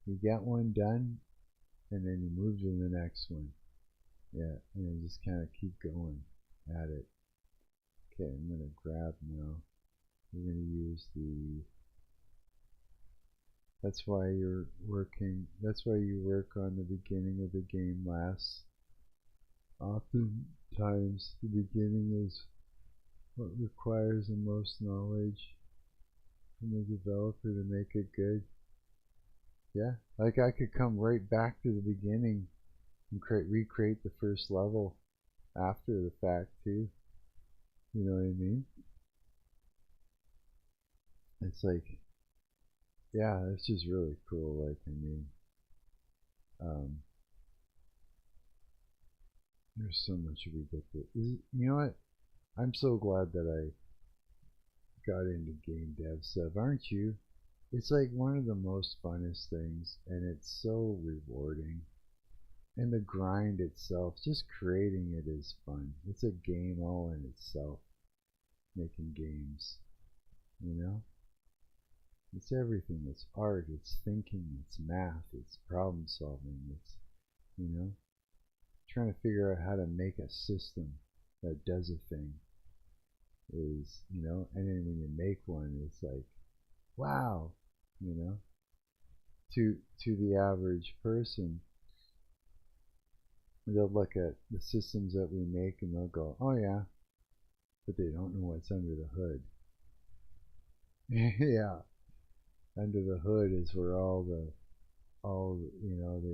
You get one done, and then you move to the next one. Yeah, and then just kind of keep going at it. Okay, I'm going to grab now. We're going to use that's why you work on the beginning of the game last. Oftentimes, the beginning is what requires the most knowledge from the developer to make it good. Yeah, like I could come right back to the beginning and recreate the first level after the fact too. You know what I mean? It's like, yeah, it's just really cool. Like, I mean, there's so much ridiculous. You know what? I'm so glad that I got into game dev stuff, aren't you? It's like one of the most funnest things, and it's so rewarding. And the grind itself, just creating it is fun. It's a game all in itself, making games, you know? It's everything. It's art, it's thinking, it's math, it's problem solving, it's, you know, trying to figure out how to make a system that does a thing is, you know, and then when you make one, it's like, wow, you know, to the average person, they'll look at the systems that we make and they'll go, oh yeah, but they don't know what's under the hood. Yeah, under the hood is where all the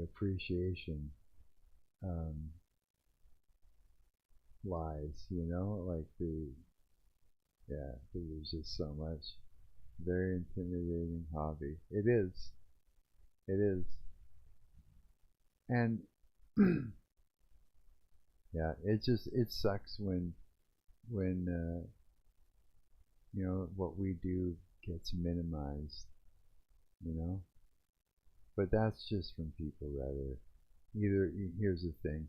appreciation lies, like there's just so much. Very intimidating hobby. It is. And yeah, it sucks when what we do gets minimized, but that's just from people that are here's the thing.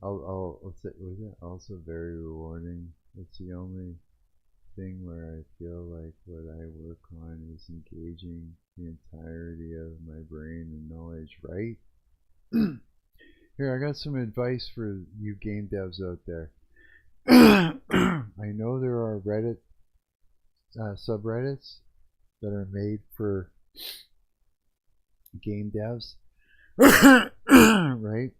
I'll say, was it also very rewarding? It's the only thing where I feel like what I work on is engaging the entirety of my brain and knowledge, right? Here, I got some advice for you game devs out there. I know there are Reddit subreddits that are made for game devs, right?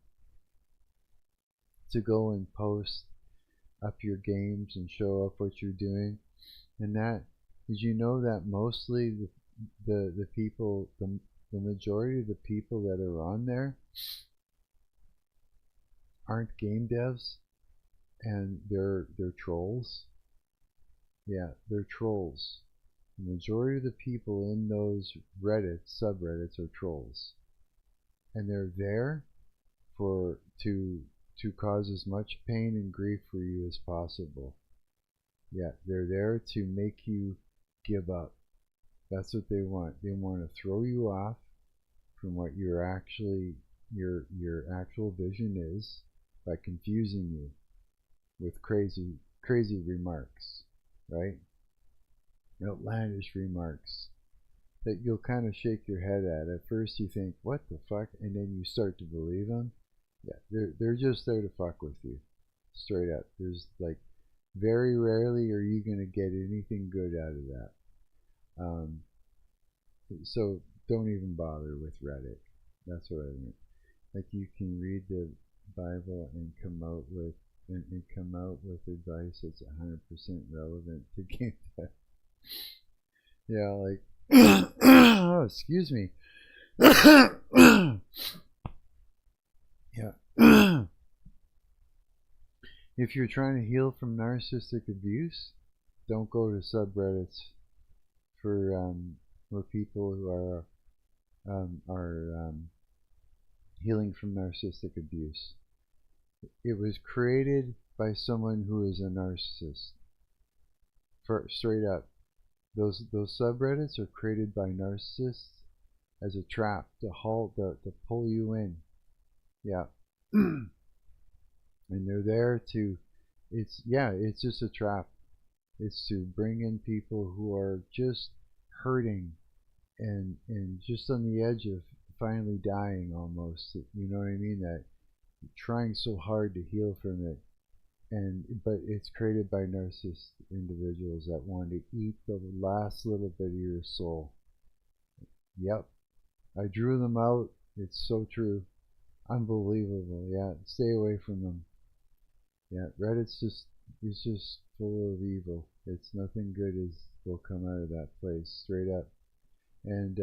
To go and post up your games and show up what you're doing. And that, did you know that mostly the people, the majority of the people that are on there aren't game devs, and they're trolls? Yeah, they're trolls. The majority of the people in those subreddits are trolls, and they're there to cause as much pain and grief for you as possible. Yeah, they're there to make you give up. That's what they want. They want to throw you off from what your actual vision is by confusing you with crazy remarks, right? Outlandish remarks that you'll kind of shake your head at. At first you think, what the fuck? And then you start to believe them. Yeah, they're just there to fuck with you. Straight up. There's like, very rarely are you going to get anything good out of that. So don't even bother with Reddit. That's what I learned. Like, you can read the Bible and come out with advice that's 100% relevant to game dev. Yeah, like oh, excuse me. Yeah. If you're trying to heal from narcissistic abuse, don't go to subreddits for people who are healing from narcissistic abuse. It was created by someone who is a narcissist. Straight up, those subreddits are created by narcissists as a trap to pull you in. Yeah. And they're there to, it's just a trap. It's to bring in people who are just hurting and just on the edge of finally dying almost. You know what I mean? That trying so hard to heal from it. But it's created by narcissist individuals that want to eat the last little bit of your soul. Yep. I drew them out. It's so true. Unbelievable. Yeah. Stay away from them. Yeah. Reddit's just full of evil. It's nothing good will come out of that place. Straight up. And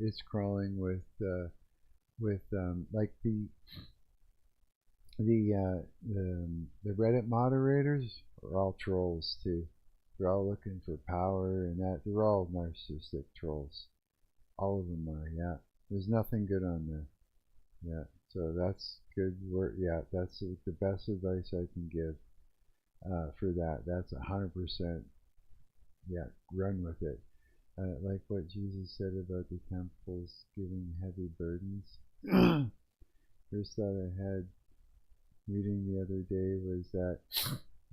it's crawling with like the Reddit moderators are all trolls too. They're all looking for power and that. They're all narcissistic trolls. All of them are. Yeah. There's nothing good on there. Yeah. So that's good work. Yeah. That's the best advice I can give for that. That's 100%. Yeah. Run with it. Like what Jesus said about the temples giving heavy burdens. First thought I had reading the other day was that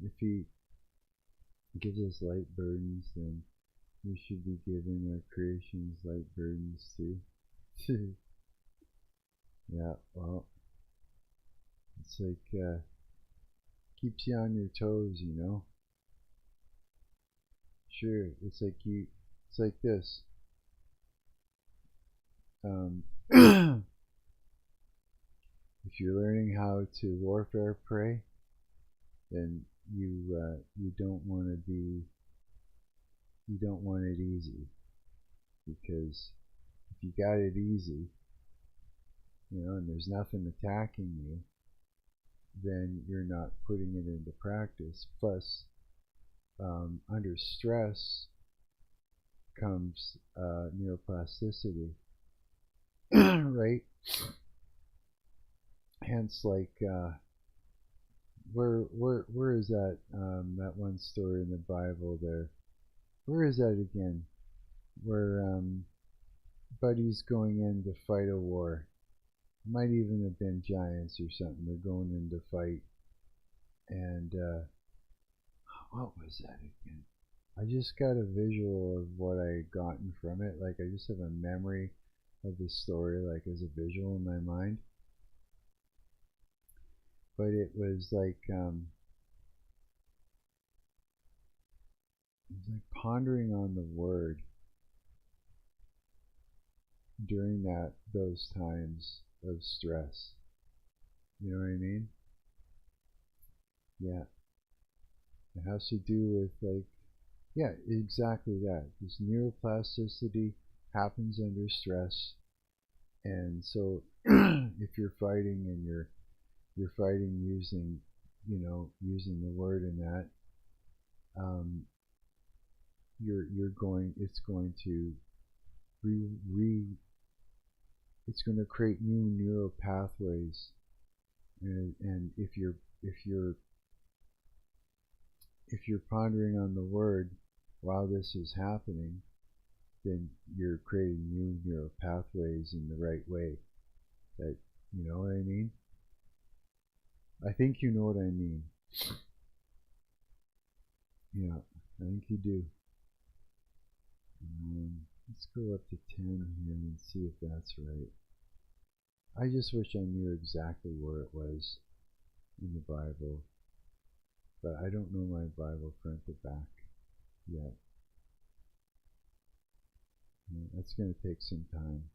if he gives us light burdens, then we should be giving our creations light burdens too. Yeah, well, it's like keeps you on your toes, you know. Sure, it's like this. If you're learning how to warfare prey, then you don't want it easy, because if you got it easy, and there's nothing attacking you, then you're not putting it into practice. Plus, under stress comes neuroplasticity, right? Hence, like, where is that that one story in the Bible there? Where is that again? Where Buddy's going in to fight a war. It might even have been giants or something. They're going in to fight. And what was that again? I just got a visual of what I had gotten from it. Like, I just have a memory of the story, like, as a visual in my mind. But it was like pondering on the word during those times of stress. You know what I mean? Yeah. It has to do with, like, yeah, exactly that. This neuroplasticity happens under stress. And so if you're fighting and you're fighting using, using the word in that, it's going to it's going to create new neural pathways, and if you're pondering on the word while this is happening, then you're creating new neural pathways in the right way. That, you know what I mean? I think you know what I mean. Yeah, I think you do. Let's go up to 10 here and see if that's right. I just wish I knew exactly where it was in the Bible, but I don't know my Bible front to back yet. Yeah, that's going to take some time.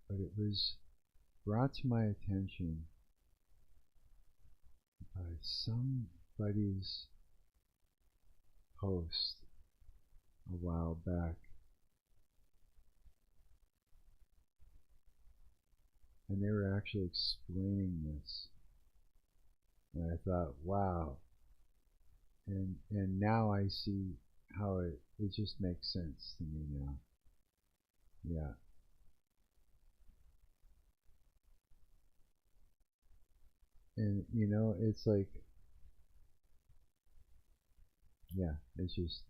But it was brought to my attention by somebody's post a while back. And they were actually explaining this. And I thought, wow. And now I see how it just makes sense to me now. Yeah. And it's like, yeah, it's just,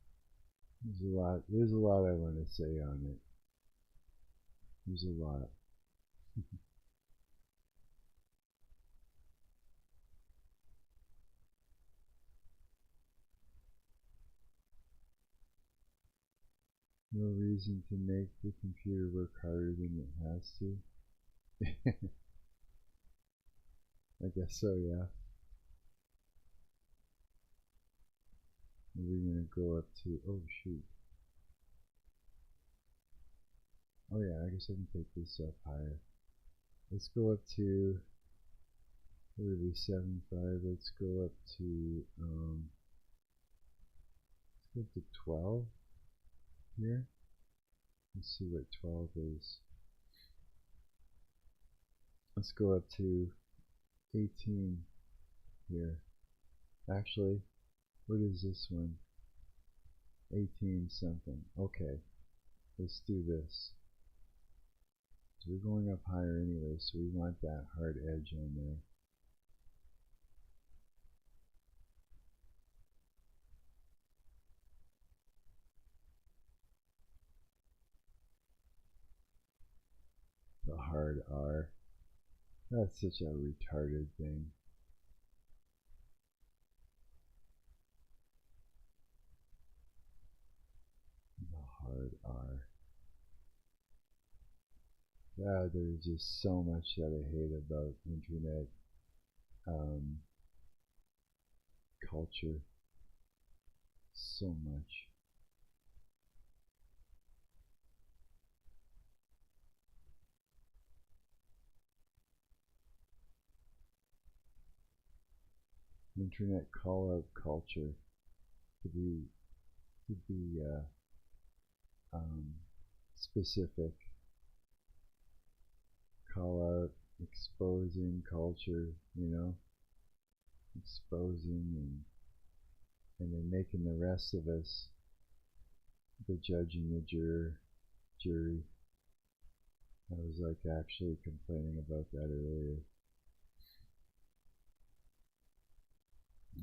there's a lot I want to say on it. There's a lot. No reason to make the computer work harder than it has to. I guess so, yeah. We're going to go up to, oh shoot. Oh yeah, I guess I can take this up higher. Let's go up to, what would be 7.5? Let's go up to, let's go up to 12 here. Let's see what 12 is. Let's go up to 18 here. Actually, what is this one? 18 something. Okay, let's do this. So we're going up higher anyway, so we want that hard edge on there. The hard R. That's such a retarded thing. The hard R. Yeah, there's just so much that I hate about internet culture. So much. internet call-out culture to be specific. Call-out, exposing culture, you know, exposing and then making the rest of us the judge and the jury. I was like actually complaining about that earlier.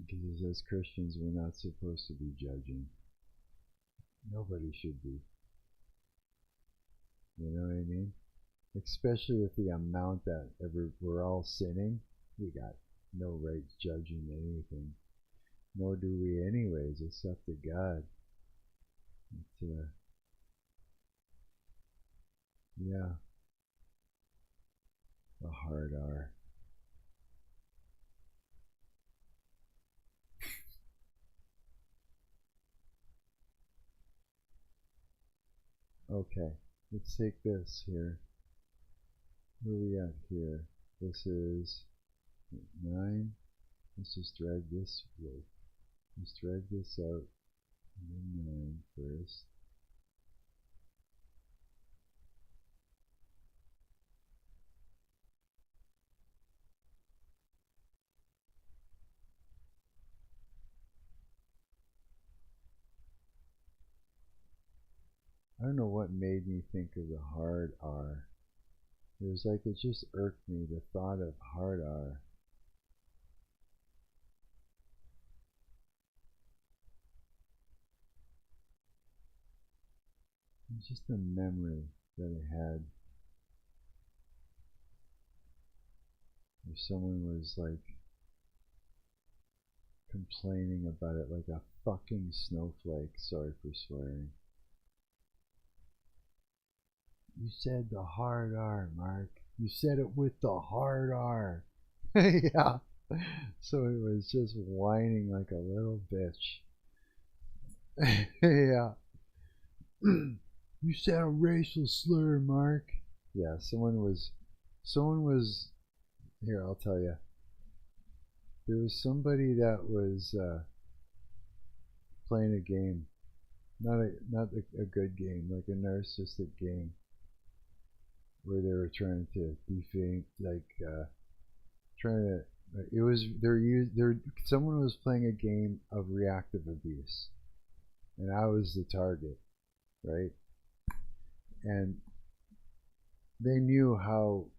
Because as Christians, we're not supposed to be judging. Nobody should be. You know what I mean? Especially with the amount that we're all sinning, we got no right judging anything. Nor do we anyways, except to God. Yeah. The hard R. Okay, let's take this here. Where are we at here? This is 9. Let's just drag this way. Let's drag this out. And then 9 first. I don't know what made me think of the hard R. It was like it just irked me, the thought of hard R. It's just a memory that I had. Where someone was like complaining about it like a fucking snowflake. Sorry for swearing. You said the hard R, Mark. You said it with the hard R. Yeah. So it was just whining like a little bitch. Yeah. You said a racial slur, Mark. Yeah, someone was here, I'll tell you. There was somebody that was playing a game. Not a good game, like a narcissistic game. Where they were trying to defame, someone was playing a game of reactive abuse, and I was the target, right? And they knew how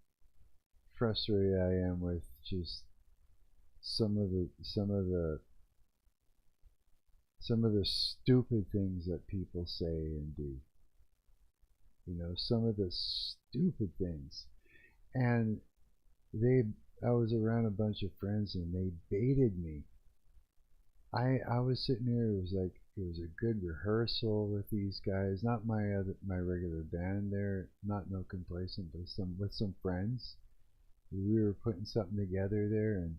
frustrated I am with just some of the stupid things that people say and do. You know, some of the stupid things. And I was around a bunch of friends and they baited me. I was sitting here, it was a good rehearsal with these guys, not my regular band there, not No Complacent, but with some friends. We were putting something together there and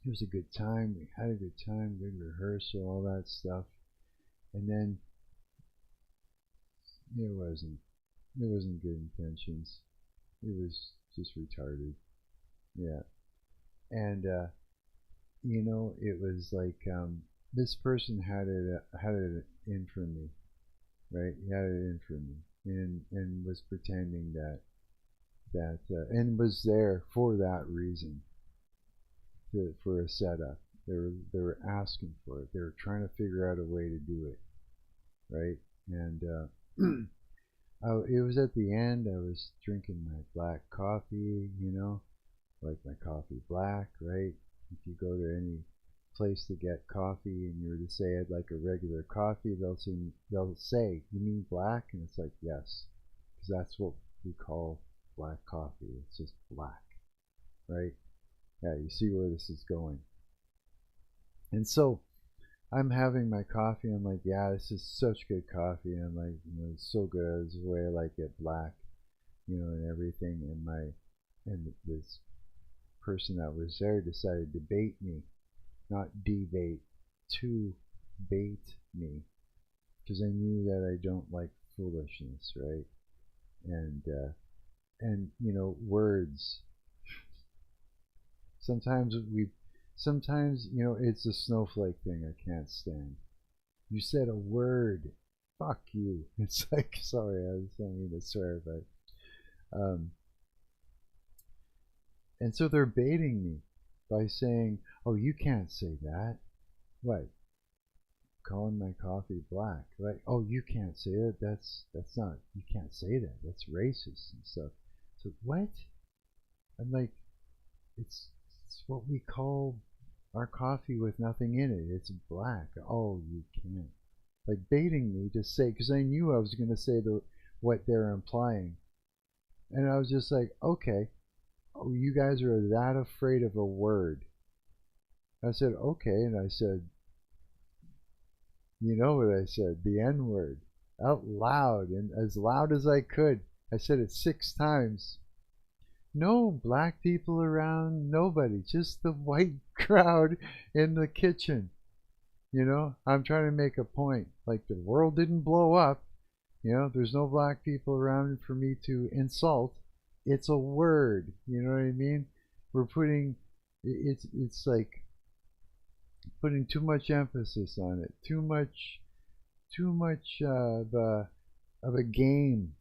it was a good time. We had a good time, good rehearsal, all that stuff. And then it wasn't good intentions. It was just retarded. Yeah. And you know, it was like this person had it in for me, right? He had it in for me, and was pretending that and was there for that reason, for a setup. They were asking for it. They were trying to figure out a way to do it, right? And it was at the end. I was drinking my black coffee, you know, like my coffee black, right? If you go to any place to get coffee and you were to say I'd like a regular coffee, they'll say, you mean black? And it's like, yes, because that's what we call black coffee. It's just black, right? Yeah, you see where this is going. And so I'm having my coffee. I'm like, yeah, this is such good coffee. And I'm like, you know, it's so good. This is the way I like it, black, you know, and everything. And this person that was there decided to bait me, not debate, to bait me, because I knew that I don't like foolishness, right? And you know, words. Sometimes Sometimes, you know, it's a snowflake thing I can't stand. You said a word. Fuck you. It's like, sorry, I don't mean to swear, but and so they're baiting me by saying, "Oh, you can't say that." What? Calling my coffee black? Like, "Oh, you can't say it. That's not. You can't say that. That's racist and stuff." So what? I'm like, it's what we call our coffee with nothing in it. It's black. Oh, you can't. Like baiting me to say, because I knew I was going to say what they're implying, and I was just like, okay. Oh, you guys are that afraid of a word. I said, okay, and I said, you know what I said? The N word. Out loud, and as loud as I could. I said it 6 times. No black people around, nobody, just the white crowd in the kitchen. You know, I'm trying to make a point. Like, the world didn't blow up. You know, there's no black people around for me to insult. It's a word, you know what I mean? We're putting, it's like putting too much emphasis on it, too much of a game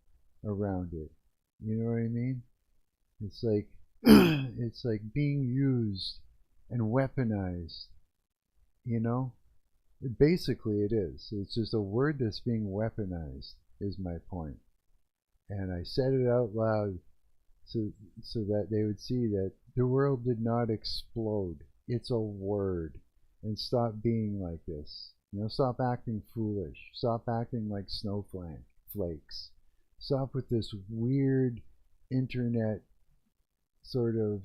around it. You know what I mean? It's like it's like being used and weaponized. You know, basically it is. It's just a word that's being weaponized. Is my point, and I said it out loud. So that they would see that the world did not explode. It's a word. And stop being like this. You know, stop acting foolish. Stop acting like snowflakes. Stop with this weird internet sort of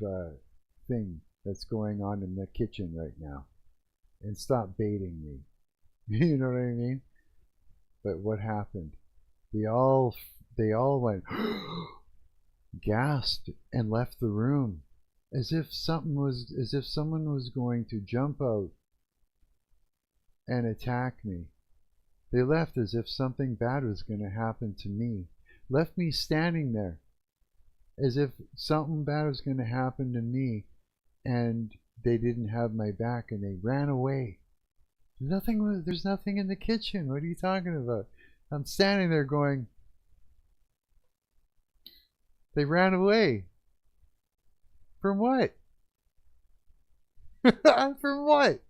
thing that's going on in the kitchen right now. And stop baiting me. You know what I mean? But what happened? They all went gasped and left the room as if someone was going to jump out and attack me. They left as if something bad was going to happen to me. Left me standing there as if something bad was going to happen to me, and they didn't have my back, and they ran away. There's nothing in the kitchen. What are you talking about? I'm standing there going, they ran away. From what? From what?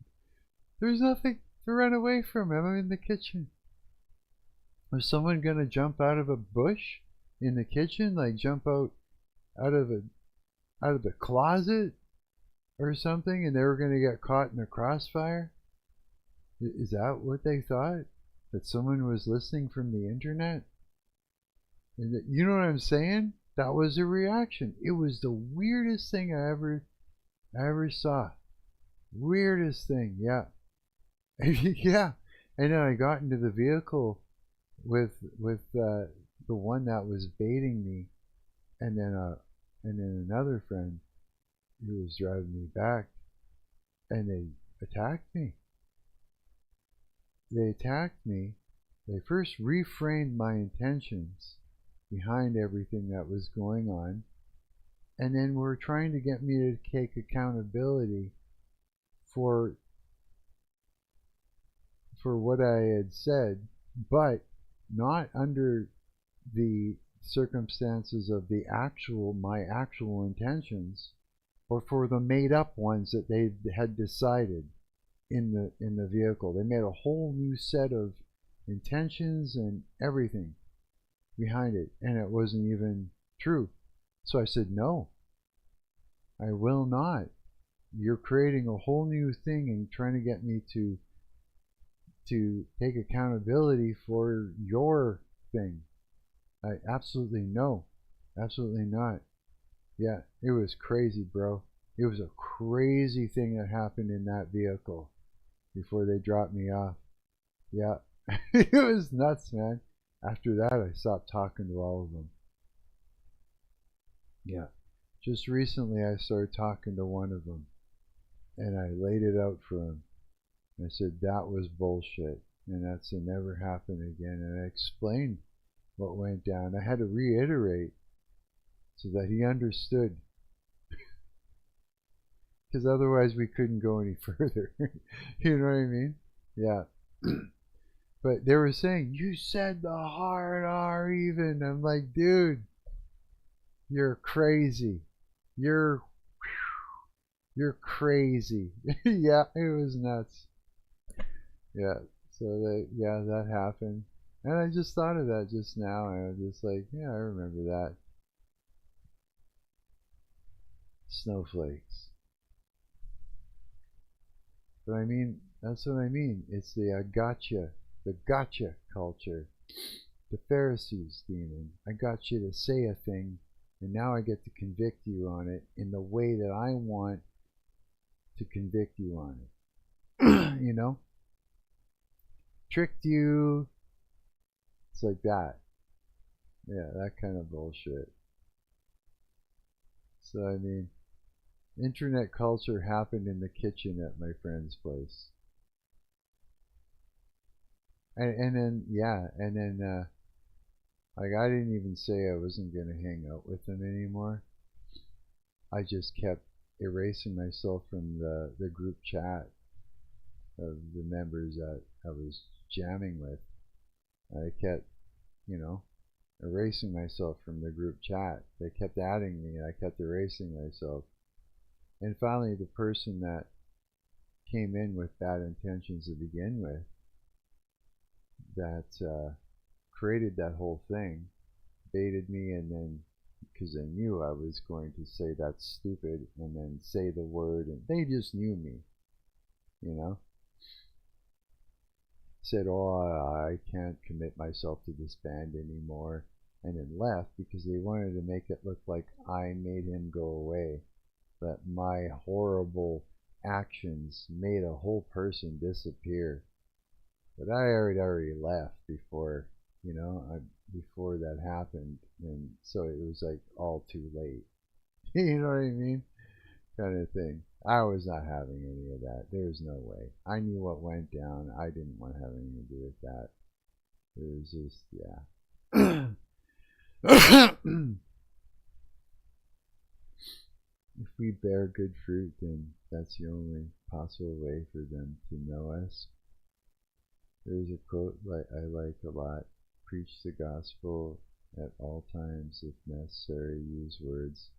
There's nothing to run away from. I'm in the kitchen. Was someone gonna jump out of a bush in the kitchen? Like jump out of the closet or something, and they were gonna get caught in the crossfire? Is that what they thought? That someone was listening from the internet? And you know what I'm saying? That was a reaction. It was the weirdest thing I ever saw. Weirdest thing, yeah. Yeah. And then I got into the vehicle with the one that was baiting me, and then another friend who was driving me back, and they attacked me. They attacked me. They first reframed my intentions behind everything that was going on, and then were trying to get me to take accountability for what I had said, but not under the circumstances of my actual intentions, or for the made up ones that they had decided in the vehicle. They made a whole new set of intentions and everything behind it, and it wasn't even true. So I said, no, I will not. You're creating a whole new thing and trying to get me to take accountability for your thing. I absolutely no. Absolutely not. Yeah, it was crazy, bro. It was a crazy thing that happened in that vehicle before they dropped me off. Yeah, it was nuts, man. After that, I stopped talking to all of them. Yeah, just recently I started talking to one of them, and I laid it out for him. I said that was bullshit, and that's to never happen again. And I explained what went down. I had to reiterate so that he understood. because otherwise we couldn't go any further. You know what I mean? Yeah. But they were saying, you said the hard R even. I'm like, dude, you're crazy. You're crazy. Yeah, it was nuts. Yeah, so that happened. And I just thought of that just now, and I was just like, yeah, I remember that. Snowflakes. But I mean, that's what I mean. It's the gotcha culture. The Pharisees demon. I got you to say a thing, and now I get to convict you on it in the way that I want to convict you on it. You know? Tricked you. It's like that. Yeah, that kind of bullshit. So, I mean, internet culture happened in the kitchen at my friend's place. And then, like, I didn't even say I wasn't going to hang out with them anymore. I just kept erasing myself from the group chat of the members that I was jamming with. I kept, you know, erasing myself from the group chat. They kept adding me, and I kept erasing myself. And finally, the person that came in with bad intentions to begin with, that created that whole thing, baited me, and then, because they knew I was going to say that's stupid, and then say the word, and they just knew me, you know? Said, oh, I can't commit myself to this band anymore, and then left because they wanted to make it look like I made him go away, that my horrible actions made a whole person disappear. But I already left before, you know, before that happened, and so it was like all too late. You know what I mean? Kind of thing. I was not having any of that. There's no way. I knew what went down. I didn't want to have anything to do with that. It was just, yeah. If we bear good fruit, then that's the only possible way for them to know us. There's a quote I like a lot. Preach the gospel at all times, if necessary, use words.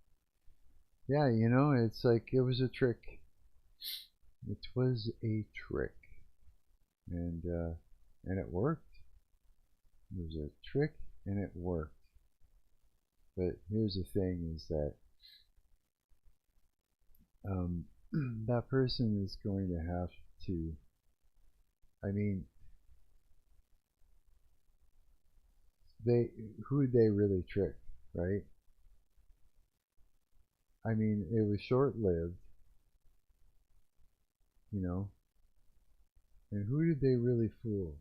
Yeah, you know, it's like it was a trick. It was a trick. And it worked. It was a trick, and it worked. But here's the thing, is that that person is going to have to, I mean, who did they really trick, right? I mean, it was short-lived, you know. And who did they really fool?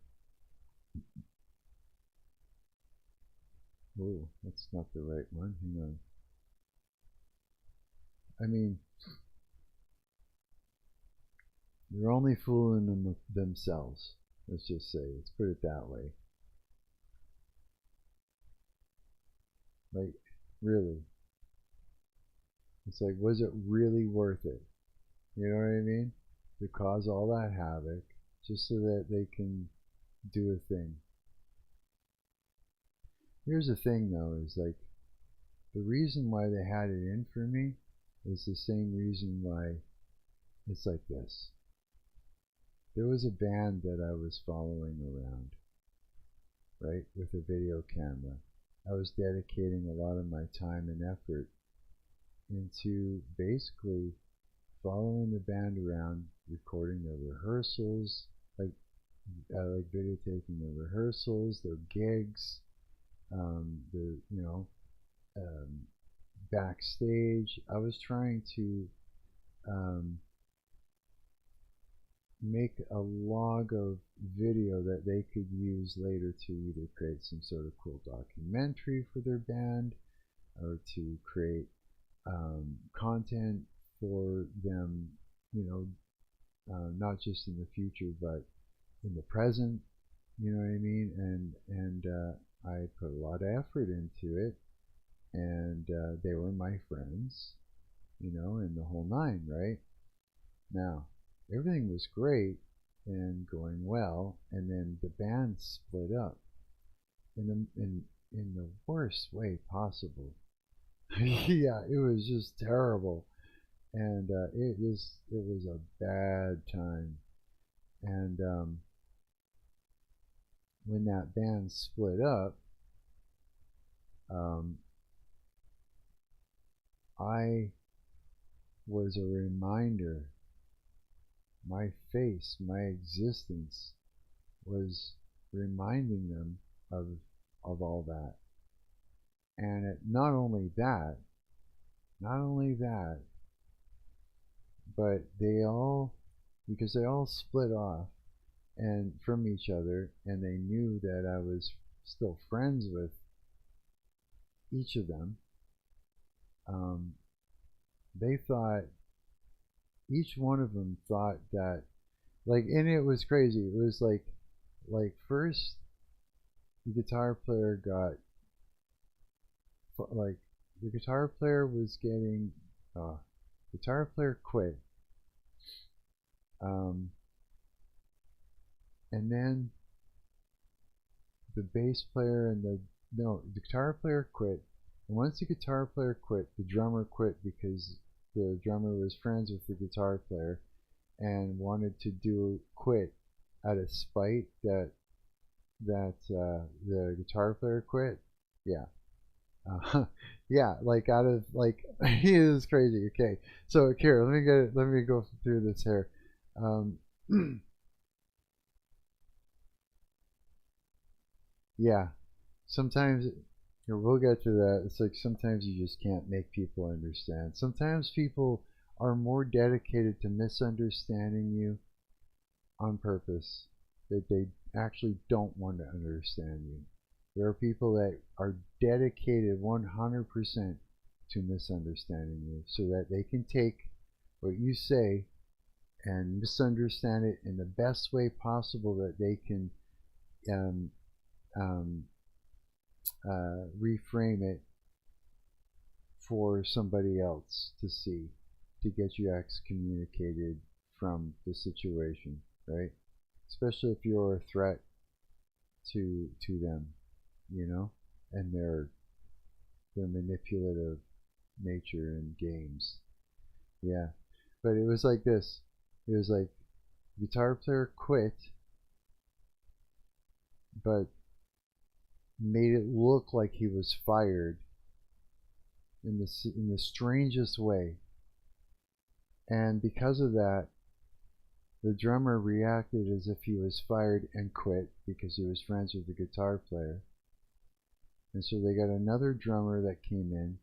Oh, that's not the right one. Hang on. I mean, they're only fooling themselves. Let's just say. Let's put it that way. Like, really. It's like, was it really worth it? You know what I mean? To cause all that havoc just so that they can do a thing. Here's the thing, though, is like, the reason why they had it in for me is the same reason why it's like this. There was a band that I was following around, right, with a video camera. I was dedicating a lot of my time and effort into basically following the band around, recording their rehearsals, like videotaping their rehearsals, their gigs, backstage. I was trying to make a log of video that they could use later to either create some sort of cool documentary for their band, or to create content for them, you know, not just in the future but in the present, you know what I mean? And I put a lot of effort into it, and they were my friends, you know, and the whole nine, right? Now, everything was great and going well, and then the band split up in the worst way possible. Yeah, it was just terrible, and it was a bad time. And when that band split up, I was a reminder. My face, my existence was reminding them of all that. And not only that, but because they all split off and from each other, and they knew that I was still friends with each of them. They thought, each one of them thought that, like, and it was crazy. It was like first the guitar player got, like, the guitar player was getting, guitar player quit. And then the bass player and the guitar player quit. And once the guitar player quit, the drummer quit because the drummer was friends with the guitar player and wanted to quit out of spite that the guitar player quit. Yeah. Yeah, like out of, like, it is crazy. Okay, so here, let me go through this here. Yeah, sometimes, we'll get to that. It's like sometimes you just can't make people understand. Sometimes people are more dedicated to misunderstanding you on purpose, that they actually don't want to understand you. There are people that are dedicated 100% to misunderstanding you, so that they can take what you say and misunderstand it in the best way possible, that they can reframe it for somebody else to see, to get you excommunicated from the situation, right? Especially if you're a threat to them, and their manipulative nature in games. Yeah, but it was like this. It was like, guitar player quit, but made it look like he was fired in the strangest way. And because of that, the drummer reacted as if he was fired and quit because he was friends with the guitar player. And so they got another drummer that came in,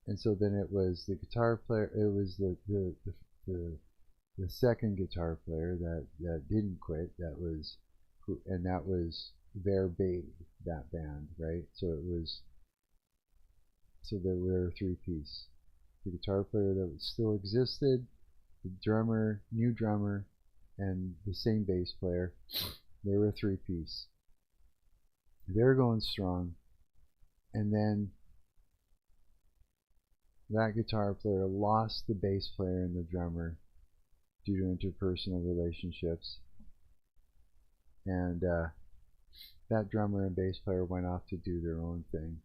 and so then it was the guitar player. It was the second guitar player that didn't quit. That was their baby, that band, right? So there were a three-piece. The guitar player that still existed, the drummer, new drummer, and the same bass player. They were a three-piece. They were going strong. And then that guitar player lost the bass player and the drummer due to interpersonal relationships. And that drummer and bass player went off to do their own thing.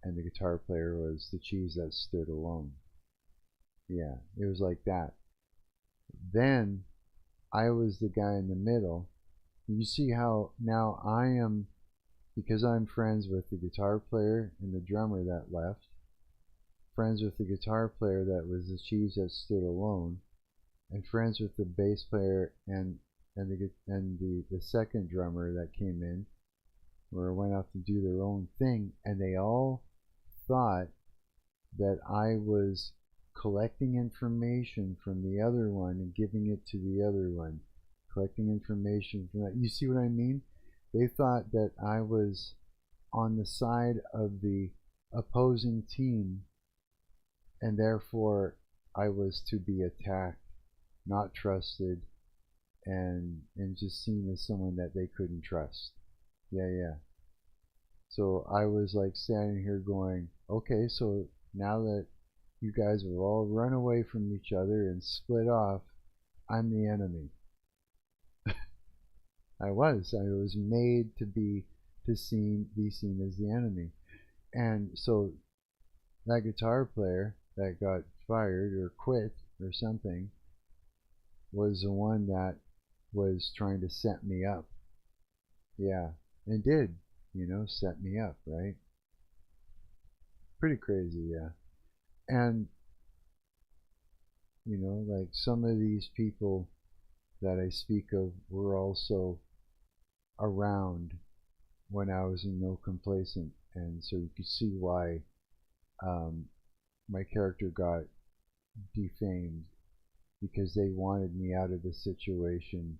And the guitar player was the cheese that stood alone. Yeah, it was like that. Then I was the guy in the middle. You see how now I am, because I'm friends with the guitar player and the drummer that left, friends with the guitar player that was the cheese that stood alone, and friends with the bass player and the second drummer that came in, or went off to do their own thing, and they all thought that I was collecting information from the other one and giving it to the other one, collecting information from that. You see what I mean? They thought that I was on the side of the opposing team, and therefore I was to be attacked, not trusted, and just seen as someone that they couldn't trust. Yeah. So I was like standing here going, okay, so now that you guys will all run away from each other and split off. I'm the enemy. I was made to be seen as the enemy. And so that guitar player that got fired or quit or something was the one that was trying to set me up. Yeah, and did, set me up, right? Pretty crazy, yeah. And, like some of these people that I speak of were also around when I was in No Complacent, and so you could see why my character got defamed, because they wanted me out of the situation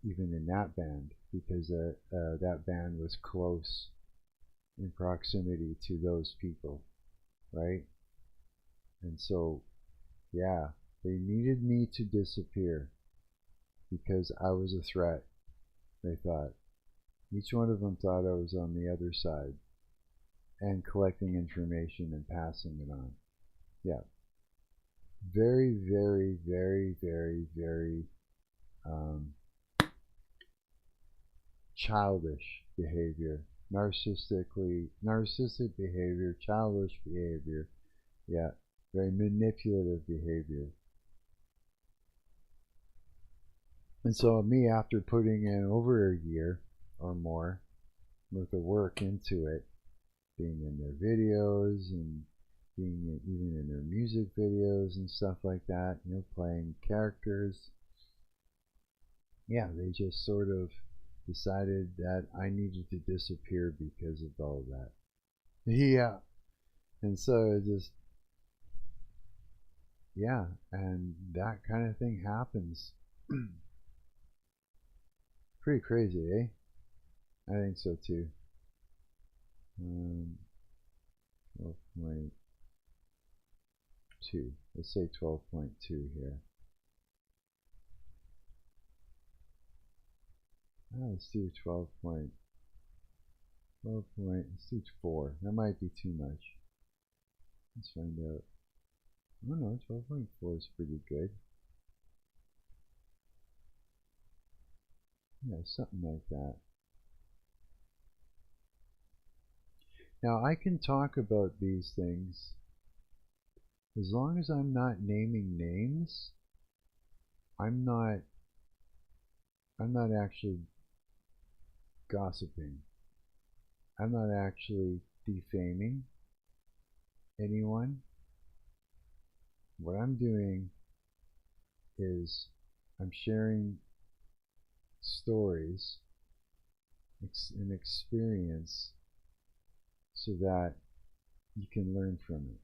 even in that band, because that band was close in proximity to those people, right? And so, yeah, they needed me to disappear because I was a threat, they thought. Each one of them thought I was on the other side and collecting information and passing it on. Yeah. Very, very, very, very, very childish behavior. Narcissistic behavior, childish behavior. Yeah. Very manipulative behavior. And so me, after putting in over a year or more worth of work into it, being in their videos and being even in their music videos and stuff like that, playing characters, yeah, they just sort of decided that I needed to disappear because of all that. Yeah. And so it just, yeah, and that kind of thing happens. Pretty crazy, eh? I think so too. 12.2. Let's say 12.2 here. Let's do 12 point. Let's do 4. That might be too much. Let's find out. Oh no, 12.4 is pretty good. Yeah, something like that. Now I can talk about these things as long as I'm not naming names. I'm not actually gossiping. I'm not actually defaming anyone. What I'm doing is I'm sharing stories, an experience, so that you can learn from it.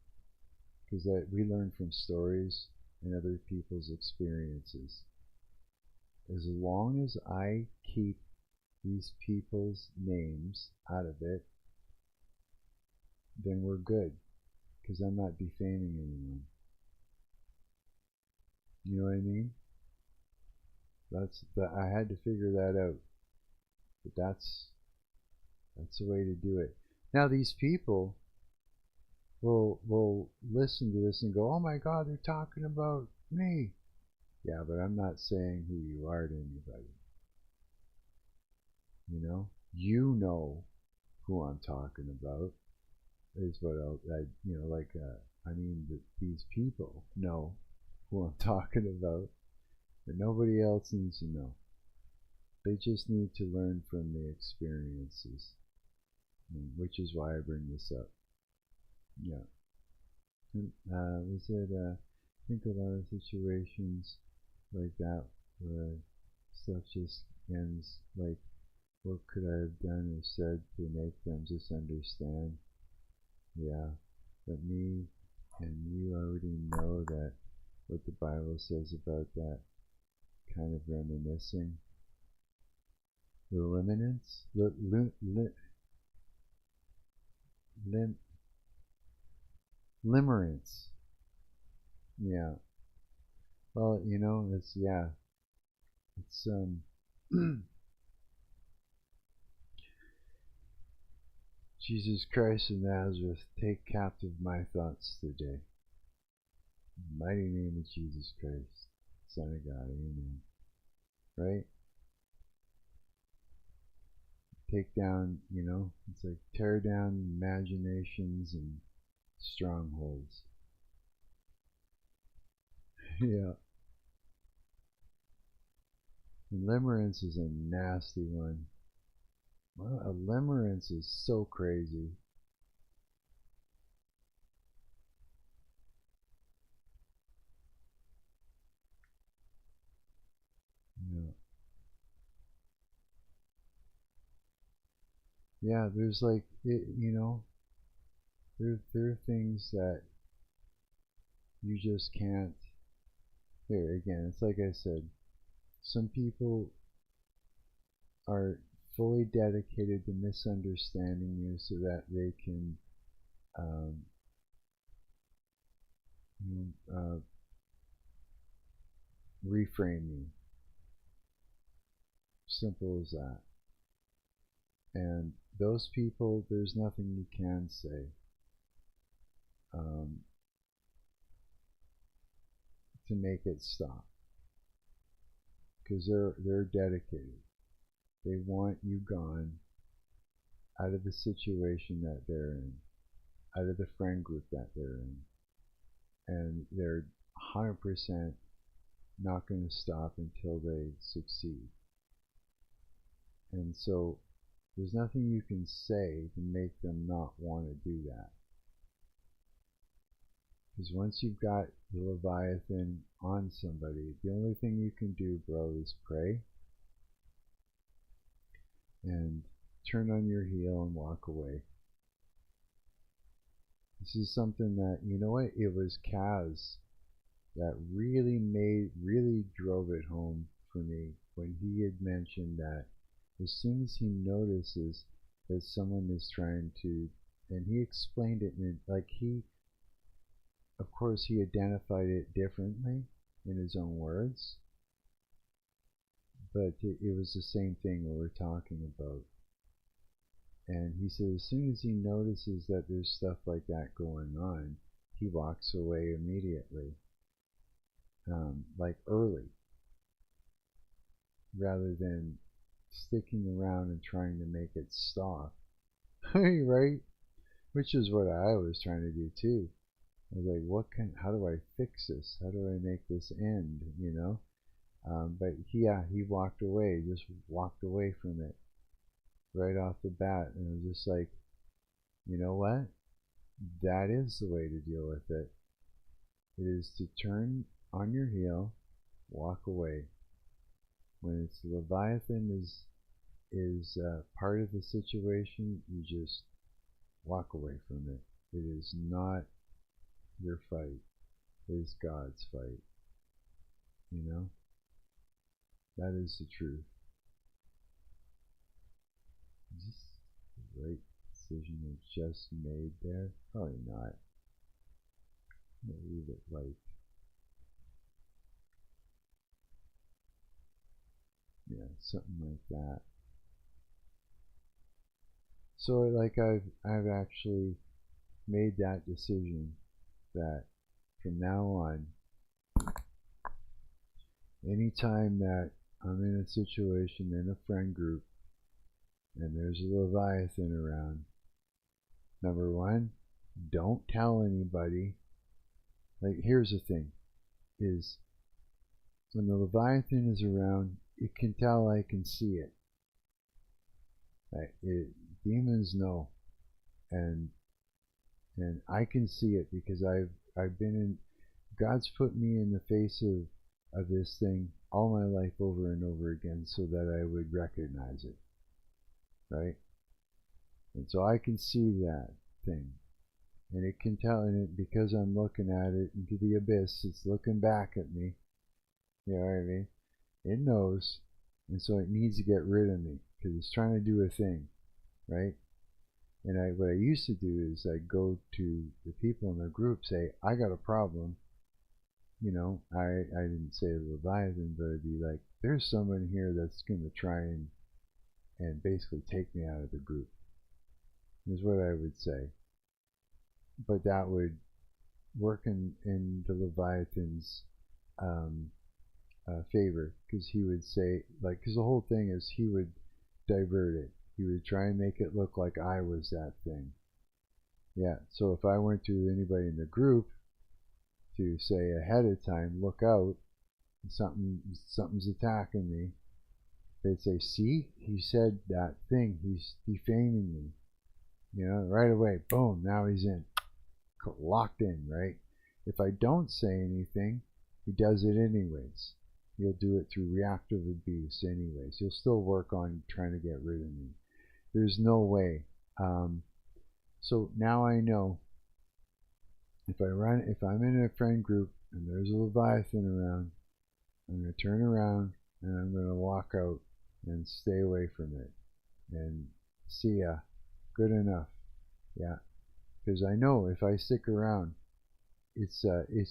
Because we learn from stories and other people's experiences. As long as I keep these people's names out of it, then we're good. Because I'm not defaming anyone. You know what I mean? I had to figure that out. But that's the way to do it. Now these people will listen to this and go, oh my God, they're talking about me. Yeah, but I'm not saying who you are to anybody. You know who I'm talking about. Is what these people know who I'm talking about, but nobody else needs to know. They just need to learn from the experiences, which is why I bring this up. Yeah. I think a lot of situations like that where stuff just ends like, what could I have done or said to make them just understand? Yeah, but me and you already know that what the Bible says about that kind of reminiscing. Limerence? Limerence. Yeah. Well, it's, Jesus Christ of Nazareth, take captive my thoughts today. In the mighty name of Jesus Christ, Son of God, amen. Right? Take down, you know, it's like tear down imaginations and strongholds. Yeah. And limerence is a nasty one. Well, a limerence is so crazy. Yeah. Yeah, there's like, you know, there are things that you just can't. Here again, it's like I said, some people are fully dedicated to misunderstanding you so that they can reframe you. Simple as that. And those people, there's nothing you can say to make it stop, because they're dedicated. They want you gone out of the situation that they're in, out of the friend group that they're in, and they're 100% not going to stop until they succeed. And so there's nothing you can say to make them not want to do that. Because once you've got the Leviathan on somebody, the only thing you can do, bro, is pray and turn on your heel and walk away. This is something that, you know what, it was Kaz that really drove it home for me when he had mentioned that as soon as he notices that someone is trying to, and he explained it in, like, he, of course, he identified it differently in his own words, but it was the same thing we were talking about. And he said as soon as he notices that there's stuff like that going on, he walks away immediately, like early, rather than sticking around and trying to make it stop. Right? Which is what I was trying to do too. I was like, how do I fix this? How do I make this end? You know? But he walked away, just walked away from it right off the bat. And it was just like, you know what? That is the way to deal with it. It is to turn on your heel, walk away. When it's Leviathan is part of the situation, you just walk away from it. It is not your fight. It is God's fight. You know? That is the truth. Is this the right decision I just made there? Probably not. I'm going to leave it like, yeah, something like that. So like I've actually made that decision that from now on, anytime that I'm in a situation in a friend group and there's a Leviathan around, number one, don't tell anybody. Like, here's the thing, is when the Leviathan is around, it can tell I can see it. Demons know, and I can see it because I've been in. God's put me in the face of this thing all my life over and over again, so that I would recognize it, right? And so I can see that thing, and it can tell, and it, because I'm looking at it into the abyss, it's looking back at me. You know what I mean? It knows, and so it needs to get rid of me because it's trying to do a thing, right? And what I used to do is I'd go to the people in the group, say, I got a problem. You know, I didn't say Leviathan, but it'd be like, there's someone here that's going to try and basically take me out of the group. is what I would say. But that would work in the Leviathan's favor, because he would say, like, because the whole thing is he would divert it. He would try and make it look like I was that thing. Yeah, so if I went to anybody in the group to say ahead of time, look out, something's attacking me, they'd say, see, he said that thing, he's defaming me. You know, right away, boom, now he's in. Locked in, right? If I don't say anything, he does it anyways. He'll do it through reactive abuse anyways. He'll still work on trying to get rid of me. There's no way. So now I know if I'm in a friend group and there's a Leviathan around, I'm going to turn around and I'm going to walk out and stay away from it. And see ya. Good enough. Yeah. Because I know if I stick around, it's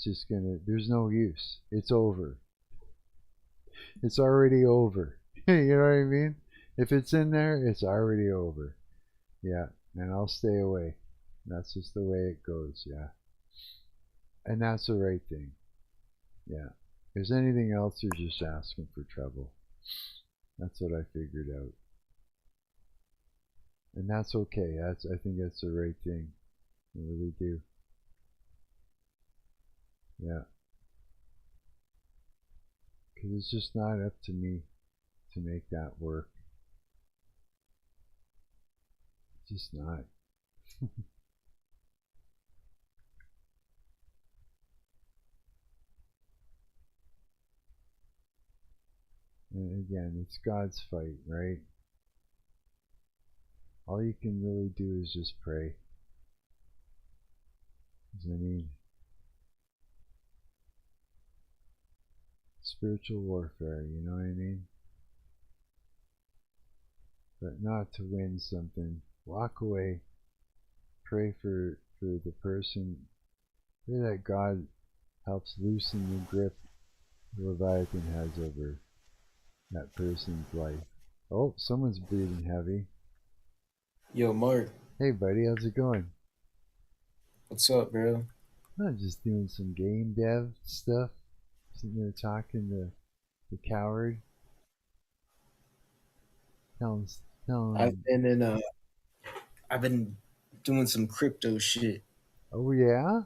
just gonna, there's no use. It's over. It's already over. You know what I mean? If it's in there, it's already over. Yeah, and I'll stay away. That's just the way it goes, yeah. And that's the right thing. Yeah. If there's anything else, you're just asking for trouble. That's what I figured out. And that's okay. I think that's the right thing. I really do. Yeah. Because it's just not up to me to make that work. It's just not. And again, it's God's fight, right? All you can really do is just pray. I mean, spiritual warfare, you know what I mean? But not to win something. Walk away. Pray for the person. Pray that God helps loosen the grip the Leviathan has over that person's life. Oh, someone's breathing heavy. Yo, Mark. Hey, buddy, how's it going? What's up, bro? I'm just doing some game dev stuff. Sitting there talking to the coward. Tell him. I've been doing some crypto shit. Oh yeah,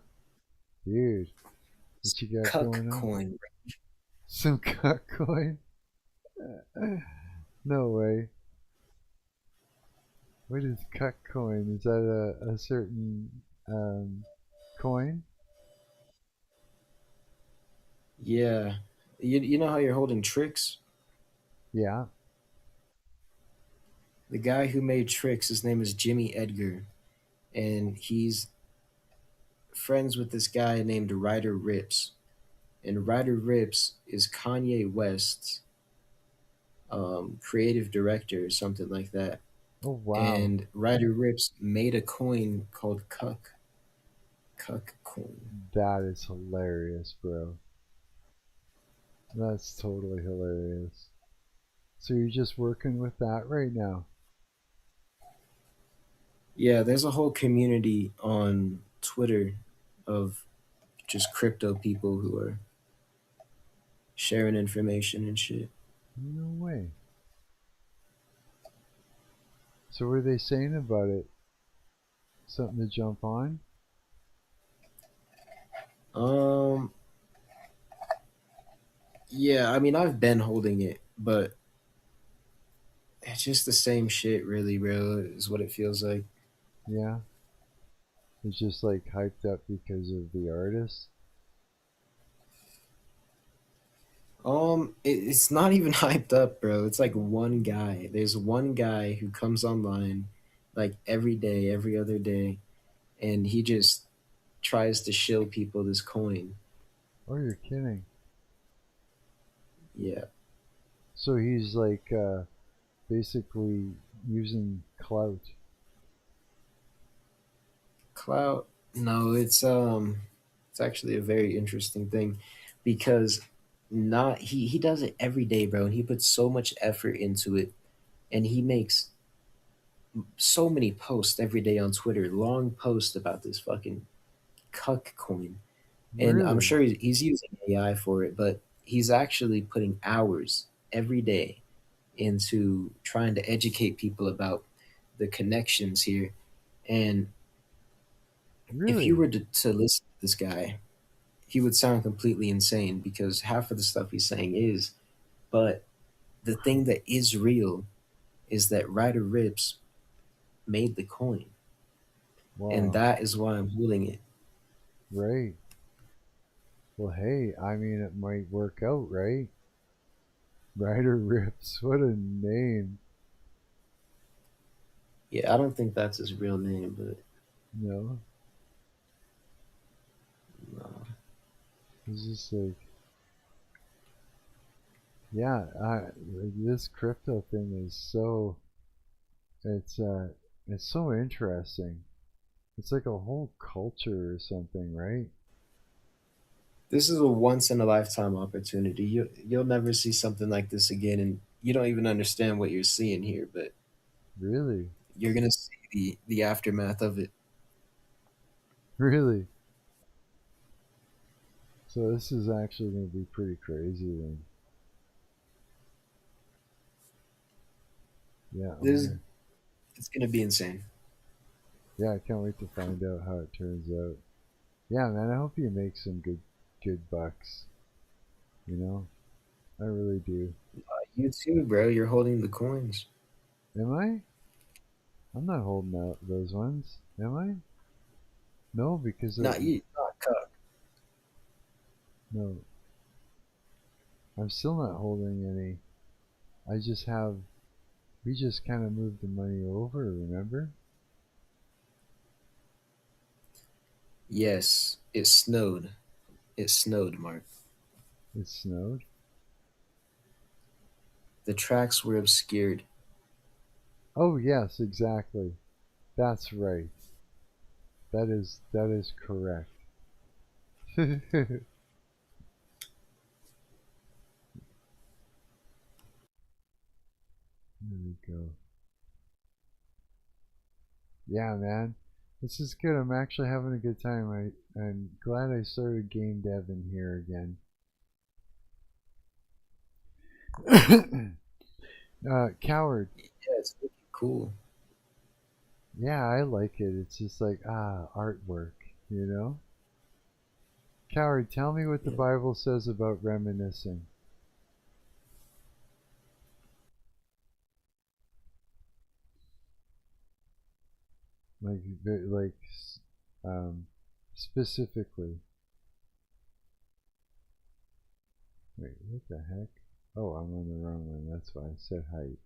dude. What you got going on? Coin. Some cuck coin? No way. What is cuck coin? Is that a certain coin? Yeah. You know how you're holding tricks? Yeah. The guy who made tricks, his name is Jimmy Edgar. And he's friends with this guy named Ryder Rips. And Ryder Rips is Kanye West's creative director or something like that. Oh, wow. And Ryder Rips made a coin called Cuck. Cuck coin. That is hilarious, bro. That's totally hilarious. So you're just working with that right now? Yeah, there's a whole community on Twitter of just crypto people who are sharing information and shit. No way. So what are they saying about it? Something to jump on? Yeah, I mean, I've been holding it, but it's just the same shit, really, bro, is what it feels like. Yeah. It's just like hyped up because of the artist? It's not even hyped up, bro. It's like one guy. There's one guy who comes online like every day, every other day, and he just tries to shill people this coin. Oh, you're kidding. Yeah. So he's like basically using clout. Clout? No, it's actually a very interesting thing because he does it every day, bro, and he puts so much effort into it, and he makes so many posts every day on Twitter, long posts about this fucking cuck coin. And I'm Really? sure he's using AI for it, but he's actually putting hours every day into trying to educate people about the connections here. And if you Really? were to listen to this guy, he would sound completely insane because half of the stuff he's saying is, but the thing that is real is that Ryder Rips made the coin. And Wow. that is why I'm holding it. Right. Well, hey, I mean, it might work out, right? Ryder Rips. What a name. Yeah, I don't think that's his real name, but No. no. It's just like, yeah, like this crypto thing is so, it's so interesting. It's like a whole culture or something, right? This is a once in a lifetime opportunity. You'll never see something like this again, and you don't even understand what you're seeing here, but Really? you're gonna see the aftermath of it. Really? So this is actually going to be pretty crazy then. Yeah, It's gonna be insane. yeah, I can't wait to find out how it turns out. Yeah, man, I hope you make some good bucks. You know, I really do. You too, bro. You're holding the coins. Am I? I'm not holding out those ones. Am I? No, because Not you, not cuck. no, I'm still not holding any. I just have. We just kind of moved the money over. Remember? Yes, it snowed. It snowed, Mark. It snowed. The tracks were obscured. Oh yes, exactly. That's right. That is correct. There we go. Yeah, man. This is good. I'm actually having a good time. I'm glad I started game dev in here again. Coward. Yeah, it's looking cool. Yeah, I like it. It's just like, artwork, you know? Coward, tell me what the Bible says about reminiscing. Like, specifically. Wait, what the heck? Oh, I'm on the wrong one. That's why I said height.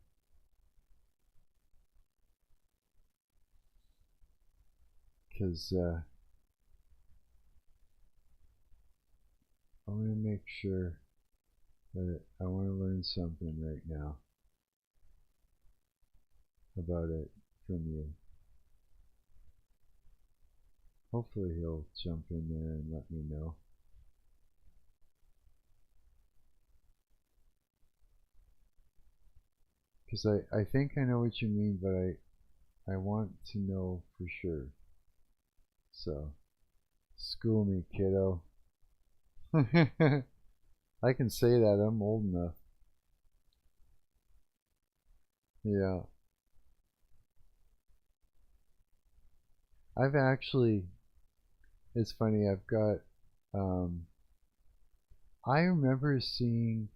Because, I want to make sure that I want to learn something right now about it from you. Hopefully he'll jump in there and let me know. Because I think I know what you mean, but I want to know for sure. So, school me, kiddo. I can say that, I'm old enough. Yeah. I've actually, it's funny, I've got, I remember seeing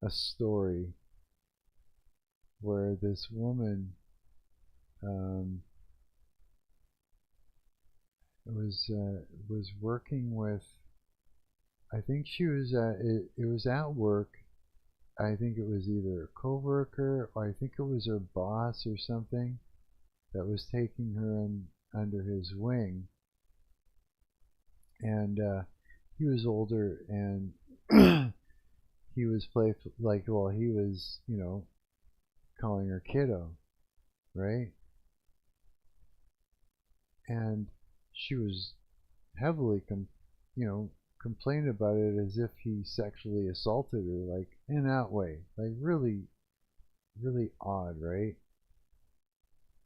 a story where this woman was working with, I think she was it was at work. I think it was either a coworker or I think it was her boss or something that was taking her under his wing. And he was older and he was playful, like, well, he was, calling her kiddo, right? And she was heavily, complaining about it as if he sexually assaulted her, like in that way, like really, really odd, right?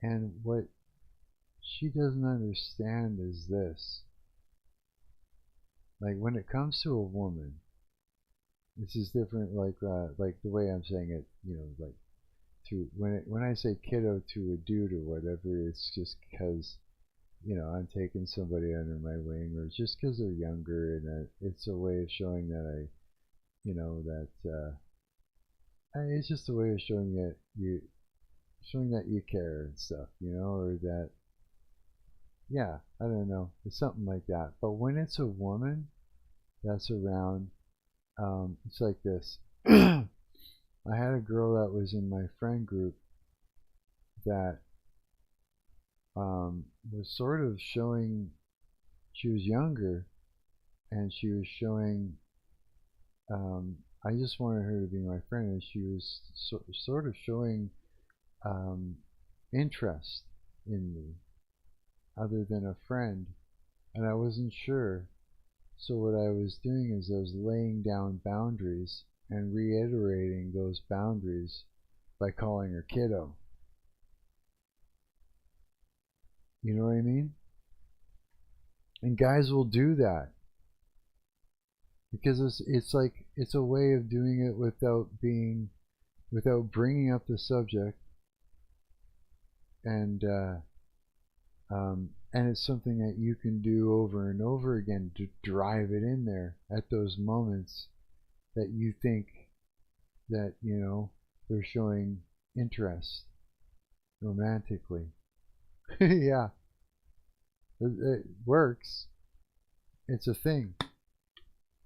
And what she doesn't understand is this. Like, when it comes to a woman, this is different, like the way I'm saying it, you know, like, to when I say kiddo to a dude or whatever, it's just because, you know, I'm taking somebody under my wing, or just because they're younger, and it's a way of showing that I, you know, that it's just a way of showing that you care and stuff, you know, or that, yeah, I don't know, it's something like that. But when it's a woman that's around, it's like this. I had a girl that was in my friend group that was sort of showing, she was younger, and she was showing, I just wanted her to be my friend, and she was sort of showing interest in me other than a friend, and I wasn't sure. So what I was doing is I was laying down boundaries and reiterating those boundaries by calling her kiddo. You know what I mean? And guys will do that because it's like, it's a way of doing it without bringing up the subject, and it's something that you can do over and over again to drive it in there at those moments that you think that, you know, they're showing interest romantically. Yeah, it works. It's a thing.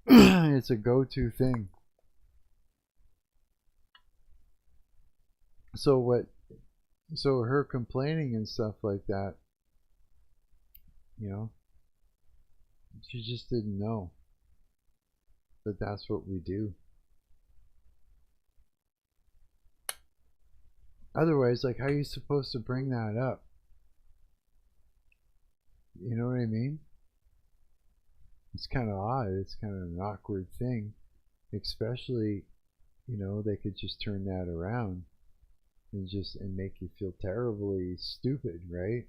It's a go-to thing. So her complaining and stuff like that, you know, she just didn't know that that's what we do. Otherwise, like, how are you supposed to bring that up? You know what I mean? It's kind of odd. It's kind of an awkward thing, especially, you know, they could just turn that around and make you feel terribly stupid, right?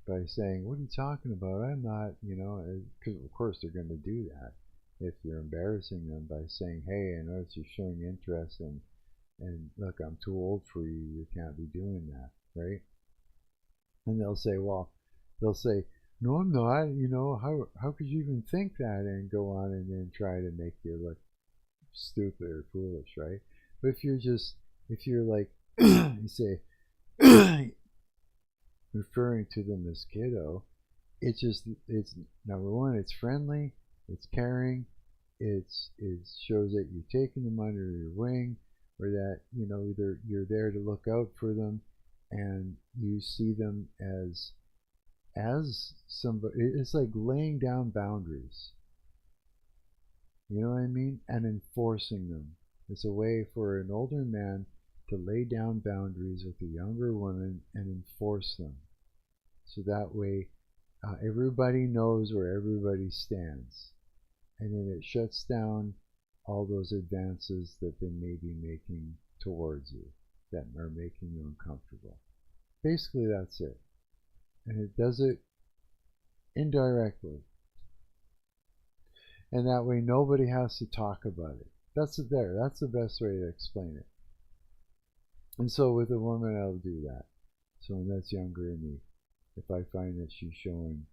By saying, what are you talking about? I'm not, you know, because of course they're going to do that if you're embarrassing them by saying, hey, I notice you're showing interest, and look, I'm too old for you, you can't be doing that, right? And they'll say, no, I'm not, you know, how could you even think that, and go on and then try to make you look stupid or foolish, right? But if you're like, you say, referring to them as kiddo, it's number one, it's friendly, it's caring, it shows that you're taking them under your wing, or that, you know, you're there to look out for them, and you see them as somebody. It's like laying down boundaries, you know what I mean, and enforcing them. It's a way for an older man to lay down boundaries with a younger woman and enforce them, so that way everybody knows where everybody stands, and then it shuts down all those advances that they may be making towards you that are making you uncomfortable. Basically, that's it. And it does it indirectly, and that way nobody has to talk about it. That's the best way to explain it. And so with a woman, I'll do that. Someone that's younger than me, if I find that she's showing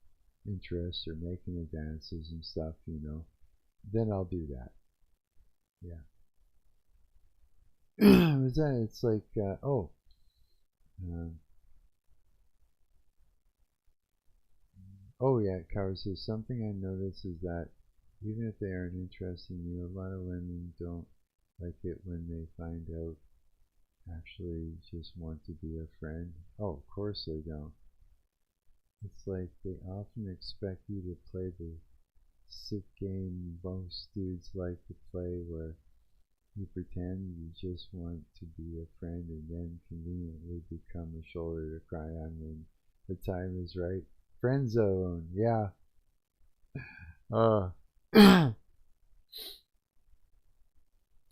interest or making advances and stuff, you know, then I'll do that. Yeah. It's like, oh yeah, Cara says, something I notice is that even if they aren't interested in you, a lot of women don't like it when they find out actually just want to be a friend. Oh, of course they don't. It's like they often expect you to play the sick game most dudes like to play, where you pretend you just want to be a friend and then conveniently become a shoulder to cry on when the time is right. Friend zone, yeah.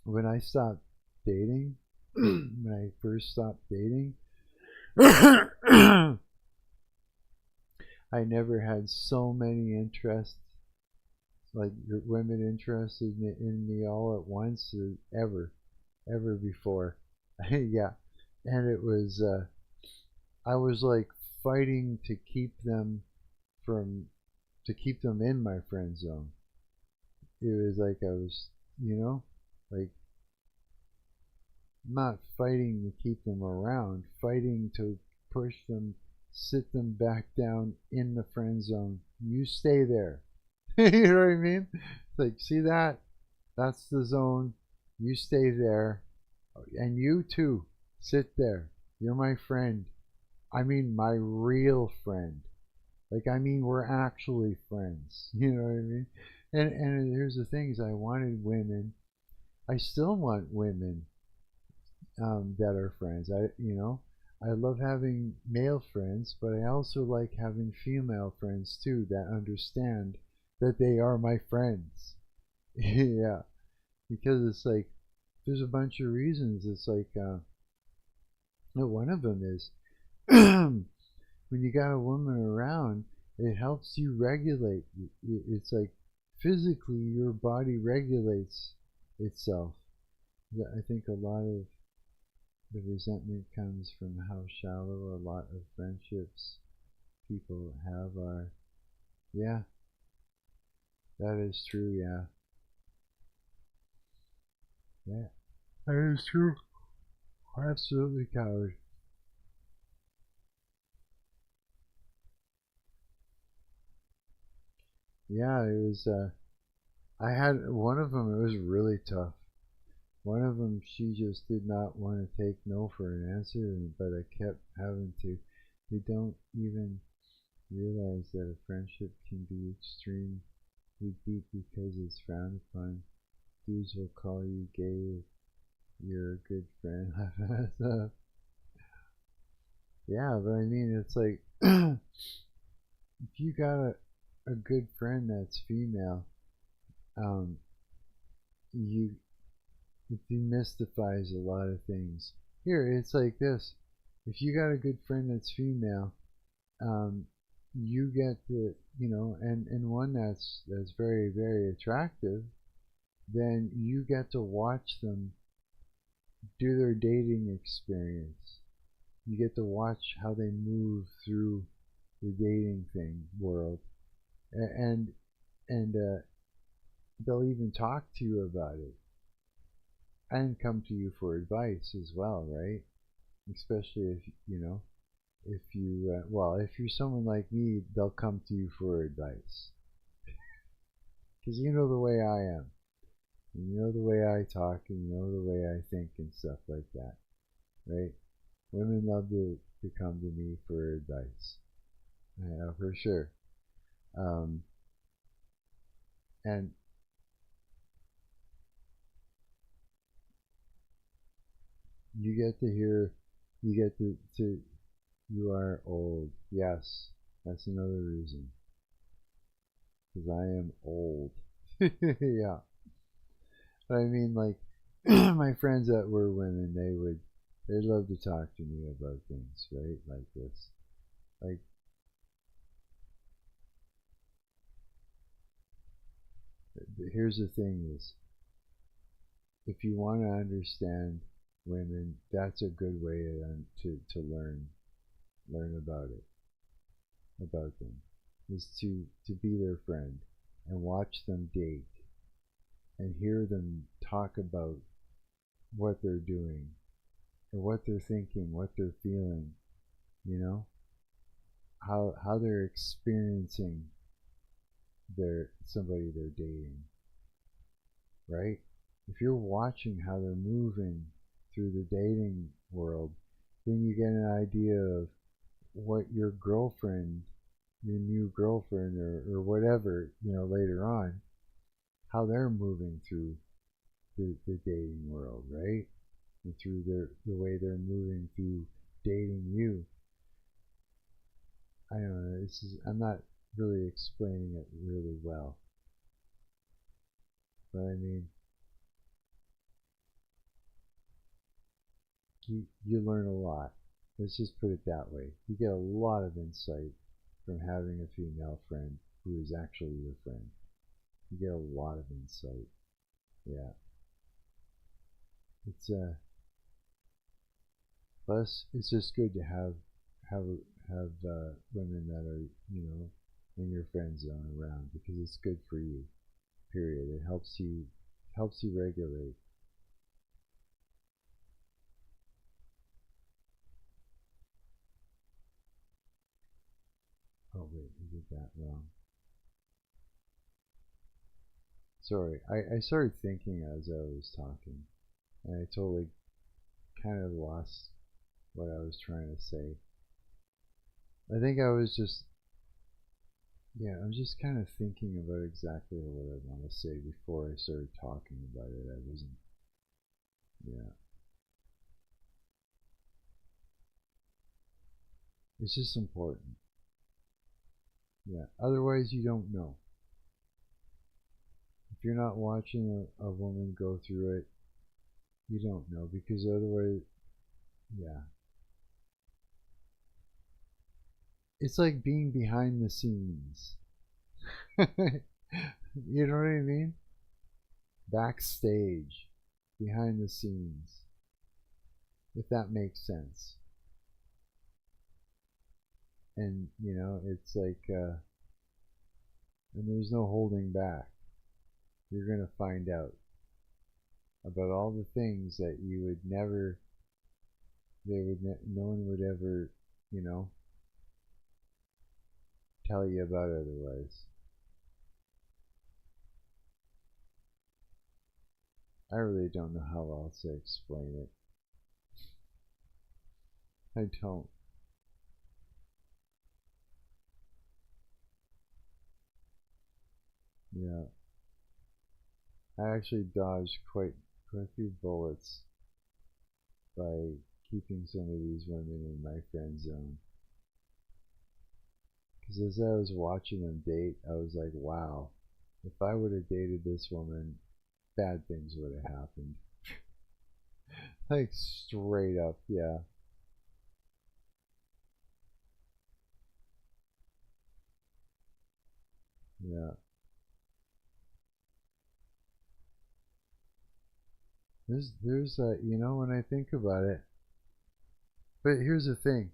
When I stopped dating, when I first stopped dating, I never had so many interests, like women interested in me all at once, ever before. Yeah, and it was I was like fighting to keep them in my friend zone. It was like I was, like not fighting to keep them around, fighting to push them, sit them back down in the friend zone. You stay there. You know what I mean? It's like, see that? That's the zone. You stay there. And you too, sit there. You're my friend. I mean, my real friend. Like, I mean, we're actually friends. You know what I mean? And here's the thing: is I wanted women. I still want women that are friends. I love having male friends, but I also like having female friends too that understand that they are my friends. Yeah, because it's like there's a bunch of reasons. It's like one of them is when you got a woman around, it helps you regulate. It's like physically your body regulates itself. I think a lot of the resentment comes from how shallow a lot of friendships people have are. Yeah, that is true. Yeah, that is true. Absolutely, coward. Yeah, it was. I had one of them. It was really tough. One of them, she just did not want to take no for an answer, but I kept having to. They don't even realize that a friendship can be extremely deep because it's frowned upon. Dudes will call you gay if you're a good friend. Yeah, but I mean, it's like if you got a good friend that's female, you it demystifies a lot of things. Here, it's like this: if you got a good friend that's female, you get to, and one that's very very attractive, then you get to watch them do their dating experience. You get to watch how they move through the dating world, and they'll even talk to you about it and come to you for advice as well, right? Especially if you're someone like me, they'll come to you for advice because you know the way I am, and you know the way I talk, and you know the way I think and stuff like that, right? Women love to come to me for advice, yeah, for sure. And you get to hear, you are old. Yes, that's another reason. Because I am old. Yeah. But I mean, like, my friends that were women, they'd love to talk to me about things, right? Like this. Like, here's the thing is, if you want to understand women, that's a good way to learn about them, is to be their friend and watch them date and hear them talk about what they're doing and what they're thinking, what they're feeling, how they're experiencing somebody they're dating, right? If you're watching how they're moving through the dating world, then you get an idea of what your new girlfriend or whatever, later on, how they're moving through the dating world, right? And through the way they're moving through dating you. I don't know, I'm not really explaining it really well. But I mean, you learn a lot. Let's just put it that way. You get a lot of insight from having a female friend who is actually your friend. You get a lot of insight. Yeah. It's plus it's just good to have women that are, you know, in your friend zone around, because it's good for you. Period. It helps you regulate. Oh wait, I did that wrong. Sorry, I started thinking as I was talking, and I totally kind of lost what I was trying to say. I think I was just, yeah, I'm just kind of thinking about exactly what I want to say before I started talking about it. I wasn't, yeah. It's just important. Yeah, otherwise you don't know. If you're not watching a woman go through it, you don't know, because otherwise, yeah. It's like being behind the scenes. You know what I mean? Backstage, behind the scenes, if that makes sense. And, you know, it's like, and there's no holding back. You're going to find out about all the things that you would never, no one would ever, you know, tell you about otherwise. I really don't know how else to explain it. I don't. Yeah. I actually dodged quite a few bullets by keeping some of these women in my friend zone. Because as I was watching them date, I was like, wow, if I would have dated this woman, bad things would have happened. Like, straight up, yeah. Yeah. There's you know, when I think about it, but here's the thing.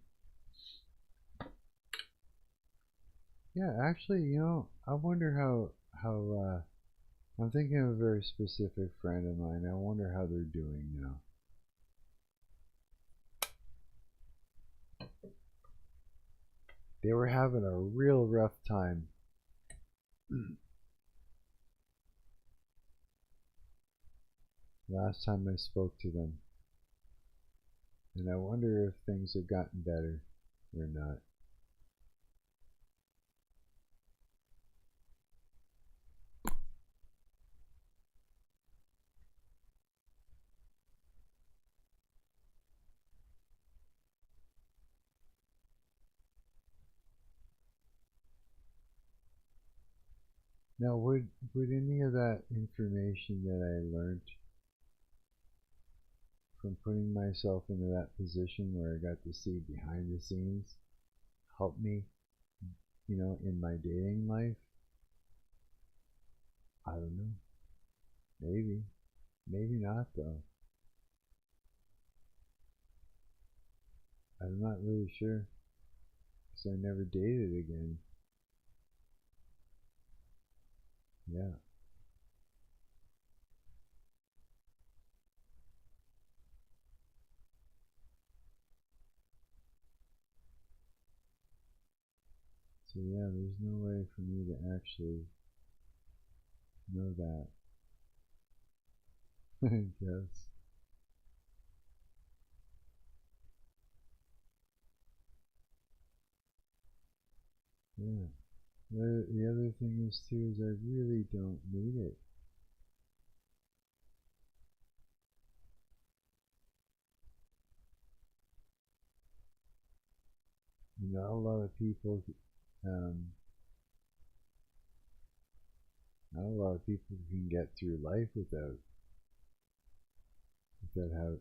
Yeah, actually, you know, I wonder how I'm thinking of a very specific friend of mine. I wonder how they're doing now. They were having a real rough time. Last time I spoke to them. And I wonder if things have gotten better or not. Now, would any of that information that I learned from putting myself into that position where I got to see behind the scenes help me, you know, in my dating life? I don't know. Maybe. Maybe not, though. I'm not really sure. Because I never dated again. Yeah. So yeah, there's no way for me to actually know that. I guess. Yeah. The other thing is too is I really don't need it. Not a lot of people, not a lot of people can get through life without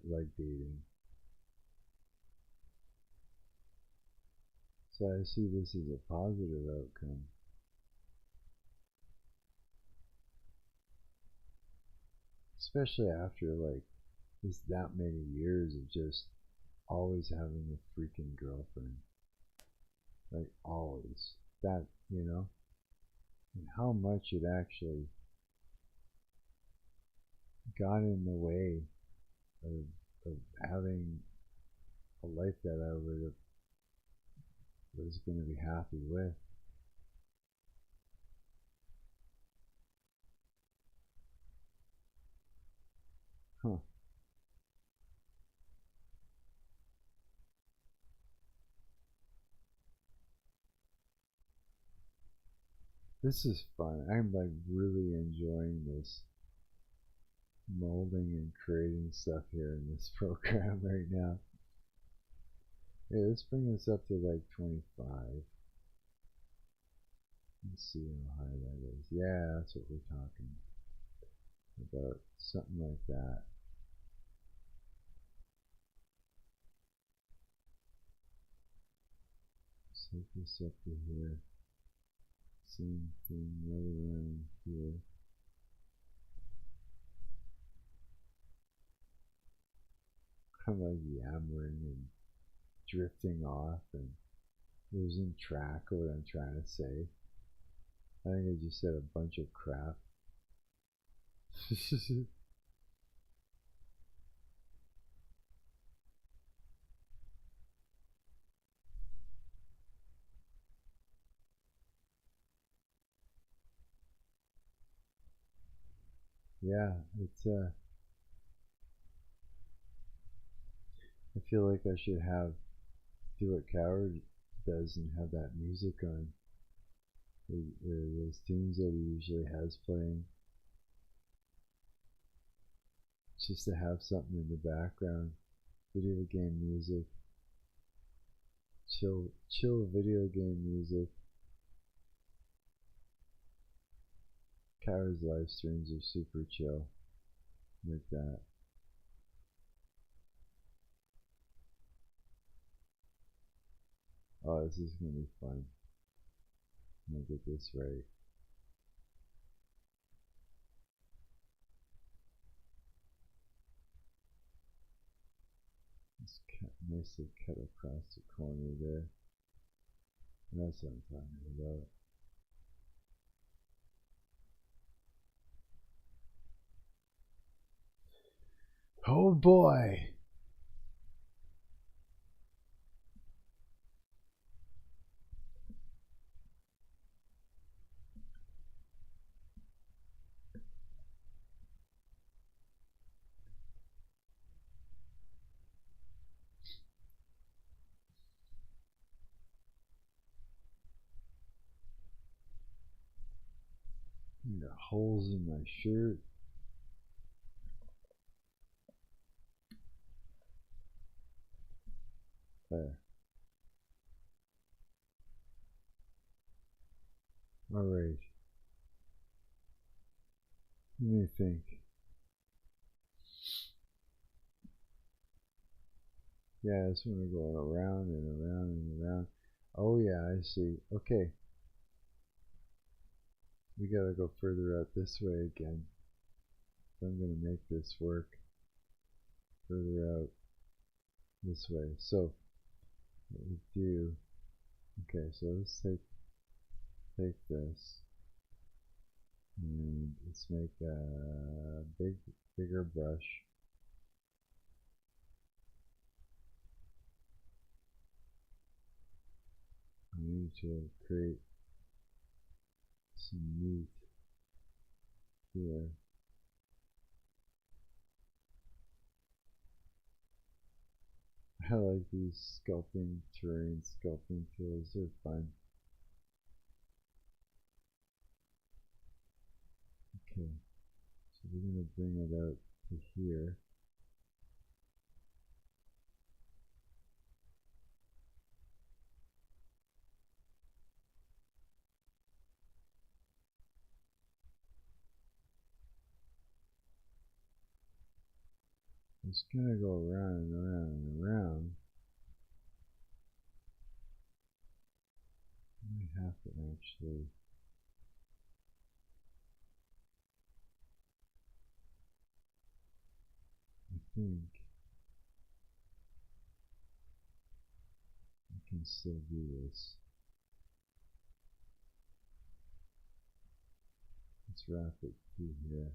like dating. So I see this as a positive outcome. Especially after like just that many years of just always having a freaking girlfriend. Like always. That, you know? And how much it actually got in the way of having a life that I was going to be happy with. Huh. This is fun. I'm like really enjoying this molding and creating stuff here in this program right now. Yeah, let's bring this up to like 25. Let's see how high that is. Yeah, that's what we're talking about. Something like that. Let's take this up to here. Same thing right around here. I'm like yammering and drifting off and losing track of what I'm trying to say. I think I just said a bunch of crap. Yeah, it's I feel like I should do what Coward does and have that music on. Those tunes that he usually has playing. Just to have something in the background. Video game music. Chill video game music. Coward's live streams are super chill. Like that. Oh, this is gonna be fun. I'm gonna get this right. Just nicely cut across the corner there. That's what I'm talking about. Oh boy! I got holes in my shirt. There. Alright. Let me think. Yeah, this one we're going around and around and around. Oh yeah, I see. Okay. We gotta go further out this way again. So I'm gonna make this work further out this way. So what we do, okay, so let's take this and let's make a bigger brush. I need to create some meat here. I like these terrain sculpting tools, they're fun. Okay, so we're going to bring it out to here. It's going to go around and around and around. have to actually. I think I can still do this. Let's wrap it through here.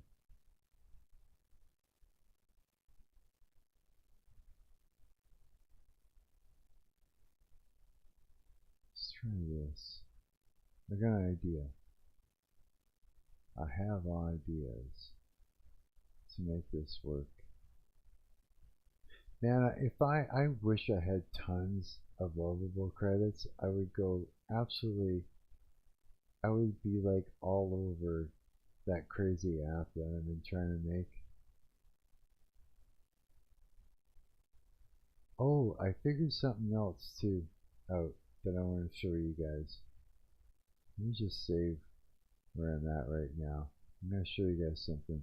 Let's try this. I got an idea. I have ideas to make this work. Man, if I wish I had tons of lovable credits. I would go absolutely, I would be like all over that crazy app that I've been trying to make. Oh, I figured something else too out that I want to show you guys. Let me just save where I'm at right now. I'm going to show you guys something.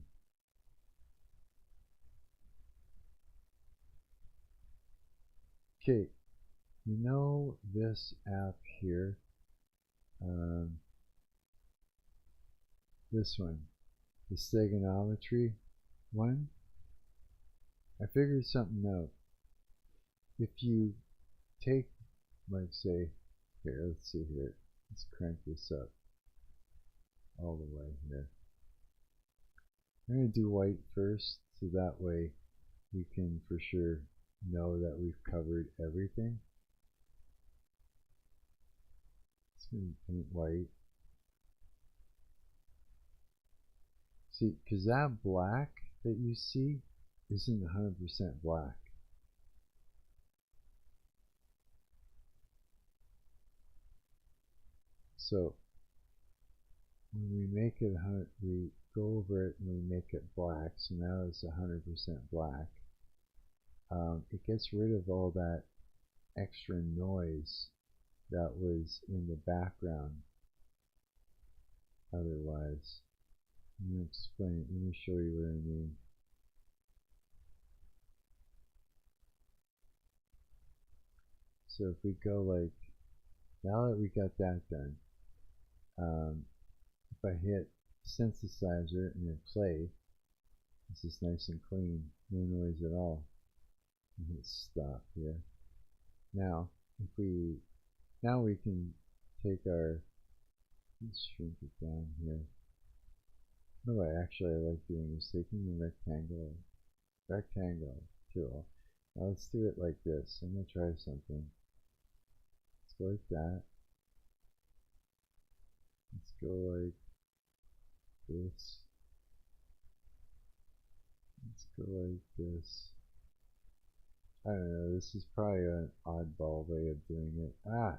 Okay, you know this app here, this one, the Steganography one? I figured something out. If you take, like say, here, let's see here, let's crank this up all the way here. I'm going to do white first, so that way we can for sure know that we've covered everything. It's going to paint white. See, because that black that you see isn't 100% black. So when we make it 100, we go over it and we make it black. So now it's 100% black. It gets rid of all that extra noise that was in the background otherwise. Let me explain. Let me show you what I mean. So if we go like, now that we got that done, if I hit synthesizer and then play, this is nice and clean, no noise at all. And hit stop here. Now, if we, now we can take our, let's shrink it down here. What I actually like doing is taking the rectangle tool. Now let's do it like this. I'm going to try something. Let's go like that. Let's go like this. Let's go like this. I don't know, this is probably an oddball way of doing it. Ah!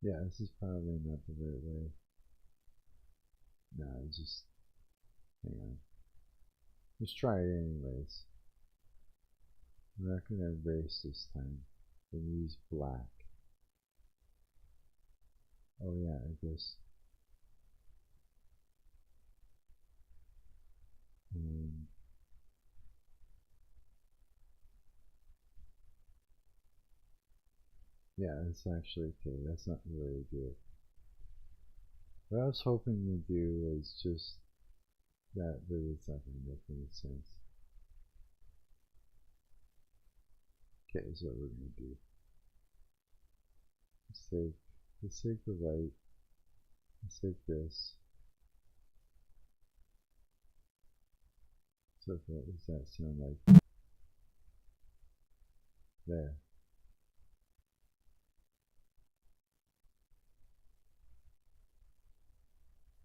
Yeah, this is probably not the right way. No, just hang on. Just try it anyways. I'm not going to erase this time. I'm going to use black. Oh yeah, I guess. Yeah, that's actually okay. That's not the way to do it. What I was hoping to do is just that, but it's not going to make any sense. Okay, so what we're going to do. Let's take the white. Let's take this. So what does that sound like? There.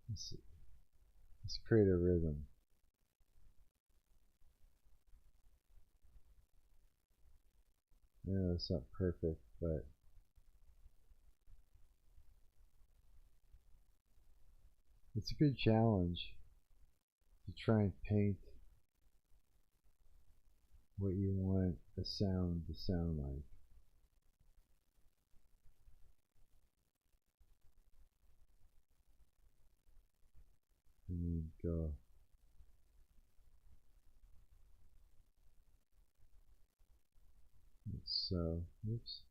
Let's create a rhythm. I know it's not perfect, but it's a good challenge to try and paint what you want a sound to sound like. And then go. So, oops.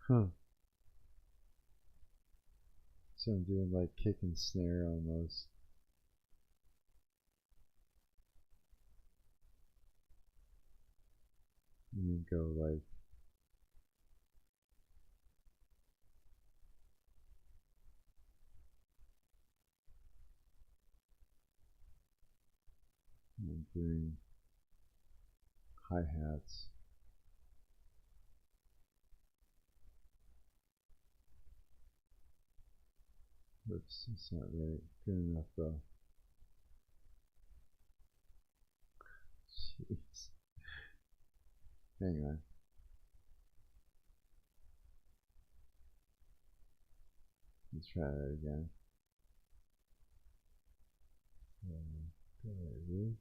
Huh. So I'm doing like kick and snare almost. And then go like and doing hi-hats. Oops, it's not right. Good enough though. Jeez. Hang on. Let's try that again. Go like this.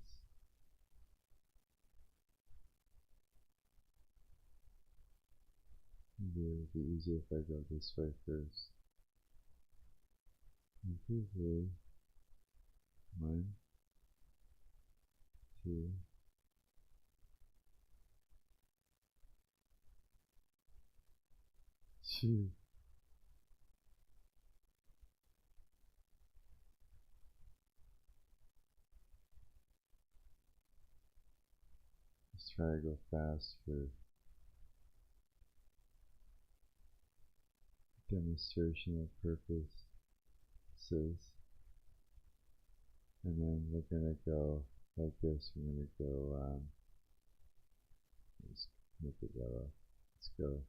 Maybe it would be easier if I go this way first. 1, 2, 3. 1, 2. Jeez. Let's try to go fast for demonstrational purposes. And then we're going to go like this. We're going to go, let's make it yellow. Let's go.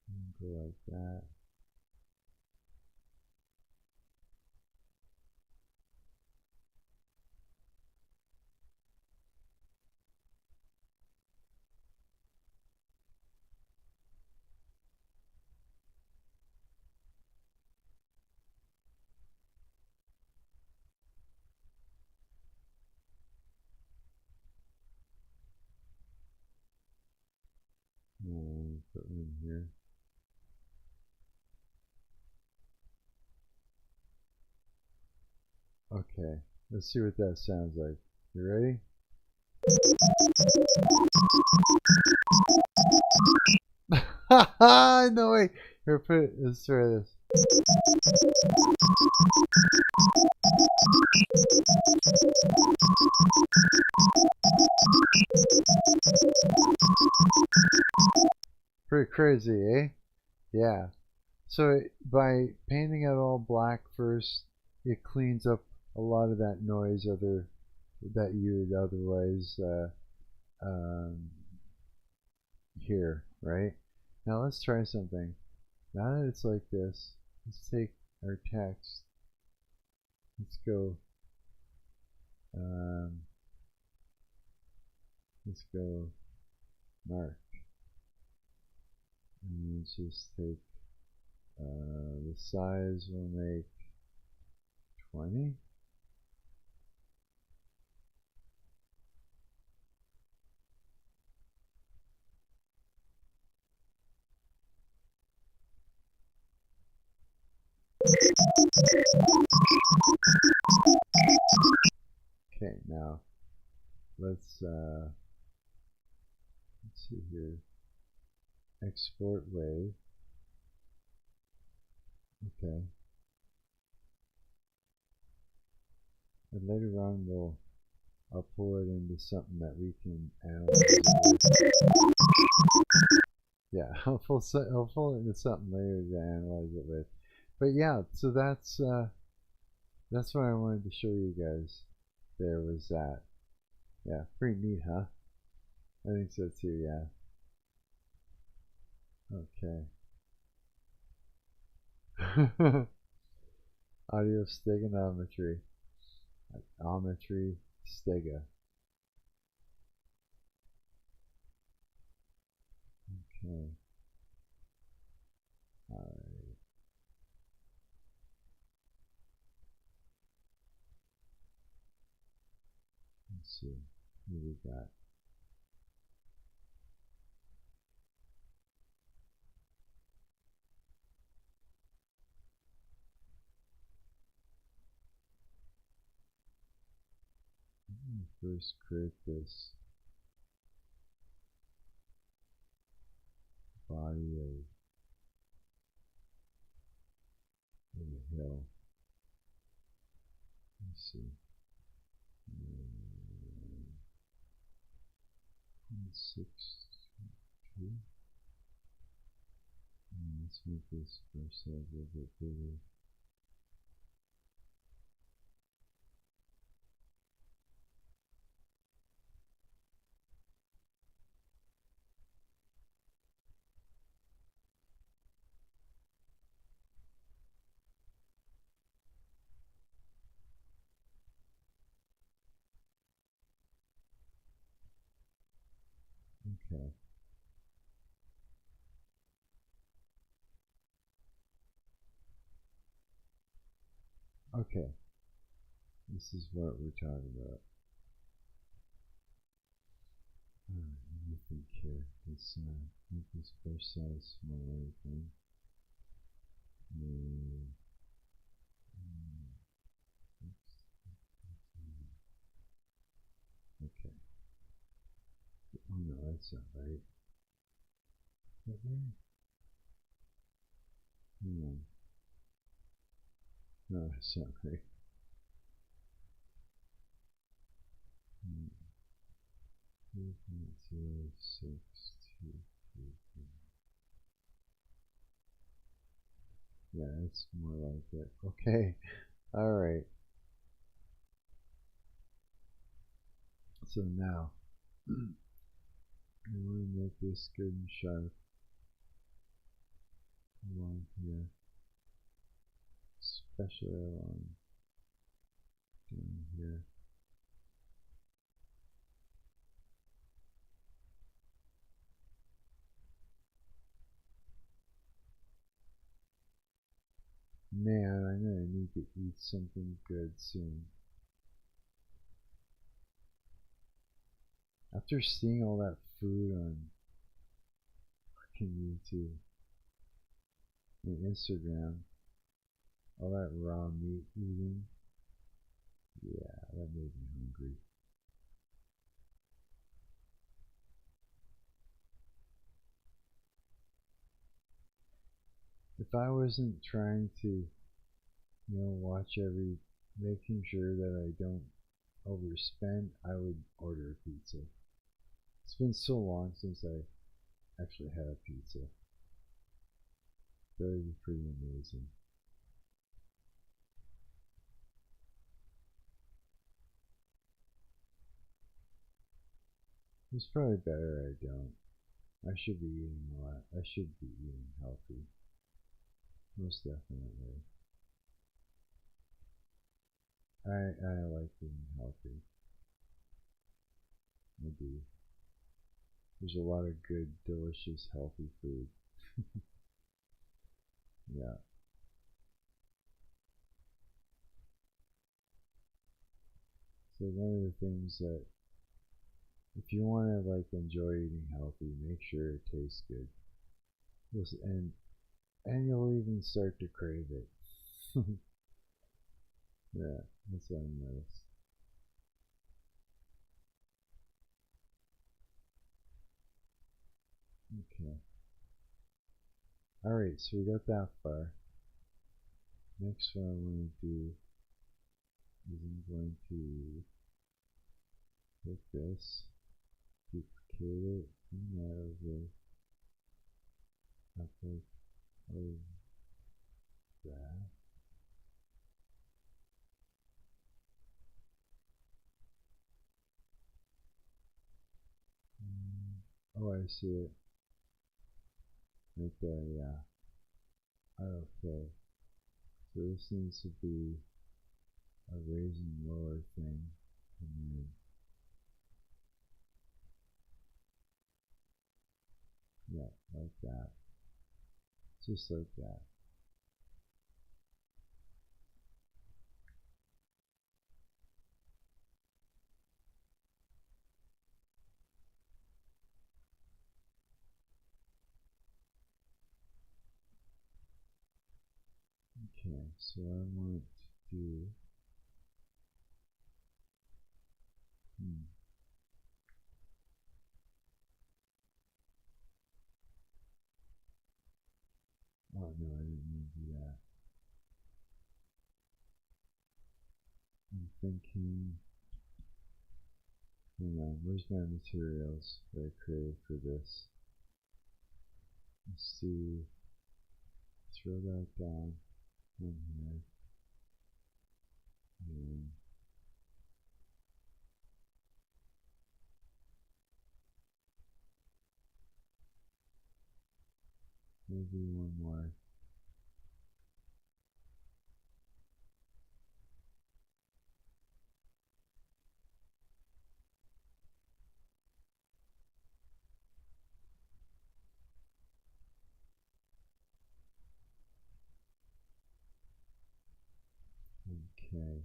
And go like that. And put one here. Okay, let's see what that sounds like. You ready? No way. Here, put it. Let's try this. Pretty crazy, eh? Yeah. So by painting it all black first, it cleans up a lot of that noise that you would otherwise hear, right? Now let's try something. Now that it's like this, let's take our text. Let's go. Let's go Marc. And let's just take the size will make 20. Okay, now let's see here. Export wave. Okay. And later on I'll pull it into something that we can analyze. Yeah, I'll pull it into something later to analyze it with. But yeah, so that's what I wanted to show you guys. There was that. Yeah, pretty neat, huh? I think so too, yeah. Okay. Audio Steganography. Ometry Stega. Okay. Alright. Let's see. What do we got? First create this body of a hill. Let's see. 6, 2. Let's make this first size a little bit bigger. Okay. Okay. This is what we're talking about. Alright, let me think here. Let's make this first size smaller thing. Okay. Oh no, that's not right. Is that right? Hang on. No, that's not right. 3.0623. Yeah, that's more like it. Okay. Alright. So now, I want to make this good and sharp along here, especially along down here. Man, I know I need to eat something good soon. After seeing all that food on fucking YouTube and Instagram, all that raw meat eating, yeah, that made me hungry. If I wasn't trying to, watch making sure that I don't overspend, I would order a pizza. It's been so long since I actually had a pizza. That would be pretty amazing. It's probably better I don't. I should be eating a lot. I should be eating healthy. Most definitely. I like being healthy. I do. There's a lot of good, delicious, healthy food. Yeah. So one of the things that, if you want to enjoy eating healthy, make sure it tastes good. And you'll even start to crave it. Yeah, that's what I noticed. Okay. Alright, so we got that far. Next what I want to do is I'm going to take this, duplicate it, bring that over, up like that. Oh, I see it. Right there, yeah. Okay. So this needs to be a raise and lower thing. And then yeah, like that. Just like that. Okay, so I want to do. Oh no, I didn't mean to do that. I'm thinking. Hang on, where's my materials that I created for this? Let's see. Throw that down in here. And maybe one more. Okay.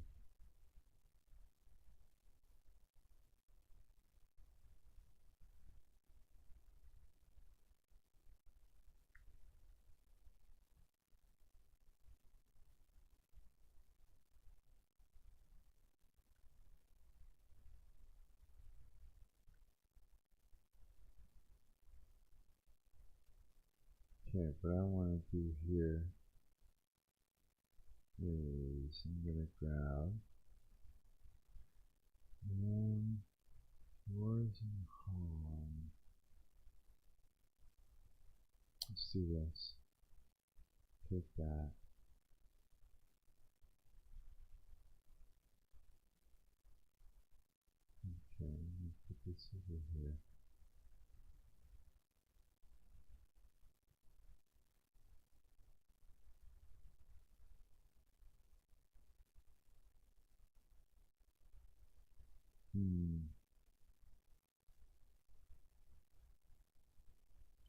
Okay, what I want to do here is I'm going to grab wars and home. Let's do this. Take that. Okay, let me put this over here.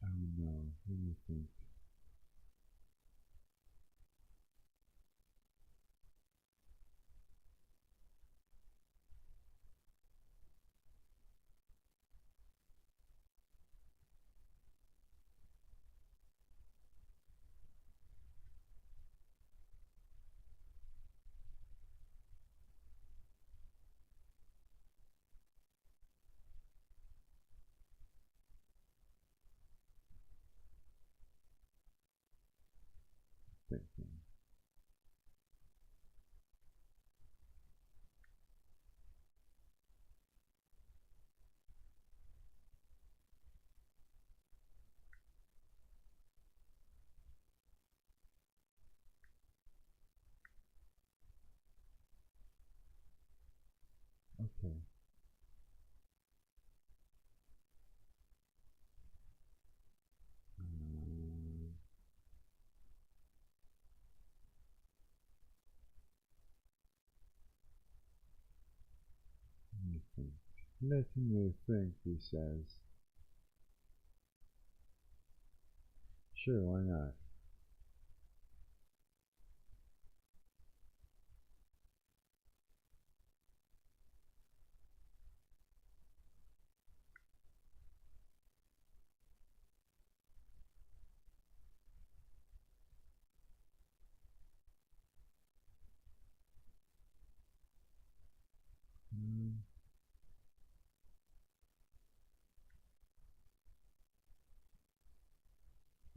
I don't know. Let me think. Thinking. Okay. Let me think. Let me think, he says. Sure, why not?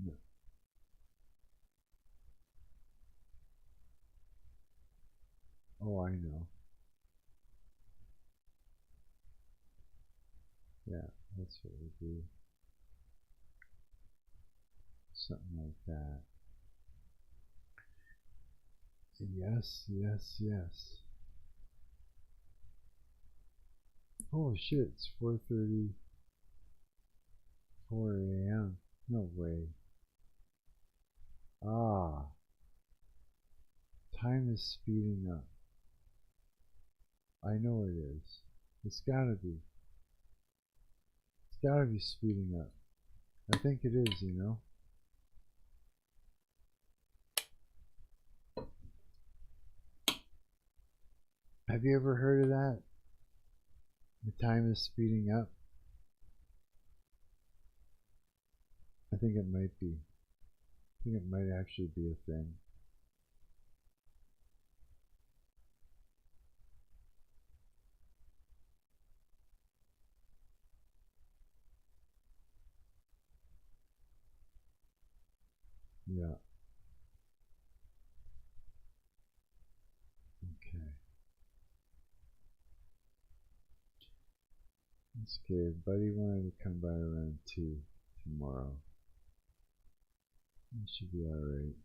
No. Oh, I know. Yeah, that's what we do. Something like that. Yes, yes, yes. Oh shit, it's 4:34 a.m. No way. Ah. Time is speeding up. I know it is. It's gotta be. It's gotta be speeding up. I think it is, you know. Have you ever heard of that? The time is speeding up. I think it might be. I think it might actually be a thing. Yeah. Okay. That's good. Buddy wanted to come by around 2 tomorrow. It should be alright.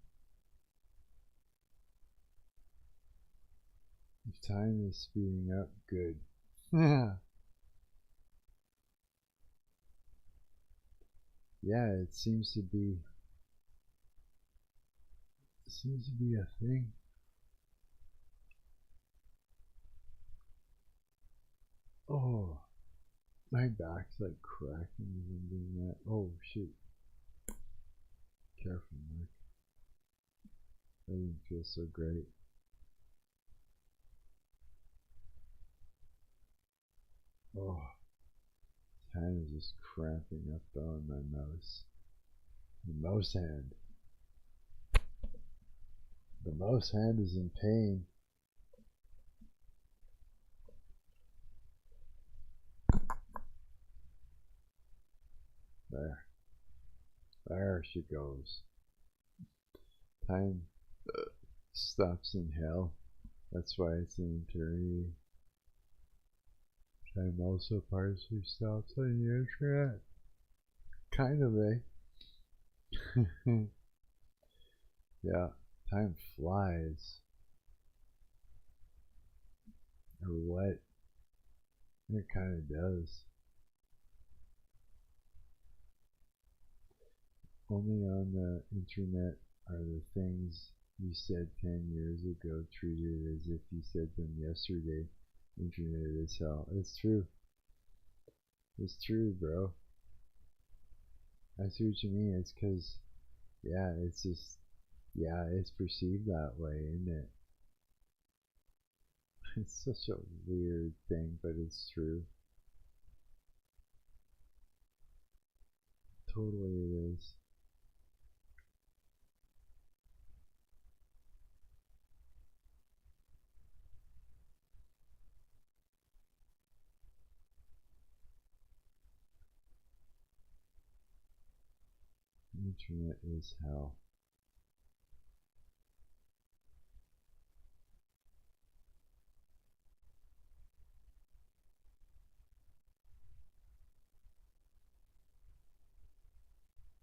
If time is speeding up, good. Yeah. Yeah, it seems to be a thing. Oh, my back's like cracking even doing that. Oh shit. Careful, Mark. That didn't feel so great. Oh, hand is just cramping up on my mouse. The mouse hand. The mouse hand is in pain. There. There she goes. Time stops in hell. That's why it's in eternity. Time also partially stops on the internet. Kind of, eh? Yeah, time flies. Or what? It kind of does. Only on the internet are the things you said 10 years ago treated as if you said them yesterday. Internet is hell. It's true. It's true, bro. I see what you mean. It's because, yeah, it's just, yeah, it's perceived that way, isn't it? It's such a weird thing, but it's true. Totally it is. Internet is hell.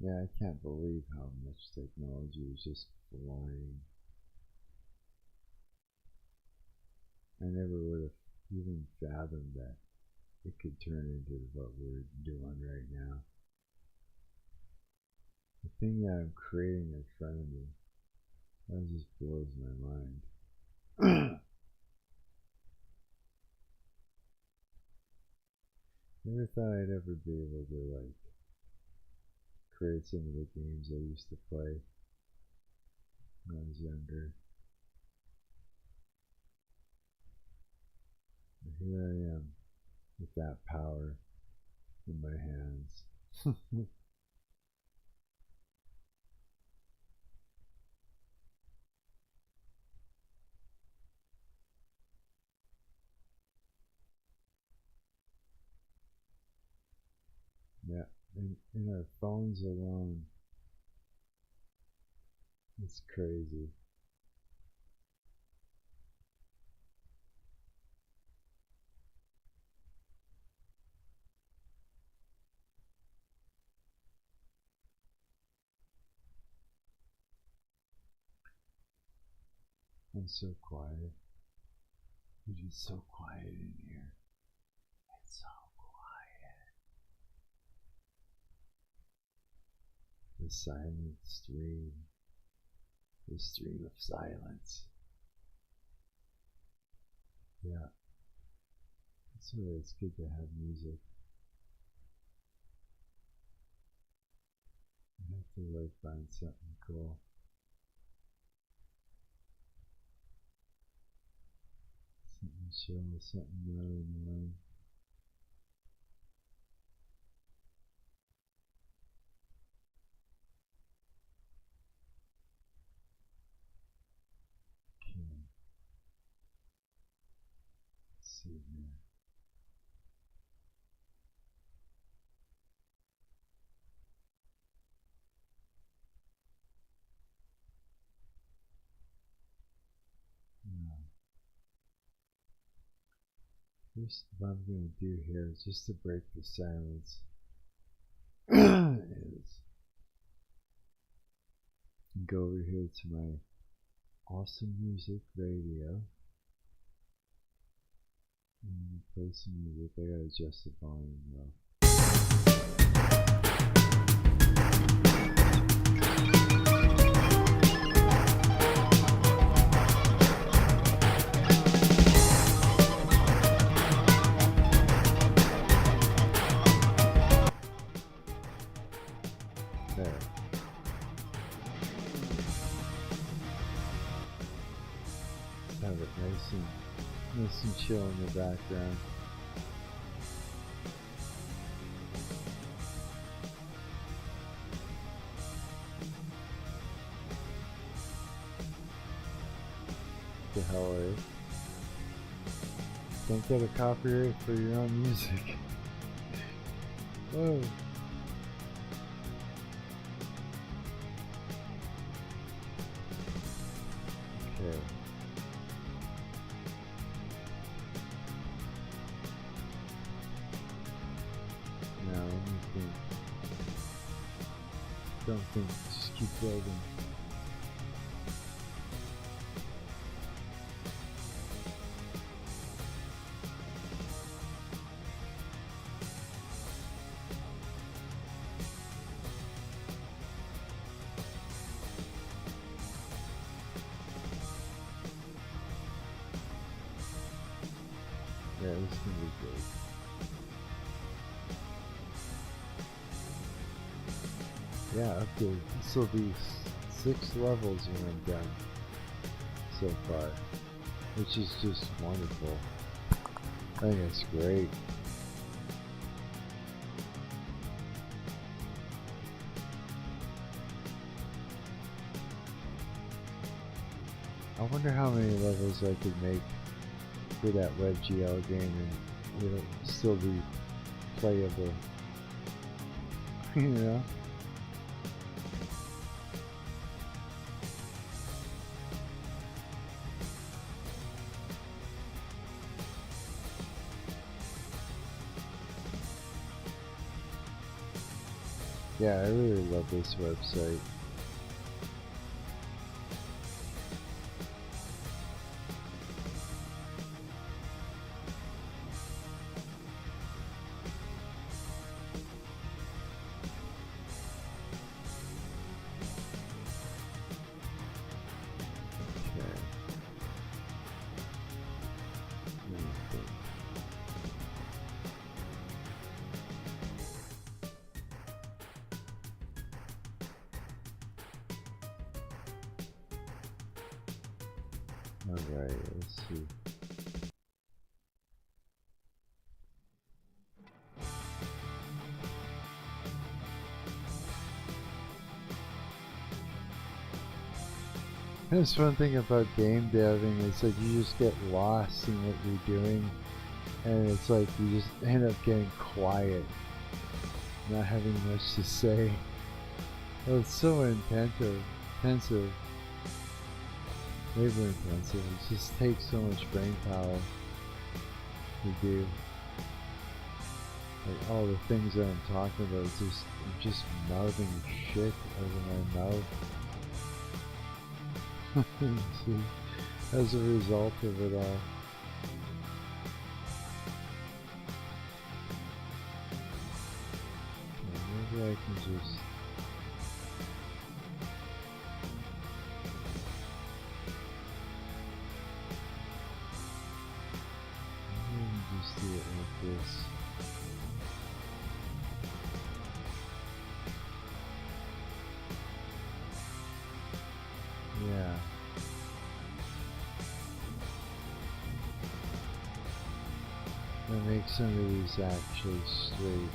Yeah, I can't believe how much technology is just flying. I never would have even fathomed that it could turn into what we're doing right now. The thing that I'm creating in front of me, that just blows my mind. Never thought I'd ever be able to like create some of the games I used to play when I was younger. But here I am with that power in my hands. Yeah, in our phones alone, it's crazy. I'm so quiet. It is so quiet in here. It's so quiet. The silent stream. The stream of silence. Yeah. That's why it's good to have music. I have to like find something cool. Something chill, something not annoying. Okay. Let's see here. First, what I'm going to do here is just to break the silence. Is go over here to my awesome music radio and play some music. I gotta adjust the volume though. Have it nice and chill in the background. The hell are you? Don't get a copyright for your own music. Whoa. Okay. Now let me think. Don't think, just keep building. Yeah, this can be good. Yeah, up to this will be 6 levels when I'm done so far, which is just wonderful. I think it's great. I wonder how many levels I could make for that WebGL game and it'll still be playable. You know? Yeah, I really love this website. Alright, let's see. That's one thing about game deving, it's like you just get lost in what you're doing and it's like you just end up getting quiet, not having much to say. Well, it's so intensive. Labor intensive. It just takes so much brain power to do. Like all the things that I'm talking about, I'm just mouthing shit over my mouth. See, as a result of it all. Maybe I can just do it like this. Yeah. And make some of these actually straight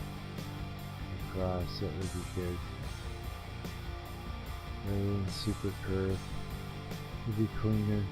across, that would be good. Rather than super curved, would be cleaner.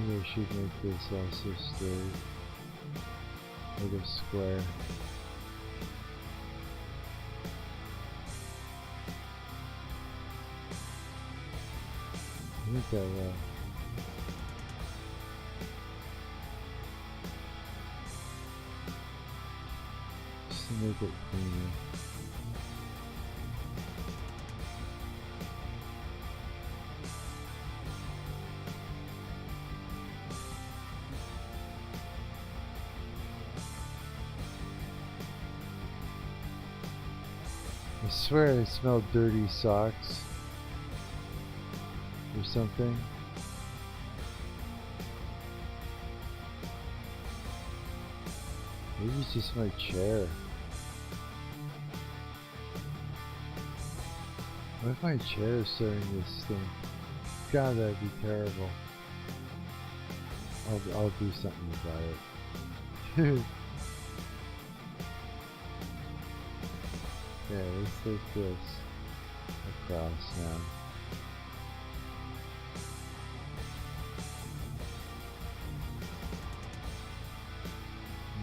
Maybe I should make this also straight. Like a square. I think that will. Just to make it cleaner. I swear I smell dirty socks or something. Maybe it's just my chair. What if my chair is starting to stink? God, that'd be terrible. I'll do something about it. Yeah, let's take this across now.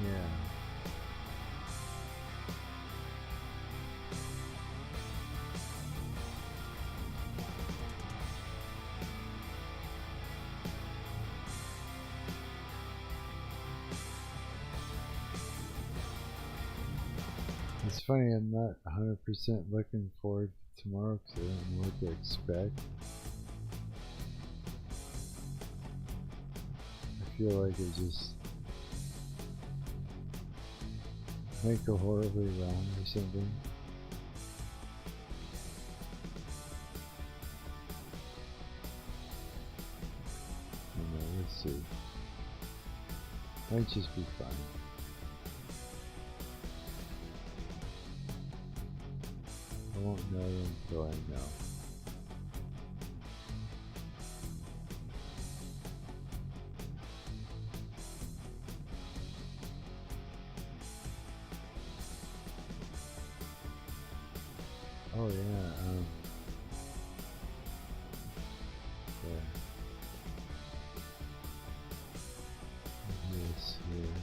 Yeah. It's funny, I'm not 100% looking forward to tomorrow because I don't know what to expect. I feel like it just might go horribly wrong or something. I don't know, let's see. Might just be fun. I won't know until I know. Oh yeah, yeah. This here.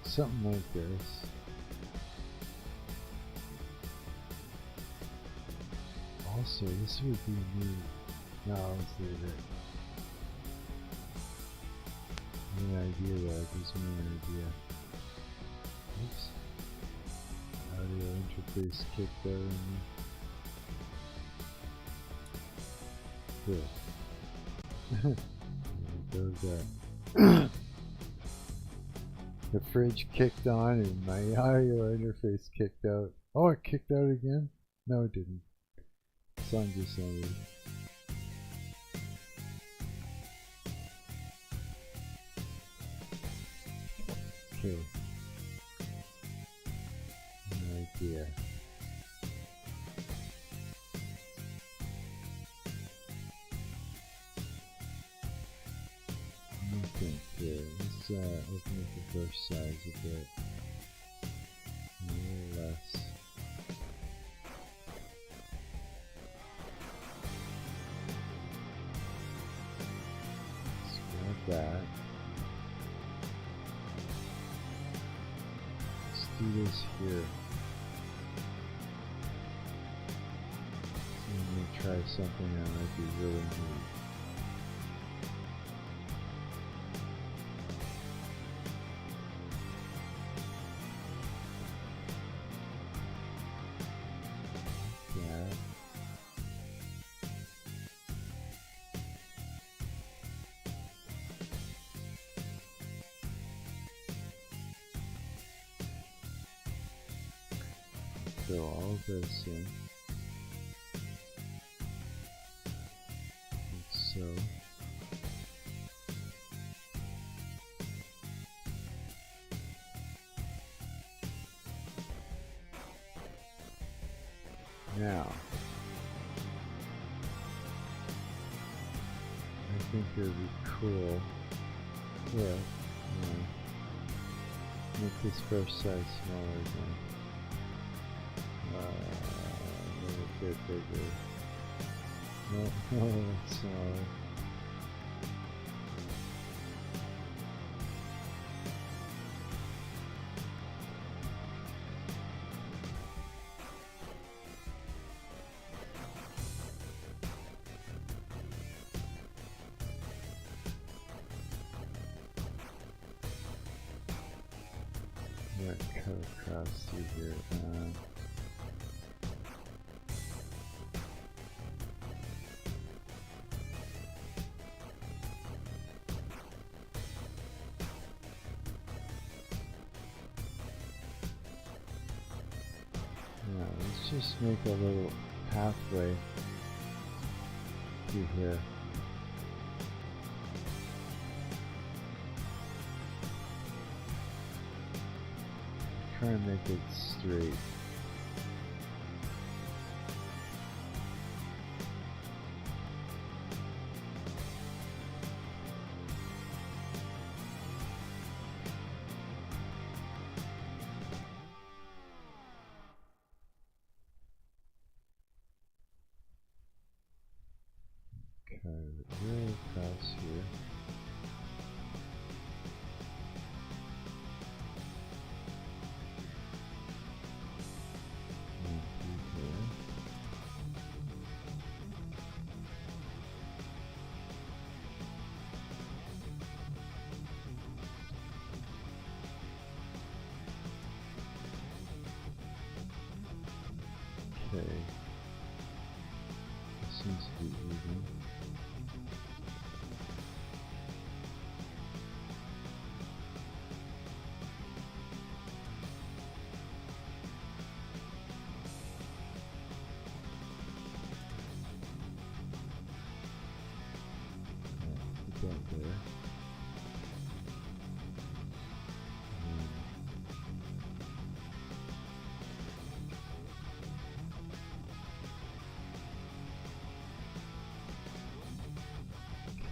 Something like this. Also, this would be neat. No, let's leave it. An idea though, gives me an idea. Oops. Audio interface kicked out on me. Good. There goes that. The fridge kicked on and my audio interface kicked out. Oh, it kicked out again? No, it didn't. Song just ended. Okay. An idea. Okay, here. Let's open up the brush size a bit. A little less. That. Let's do this here. I'm gonna try something that might be really neat. That. Fill all this in, like so. Now, I think it would be cool. Yeah, make this brush size smaller again. A little bit bigger. No, smaller. Yeah, cut across through here. Yeah, let's just make a little pathway through here. Try and make it straight. Cut it really across here. Okay. This seems to be even. Put that there.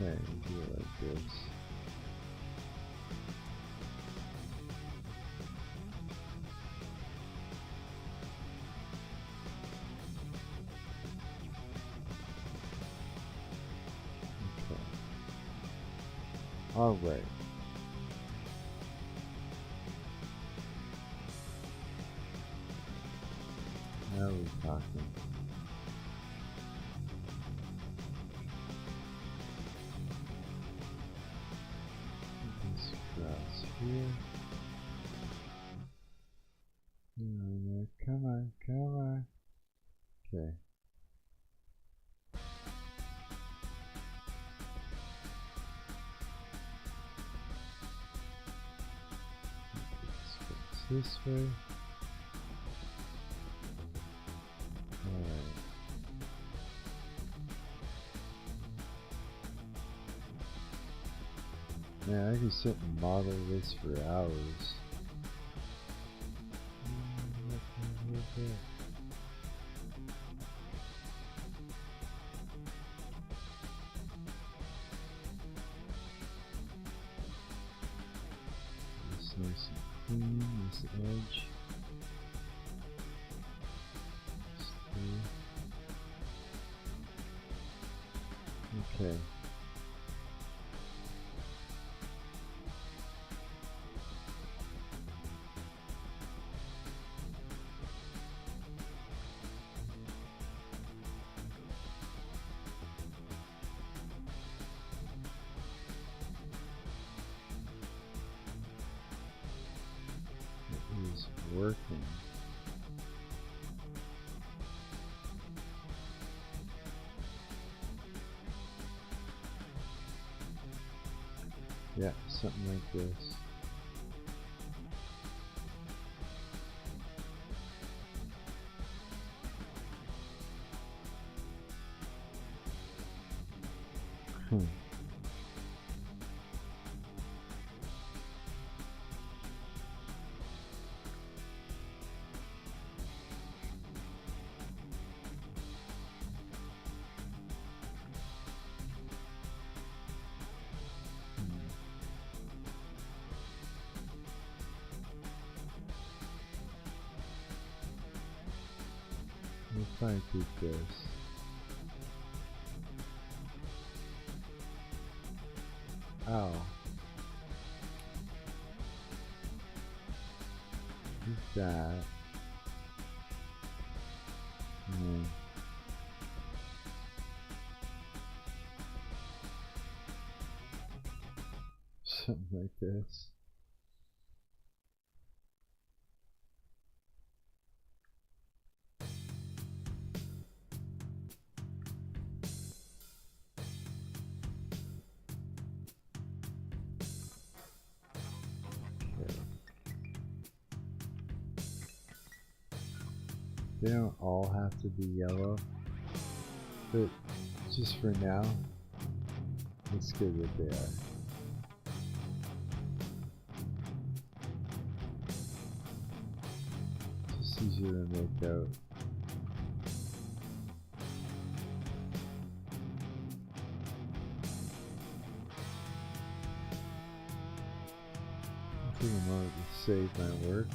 Okay, do it like this. Okay. All right. Now we're talking. Here. Come on, come on. Okay. Let's this way. Alright. Man, I can sit and model this for hours. This nice and clean, this edge. Okay. Is working. Yeah, something like this. If I do this, ow, do that, and then something like this. They don't all have to be yellow, but just for now, it's good that they are. Just easier to make out. I think I'm going to save my work.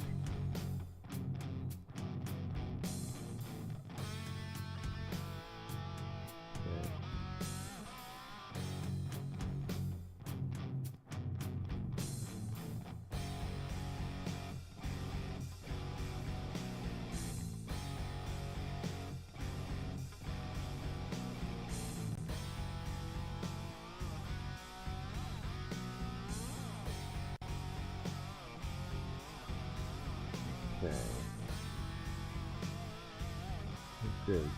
Okay. Good.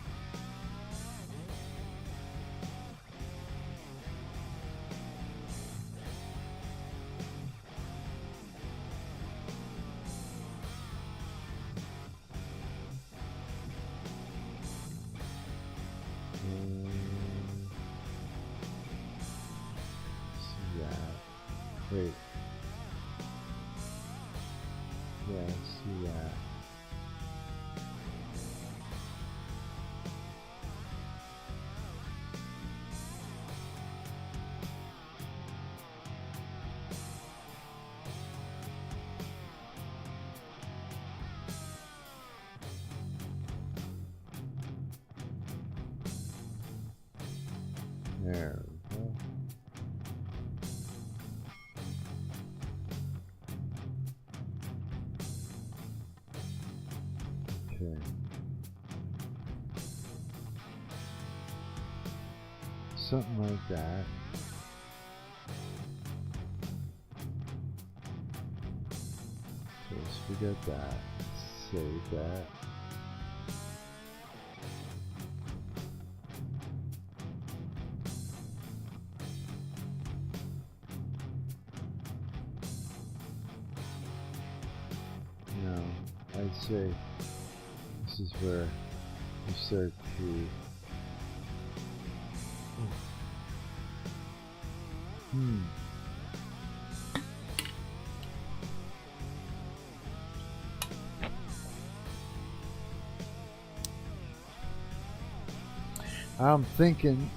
See that. Wait. Yeah, I see that. There we go. Okay. Something like that. So let's forget that. Save that. Now, I'd say this is where you start to I'm thinking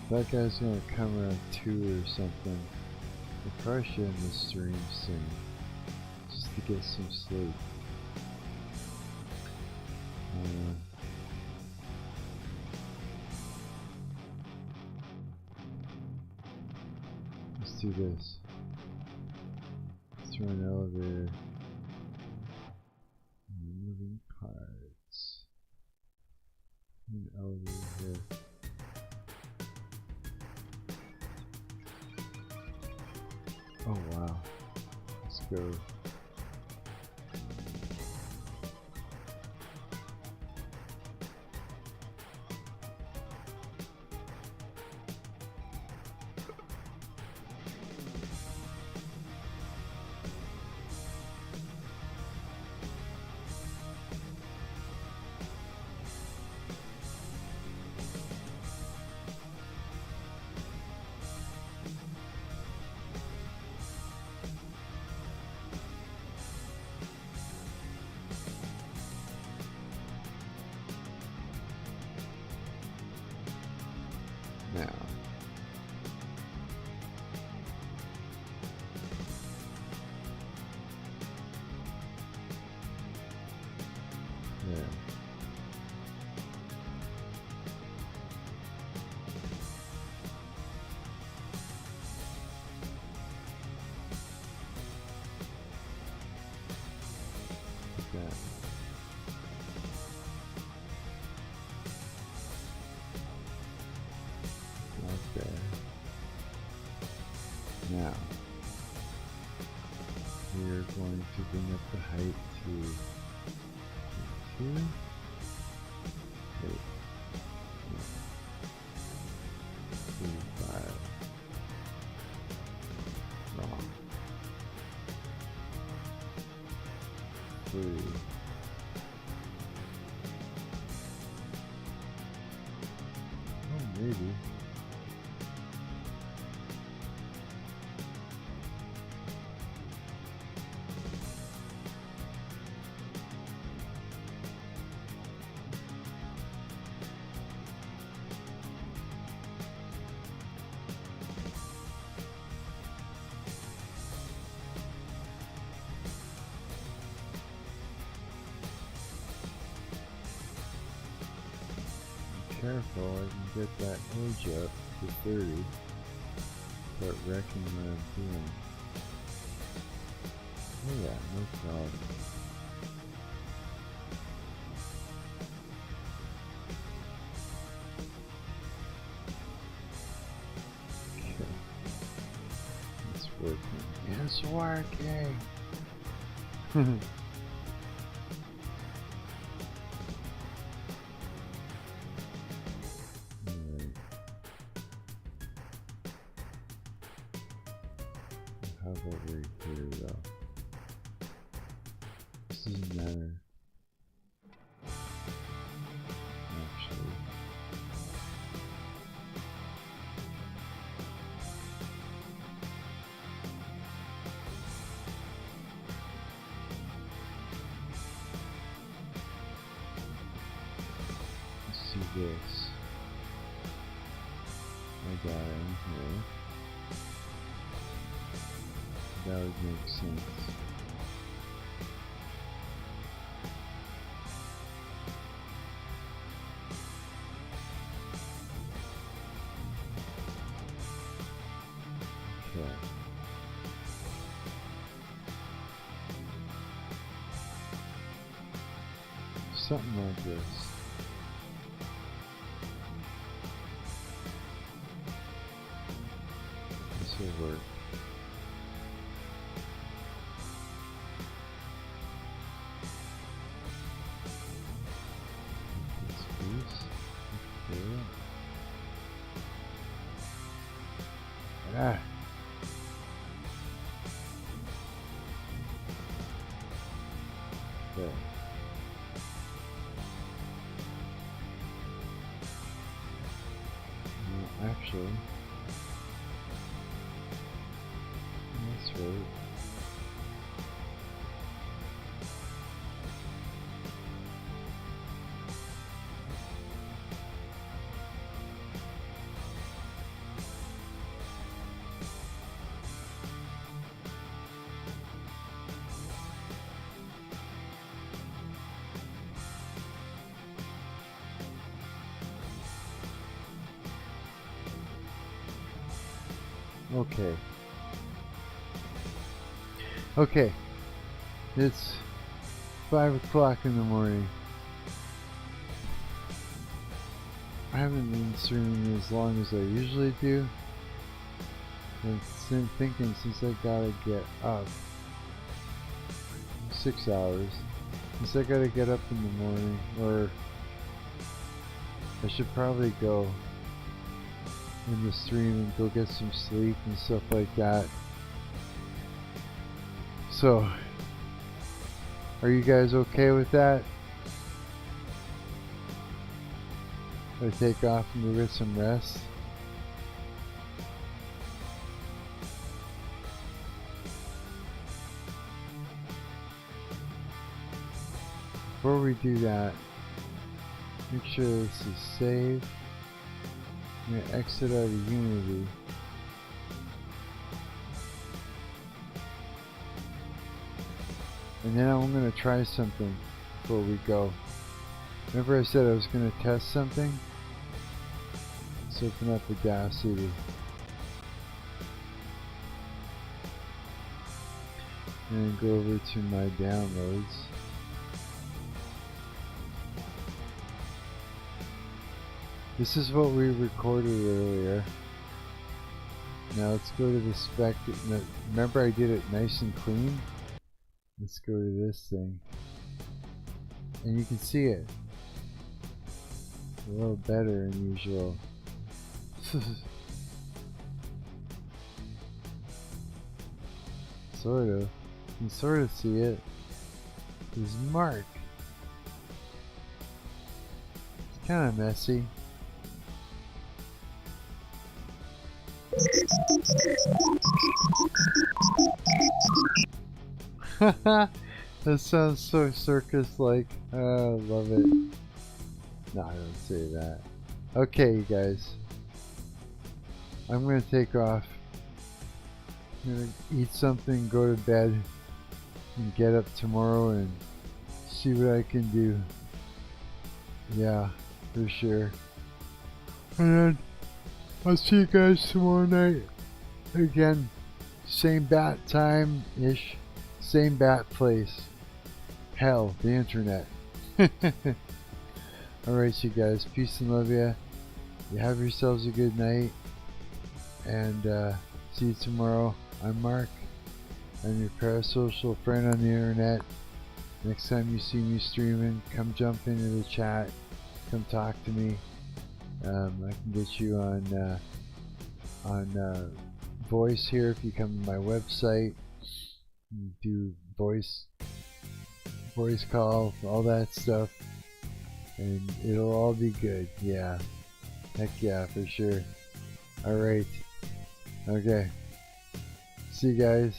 that guy's gonna come around 2 or something. I probably should end the stream soon, just to get some sleep. Let's do this. Let's throw an elevator. Moving parts. An elevator here. Oh wow. Let's go. Now. Yeah. Like that. Maybe. Careful, I can get that age up to 30. Start wrecking what I'm doing. Oh yeah, no problem. Okay. It's working. It's working! How about right here though? This doesn't matter. Actually. Let's do this. I got it in here. That would make sense. Okay. Something like this. This will work. Ah. Okay. No, actually, that's right. Okay. Okay. It's 5 o'clock in the morning. I haven't been streaming as long as I usually do. I've been thinking since I gotta get up 6 hours. Since I gotta get up in the morning, or I should probably go in the stream and go get some sleep and stuff like that. So, are you guys okay with that? I take off and go get some rest? Before we do that, make sure this is saved. I'm going to exit out of Unity. And then I'm going to try something before we go. Remember I said I was going to test something? Let's open up Audacity. And go over to my downloads. This is what we recorded earlier. Now let's go to the spec. Remember I did it nice and clean? Let's go to this thing. And you can see it. A little better than usual. Sort of. You can sort of see it. This is Marc. It's kind of messy. That sounds so circus-like. Oh, I love it. No, I don't say that. Okay, you guys. I'm gonna take off. I'm gonna eat something, go to bed, and get up tomorrow and see what I can do. Yeah, for sure. And then I'll see you guys tomorrow night. Again, same bat time-ish, same bat place. Hell, the internet. Alright, you guys, peace and love ya. You have yourselves a good night. And see you tomorrow. I'm Mark. I'm your parasocial friend on the internet. Next time you see me streaming, come jump into the chat. Come talk to me. I can get you on voice here if you come to my website. You do voice call, all that stuff, and it'll all be good. Yeah, heck yeah, for sure. All right, okay. See you guys.